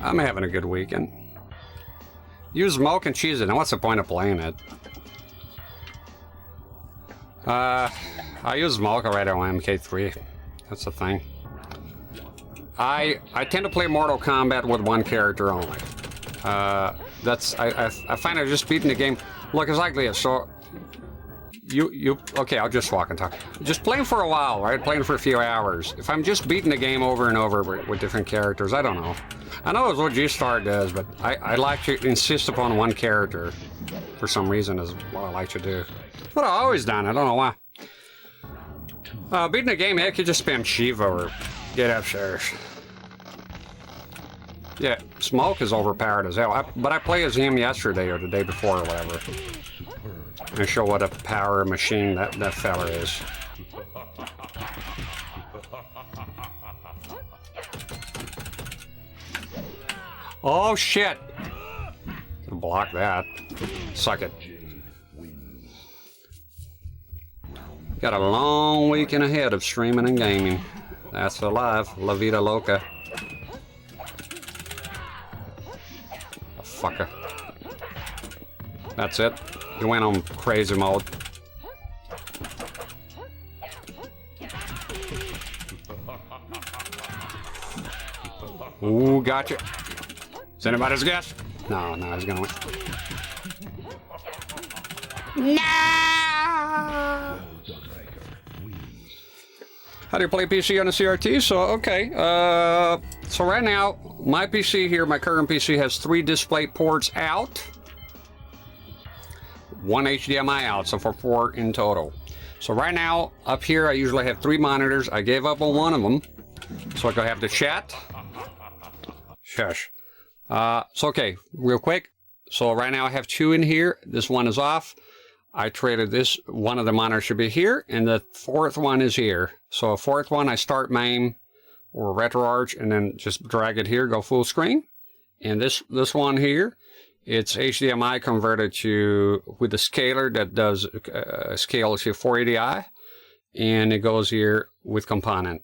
[SPEAKER 2] I'm having a good weekend. Use smoke and cheese it. Now what's the point of playing it? I use smoke already on MK3. That's the thing. I tend to play Mortal Kombat with one character only. I find I just beating the game. Look, it's like this. So okay, I'll just walk and talk. Just playing for a while, right? Playing for a few hours. If I'm just beating the game over and over with different characters, I don't know. I know it's what G-Star does, but I like to insist upon one character for some reason is what I like to do. What I've always done, I don't know why. Beating the game, heck, you just spam Shiva or get upstairs. Yeah, Smoke is overpowered as hell. But I played as him yesterday or the day before or whatever. And show what a power machine that fella is. Oh shit! Block that. Suck it. Got a long weekend ahead of streaming and gaming. That's alive. La vida loca. Oh, fucker. That's it. You went on crazy mode. Ooh, gotcha. Is anybody's guess? No, he's gonna win. No! How do you play PC on a CRT? So, okay. So right now, my PC here, my current PC has 3 display ports out. 1 HDMI out, so for 4 in total. So right now, up here, I usually have 3 monitors. I gave up on one of them, so I could have the chat. Shush. So okay, real quick. So right now I have 2 in here. This one is off. I traded this. One of the monitors should be here, and the 4th one is here. So a 4th one, I start MAME or RetroArch, and then just drag it here, go full screen. And this one here, it's HDMI converted to with a scaler that does scale to 480i, and it goes here with component.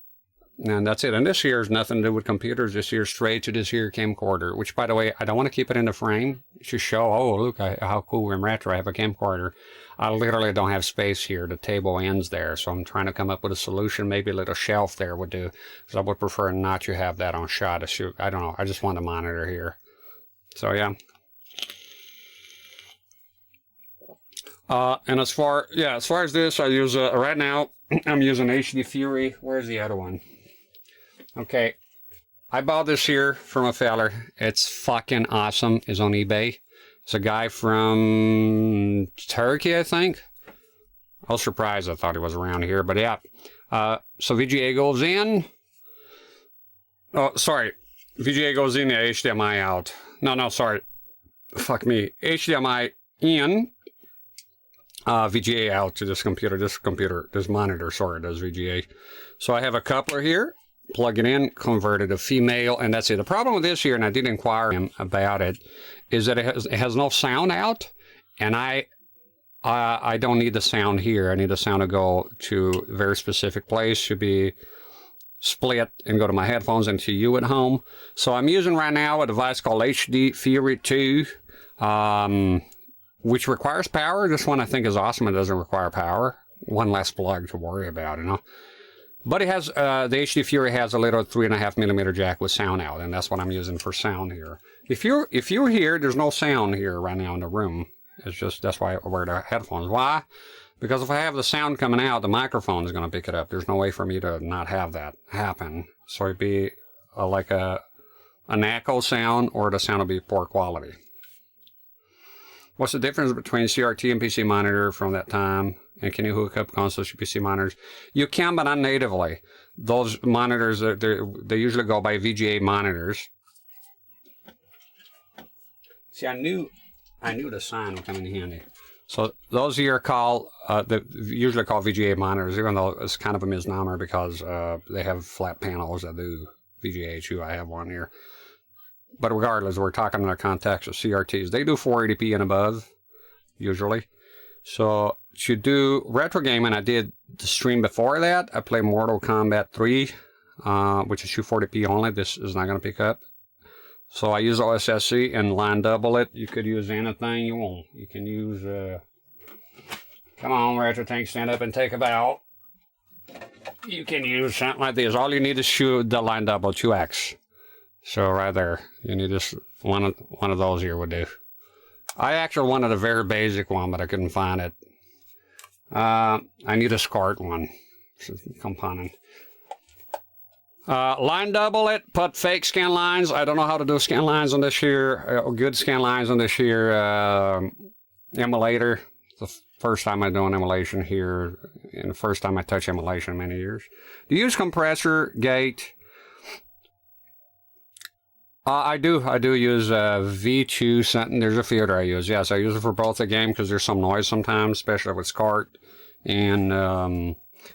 [SPEAKER 2] And that's it. And this here is nothing to do with computers. This here straight to this here camcorder, which, by the way, I don't want to keep it in the frame to show, oh, look how cool and retro I have a camcorder. I literally don't have space here. The table ends there. So I'm trying to come up with a solution. Maybe a little shelf there would do. Because I would prefer not to have that on shot to shoot. I don't know. I just want a monitor here. So, yeah. And as far as this, I use, right now, I'm using HD Fury. Where's the other one? Okay, I bought this here from a feller. It's fucking awesome. It's on eBay. It's a guy from Turkey, I think. I was surprised. I thought he was around here, but yeah. So VGA goes in. Oh, sorry. VGA goes in, the HDMI out. No, sorry. Fuck me. HDMI in. VGA out to this computer. This monitor, sorry, does VGA. So I have a coupler here. Plug it in, convert it to female, and that's it. The problem with this here, and I did inquire him about it, is that it has no sound out, and I don't need the sound here. I need the sound to go to a very specific place. Should be split and go to my headphones and to you at home. So I'm using right now a device called HD Fury 2, which requires power. This one I think is awesome. It doesn't require power. One less plug to worry about, you know. But it has, the HD Fury has a little 3.5mm jack with sound out, and that's what I'm using for sound here. If you're here, there's no sound here right now in the room. It's just, that's why I wear the headphones. Why? Because if I have the sound coming out, the microphone is going to pick it up. There's no way for me to not have that happen. So it'd be like an echo sound, or the sound will be poor quality. What's the difference between CRT and PC monitor from that time? And can you hook up console to PC monitors? You can, but not natively. Those monitors, they usually go by VGA monitors. See, I knew the sign would come in handy. So those here are called, usually called VGA monitors, even though it's kind of a misnomer because they have flat panels that do VGA too. I have one here. But regardless, we're talking in the context of CRTs. They do 480p and above, usually. So to do retro gaming, I did the stream before that. I played Mortal Kombat 3, which is 240p only. This is not going to pick up. So I use OSSC and line double it. You could use anything you want. You can use, come on, Retro Tank, stand up and take a bow. You can use something like this. All you need is shoot the line double 2x. So right there, you need just one of those here would do. I actually wanted a very basic one, but I couldn't find it. I need a SCART one. Component. Line double it, put fake scan lines. I don't know how to do scan lines on this here, good scan lines on this here emulator. The first time I'm doing emulation here, and the first time I touch emulation in many years. Do you use compressor gate? I do use V2 something. There's a filter I use. Yes, I use it for both the game because there's some noise sometimes, especially with SCART, and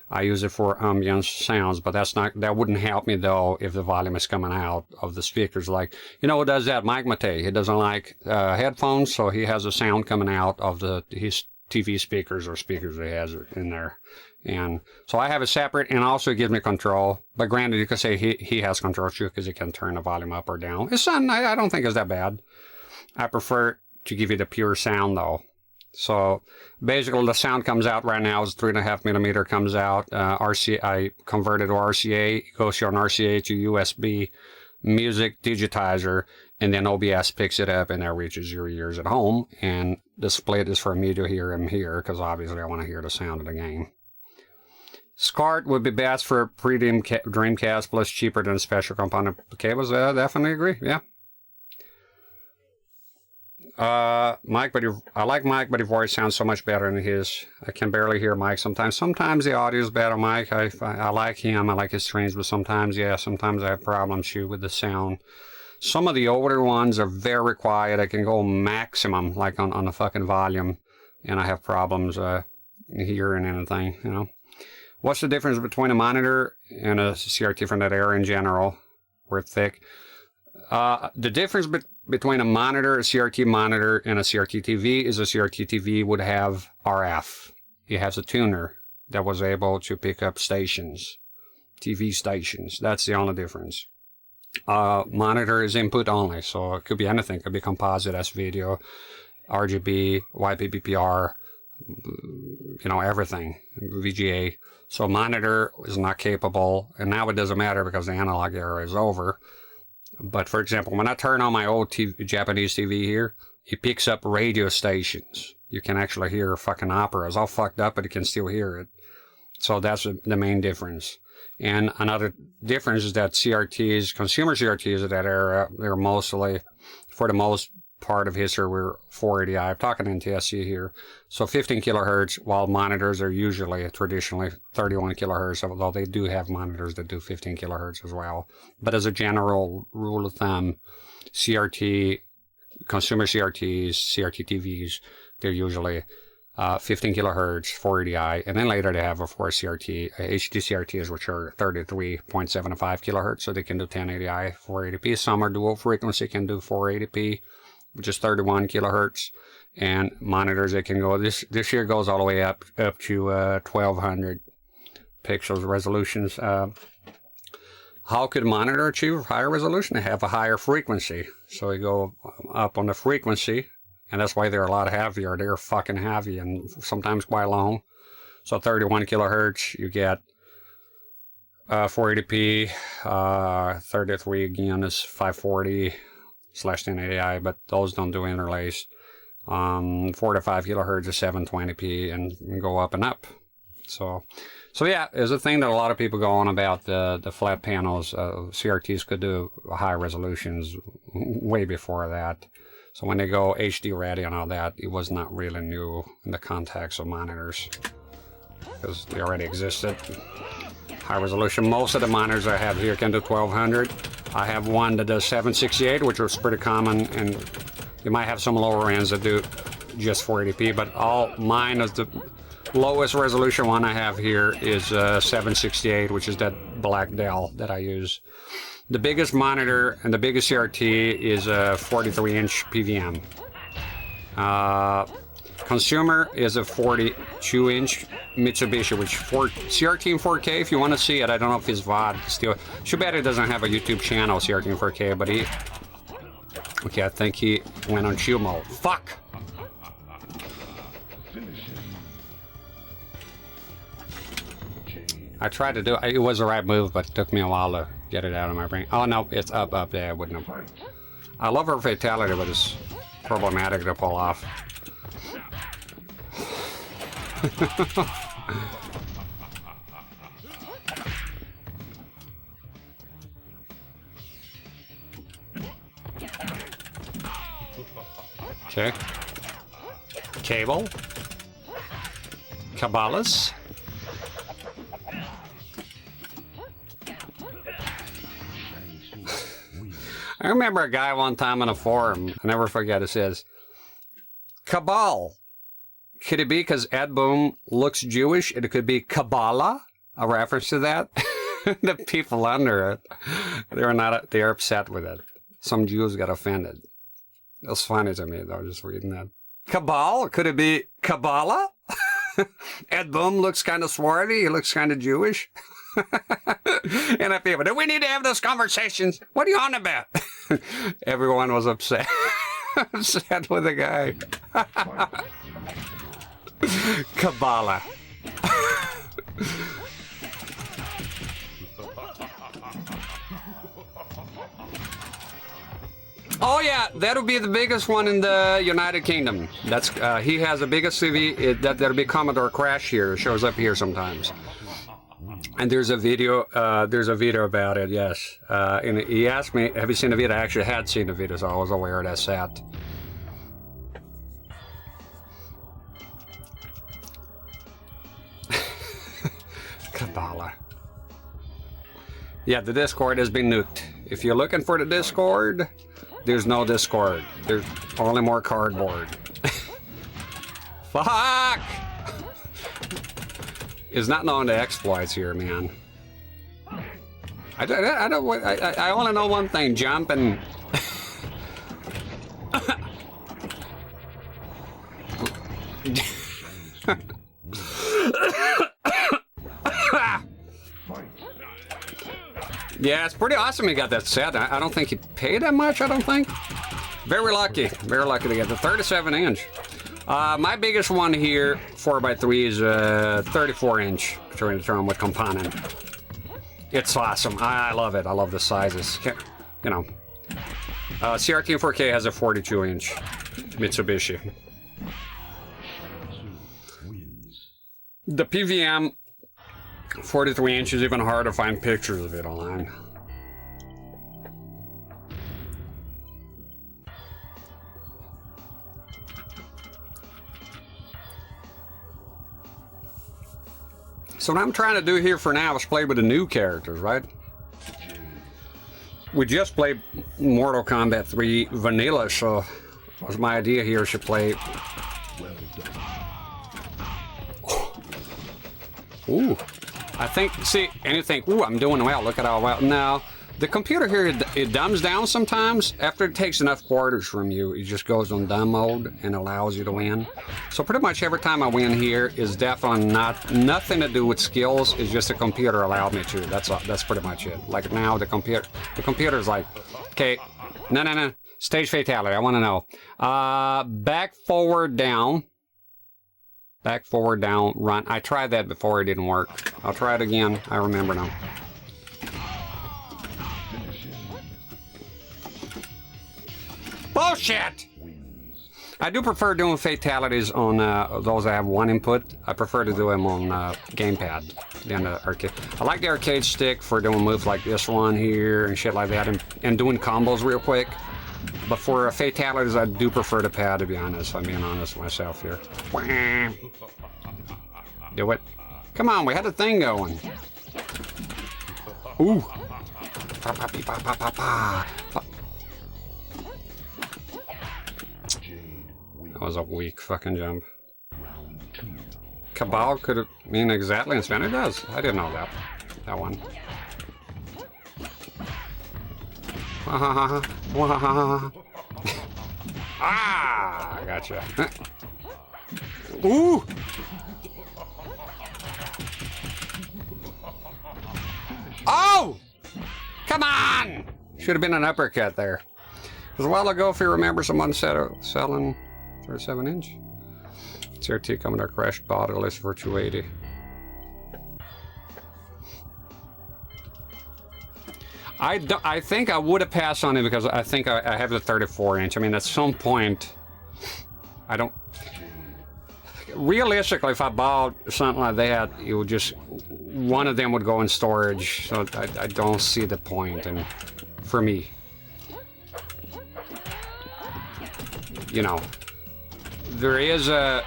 [SPEAKER 2] I use it for ambient sounds. But that wouldn't help me though if the volume is coming out of the speakers. Like, you know who does that? Mike Matei. He doesn't like headphones, so he has a sound coming out of his TV speakers or speakers that he has in there. And so I have it separate, and also it gives me control. But granted, you could say he has control too, because he can turn the volume up or down. It's not, I don't think it's that bad. I prefer to give you the pure sound though. So basically the sound comes out right now is 3.5 millimeter comes out. RCA, I converted to RCA. It goes from RCA to USB music digitizer, and then OBS picks it up and that reaches your ears at home. And the split is for me to hear him here, because obviously I want to hear the sound of the game. SCART would be best for pre-Dreamcast, plus cheaper than special component cables. Definitely agree, yeah. Mike, but I like Mike, but his voice sounds so much better than his. I can barely hear Mike sometimes. Sometimes the audio is better, Mike. I like him, I like his streams, but sometimes, yeah, sometimes I have problems too with the sound. Some of the older ones are very quiet. I can go maximum, like on the fucking volume, and I have problems hearing anything, you know. What's the difference between a monitor and a CRT from that era in general? We're thick. The difference between a monitor, a CRT monitor, and a CRT TV is a CRT TV would have RF. It has a tuner that was able to pick up stations, TV stations. That's the only difference. Monitor is input only, so it could be anything. It could be composite, S-video, RGB, YPBPR, you know, everything, VGA. So monitor is not capable, and now it doesn't matter because the analog era is over. But for example, when I turn on my old Japanese TV here, it picks up radio stations. You can actually hear fucking opera. It's all fucked up, but you can still hear it. So that's the main difference. And another difference is that CRTs, consumer CRTs of that era, they're mostly, for the most part of history, we're 480i. I'm talking NTSC here. So 15 kilohertz, while monitors are usually traditionally 31 kilohertz, although they do have monitors that do 15 kilohertz as well. But as a general rule of thumb, CRT, consumer CRTs, CRT TVs, they're usually 15 kilohertz, 480i, and then later they have, of course, CRT, HD CRTs, which are 33.75 kilohertz, so they can do 1080i, 480p. Some are dual frequency, can do 480p, which is 31 kilohertz, and monitors, they can go, this here goes all the way up to 1200 pixels resolutions. How could a monitor achieve higher resolution? They have a higher frequency, so you go up on the frequency, and that's why they're a lot heavier. They're fucking heavy and sometimes quite long. So 31 kilohertz, you get 480p, 33 again is 540/1080i, but those don't do interlace. 4 to 5 kilohertz is 720p, and go up and up. So yeah, there's a thing that a lot of people go on about the flat panels. CRTs could do high resolutions way before that. So when they go HD ready and all that, it was not really new in the context of monitors. because they already existed. High resolution. Most of the monitors I have here can do 1200. I have one that does 768, which was pretty common, and you might have some lower ends that do just 480p, but all mine is the lowest resolution one I have here is 768, which is that black Dell that I use. The biggest monitor and the biggest CRT is a 43-inch PVM. Consumer is a 42-inch Mitsubishi, which CRT in 4K. If you want to see it, I don't know if it's VOD still. Too bad it doesn't have a YouTube channel, CRT in 4K, but he... Okay, I think he went on shield mode. Fuck! I tried to do it. It was the right move, but it took me a while to get it out of my brain. Oh, no, it's up there. I wouldn't have worked. I love her fatality, but it's problematic to pull off. Okay. Cable. Cabales. I remember a guy one time on a forum, I never forget, it says, Cabal. Could it be because Ed Boon looks Jewish? It could be Kabbalah, a reference to that. The people under it, they're upset with it. Some Jews got offended. It was funny to me, though, just reading that. Cabal? Could it be Kabbalah? Ed Boon looks kind of swarthy. He looks kind of Jewish. And the people, do we need to have those conversations? What are you on about? Everyone was upset. Upset with the guy. Kabbalah. Oh yeah, that'll be the biggest one in the United Kingdom. That's he has the biggest CV. That'll be Commodore Crash here. It shows up here sometimes. And there's a video about it, yes. And he asked me, have you seen the video? I actually had seen the video, so I was aware of that set. Kabbalah. Yeah, the Discord has been nuked. If you're looking for the Discord, there's no Discord. There's only more cardboard. Fuck! Is not knowing the exploits here, man. I only know one thing: jump and. Yeah, it's pretty awesome. He got that set. I don't think he paid that much. I don't think. Very lucky to get the 37-inch. My biggest one here, 4x3, is 34-inch between the term with component. It's awesome. I love it. I love the sizes. You know, CRT in 4K has a 42-inch Mitsubishi. The PVM 43 inches, even hard to find pictures of it online. So what I'm trying to do here for now is play with the new characters, right? We just played Mortal Kombat 3 Vanilla, so was my idea here to play. Ooh, I think, see, and you think, ooh, I'm doing well, look at how well. No, the computer here, it dumbs down sometimes. After it takes enough quarters from you, it just goes on dumb mode and allows you to win. So pretty much every time I win here is definitely nothing to do with skills. It's just the computer allowed me to. That's pretty much it. Like now, the computer's like, okay, no, stage fatality. I want to know. Back, forward, down. Back, forward, down, run. I tried that before, it didn't work. I'll try it again. I remember now. Bullshit! I do prefer doing fatalities on those that have one input. I prefer to do them on gamepad than the arcade. I like the arcade stick for doing moves like this one here and shit like that, and doing combos real quick. But for fatalities, I do prefer the pad, to be honest. I'm being honest with myself here. Do it. Come on, we had a thing going. Ooh. Pa, pa, pa, pa, pa, pa. That was a weak fucking jump. Cabal could have mean exactly in Spanish. It does. I didn't know that. That one. Ah, I gotcha. Ooh! Oh! Come on! Should have been an uppercut there. It was a while ago, if you remember, someone said selling 37-inch. CRT coming to crashed bodiless for 280. I think I would have passed on it because I think I have the 34-inch. I mean, at some point, I don't... Realistically, if I bought something like that, it would just... One of them would go in storage, so I don't see the point, and for me. You know, there is a...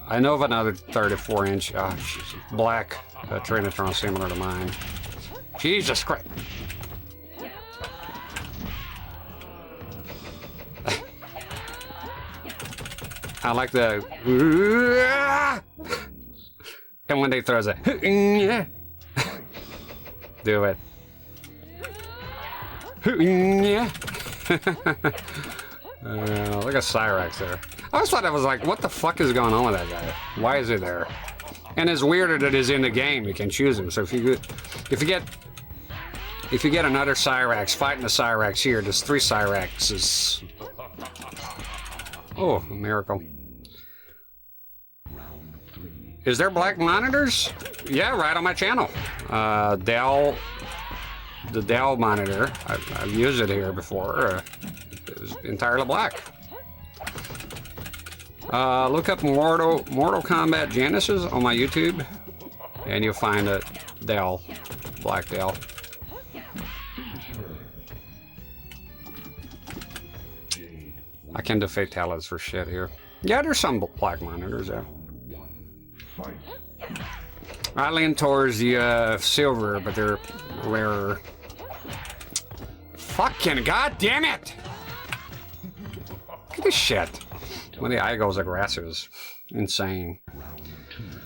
[SPEAKER 2] I know of another 34-inch, black Trinitron similar to mine. Jesus Christ. I like the... And when they throws it... Do it. Look at Cyrax there. I always thought I was like, what the fuck is going on with that guy? Why is he there? And it's weirder that he's in the game. You can choose him. So if you get another Cyrax fighting the Cyrax here, there's 3 Cyraxes. Oh, a miracle. Is there black monitors? Yeah, right on my channel. Dell, the Dell monitor. I've used it here before. It was entirely black. Look up Mortal Kombat Genesis on my YouTube, and you'll find a Dell, black Dell. I can do fatalities for shit here. Yeah, there's some black monitors there. I lean towards the silver, but they're rarer. Fucking goddamn it! Look at this shit. When the eye goes aggressive is insane.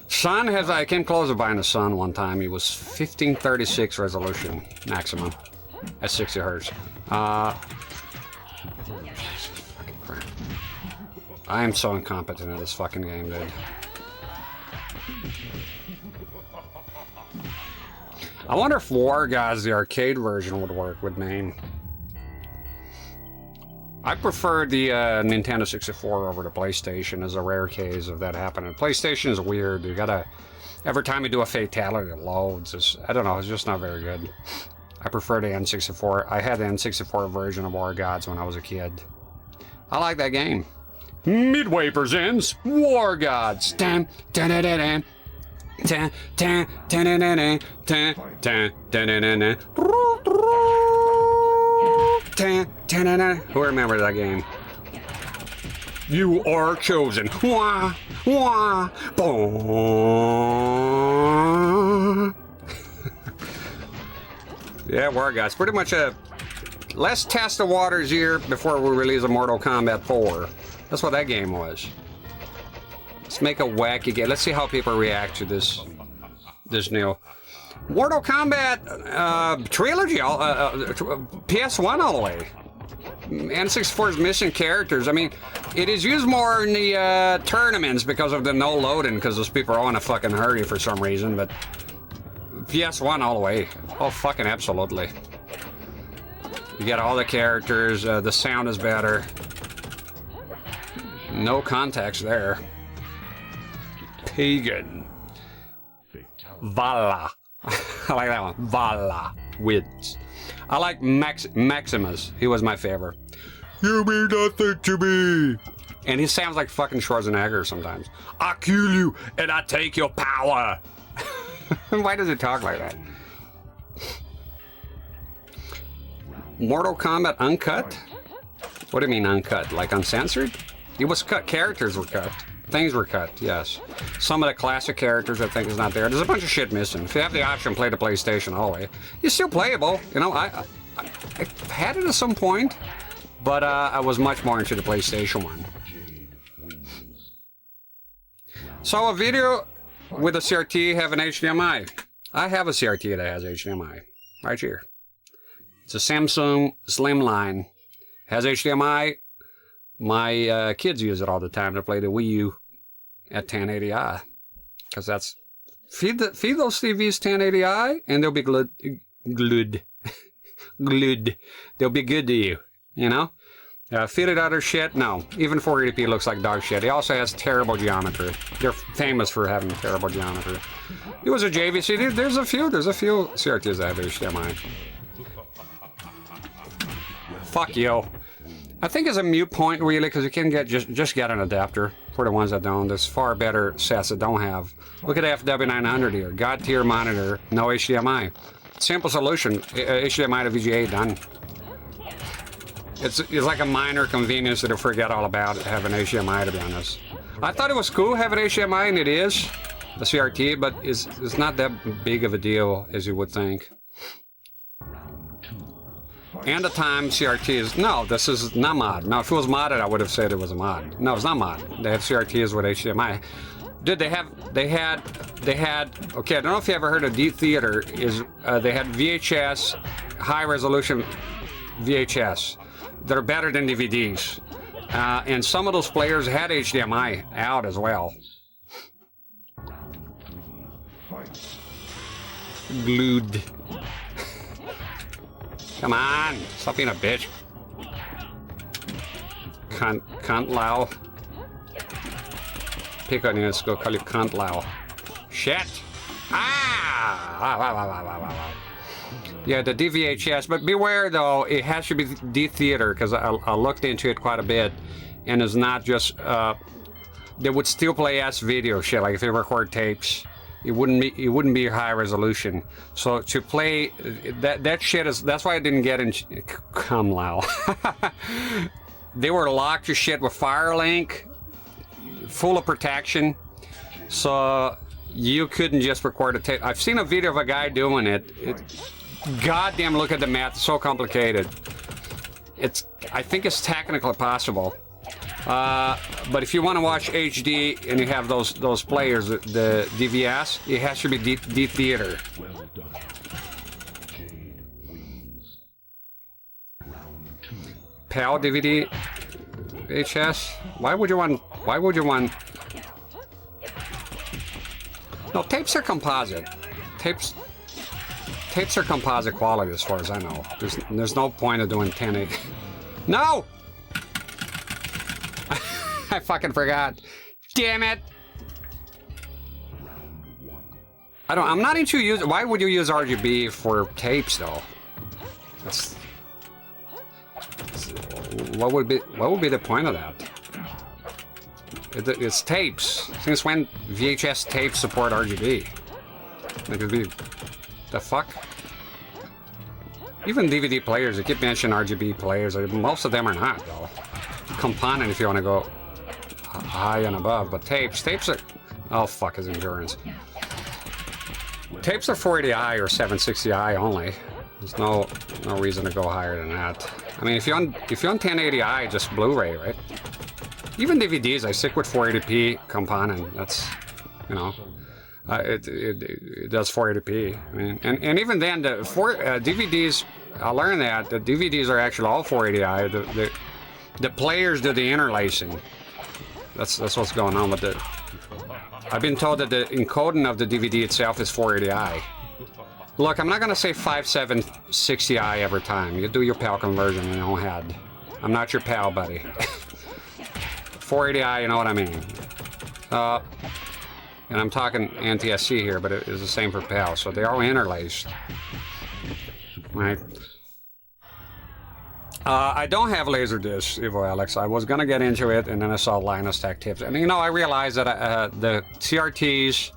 [SPEAKER 2] Sun has... I came close to buying a Sun one time. It was 1536 resolution maximum at 60 hertz. Fucking crap. I am so incompetent in this fucking game, dude. I wonder if War Gods, the arcade version, would work with MAME. I prefer the Nintendo 64 over the PlayStation as a rare case of that happening. PlayStation is weird. You gotta... Every time you do a fatality, it loads. It's, I don't know, it's just not very good. I prefer the N64. I had the N64 version of War Gods when I was a kid. I like that game. Midway presents War Gods. Dun, dun, dun, dun, dun. Dun, dun, dun, dun, dun, dun, dun, dun, dun, dun, dun. Who remembers that game? You are chosen. Wah, wah, boom. Yeah, War Gods. Pretty much a... Let's test the waters here before we release a Mortal Kombat 4. That's what that game was. Let's make a wacky game. Let's see how people react to this new Mortal Kombat trilogy, PS1 all the way. N64 is missing characters. I mean, it is used more in the tournaments because of the no loading, because those people are all in a fucking hurry for some reason, but PS1 all the way. Oh, fucking absolutely. You get all the characters, the sound is better. No contacts there. Pagan. Vala. I like that one. Vala. Wits. I like Maximus. He was my favorite. You mean nothing to me. And he sounds like fucking Schwarzenegger sometimes. I kill you and I take your power. Why does it talk like that? Mortal Kombat uncut? What do you mean uncut? Like uncensored? It was cut. Characters were cut. Things were cut, yes. Some of the classic characters I think is not there. There's a bunch of shit missing. If you have the option, play the PlayStation all the way. It's still playable. You know, I had it at some point, but I was much more into the PlayStation one. So a video with a CRT have an HDMI. I have a CRT that has HDMI. Right here. It's a Samsung Slimline. Has HDMI. My kids use it all the time to play the Wii U at 1080i. Because that's... Feed those TVs 1080i and they'll be glued. They'll be good to you. You know? Feed it other shit? No. Even 480p looks like dog shit. It also has terrible geometry. They're famous for having terrible geometry. It was a JVC. There's a few CRTs that have HDMI. Fuck you. I think it's a mute point, really, because you can get just get an adapter for the ones that don't. There's far better sets that don't have. Look at the FW900 here. God tier monitor, no HDMI. Simple solution. HDMI to VGA done. It's like a minor convenience that I forget all about having HDMI, to be honest. I thought it was cool having HDMI, and it is, the CRT, but it's not that big of a deal as you would think. And the time CRT is... No, this is not mod. Now, if it was modded, I would have said it was a mod. No, it's not mod. They have CRTs with HDMI. Dude, they had... Okay, I don't know if you ever heard of D-Theater. They had VHS, high-resolution VHS. That are better than DVDs. And some of those players had HDMI out as well. Glued. Come on, stop being a bitch. Cunt Lao. Pick on you, let's go call you Cunt Lao. Shit! Ah! Yeah, the DVHS, but beware though, it has to be D-Theater, because I looked into it quite a bit, and it's not just, they would still play S-video shit, like if they record tapes. It wouldn't be high resolution. So to play that shit is, that's why I didn't get in. Come Lao. They were locked to shit with Firelink, full of protection, so you couldn't just record a tape. I've seen a video of a guy doing it. Goddamn, look at the math. It's so complicated. I think it's technically possible. But if you want to watch HD and you have those players, the DVS, it has to be D-Theater.
[SPEAKER 3] Well done. Jade wins. Round 2.
[SPEAKER 2] PAL DVD HS. Why would you want? No, tapes are composite. Tapes are composite quality as far as I know. There's no point of doing 1080. No! I fucking forgot. Damn it! I'm not into using. Why would you use RGB for tapes though? What would be the point of that? It's tapes. Since when VHS tapes support RGB? It could be the fuck. Even DVD players, they keep mentioning RGB players. Most of them are not though. Component if you want to go high and above, but tapes are... Oh fuck his endurance. Tapes are 480i or 760i only. There's no reason to go higher than that. I mean, if you're on 1080i, just Blu-ray, right? Even DVDs, I stick with 480p component. That's, you know, it does 480p. I mean, and even then, DVDs, I learned that the DVDs are actually all 480i. The players do the interlacing. That's what's going on with it. I've been told that the encoding of the DVD itself is 480i. Look, I'm not gonna say 5760i every time. You do your PAL conversion in your own head. I'm not your pal, buddy. 480i, you know what I mean. And I'm talking NTSC here, but it is the same for PAL, so they are interlaced. Right? I don't have Laserdisc, Evo Alex. I was gonna get into it, and then I saw Linus Tech Tips. And you know, I realized that the CRTs...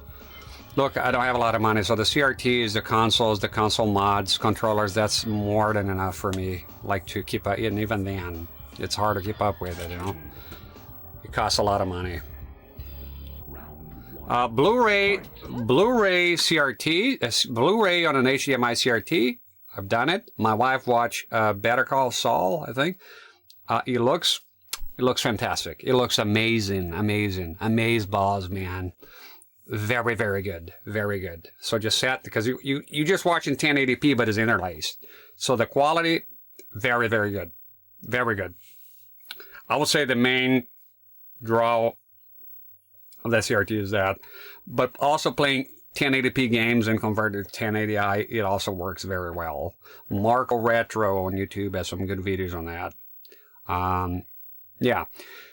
[SPEAKER 2] Look, I don't have a lot of money, so the CRTs, the consoles, the console mods, controllers, that's more than enough for me, like, to keep up. And even then, it's hard to keep up with it, you know? It costs a lot of money. Blu-ray CRT, Blu-ray on an HDMI CRT. I've done it. My wife watched Better Call Saul, I think. It looks fantastic. It looks amazing. Amazeballs, man. Very, very good. Very good. So just set, because you just watching 1080p, but it's interlaced. So the quality, very, very good. Very good. I would say the main draw of the CRT is that. But also playing 1080p games and converted to 1080i, it also works very well. Marco Retro on YouTube has some good videos on that. Yeah.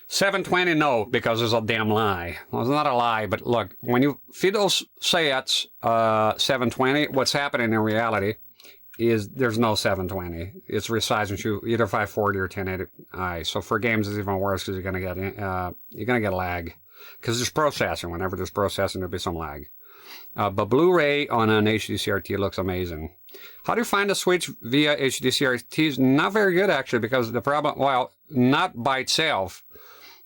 [SPEAKER 2] 720, no, because it's a damn lie. Well, it's not a lie, but look, when you feed those sets 720, what's happening in reality is there's no 720. It's resizing to either 540 or 1080i. So for games, it's even worse because you're gonna get lag, because there's processing. Whenever there's processing, there'll be some lag. But Blu-ray on an HD CRT looks amazing. How do you find a Switch via HD CRTs? Not very good, actually, because the problem, well, not by itself.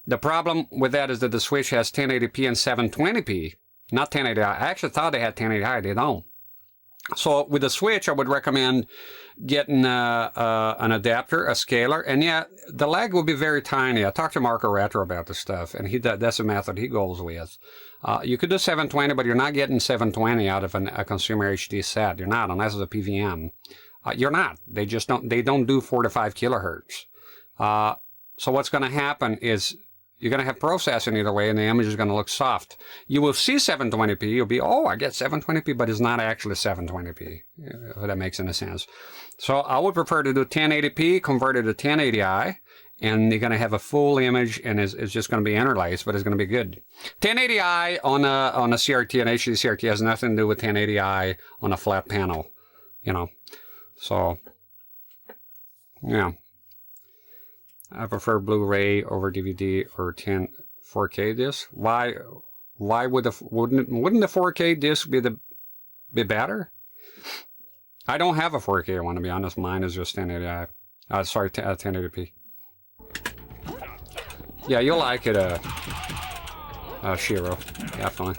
[SPEAKER 2] The problem with that is that the Switch has 1080p and 720p, not 1080i. I actually thought they had 1080i. They don't. So with the Switch, I would recommend getting an adapter, a scaler, and yeah, the lag will be very tiny. I talked to Marco Retro about this stuff, and that's a method he goes with. You could do 720, but you're not getting 720 out of a consumer HD set. You're not, unless it's a PVM. You're not. They just don't. They don't do 4 to 5 kilohertz. So what's going to happen is you're going to have processing either way, and the image is going to look soft. You will see 720p. You'll be, oh, I get 720p, but it's not actually 720p, if that makes any sense. So I would prefer to do 1080p, convert it to 1080i, and you're going to have a full image, and it's just going to be interlaced, but it's going to be good. 1080i on a CRT, an HD CRT, has nothing to do with 1080i on a flat panel, you know. So, yeah. I prefer Blu-ray over DVD or 4K disc. Why would wouldn't the 4K disc be better? I don't have a 4K one, to be honest. Mine is just 1080i. Sorry, 1080p. Yeah, you'll like it, Shiro, definitely.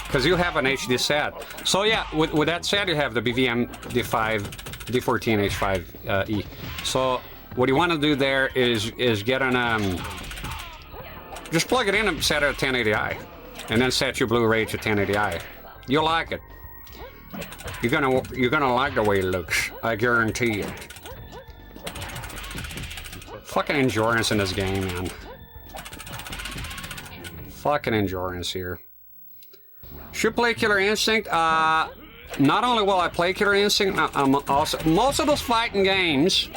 [SPEAKER 2] Because you have an HD set. So yeah, with that set, you have the BVM D14 H5E. So what you want to do there is get an just plug it in and set it at 1080i, and then set your Blu-ray to 1080i. You'll like it. You're gonna like the way it looks. I guarantee it. Fucking endurance in this game, man. Fucking endurance here. Should play Killer Instinct. Not only will I play Killer Instinct, I'm also most of those fighting games.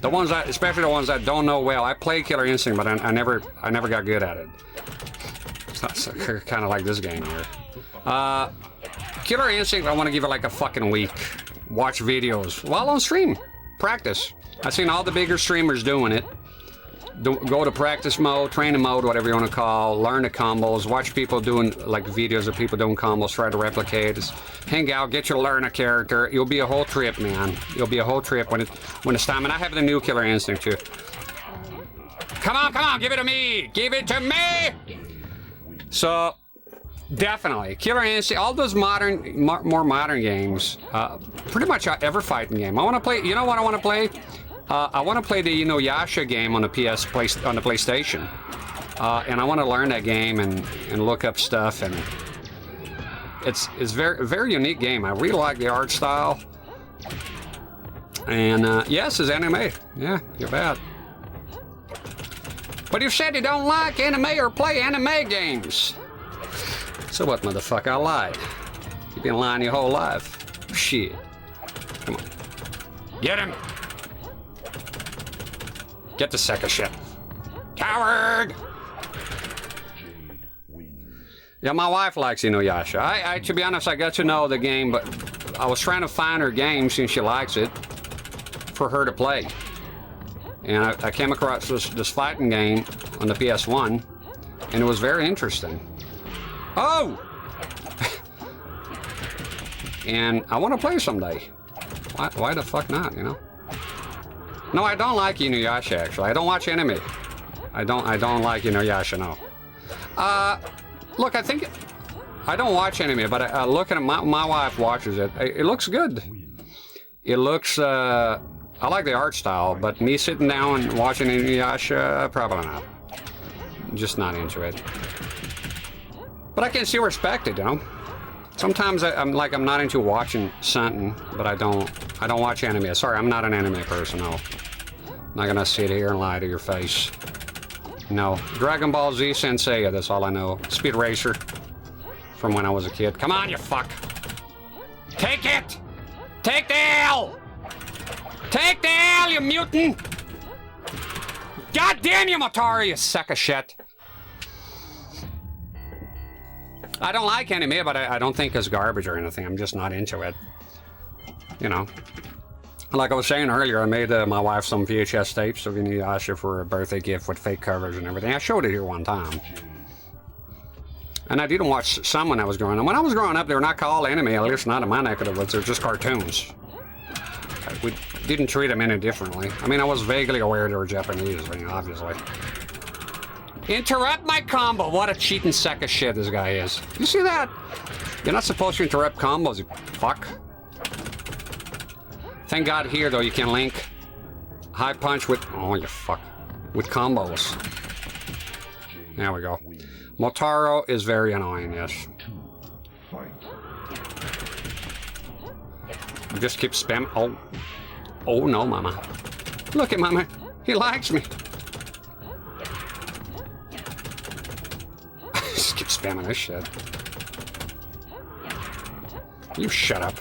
[SPEAKER 2] The ones especially the ones I don't know well, I play Killer Instinct, but I never got good at it. It's kind of like this game here. Killer Instinct, I want to give it like a fucking week. Watch videos while on stream. Practice. I've seen all the bigger streamers doing it. Go to practice mode, training mode, whatever you want to call. Learn the combos. Watch people doing like videos of people doing combos. Try to replicate. Just hang out, get you to learn a character. You'll be a whole trip, man. You'll be a whole trip when it's time. And I have the new Killer Instinct too. Come on, give it to me. Give it to me. So definitely Killer Instinct. All those more modern games. Pretty much every fighting game. I want to play. You know what I want to play? I want to play the Inuyasha game on the PlayStation, and I want to learn that game and look up stuff, and it's very very unique game. I really like the art style, and yes, it's anime. Yeah, you're bad. But you said you don't like anime or play anime games. So what, motherfucker? I lied. You've been lying your whole life. Shit. Come on, get him. Get the second shit. Coward! Yeah, my wife likes Inuyasha. I to be honest, I got to know the game, but I was trying to find her game since she likes it for her to play. And I came across this fighting game on the PS1, and it was very interesting. Oh! And I want to play someday. Why the fuck not, you know? No, I don't like Inuyasha, actually. I don't watch anime. I don't like Inuyasha, no. Look, I think... I don't watch anime, but looking at my wife watches it. It looks good. It looks... I like the art style, but me sitting down and watching Inuyasha, probably not. Just not into it. But I can still respect it, you know? Sometimes I'm not into watching something, but I don't watch anime. Sorry, I'm not an anime person, no. I'm not gonna sit here and lie to your face. No. Dragon Ball Z Sensei, that's all I know. Speed Racer. From when I was a kid. Come on, you fuck! Take it! Take the L! Take the L, you mutant! God damn you, Motari, you sack of shit! I don't like anime, but I don't think it's garbage or anything. I'm just not into it. You know. Like I was saying earlier, I made my wife some VHS tapes of Inuyasha for a birthday gift with fake covers and everything. I showed it here one time. And I didn't watch some when I was growing up. When I was growing up, they were not called anime, at least not in my neck of the woods. They were just cartoons. We didn't treat them any differently. I mean, I was vaguely aware they were Japanese, I mean, obviously. Interrupt my combo. What a cheating sack of shit this guy is. You see that? You're not supposed to interrupt combos, you fuck. Thank God here, though, you can link high punch with... Oh, you fuck. With combos. There we go. Motaro is very annoying, yes. Just keep spamming. Oh. Oh, no, mama. Look at mama. He likes me. Just keep spamming this shit. You shut up.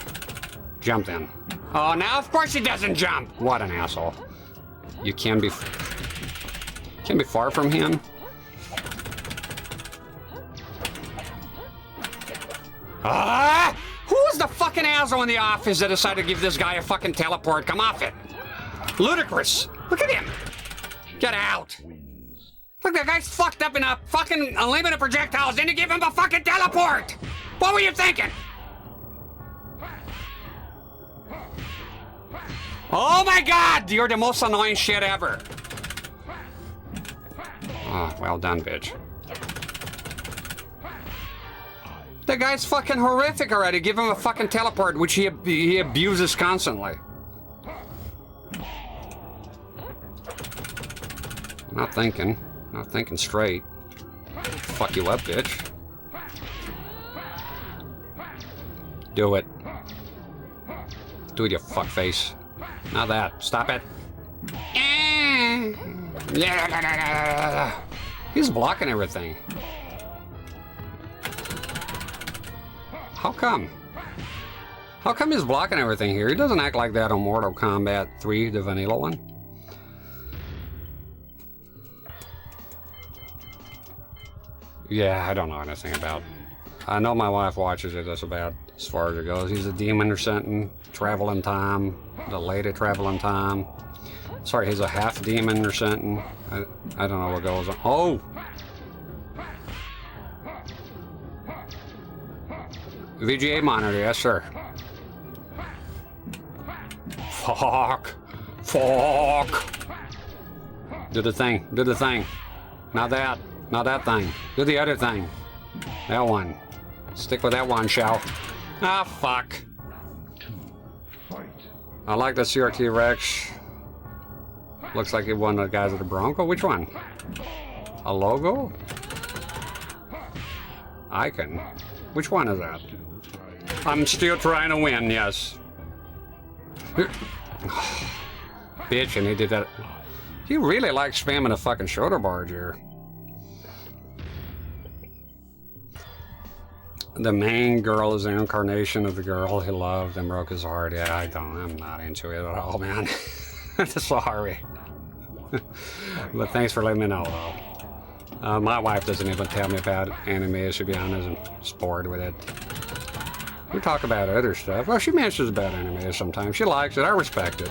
[SPEAKER 2] Jump then. Oh, now of course he doesn't jump. What an asshole. You can be far from him. Ah! Who was the fucking asshole in the office that decided to give this guy a fucking teleport? Come off it. Ludicrous. Look at him. Get out. Look, that guy's fucked up in a fucking unlimited projectiles. Then you give him a fucking teleport. What were you thinking? Oh my God, you're the most annoying shit ever. Oh, well done, bitch. The guy's fucking horrific already. Give him a fucking teleport, which he abuses constantly. Not thinking straight. Fuck you up, bitch. Do it. Do it, you fuckface. Not that. Stop it. He's blocking everything. How come? How come he's blocking everything here? He doesn't act like that on Mortal Kombat 3, the vanilla one. Yeah, I don't know anything about. I know my wife watches it. That's about as far as it goes. He's a demon or something. Travel in time. The lady travel in time. Sorry, he's a half demon or something. I don't know what goes on. Oh! VGA monitor, yes sir. Fuck. Fuck. Do the thing. Do the thing. Not that. Not that thing. Do the other thing. That one. Stick with that one, shall. Ah, fuck. I like the CRT Rex. Looks like it won the guys at the Bronco. Which one? A logo? Icon. Which one is that? I'm still trying to win, yes. Bitch, and he did that. He really likes spamming a fucking shoulder barge here. The main girl is the incarnation of the girl he loved and broke his heart. Yeah, I'm not into it at all, man. Sorry. But thanks for letting me know, though. My wife doesn't even tell me about anime, to be honest, and just bored with it. We talk about other stuff. Well, she mentions about anime sometimes. She likes it. I respect it.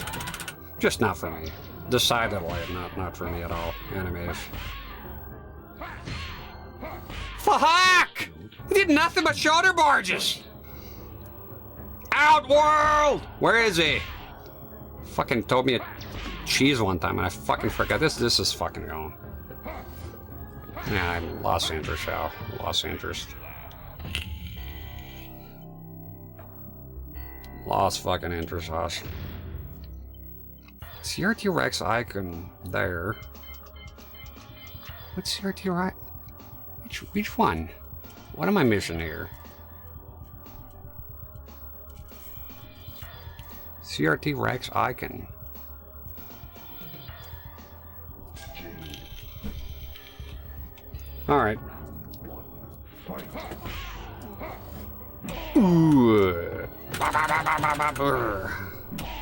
[SPEAKER 2] Just not for me. Decidedly not for me at all. Animes. Fuck! He did nothing but shoulder barges! Outworld! Where is he? Fucking told me a cheese one time and I fucking forgot. This is fucking going. Yeah, I lost interest, Al. Lost interest. Lost fucking interest, Hoss. CRT Rex icon there. What's CRT Rex? Which one? What am I missing here? CRT Rex icon. All right. Ooh.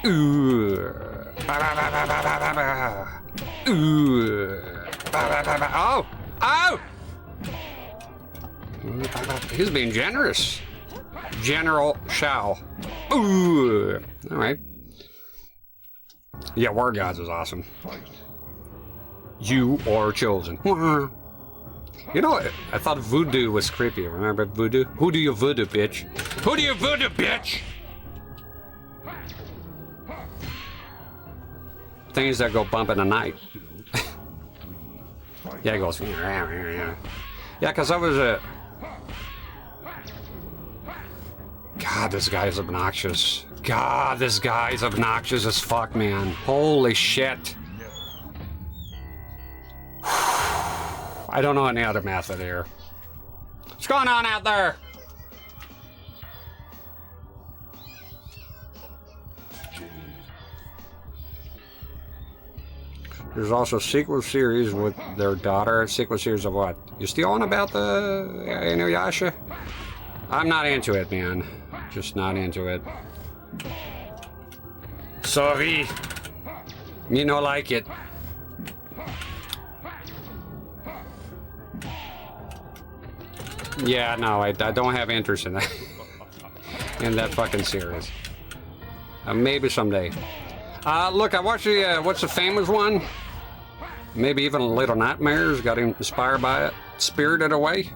[SPEAKER 2] Ooh. Ooh. Oh! Oh! He's being generous. General Shao. Ooh. All right. Yeah, War Gods is awesome. You are chosen. You know what? I thought voodoo was creepy. Remember voodoo? Who do you voodoo, bitch? Who do you voodoo, bitch? Things that go bump in the night. Yeah, it goes. Yeah, because I was a. God, this guy's obnoxious. God, this guy's obnoxious as fuck, man. Holy shit. I don't know any other method here. What's going on out there? There's also a sequel series with their daughter. Sequel series of what? You still on about the Inuyasha? I'm not into it, man. Just not into it. Sorry. Me no like it. Yeah, no, I don't have interest in that. In that fucking series. Maybe someday. Look, I watched the, what's the famous one? Maybe even Little Nightmares, got inspired by it. Spirited Away.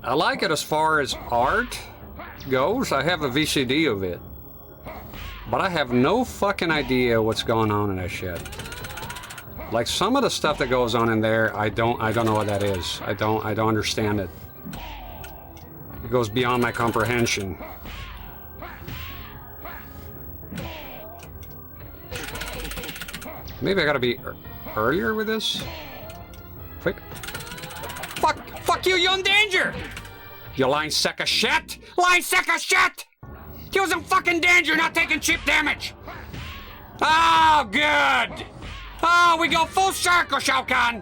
[SPEAKER 2] I like it as far as art goes. I have a VCD of it. But I have no fucking idea what's going on in that shit. Like some of the stuff that goes on in there, I don't know what that is. I don't understand it. It goes beyond my comprehension. Maybe I gotta be earlier with this? Quick. Fuck you, you're in danger! You lying sack of shit! Lying sack of shit! He was in fucking danger, not taking cheap damage! Oh, good! Oh, we go full circle, Shao Kahn!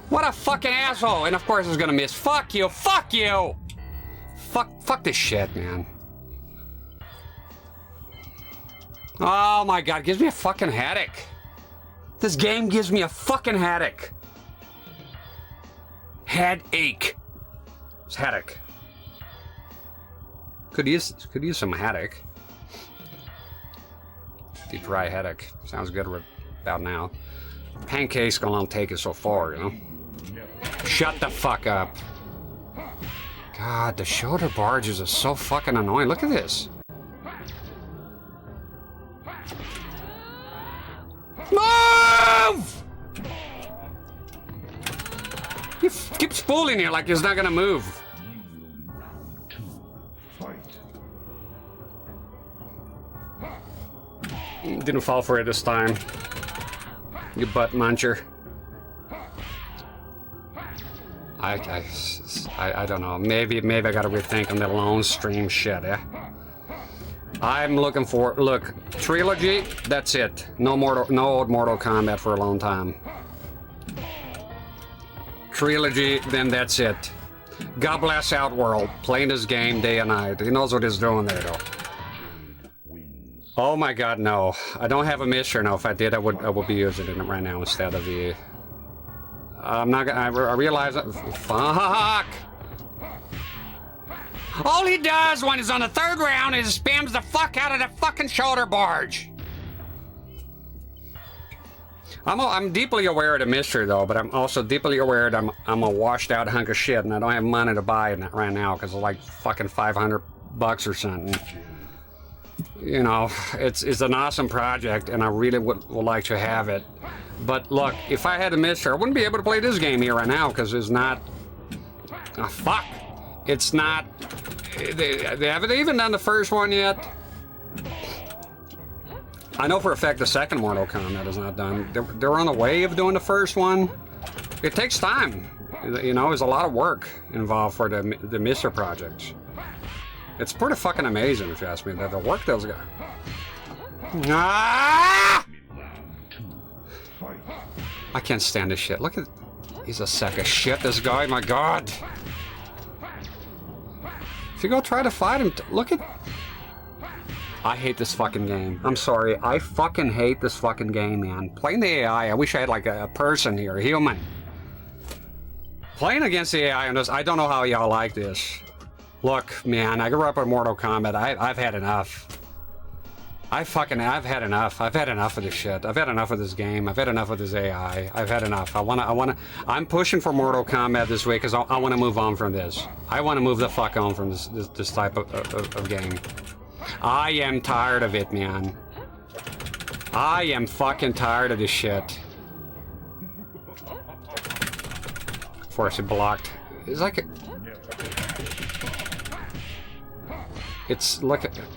[SPEAKER 2] What a fucking asshole! And of course he's gonna miss. Fuck you! Fuck you! Fuck this shit, man. Oh my god, it gives me a fucking headache. This game gives me a fucking headache. Headache. It's headache. Could use some headache. Deep dry headache. Sounds good about now. Pancake's gonna take it so far, you know? Shut the fuck up. God, the shoulder barges are so fucking annoying. Look at this. Move! You keep spooling here like he's not gonna move. Didn't fall for it this time. You butt muncher. I don't know. Maybe I gotta rethink on the lone stream shit, yeah? I'm looking for, look, trilogy, that's it. No old Mortal Kombat for a long time. Trilogy, then that's it. God bless Outworld, playing this game day and night. He knows what he's doing there, though. Oh my god, no. I don't have a mixture. No, if I did, I would be using it right now instead of the... I'm not gonna... I realize that... Fuck! All he does when he's on the third round is spams the fuck out of the fucking shoulder barge. I'm deeply aware of the mystery though, but I'm also deeply aware that I'm a washed out hunk of shit and I don't have money to buy it right now because it's like fucking $500 or something. You know, it's an awesome project and I really would like to have it. But look, if I had a Mister, I wouldn't be able to play this game here right now because it's not. Ah, fuck. It's not. They haven't even done the first one yet. I know for a fact the second Mortal Kombat is not done. They're on the way of doing the first one. It takes time. You know, there's a lot of work involved for the Mister projects. It's pretty fucking amazing, if you ask me, the work those guys. Ah! I can't stand this shit. Look at... He's a sack of shit, this guy. My God. If you go try to fight him, look at... I hate this fucking game. I'm sorry. I fucking hate this fucking game, man. Playing the AI, I wish I had like a person here, a human. Playing against the AI on this, I don't know how y'all like this. Look, man, I grew up with Mortal Kombat. I've had enough. I've had enough. I've had enough of this shit. I've had enough of this game. I've had enough of this AI. I've had enough. I'm pushing for Mortal Kombat this week because I want to move on from this. I want to move the fuck on from this type of game. I am tired of it, man. I am fucking tired of this shit. Of course, it blocked. It's like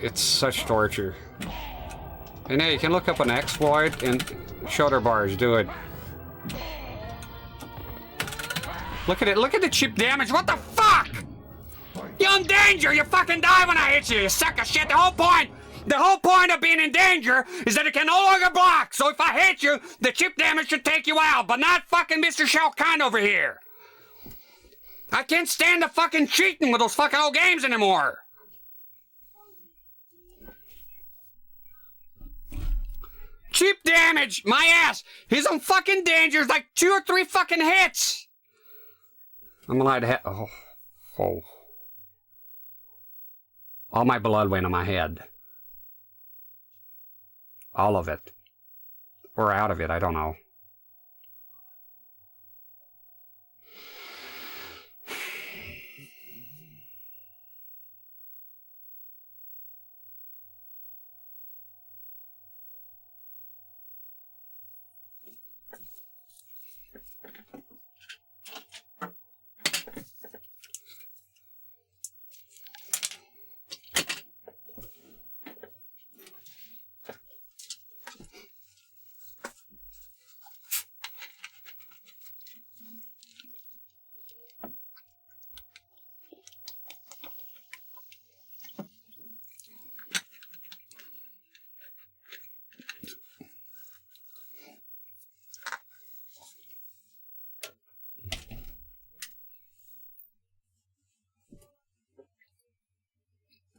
[SPEAKER 2] it's such torture. And hey, you can look up an exploit and shoulder bars. Do it. Look at it. Look at the chip damage. What the fuck? You're in danger! You fucking die when I hit you, you sack of shit! The whole point of being in danger is that it can no longer block! So if I hit you, the chip damage should take you out, but not fucking Mr. Shao Kahn over here! I can't stand the fucking cheating with those fucking old games anymore! Chip damage! My ass! He's in fucking danger, like 2 or 3 fucking hits! I'm allowed to hit... Oh. All my blood went on my head. All of it. Or out of it, I don't know.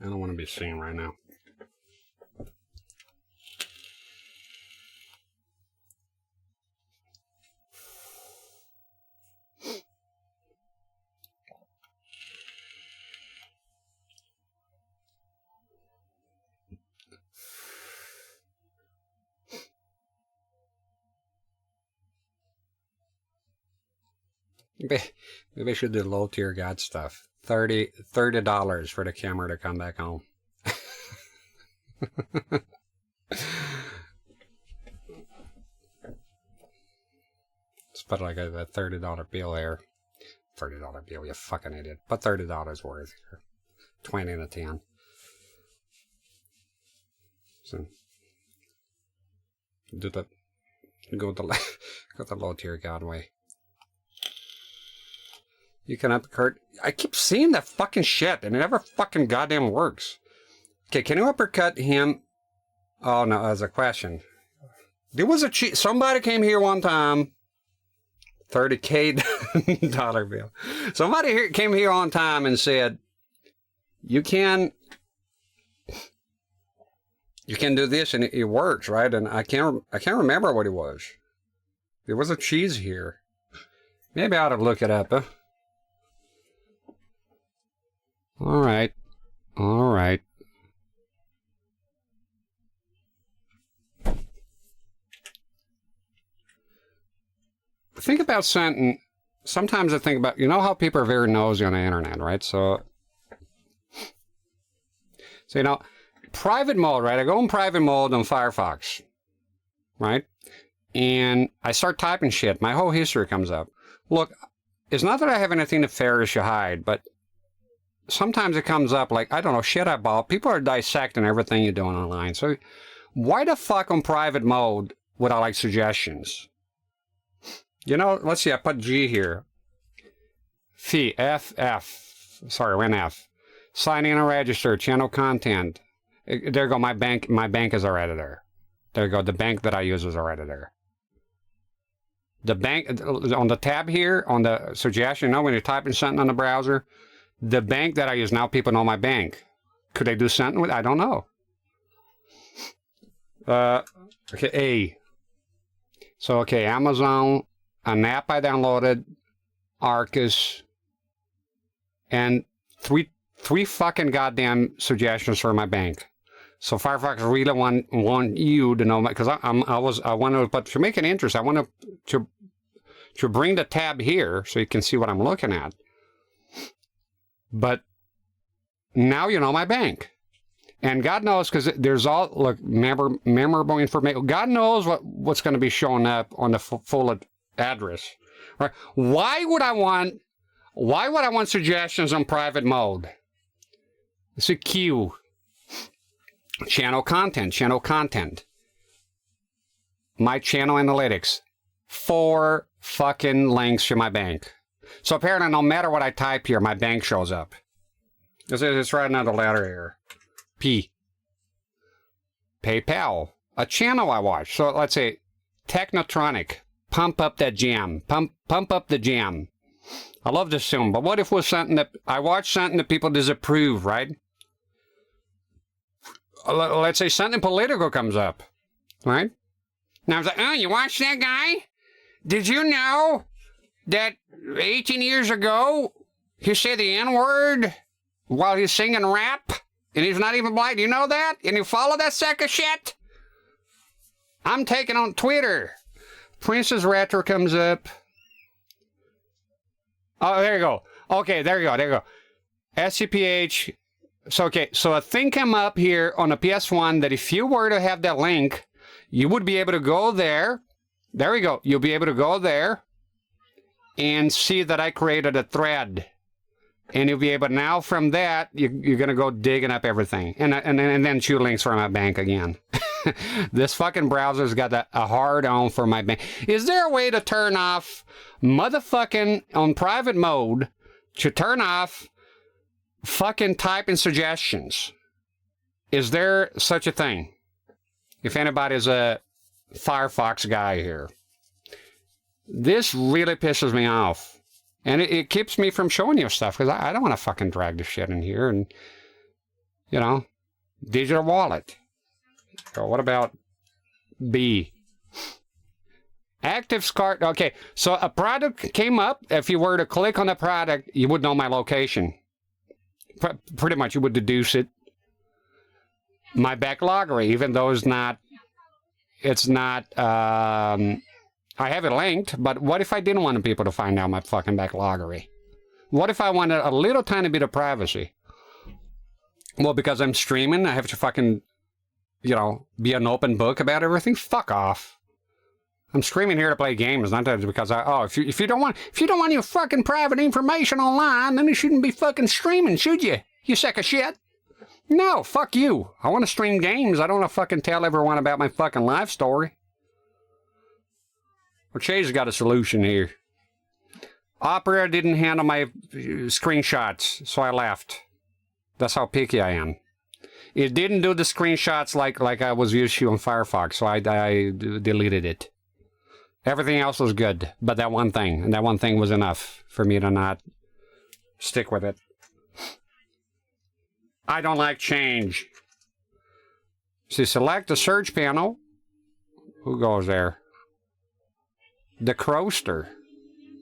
[SPEAKER 2] I don't want to be seen right now. Maybe I should do low tier god stuff. $30 for the camera to come back home. Let's put like a $30 bill there. $30 bill, you fucking idiot. Put $30 worth here. 20 and a 10. So do the go the low tier god way. You can uppercut. I keep seeing that fucking shit, and it never fucking goddamn works. Okay, can you uppercut him? Oh no, that's a question. There was a cheat. Somebody came here one time. $30K dollar bill. Somebody here came here on time and said, "You can do this, and it works, right?" And I can't remember what it was. There was a cheese here. Maybe I ought to look it up. Huh? All right. Think about something. Sometimes I think about, you know how people are very nosy on the internet, right? So you know, private mode, right? I go in private mode on Firefox, right? and I start typing shit. My whole history comes up. Look, it's not that I have anything nefarious to hide, but sometimes it comes up like, I don't know, shit I bought. People are dissecting everything you're doing online. So why the fuck on private mode would I like suggestions? You know, let's see, I put G here. Sorry, went F. Sign in and register, channel content. There you go, my bank is already there. There you go, the bank that I use is already there. The bank, on the tab here, on the suggestion, you know, when you're typing something on the browser, the bank that I use, now people know my bank. Could they do something with it? I don't know. Okay, A. So, okay, Amazon, an app I downloaded, Arcus, and three fucking goddamn suggestions for my bank. So Firefox really want you to know, because I want to, but to make it interesting, I want to bring the tab here so you can see what I'm looking at. But now you know my bank, and God knows, because there's all, look, memorable information. God knows what's going to be showing up on the full address. Right? Why would I want suggestions on private mode? It's a Q. Channel content. My channel analytics. 4 fucking links to my bank. So apparently no matter what I type here, my bank shows up. It's right another letter here. P. PayPal. A channel I watch. So let's say Technotronic. Pump up that jam. Pump up the jam. I love this film, but what if it was something that I watch, something that people disapprove, right? Let's say something political comes up, right? Now I was like, oh, you watched that guy? Did you know that 18 years ago he said the N-word while he's singing rap, and he's not even black? Do you know that? And you follow that sack of shit? I'm taking on Twitter. Princess Retro comes up. Oh, there you go. Okay, there you go. SCPH. So, okay, so a thing came up here on a PS1 that if you were to have that link, you would be able to go there. There we go. You'll be able to go there and see that I created a thread. And you'll be able, now from that, you're going to go digging up everything. And then shoot links for my bank again. This fucking browser's got a hard on for my bank. Is there a way to turn off motherfucking on private mode to turn off fucking typing suggestions? Is there such a thing? If anybody's a Firefox guy here. This really pisses me off. And it keeps me from showing you stuff, because I don't want to fucking drag the shit in here. And, you know, digital wallet. So what about B? Active cart. Okay, so a product came up. If you were to click on the product, you would know my location. Pretty much, you would deduce it. My backloggery, even though it's not, I have it linked, but what if I didn't want people to find out my fucking backloggery? What if I wanted a little tiny bit of privacy? Well, because I'm streaming, I have to fucking, you know, be an open book about everything? Fuck off. I'm streaming here to play games, not because if you don't want your fucking private information online, then you shouldn't be fucking streaming, should you? You sack of shit. No, fuck you. I want to stream games. I don't want to fucking tell everyone about my fucking life story. Well, Chay's got a solution here. Opera didn't handle my screenshots, so I left. That's how picky I am. It didn't do the screenshots like I was used to on Firefox, so I deleted it. Everything else was good, but that one thing, and that one thing was enough for me to not stick with it. I don't like change. So select the search panel. Who goes there? The Crowster.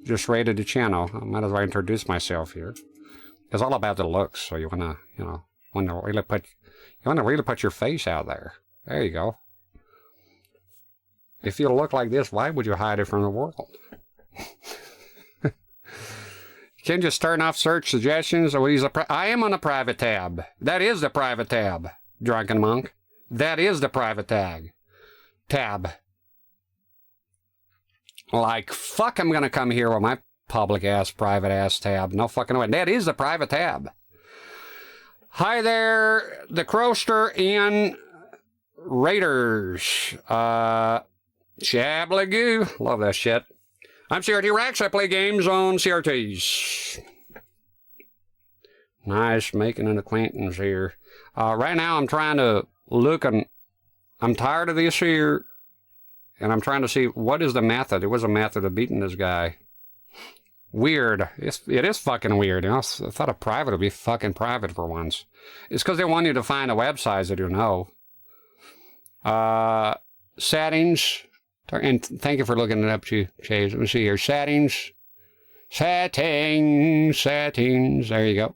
[SPEAKER 2] Just rated the channel. I might as well introduce myself here. It's all about the looks, so you wanna really put your face out there. There you go. If you look like this, why would you hide it from the world? You can just turn off search suggestions. Or I am on a private tab. That is the private tab, Drunken Monk. That is the private tab. Like, fuck, I'm gonna come here with my public ass, private ass tab. No fucking way. That is the private tab. Hi there, the Croaster and Raiders. Shablagoo. Love that shit. I'm CRT Rex. I play games on CRTs. Nice making an acquaintance here. Right now I'm trying to look and I'm tired of this here. And I'm trying to see what is the method. There was a method of beating this guy. Weird. It is fucking weird. You know, I thought a private would be fucking private for once. It's because they want you to find the websites that you know. Settings. And thank you for looking it up, Chase. Let me see here. Settings. Settings. There you go.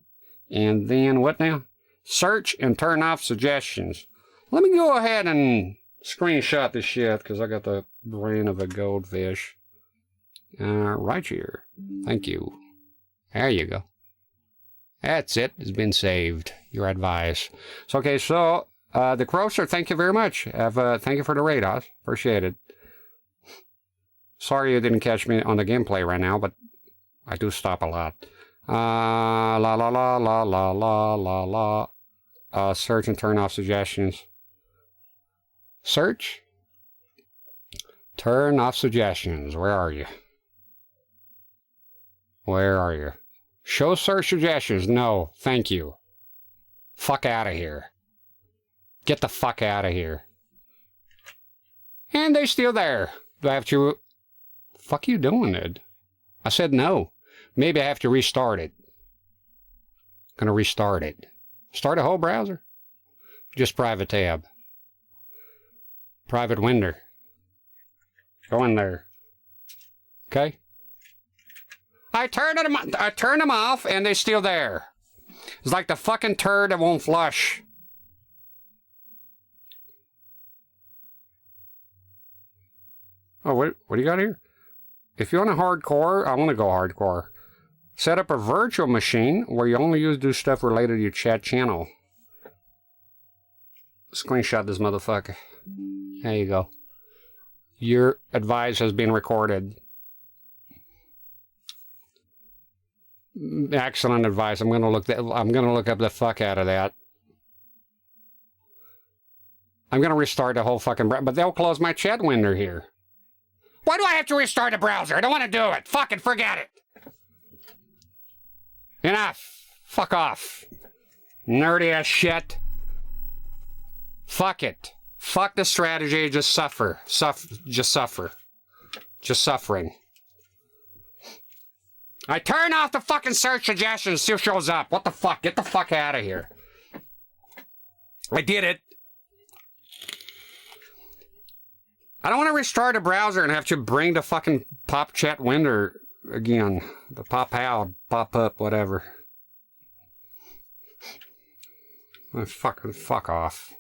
[SPEAKER 2] And then what now? Search and turn off suggestions. Let me go ahead and screenshot this shit because I got the brain of a goldfish. Right here. Thank you. There you go. That's it. It's been saved. Your advice. So, okay, so, the Croaster, thank you very much. Thank you for the raid, Oz. Appreciate it. Sorry you didn't catch me on the gameplay right now, but I do stop a lot. La la la la la la la la. Search and turn off suggestions. Search. Turn off suggestions. Where are you? Where are you? Show search suggestions. No, thank you. Fuck out of here. Get the fuck out of here. And they're still there. Do I have to... Fuck you doing, Ed? I said no. Maybe I have to restart it. Gonna restart it. Start a whole browser? Just private tab. Private window. Go in there. Okay? I turned them off and they're still there. It's like the fucking turd that won't flush. Oh, what do you got here? If you want a hardcore, I want to go hardcore. Set up a virtual machine where you only do stuff related to your chat channel. Screenshot this motherfucker. There you go. Your advice has been recorded. Excellent advice. I'm gonna look up the fuck out of that. I'm gonna restart the whole fucking browser, but they'll close my chat window here. Why do I have to restart the browser? I don't want to do it. Fucking forget it. Enough. Fuck off. Nerdy ass shit. Fuck it. Fuck the strategy. Just suffer. Just suffer. Just suffering. I turn off the fucking search suggestions. Still shows up. What the fuck? Get the fuck out of here. I did it. I don't want to restart a browser and have to bring the fucking pop chat window again. The pop out, pop up, whatever. Fuck off.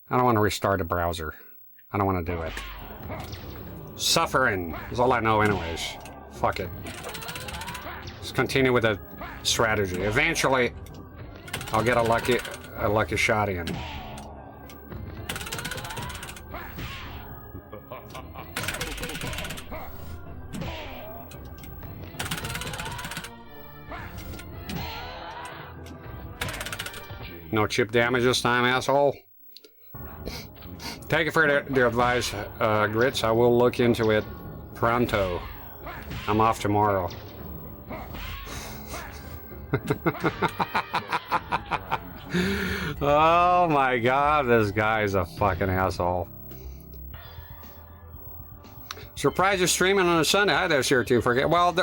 [SPEAKER 2] I don't want to restart a browser. I don't want to do it. Suffering is all I know anyways. Fuck it. Let's continue with the strategy. Eventually, I'll get a lucky shot in. No chip damage this time, asshole. Thank you for the advice, Grits. I will look into it pronto. I'm off tomorrow. Oh my god, this guy's a fucking asshole. Surprised you're streaming on a Sunday. Hi there, Sir, too. Forget. Well,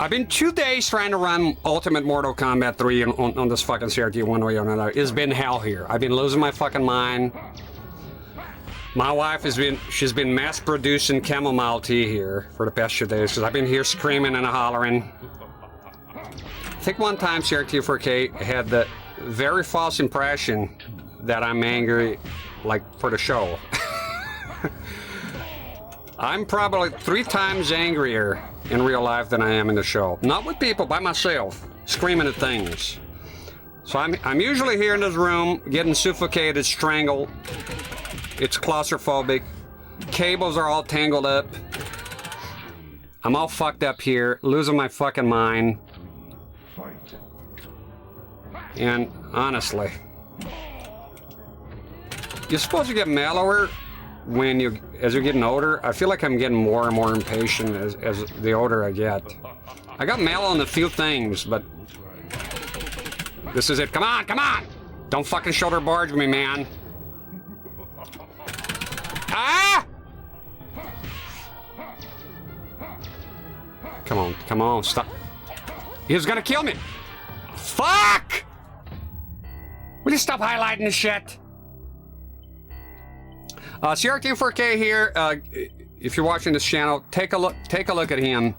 [SPEAKER 2] I've been 2 days trying to run Ultimate Mortal Kombat 3 on this fucking CRT one way or another. It's been hell here. I've been losing my fucking mind. My wife she's been mass producing chamomile tea here for the past 2 days because I've been here screaming and hollering. I think one time CRT4K had the very false impression that I'm angry, like, for the show. I'm probably 3 times angrier in real life than I am in the show. Not with people, by myself, screaming at things. So I'm usually here in this room, getting suffocated, strangled, It's claustrophobic. Cables are all tangled up. I'm all fucked up here, losing my fucking mind. And honestly, you're supposed to get mellower as you're getting older. I feel like I'm getting more and more impatient as the older I get. I got mellow on a few things, but this is it. Come on, come on! Don't fucking shoulder barge me, man. Ah! Come on, stop. He was gonna kill me. Fuck! Will you stop highlighting this shit? CRT 4K here. If you're watching this channel, take a look at him,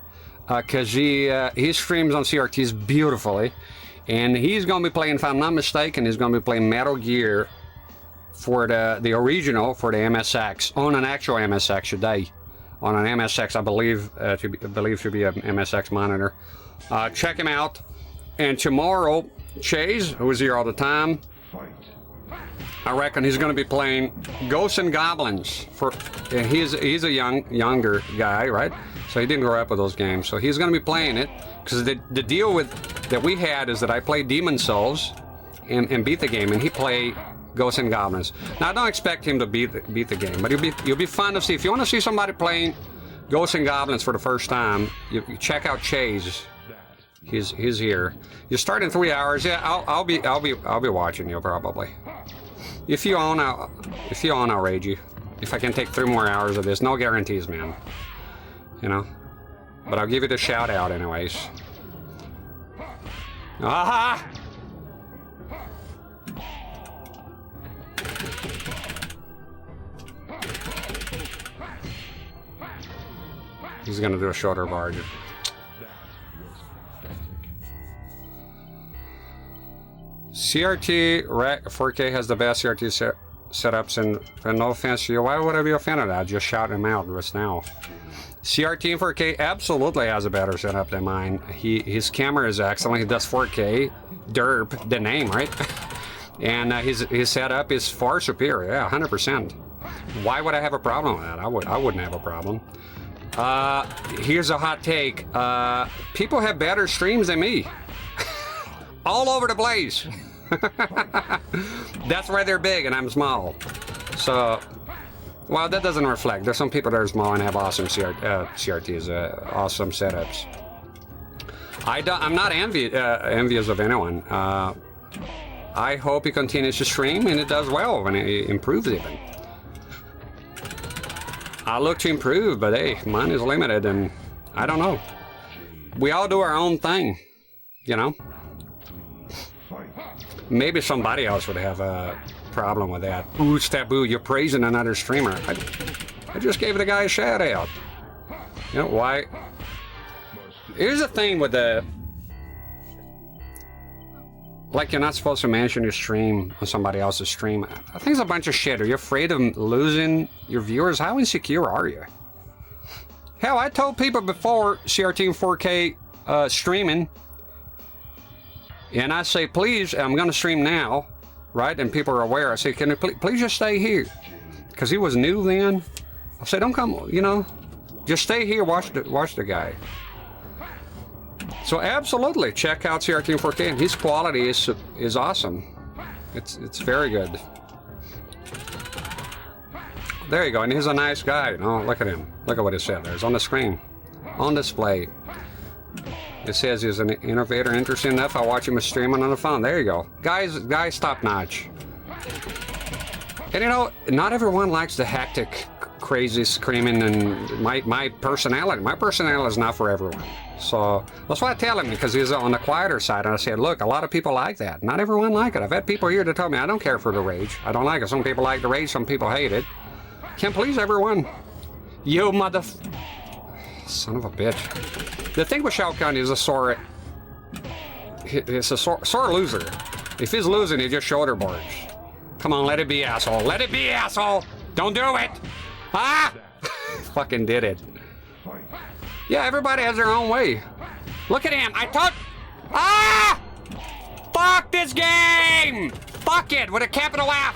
[SPEAKER 2] cause he streams on CRTs beautifully, and he's gonna be playing, if I'm not mistaken, he's gonna be playing Metal Gear for the original, for the MSX, on an actual MSX today. On an MSX, I believe should be a MSX monitor. Check him out. And tomorrow, Chase, who is here all the time, I reckon he's going to be playing Ghosts and Goblins. And he's a younger guy, right? So he didn't grow up with those games. So he's going to be playing it, because the deal that we had is that I played Demon Souls and beat the game, and he played Ghosts and Goblins. Now I don't expect him to beat the game, but you'll be fun to see. If you want to see somebody playing Ghosts and Goblins for the first time, you check out Chase. He's here. You start in 3 hours. Yeah, I'll be watching you probably. If you own, I'll raid you. If I can take 3 more hours of this, no guarantees, man. You know, but I'll give you the shout out anyways. Aha! He's gonna do a shorter barge. CRT 4K has the best CRT setups, and no offense to you, why would I be offended? I just shouted him out just now. CRT 4K absolutely has a better setup than mine. His camera is excellent. He does 4K. Derp, the name, right? And his setup is far superior. Yeah, 100%. Why would I have a problem with that? I wouldn't have a problem. Here's a hot take. People have better streams than me. All over the place. That's why they're big and I'm small. So, well, that doesn't reflect. There's some people that are small and have awesome CRTs, awesome setups. I'm not envious of anyone. I hope he continues to stream and it does well when it improves even. I look to improve, but hey, mine is limited and I don't know. We all do our own thing, you know? Maybe somebody else would have a problem with that. Ooh, Staboo, you're praising another streamer. I just gave the guy a shout out. You know, why? Here's the thing with like, you're not supposed to mention your stream on somebody else's stream. I think it's a bunch of shit. Are you afraid of losing your viewers? How insecure are you? Hell, I told people before CRT 4K streaming, and I say, please, I'm going to stream now, right? And people are aware. I say, can you please just stay here? Because he was new then. I said, don't come, you know, just stay here, watch the guy. So absolutely, check out CRT 4K, and his quality is awesome. It's very good. There you go, and he's a nice guy. No, look at him. Look at what it said there. It's on the screen, on display. It says he's an innovator, interesting enough. I watch him streaming on the phone. There you go, guys, top notch. And you know, not everyone likes the hectic, crazy screaming and my personality. My personality is not for everyone. So that's why I tell him, because he's on the quieter side. And I said, look, a lot of people like that. Not everyone like it. I've had people here to tell me I don't care for the rage. I don't like it. Some people like the rage. Some people hate it. Can't please everyone. You mother... Son of a bitch. The thing with Shao Kahn is he's a sore loser. If he's losing, he just shoulder boards. Come on, let it be, asshole. Let it be, asshole. Don't do it. Ah! Fucking did it. Yeah, everybody has their own way. Look at him. I told... Ah! Fuck this game! Fuck it, with a capital F.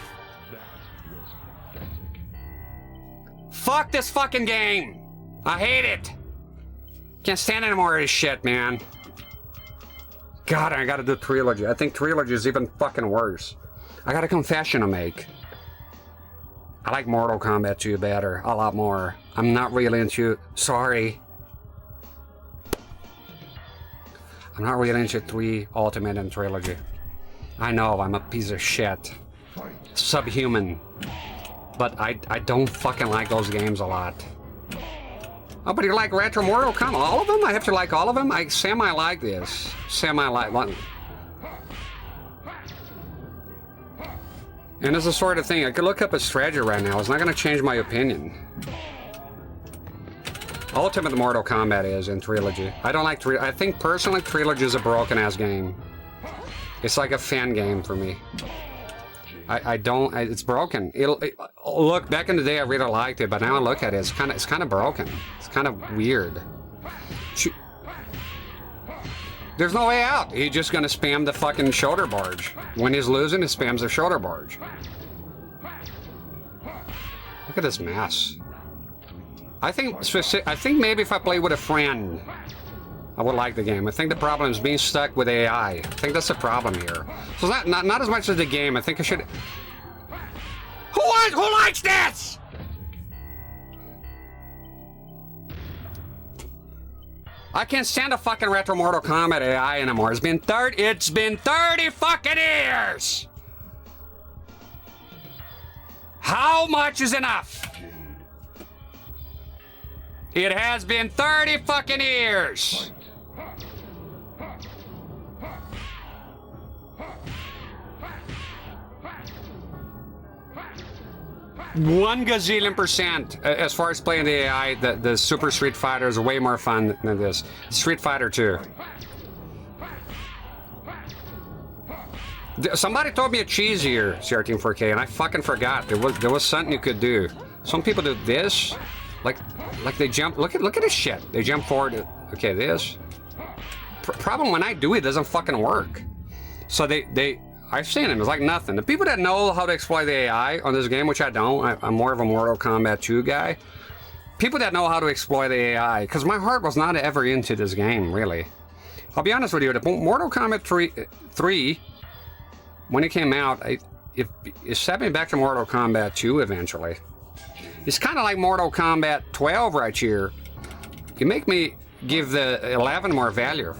[SPEAKER 2] Fuck this fucking game! I hate it! Can't stand any more of this shit, man. God, I gotta do Trilogy. I think Trilogy is even fucking worse. I got a confession to make. I like Mortal Kombat 2 better, a lot more. I'm not really into... Sorry. I'm not really into 3 Ultimate and Trilogy. I know, I'm a piece of shit. Subhuman. But I don't fucking like those games a lot. Oh, but you like Retro Mortal Kombat? All of them? I have to like all of them? I semi-like this. Semi-like... And it's the sort of thing, I could look up a strategy right now. It's not going to change my opinion. Ultimate Mortal Kombat is in Trilogy. I don't like I think personally Trilogy is a broken-ass game. It's like a fan game for me. I don't... it's broken. Look, back in the day I really liked it, but now I look at it, it's kind of broken. It's kind of weird. There's no way out. He's just gonna spam the fucking shoulder barge. When he's losing, he spams the shoulder barge. Look at this mess. I think maybe if I play with a friend, I would like the game. I think the problem is being stuck with AI. I think that's the problem here. So it's not as much as the game. I think I should... Who likes this? I can't stand a fucking Retro Mortal Kombat AI anymore. It's been 30 fucking years! How much is enough? It has been 30 fucking years! One gazillion %. As far as playing the AI, the Super Street Fighter is way more fun than this. Street Fighter 2. Somebody told me a cheese here, CR Team 4K, and I fucking forgot. There was something you could do. Some people do this, like they jump. Look at this shit. They jump forward. Okay, this. Problem when I do it doesn't fucking work. So I've seen them. It's like nothing. The people that know how to exploit the AI on this game, which I don't, I'm more of a Mortal Kombat 2 guy. People that know how to exploit the AI, because my heart was not ever into this game, really. I'll be honest with you, the Mortal Kombat 3 when it came out, it set me back to Mortal Kombat 2 eventually. It's kind of like Mortal Kombat 12 right here. You make me give the 11 more value,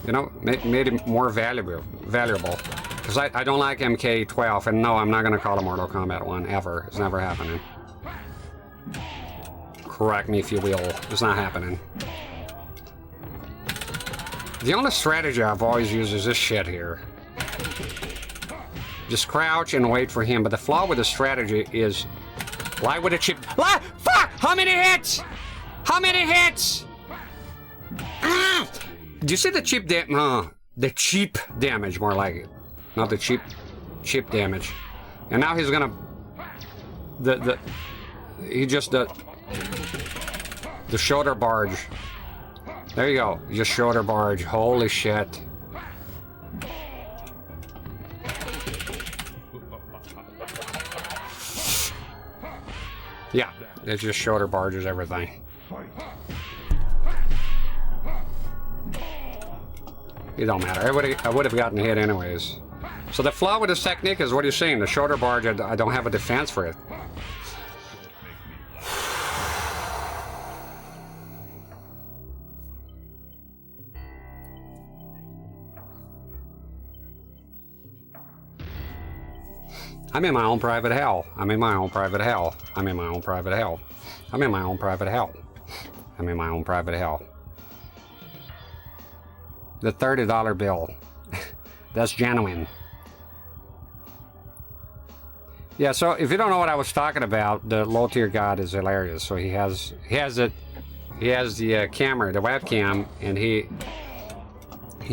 [SPEAKER 2] you know, made it more valuable. Because I don't like MK12, and no, I'm not going to call it Mortal Kombat 1, ever. It's never happening. Correct me if you will. It's not happening. The only strategy I've always used is this shit here. Just crouch and wait for him, but the flaw with the strategy is... Why would a chip... Fuck! How many hits? How many hits? Do you see the cheap the cheap damage, more like it. Not the cheap damage. And now he's gonna... The shoulder barge. There you go. Just shoulder barge. Holy shit. Yeah, it's just shoulder barges everything. It don't matter. I would have gotten hit anyways. So the flaw with this technique is what you're saying. The shoulder barge, I don't have a defense for it. I'm in my own private hell. I'm in my own private hell. I'm in my own private hell. I'm in my own private hell. I'm in my own private hell. The $30 bill. That's genuine. Yeah, so if you don't know what I was talking about, the low tier god is hilarious. So he has the camera, the webcam, and he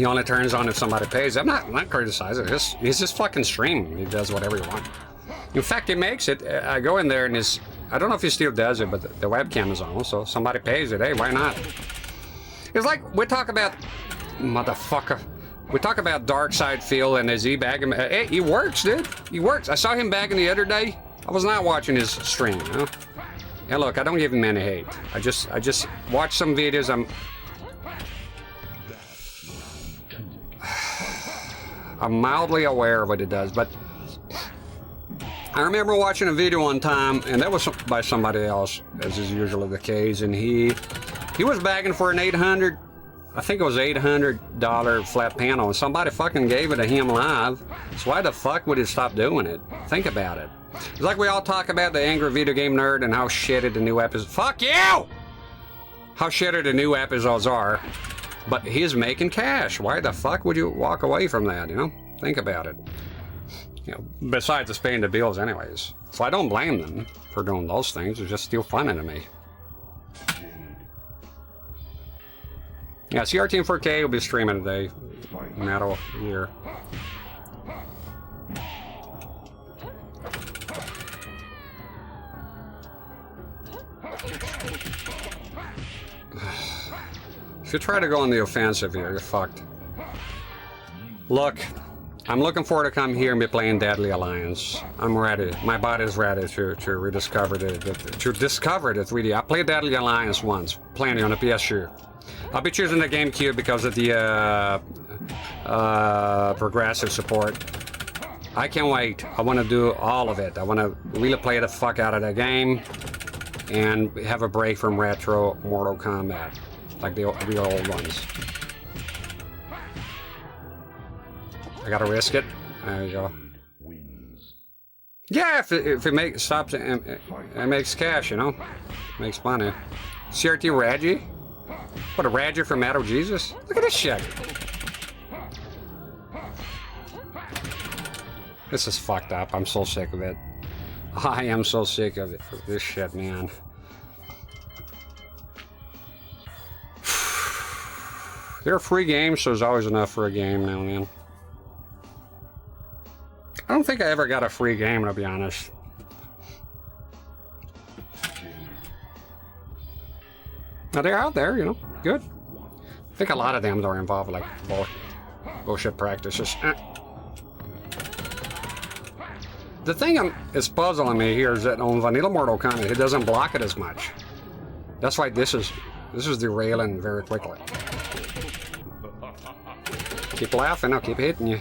[SPEAKER 2] only turns on if somebody pays. I'm not criticizing. It's just fucking stream. He does whatever he wants. In fact, he makes it. I go in there and I don't know if he still does it, but the webcam is on, so somebody pays it. Hey, why not? It's like we talk about, motherfucker. We talk about Dark Side Phil and is he bagging? Hey, he works, dude. He works. I saw him bagging the other day. I was not watching his stream, you know? And look, I don't give him any hate. I just watch some videos. I'm mildly aware of what it does, but I remember watching a video one time, and that was by somebody else, as is usually the case, and he was begging for an $800, I think it was $800 flat panel, and somebody fucking gave it to him live. So why the fuck would he stop doing it? Think about it. It's like we all talk about the angry video game nerd and how shitty the new episodes. Fuck you! How shitty the new episodes are. But he's making cash. Why the fuck would you walk away from that, you know? Think about it. You know, besides it's paying the bills anyways. So I don't blame them for doing those things. It's just still funny to me. Yeah, CRT in 4K will be streaming today. Matter of a year. If you try to go on the offensive here, you're fucked. Look, I'm looking forward to come here and be playing Deadly Alliance. I'm ready. My body's ready to rediscover the 3D. I played Deadly Alliance once, playing it on a PS2. I'll be choosing the GameCube because of the progressive support. I can't wait. I want to do all of it. I want to really play the fuck out of the game and have a break from retro Mortal Kombat, like the old ones. I gotta risk it. There you go. Yeah, if it stops, it makes cash, you know, makes money. CRT Reggie. What, a Reggie from Metal Jesus? Look at this shit. This is fucked up. I'm so sick of it. I am so sick of it. This shit, man. There are free games, so there's always enough for a game now and then. I don't think I ever got a free game, to be honest. Now they're out there, you know, good. I think a lot of them are involved with like bullshit practices. The thing is puzzling me here is that on vanilla Mortal Kombat, it doesn't block it as much. That's why this is derailing very quickly. Keep laughing, I'll keep hitting you.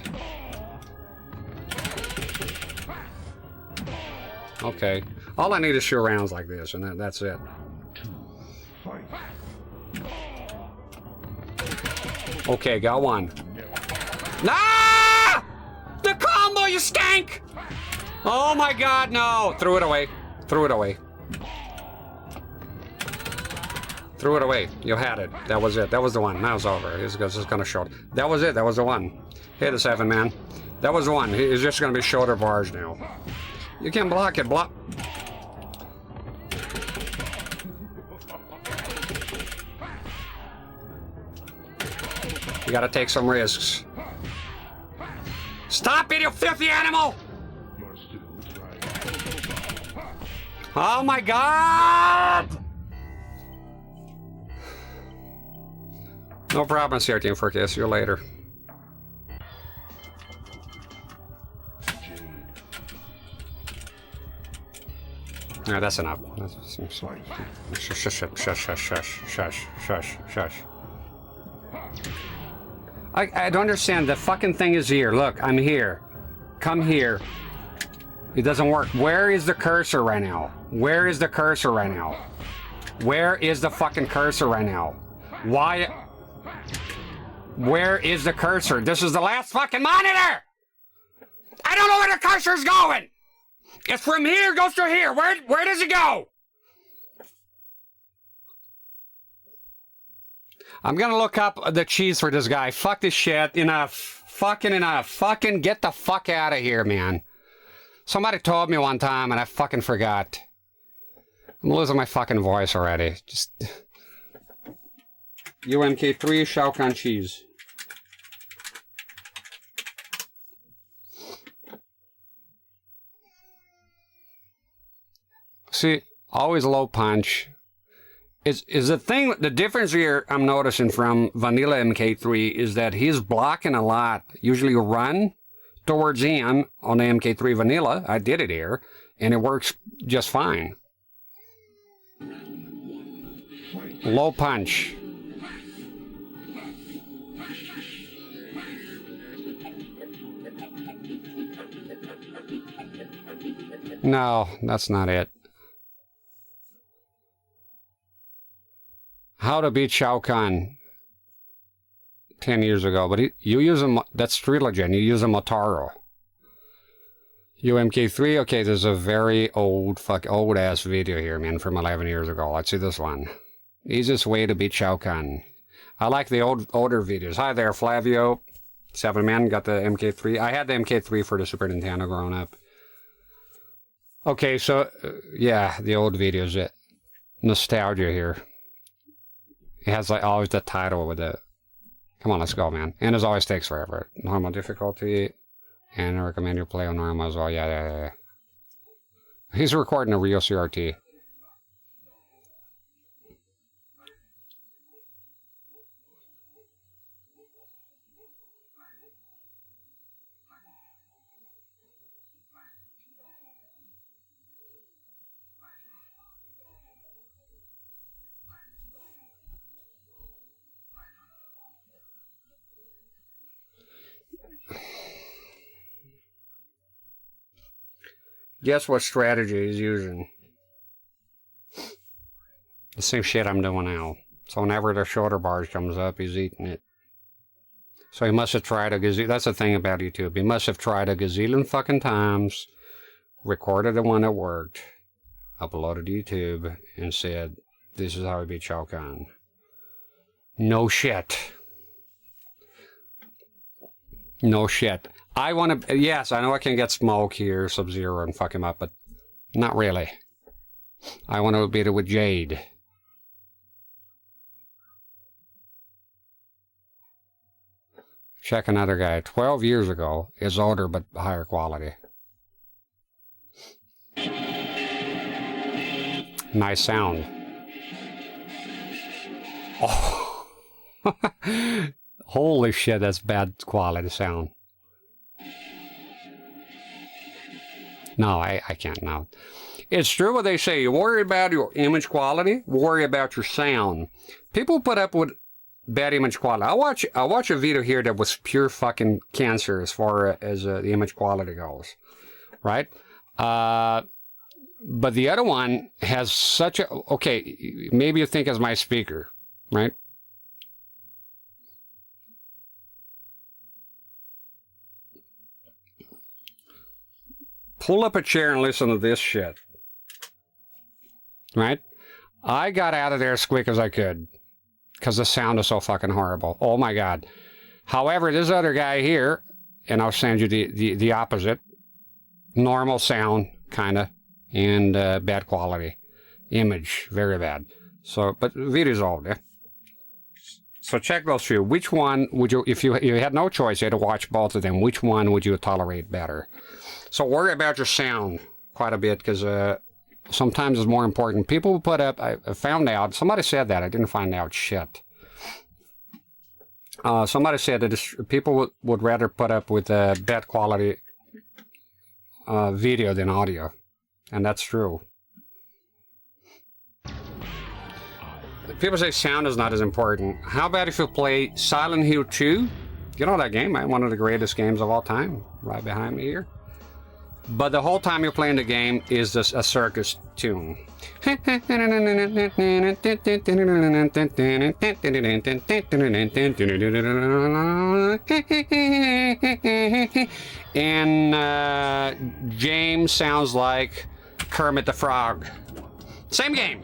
[SPEAKER 2] Okay, all I need is shoot rounds like this, and that's it. Okay, got one. Nah! The combo, you stank! Oh my god, no! Threw it away. Threw it away. Threw it away. You had it. That was it. That was the one. Now it's over. He's just gonna show it. That was it. That was the one. Hit a 7, man. That was the one. He's just gonna be shoulder bars now. You can't block it. Block. You gotta take some risks. Stop it, you filthy animal! Oh my god! No problem, CRT and 4K. See you later. Yeah, that's enough. Shush, shush, shush, shush, shush, shush, shush. I don't understand. The fucking thing is here. Look, I'm here. Come here. It doesn't work. Where is the cursor right now? Where is the cursor right now? Where is the fucking cursor right now? Why? Where is the cursor? This is the last fucking monitor! I don't know where the cursor's going! It's from here, goes to here. Where does it go? I'm gonna look up the cheese for this guy. Fuck this shit. Enough. Fucking enough. Fucking get the fuck out of here, man. Somebody told me one time and I fucking forgot. I'm losing my fucking voice already. Just... UMK3 Shao Kahn cheese. See, always low punch. Is the thing, the difference here I'm noticing from vanilla MK3 is that he's blocking a lot. Usually you run towards him on the MK3 vanilla. I did it here, and it works just fine. Low punch. No, that's not it. How to beat Shao Kahn 10 years ago, but you use a, that's Street Legend, you use a Motaro. UMK3, okay, there's a very old ass video here, man, from 11 years ago. Let's see this one. Easiest way to beat Shao Kahn. I like the older videos. Hi there, Flavio. 7 Man, got the MK3. I had the MK3 for the Super Nintendo growing up. Okay, so, yeah, the old videos. Nostalgia here. It has, like, always the title with the... Come on, let's go, man. And it always takes forever. Normal difficulty. And I recommend you play on normal as well. Yeah. He's recording a real CRT. Guess what strategy he's using? The same shit I'm doing now. So whenever the shoulder bars comes up, he's eating it. So he must have tried a gazillion. That's the thing about YouTube. He must have tried a gazillion fucking times, recorded the one that worked, uploaded to YouTube, and said, this is how we beat Shao Kahn. No shit. No shit. I want to... Yes, I know I can get Smoke here, Sub-Zero, and fuck him up, but not really. I want to beat it with Jade. Check another guy. 12 years ago. Is older, but higher quality. Nice sound. Oh. Holy shit, that's bad quality sound. No, I can't now. It's true what they say. You worry about your image quality, worry about your sound. People put up with bad image quality. I watch a video here that was pure fucking cancer as far as the image quality goes, right? But the other one has such a... Okay, maybe you think it's my speaker, right? Pull up a chair and listen to this shit. Right? I got out of there as quick as I could. Because the sound is so fucking horrible. Oh my god. However, this other guy here, and I'll send you the opposite. Normal sound, kind of. And bad quality. Image, very bad. So, but the video's old, yeah? So check those two. Which one would you, if you had no choice, you had to watch both of them, which one would you tolerate better? So worry about your sound quite a bit, because sometimes it's more important. People put up, I found out, somebody said that, I didn't find out shit. Somebody said that people would rather put up with bad quality video than audio. And that's true. People say sound is not as important. How about if you play Silent Hill 2? You know that game, right? One of the greatest games of all time, right behind me here. But the whole time you're playing the game is a circus tune. And James sounds like Kermit the Frog. Same game.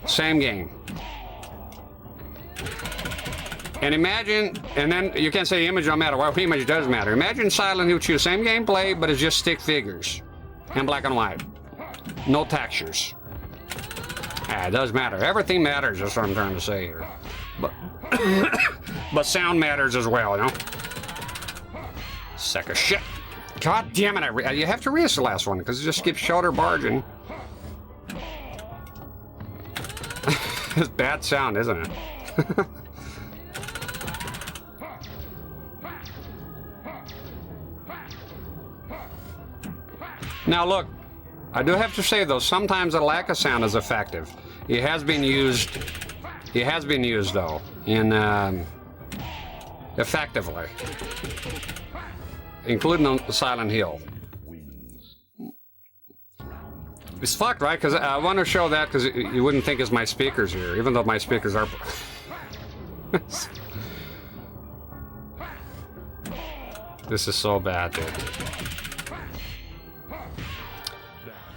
[SPEAKER 2] Same game. And imagine, and then you can't say the image don't matter. Well, the image does matter. Imagine Silent Hill 2, same gameplay, but it's just stick figures. And black and white. No textures. Yeah, it does matter. Everything matters, that's what I'm trying to say here. But, but sound matters as well, you know? Sack of shit. God damn it, you have to read the last one, because it just keeps shoulder barging. It's bad sound, isn't it? Now look, I do have to say though, sometimes a lack of sound is effective. It has been used. It has been used though in effectively, including on Silent Hill. It's fucked, right? Because I want to show that because you wouldn't think it's my speakers here, even though my speakers are. This is so bad, dude.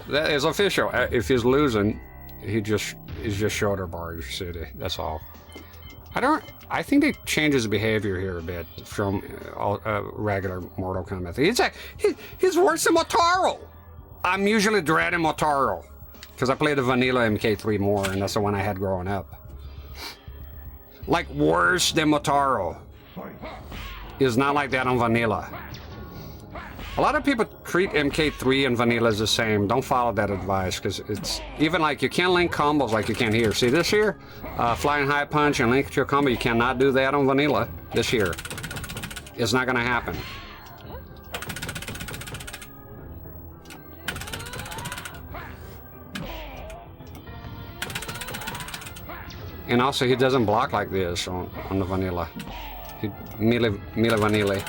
[SPEAKER 2] That is official. If he's losing, he's just shoulder barge city. That's all. I think it changes behavior here a bit from regular Mortal Kombat. He's worse than Motaro. I'm usually dreading Motaro because I played the vanilla MK3 more, and that's the one I had growing up. Like worse than Motaro. It's not like that on vanilla. A lot of people treat MK3 and vanilla as the same. Don't follow that advice because it's even like you can't link combos like you can here. See this here? Flying high punch and link to your combo. You cannot do that on vanilla this here. It's not going to happen. And also he doesn't block like this on the vanilla. He melee vanilla.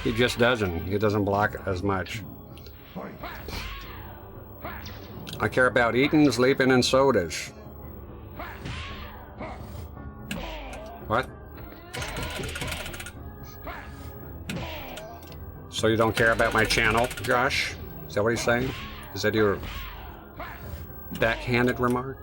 [SPEAKER 2] He just doesn't. He doesn't block as much. I care about eating, sleeping, and sodas. What? So you don't care about my channel, Josh? Is that what he's saying? Is that your backhanded remark?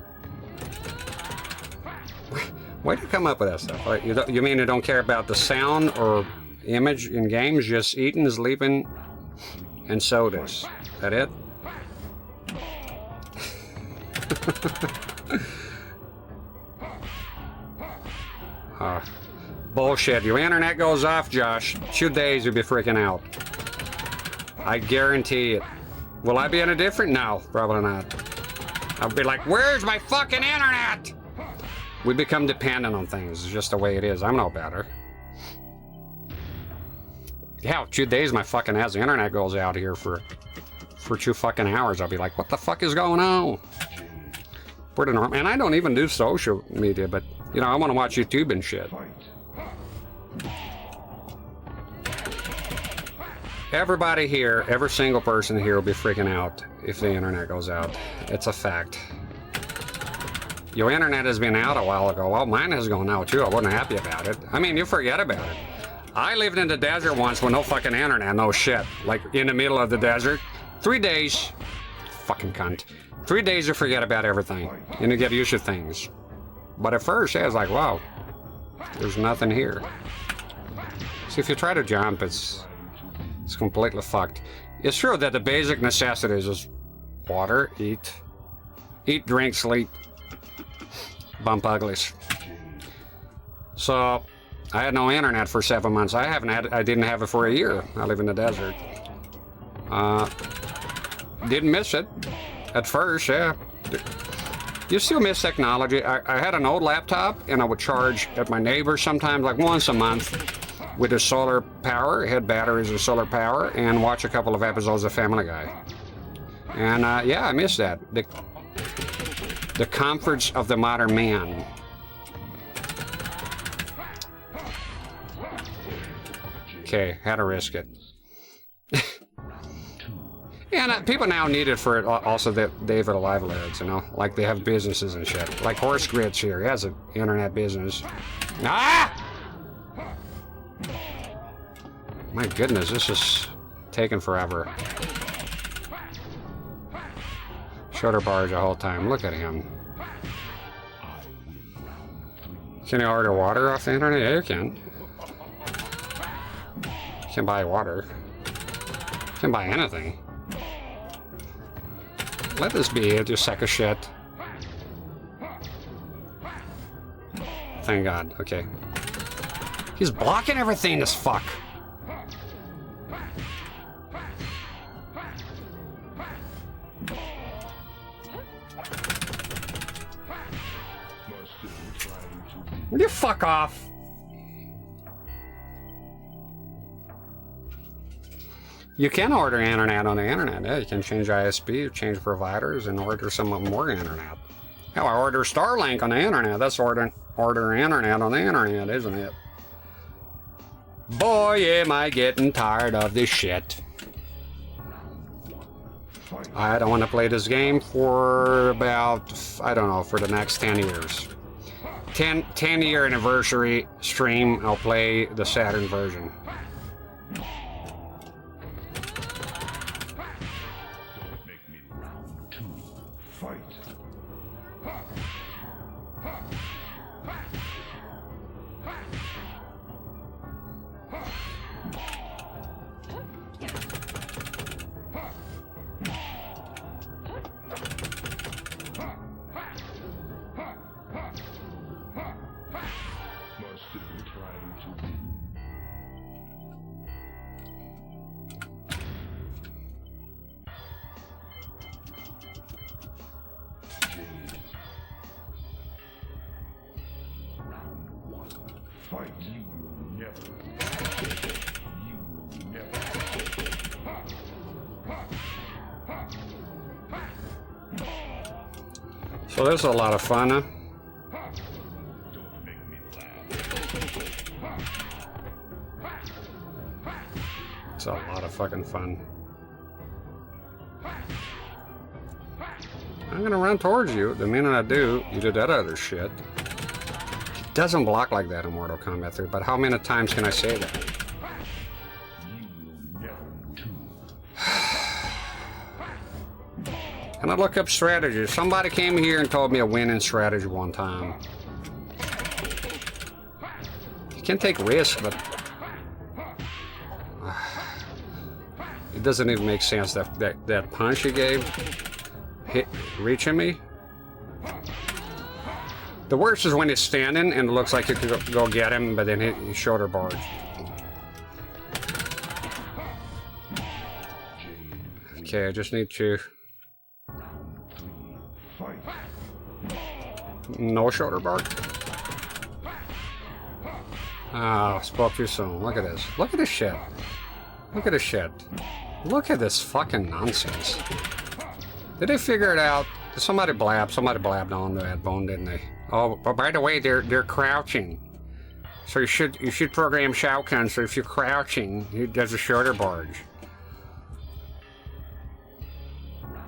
[SPEAKER 2] Why do you come up with that stuff? Like, you mean you don't care about the sound or image in games? Just eating, sleeping, and sodas. Is that it? Bullshit. Your internet goes off, Josh. 2 days you'll be freaking out. I guarantee it. Will I be any different? No, probably not. I'll be like, where's my fucking internet? We become dependent on things. It's just the way it is. I'm no better. Yeah, 2 days my fucking ass. The internet goes out here for 2 fucking hours. I'll be like, what the fuck is going on? Pretty normal. And I don't even do social media, but, you know, I want to watch YouTube and shit. Everybody here, every single person here will be freaking out if the internet goes out. It's a fact. Your internet has been out a while ago. Well, mine has gone out too. I wasn't happy about it. I mean, you forget about it. I lived in the desert once with no fucking internet, no shit. Like, in the middle of the desert. 3 days. Fucking cunt. 3 days you forget about everything. And you get used to things. But at first, yeah, it's like, wow. There's nothing here. See, if you try to jump, it's completely fucked. It's true that the basic necessities is water, eat, drink, sleep. Bump uglies. So I had no internet for 7 months. I didn't have it for a year. I live in the desert. Didn't miss it at first, yeah. You still miss technology. I had an old laptop and I would charge at my neighbor's sometimes like once a month with the solar power. It had batteries and solar power, and watch a couple of episodes of Family Guy. And yeah, I miss that. The comforts of the modern man. Okay, had to risk it. And people now need it for also that they have livelihoods, you know? Like they have businesses and shit. Like Horse Grits here, he has an internet business. Ah! My goodness, this is taking forever. Shoulder barge the whole time. Look at him. Can you order water off the internet? Yeah, you can. You can buy water. You can buy anything. Let this be it, you sack of shit. Thank God. Okay. He's blocking everything, this fuck. Will you fuck off? You can order internet on the internet. Yeah, you can change ISP, change providers, and order some more internet. Hell, I order Starlink on the internet. That's order internet on the internet, isn't it? Boy, am I getting tired of this shit. I don't want to play this game for about, I don't know, for the next 10 years. 10-year anniversary stream, I'll play the Saturn version. So this is a lot of fun, huh? It's a lot of fucking fun. I'm gonna run towards you. The minute I do, you do that other shit. It doesn't block like that in Mortal Kombat 3, but how many times can I say that? And I look up strategy. Somebody came here and told me a winning strategy one time. You can take risks, but it doesn't even make sense. That punch he gave, reaching me. The worst is when he's standing and it looks like you could go get him, but then he shoulder barge. Okay, I just need to. No shoulder bark. Ah, spoke too soon. Look at this. Look at this shit. Look at this shit. Look at this fucking nonsense. Did they figure it out? Did somebody blab? Somebody blabbed onto that bone, didn't they? Oh, but by the way, they're crouching. So you should program Shao Kahn so if you're crouching, he does a shoulder barge.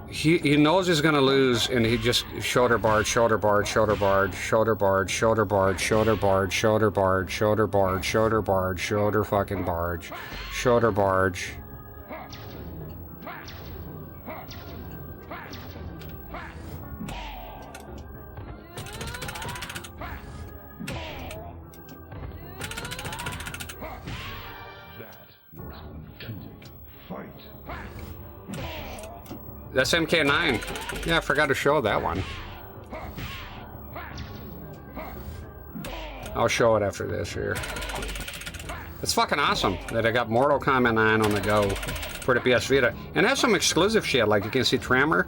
[SPEAKER 2] He knows he's gonna lose, and he just shoulder barge, shoulder barge, shoulder barge, shoulder barge, shoulder barge, shoulder barge, shoulder barge, shoulder barge, shoulder barge, shoulder fucking barge, shoulder barge. That's MK9. Yeah, I forgot to show that one. I'll show it after this here. It's fucking awesome that I got Mortal Kombat 9 on the go for the PS Vita. And it has some exclusive shit, like you can see Tremor.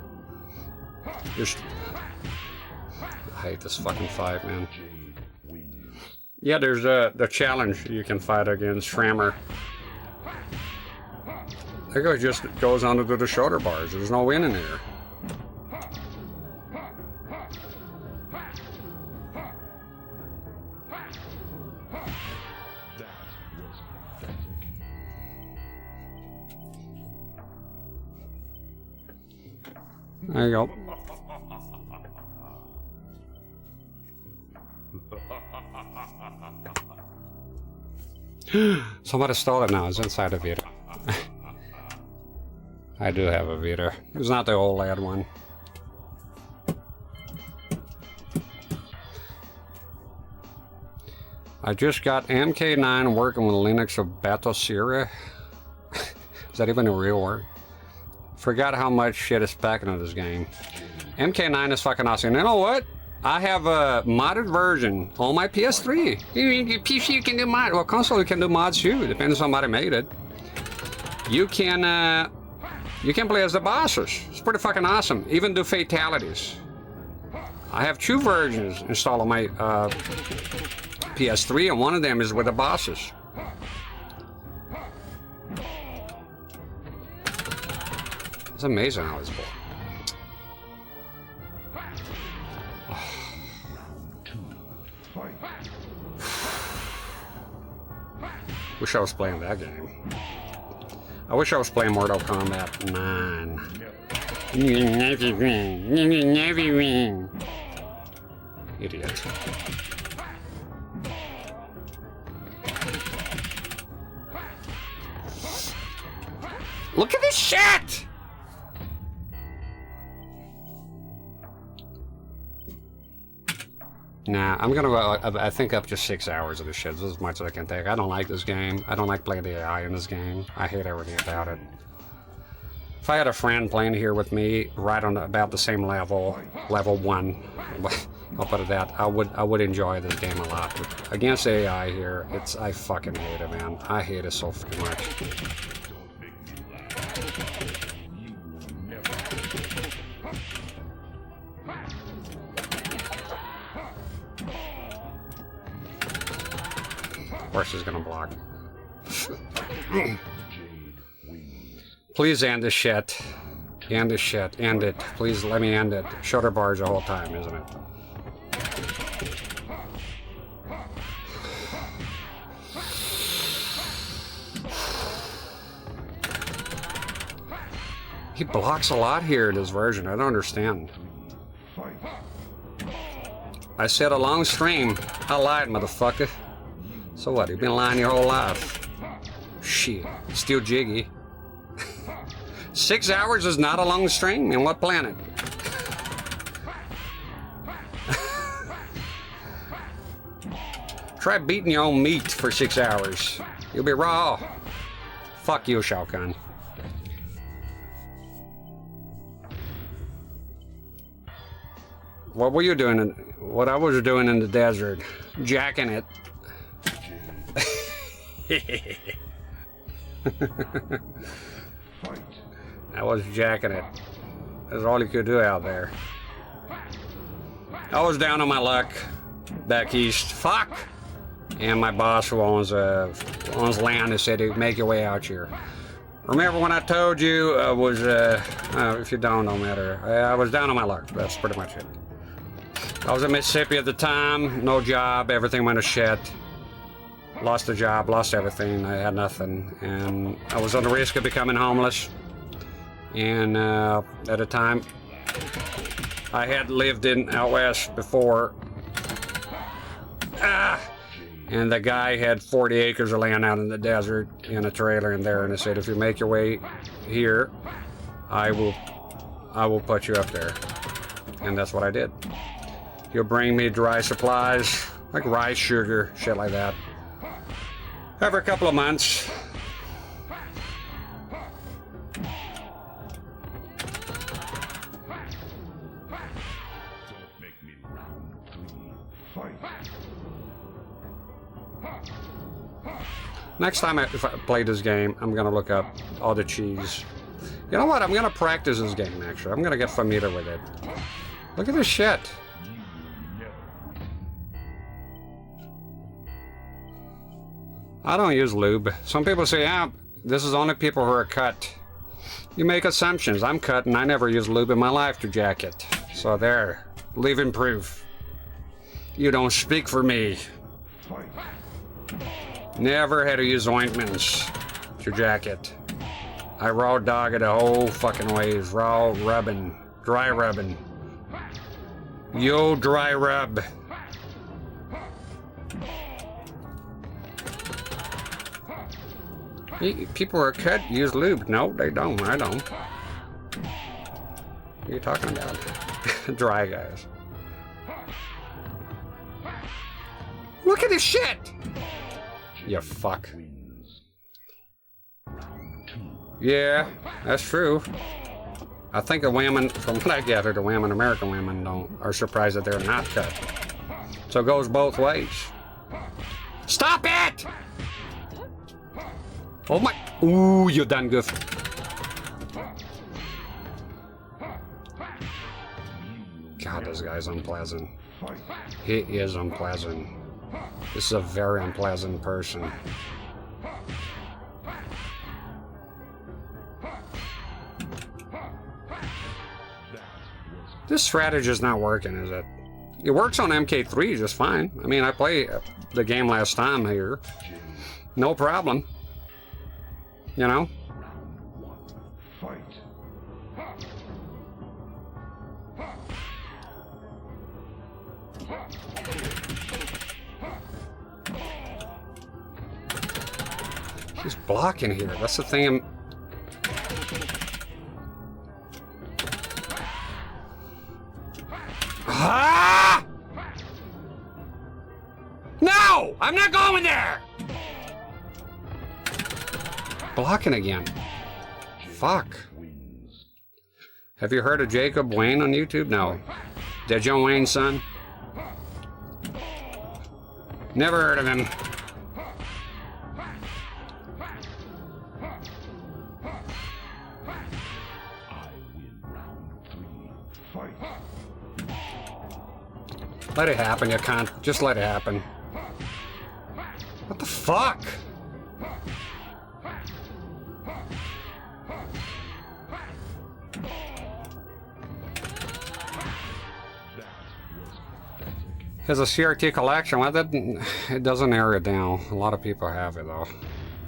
[SPEAKER 2] I hate this fucking fight, man. Yeah, there's the challenge you can fight against Tremor. I think it just goes on to the shoulder bars. There's no winning here. There you go. Somebody stole it now. It's inside the Vita. I do have a Vita. It's not the old lad one. I just got MK9 working with Linux of Batosira. Is that even a real word? Forgot how much shit is packing into this game. MK9 is fucking awesome. You know what? I have a modded version on my PS3. PC you can do mod. Well, console you can do mods too. Depends on somebody made it. You can play as the bosses. It's pretty fucking awesome. Even do fatalities. I have 2 versions installed on my PS3, and one of them is with the bosses. It's amazing how he's born. Wish I was playing that game. I wish I was playing Mortal Kombat 9. Never win. Never win. Idiot. Look at this shit! Nah, I'm gonna go, I think up to 6 hours of this shit. This is as much as I can take. I don't like this game. I don't like playing the AI in this game. I hate everything about it. If I had a friend playing here with me, right on about the same level, level 1, I'll put it that, I would enjoy this game a lot. But against AI here, I fucking hate it, man. I hate it so fucking much. Of course he's gonna block. Please end this shit. End this shit. End it. Please let me end it. Shoulder bars the whole time, isn't it? He blocks a lot here in this version. I don't understand. I said a long stream. I lied, motherfucker. So what? You've been lying your whole life. Shit. Still jiggy. 6 hours is not a long stream? In what planet? Try beating your own meat for 6 hours. You'll be raw. Fuck you, Shao Kahn. What were you doing? What I was doing in the desert? Jacking it. I was jacking it. That's all you could do out there. I was down on my luck back east. Fuck! And my boss who owns land has said, make your way out here. Remember when I told you I was, if you don't, no matter. I was down on my luck. That's pretty much it. I was in Mississippi at the time, no job, everything went to shit. Lost a job, lost everything, I had nothing. And I was on the risk of becoming homeless. And at the time, I had lived in out west before. And the guy had 40 acres of land out in the desert in a trailer in there, and he said, if you make your way here, I will put you up there. And that's what I did. He'll bring me dry supplies, like rice, sugar, shit like that. Every couple of months. Next time if I play this game, I'm gonna look up all the cheese. You know what? I'm gonna practice this game, actually. I'm gonna get familiar with it. Look at this shit. I don't use lube. Some people say, ah, this is only people who are cut. You make assumptions. I'm cut and I never used lube in my life to jack it. So there, living proof. You don't speak for me. Never had to use ointments to jack it. I raw dog it the whole fucking ways. Raw rubbing, dry rubbing. Yo, dry rub. People are cut, use lube. No, they don't. I don't. What are you talking about? Dry guys. Look at this shit! You fuck. Yeah, that's true. I think the women, from what I gather, the women, American women, are surprised that they're not cut. So it goes both ways. Stop it! Oh my... Ooh, you done good. God, this guy's unpleasant. He is unpleasant. This is a very unpleasant person. this strategy is not working, is it? It works on MK3 just fine. I mean, I played the game last time here. No problem. You know?
[SPEAKER 3] Fight.
[SPEAKER 2] She's blocking here. That's the thing. Ah! No! I'm not going there! Blocking again. Fuck. Have you heard of Jacob Wayne on YouTube? No. That John Wayne's son? Never heard of him. Let it happen, you can't. Just let it happen. What the fuck? Has a CRT collection. Well, that it doesn't narrow it down. A lot of people have it though.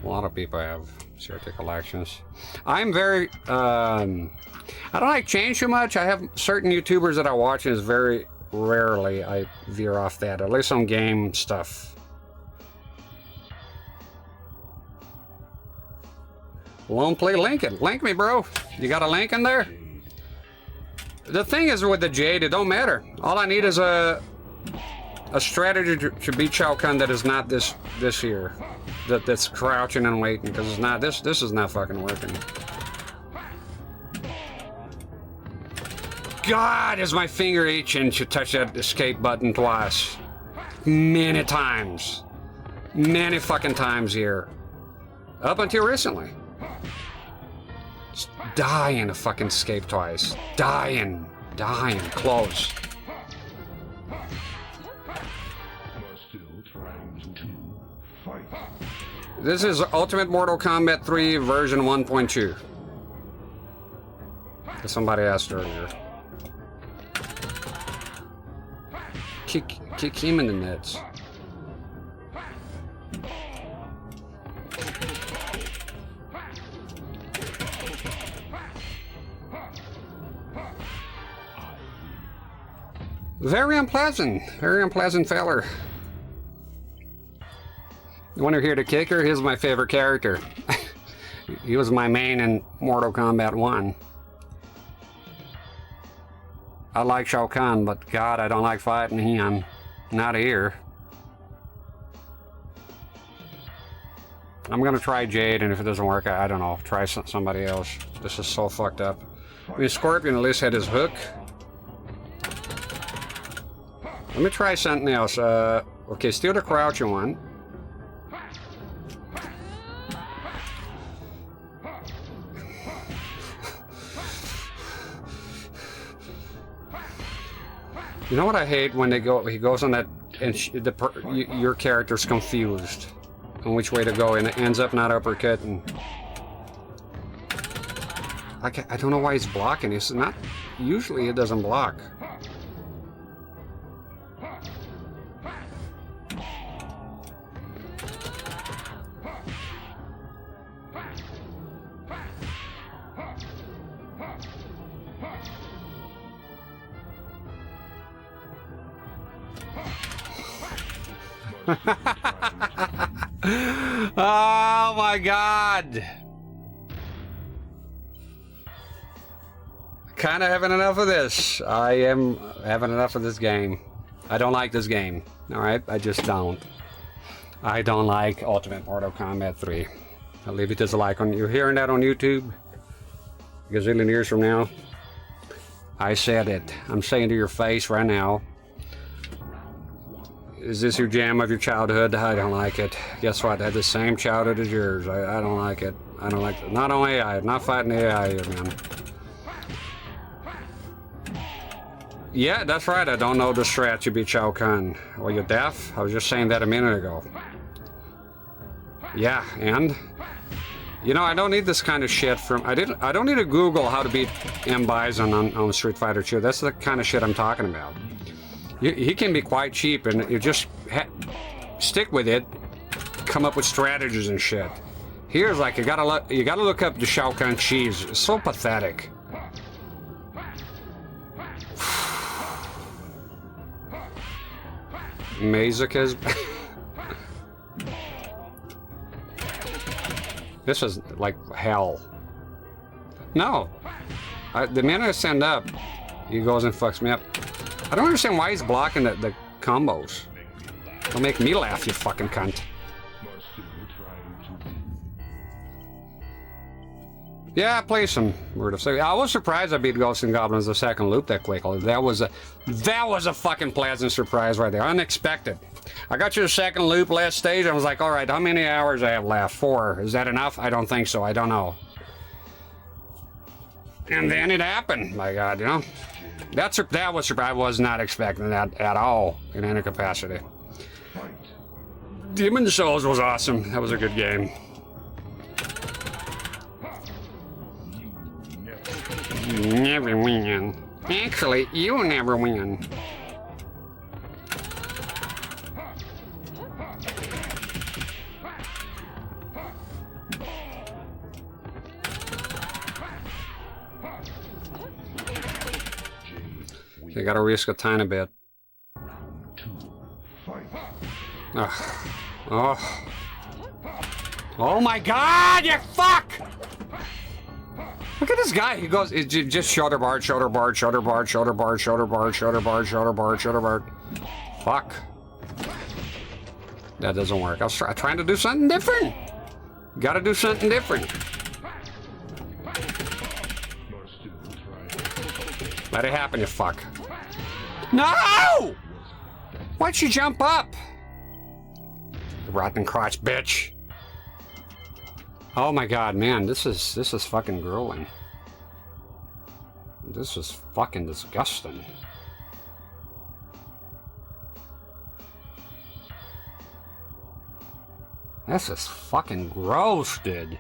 [SPEAKER 2] A lot of people have CRT collections. I'm very I don't like change too much. I have certain YouTubers that I watch, and it's very rarely I veer off that, at least on game stuff. Won't play Lincoln. Link me, bro. You got a link in there? The thing is with the Jade, it don't matter. All I need is a strategy to beat Shao Kahn that is not this here. That's crouching and waiting, because it's not this is not fucking working. God, is my finger itching to touch that escape button twice. Many times. Many fucking times here. Up until recently. Just dying to fucking escape twice. Dying. Close. This is Ultimate Mortal Kombat 3 version 1.2. As somebody asked earlier. Kick him in the nuts. Very unpleasant feller. You want to hear the kicker? Here's my favorite character. He was my main in Mortal Kombat 1. I like Shao Kahn, but God, I don't like fighting him. Not here. I'm gonna try Jade, and if it doesn't work, I don't know. Try somebody else. This is so fucked up. I mean, Scorpion at least had his hook. Let me try something else. Okay, still the crouching one. You know what I hate when he goes on that, and your character's confused on which way to go, and it ends up not uppercutting. I don't know why he's blocking. It's not. Usually it doesn't block. Oh my God! Kind of having enough of this. I am having enough of this game. I don't like this game. All right, I just don't. I don't like Ultimate Mortal Kombat 3. I'll leave it as a like on. You're hearing that on YouTube? A gazillion years from now. I said it. I'm saying to your face right now. Is this your jam of your childhood? I don't like it. Guess what? I had the same childhood as yours. I don't like it. I don't like it. Not on AI. Not fighting AI here, man. Yeah, that's right. I don't know the strat to beat Shao Kahn. Well, you're deaf? I was just saying that a minute ago. Yeah, and? You know, I don't need this kind of shit from... I don't need to Google how to beat M. Bison on Street Fighter 2. That's the kind of shit I'm talking about. He can be quite cheap, and you just stick with it, come up with strategies and shit. Here's like, you gotta look up the Shao Kahn cheese. It's so pathetic. Mazuka's... This is like hell. No. The minute I send up, he goes and fucks me up. I don't understand why he's blocking the combos. Don't make me laugh, you fucking cunt. Yeah, play some Word of Safety. I was surprised I beat Ghosts and Goblins the second loop that quickly. That was a fucking pleasant surprise right there. Unexpected. I got you the second loop last stage. I was like, all right, how many hours I have left? 4. Is that enough? I don't think so. I don't know. And then it happened. My God, you know. That was surprise. I was not expecting that at all in any capacity. Demon Souls was awesome. That was a good game. You never win. Actually, you never win. You gotta risk a tiny bit. Oh. Oh my God, you fuck! Look at this guy. He goes, it's just shoulder bar, shoulder bar, shoulder bar, shoulder bar, shoulder bar, shoulder bar, shoulder bar, shoulder bar. Fuck. That doesn't work. I was trying to do something different. Gotta do something different. Let it happen, you fuck. No! Why'd she jump up? Rotten crotch, bitch. Oh my God, man, this is fucking grueling. This is fucking disgusting. This is fucking gross, dude.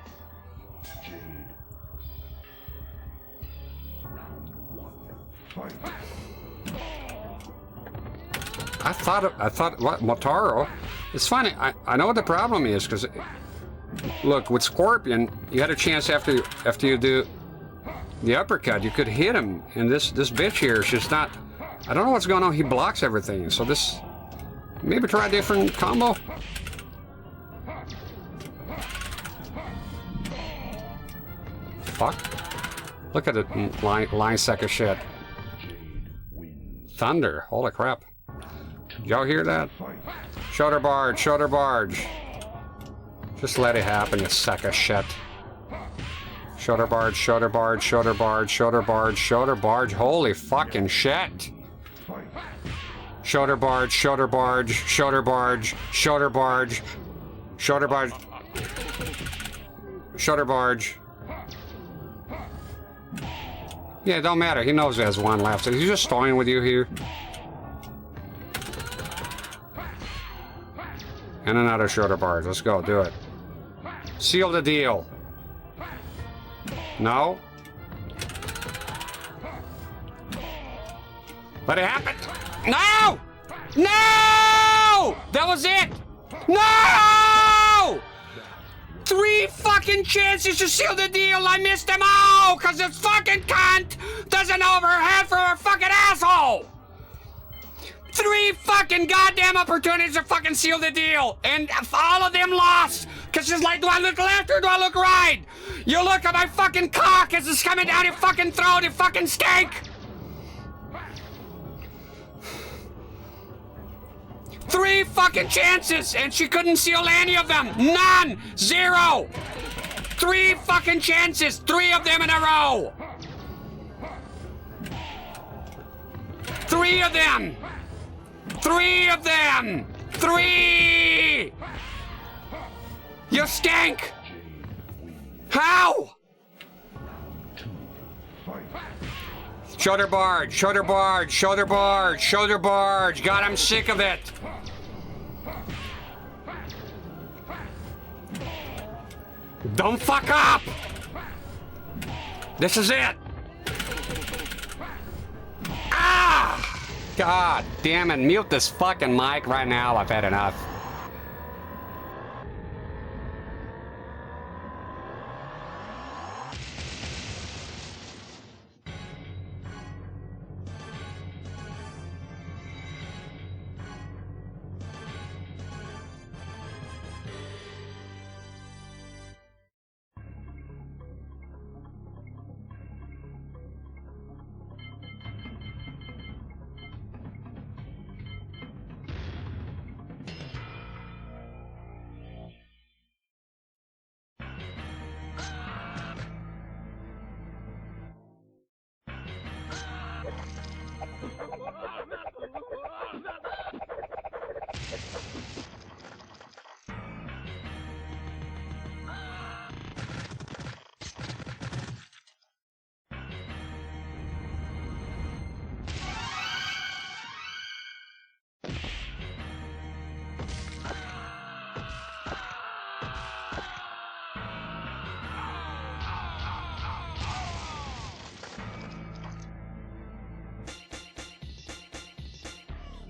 [SPEAKER 2] I thought, what, Motaro? It's funny, I know what the problem is, because, look, with Scorpion, you had a chance after you do the uppercut, you could hit him, and this bitch here is just not, I don't know what's going on, he blocks everything, so this, maybe try a different combo? Fuck. Look at it, line sack of shit. Thunder, holy crap. Y'all hear that? Shoulder barge, shoulder barge. Just let it happen, you sack of shit. Shoulder barge, shoulder barge, shoulder barge, shoulder barge, shoulder barge, holy fucking shit. Shoulder barge, shoulder barge, shoulder barge, shoulder barge, shoulder barge, shoulder barge. Yeah, it don't matter, he knows he has one left. He's just toying with you here. And another shoulder barge. Let's go, do it. Seal the deal. No? Let it happen. No! No! That was it! No! 3 fucking chances to seal the deal. I missed them all because this fucking cunt doesn't know her head for her fucking asshole. 3 fucking goddamn opportunities to fucking seal the deal, and all of them lost. Cause she's like, do I look left or do I look right? You look at my fucking cock as it's coming down your fucking throat, you fucking skank. 3 fucking chances, and she couldn't seal any of them. None. 0. 3 fucking chances. 3 of them in a row. 3 of them. 3 of them! 3! You stink! How? Shoulder barge, shoulder barge, shoulder barge, shoulder barge. God, I'm sick of it. Don't fuck up! This is it! Ah! God damn it, mute this fucking mic right now. I've had enough.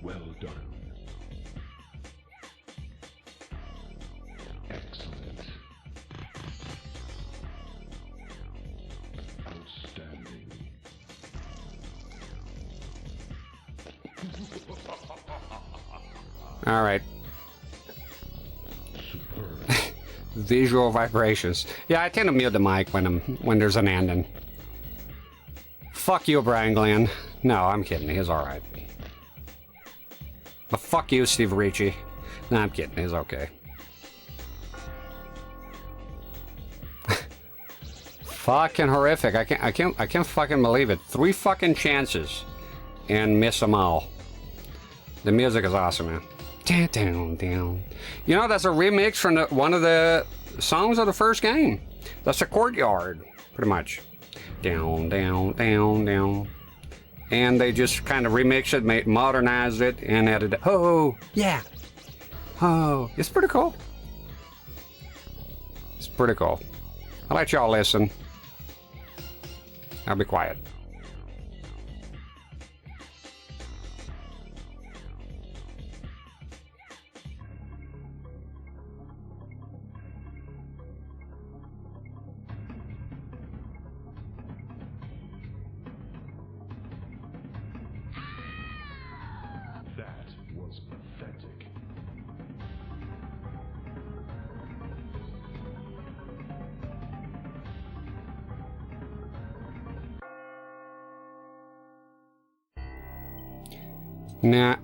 [SPEAKER 3] Well done. Excellent. Outstanding.
[SPEAKER 2] All right.
[SPEAKER 3] Superb.
[SPEAKER 2] Visual vibrations. Yeah, I tend to mute the mic when there's an ending. Fuck you, Brian Glenn. No, I'm kidding. He's all right. But fuck you, Steve Ricci. No, I'm kidding. He's okay. Fucking horrific. I can't fucking believe it. 3 fucking chances and miss them all. The music is awesome, man. Down, down, down. You know, that's a remix from one of the songs of the first game. That's a Courtyard, pretty much. Down, down, down, down. And they just kind of remixed it, modernized it, and added, oh, yeah. Oh, it's pretty cool. It's pretty cool. I'll let y'all listen. I'll be quiet.
[SPEAKER 3] That was pathetic.
[SPEAKER 2] Nah,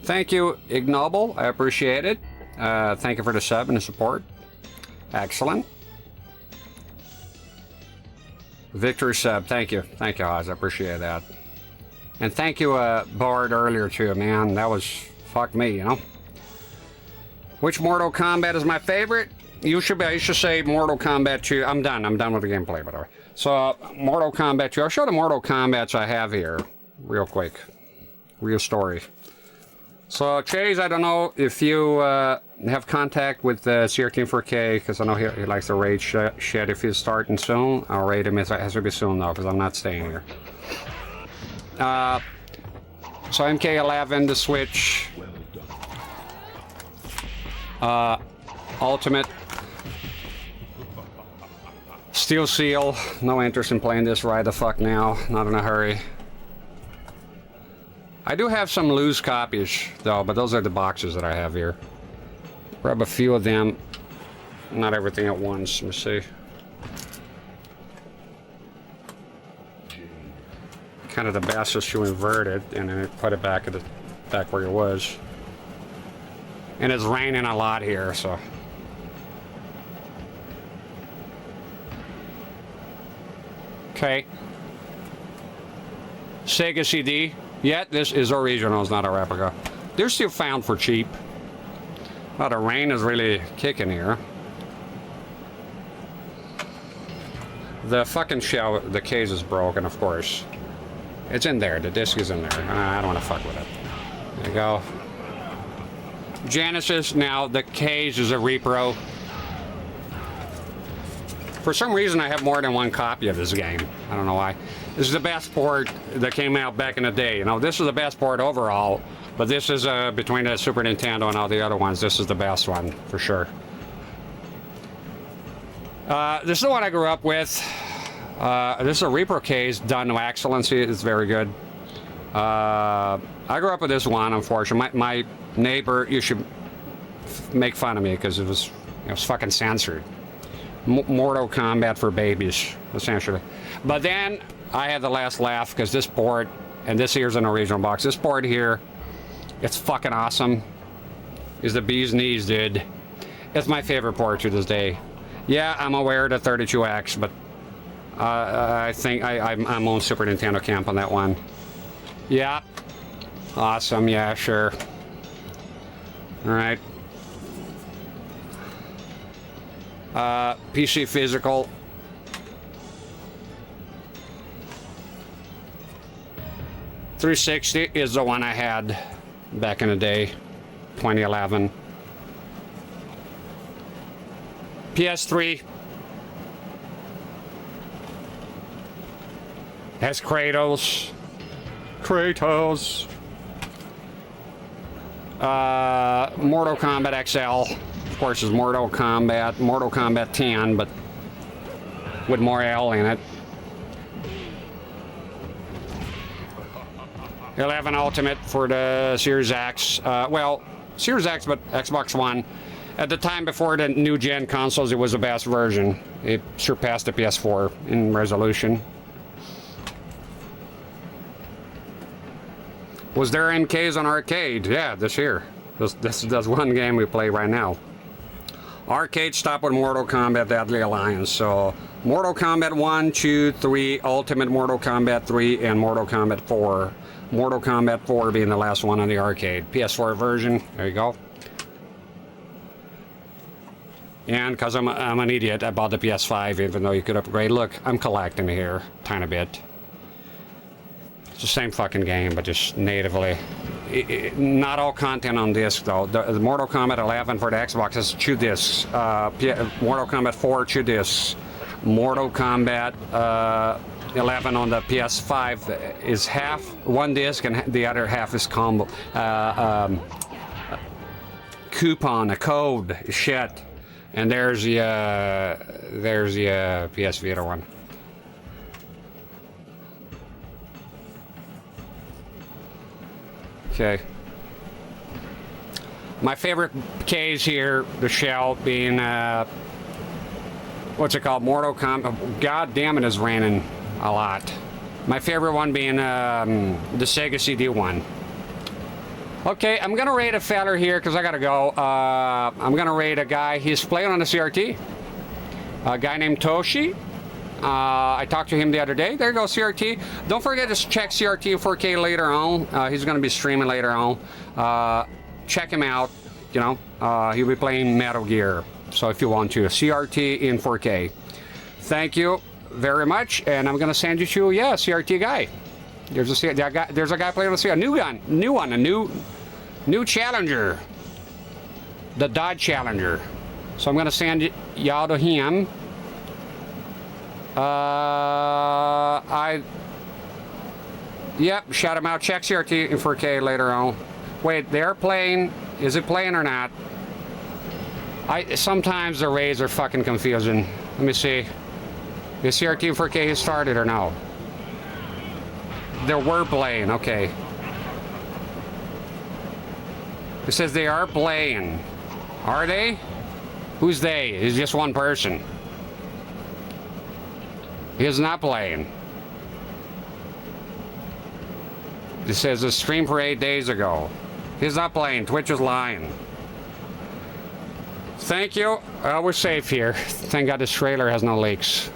[SPEAKER 2] thank you, Ignoble. I appreciate it. Thank you for the sub and the support. Excellent. Victory sub. Thank you. Thank you, Oz. I appreciate that. And thank you, Bard, earlier, too, man. That was... fuck me, you know? Which Mortal Kombat is my favorite? You should say Mortal Kombat 2. I'm done with the gameplay, by the way. So, Mortal Kombat 2. I'll show the Mortal Kombats I have here. Real quick. Real story. So, Chase, I don't know if you have contact with CR4K, because I know he likes to raid shit. If he's starting soon, I'll raid him. It has to be soon, though, because I'm not staying here. So, MK11, the Switch. Ultimate. Steel Seal. No interest in playing this right the fuck now. Not in a hurry. I do have some loose copies, though, but those are the boxes that I have here. Grab a few of them. Not everything at once. Let me see. Kind of the best is to invert it and then put it back where it was. And it's raining a lot here, so. Okay. Sega CD. Yeah, this is original, it's not a replica. They're still found for cheap. Well, the rain is really kicking here. The fucking shell, the case is broken, of course. It's in there, the disc is in there. I don't want to fuck with it. There you go. Genesis. Now the Cage is a repro. For some reason, I have more than one copy of this game. I don't know why. This is the best port that came out back in the day. You know, this is the best port overall, but this is between the Super Nintendo and all the other ones. This is the best one for sure. This is the one I grew up with. This is a repro case done to excellency. It's very good. I grew up with this one, unfortunately. My neighbor used to make fun of me because it was fucking censored. Mortal Kombat for babies, essentially. But then I had the last laugh because this port, and this here's an original box. This port here, it's fucking awesome. Is the bee's knees, dude. It's my favorite port to this day. Yeah, I'm aware of the 32X, but I think I'm on Super Nintendo camp on that one. Yeah. Awesome, yeah, sure. Alright. PC physical. .360 is the one I had back in the day, 2011. PS3 has Kratos. Mortal Kombat XL. Of course, is Mortal Kombat 10, but with more L in it. 11 Ultimate for the Series X. Well, Series X, but Xbox One. At the time before the new gen consoles, it was the best version. It surpassed the PS4 in resolution. Was there MKs on arcade? Yeah, this year. That's one game we play right now. Arcade stopped with Mortal Kombat Deadly Alliance. So Mortal Kombat 1, 2, 3, Ultimate Mortal Kombat 3, and Mortal Kombat 4. Mortal Kombat 4 being the last one on the arcade. PS4 version. There you go. And because I'm an idiot, I bought the PS5 even though you could upgrade. Look, I'm collecting here. Tiny bit. It's the same fucking game, but just natively. Not all content on disc though. The Mortal Kombat 11 for the Xbox is 2 discs. Mortal Kombat 4 2 discs. Mortal Kombat 11 on the PS5 is half 1 disc and the other half is combo. Coupon, a code, shit. And there's the PS Vita one. Okay. My favorite case here, the shell being, what's it called? Mortal Kombat. God damn it, is raining a lot. My favorite one being the Sega CD one. Okay, I'm gonna rate a feller here because I gotta go. I'm gonna rate a guy. He's playing on the CRT. A guy named Toshi. I talked to him the other day. There you go, CRT. Don't forget to check CRT in 4K later on. He's going to be streaming later on. Check him out. You know, he'll be playing Metal Gear. So if you want to, CRT in 4K. Thank you very much. And I'm going to send you to, yeah, CRT guy. There's a guy playing with a new one, a new Challenger. The Dodge Challenger. So I'm going to send y'all to him. Yep, shout him out. Check CRT in 4K later on. Wait, they're playing. Is it playing or not? Sometimes the rays are fucking confusing. Let me see. Is CRT in 4K started or no? They were playing. Okay. It says they are playing. Are they? Who's they? It's just one person. He's not playing. It says a stream for 8 days ago. He's not playing. Twitch is lying. Thank you. We're safe here. Thank God this trailer has no leaks.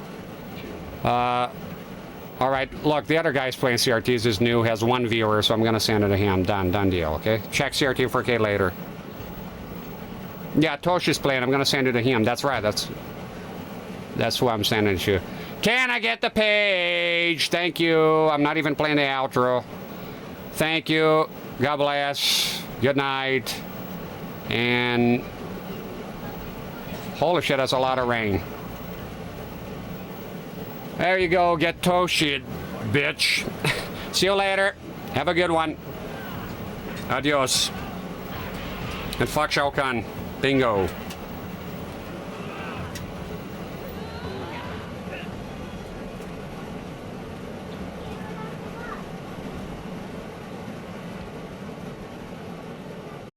[SPEAKER 2] Alright, look, the other guy's playing CRTs is new, has 1 viewer, so I'm gonna send it to him. Done deal, okay? Check CRT 4K later. Yeah, Toshi's playing. I'm gonna send it to him. That's right. That's who I'm sending it to. Can I get the page? Thank you. I'm not even playing the outro. Thank you. God bless. Good night. And holy shit, that's a lot of rain. There you go, get toasted, bitch. See you later. Have a good one. Adios. And fuck Shao Kahn. Bingo.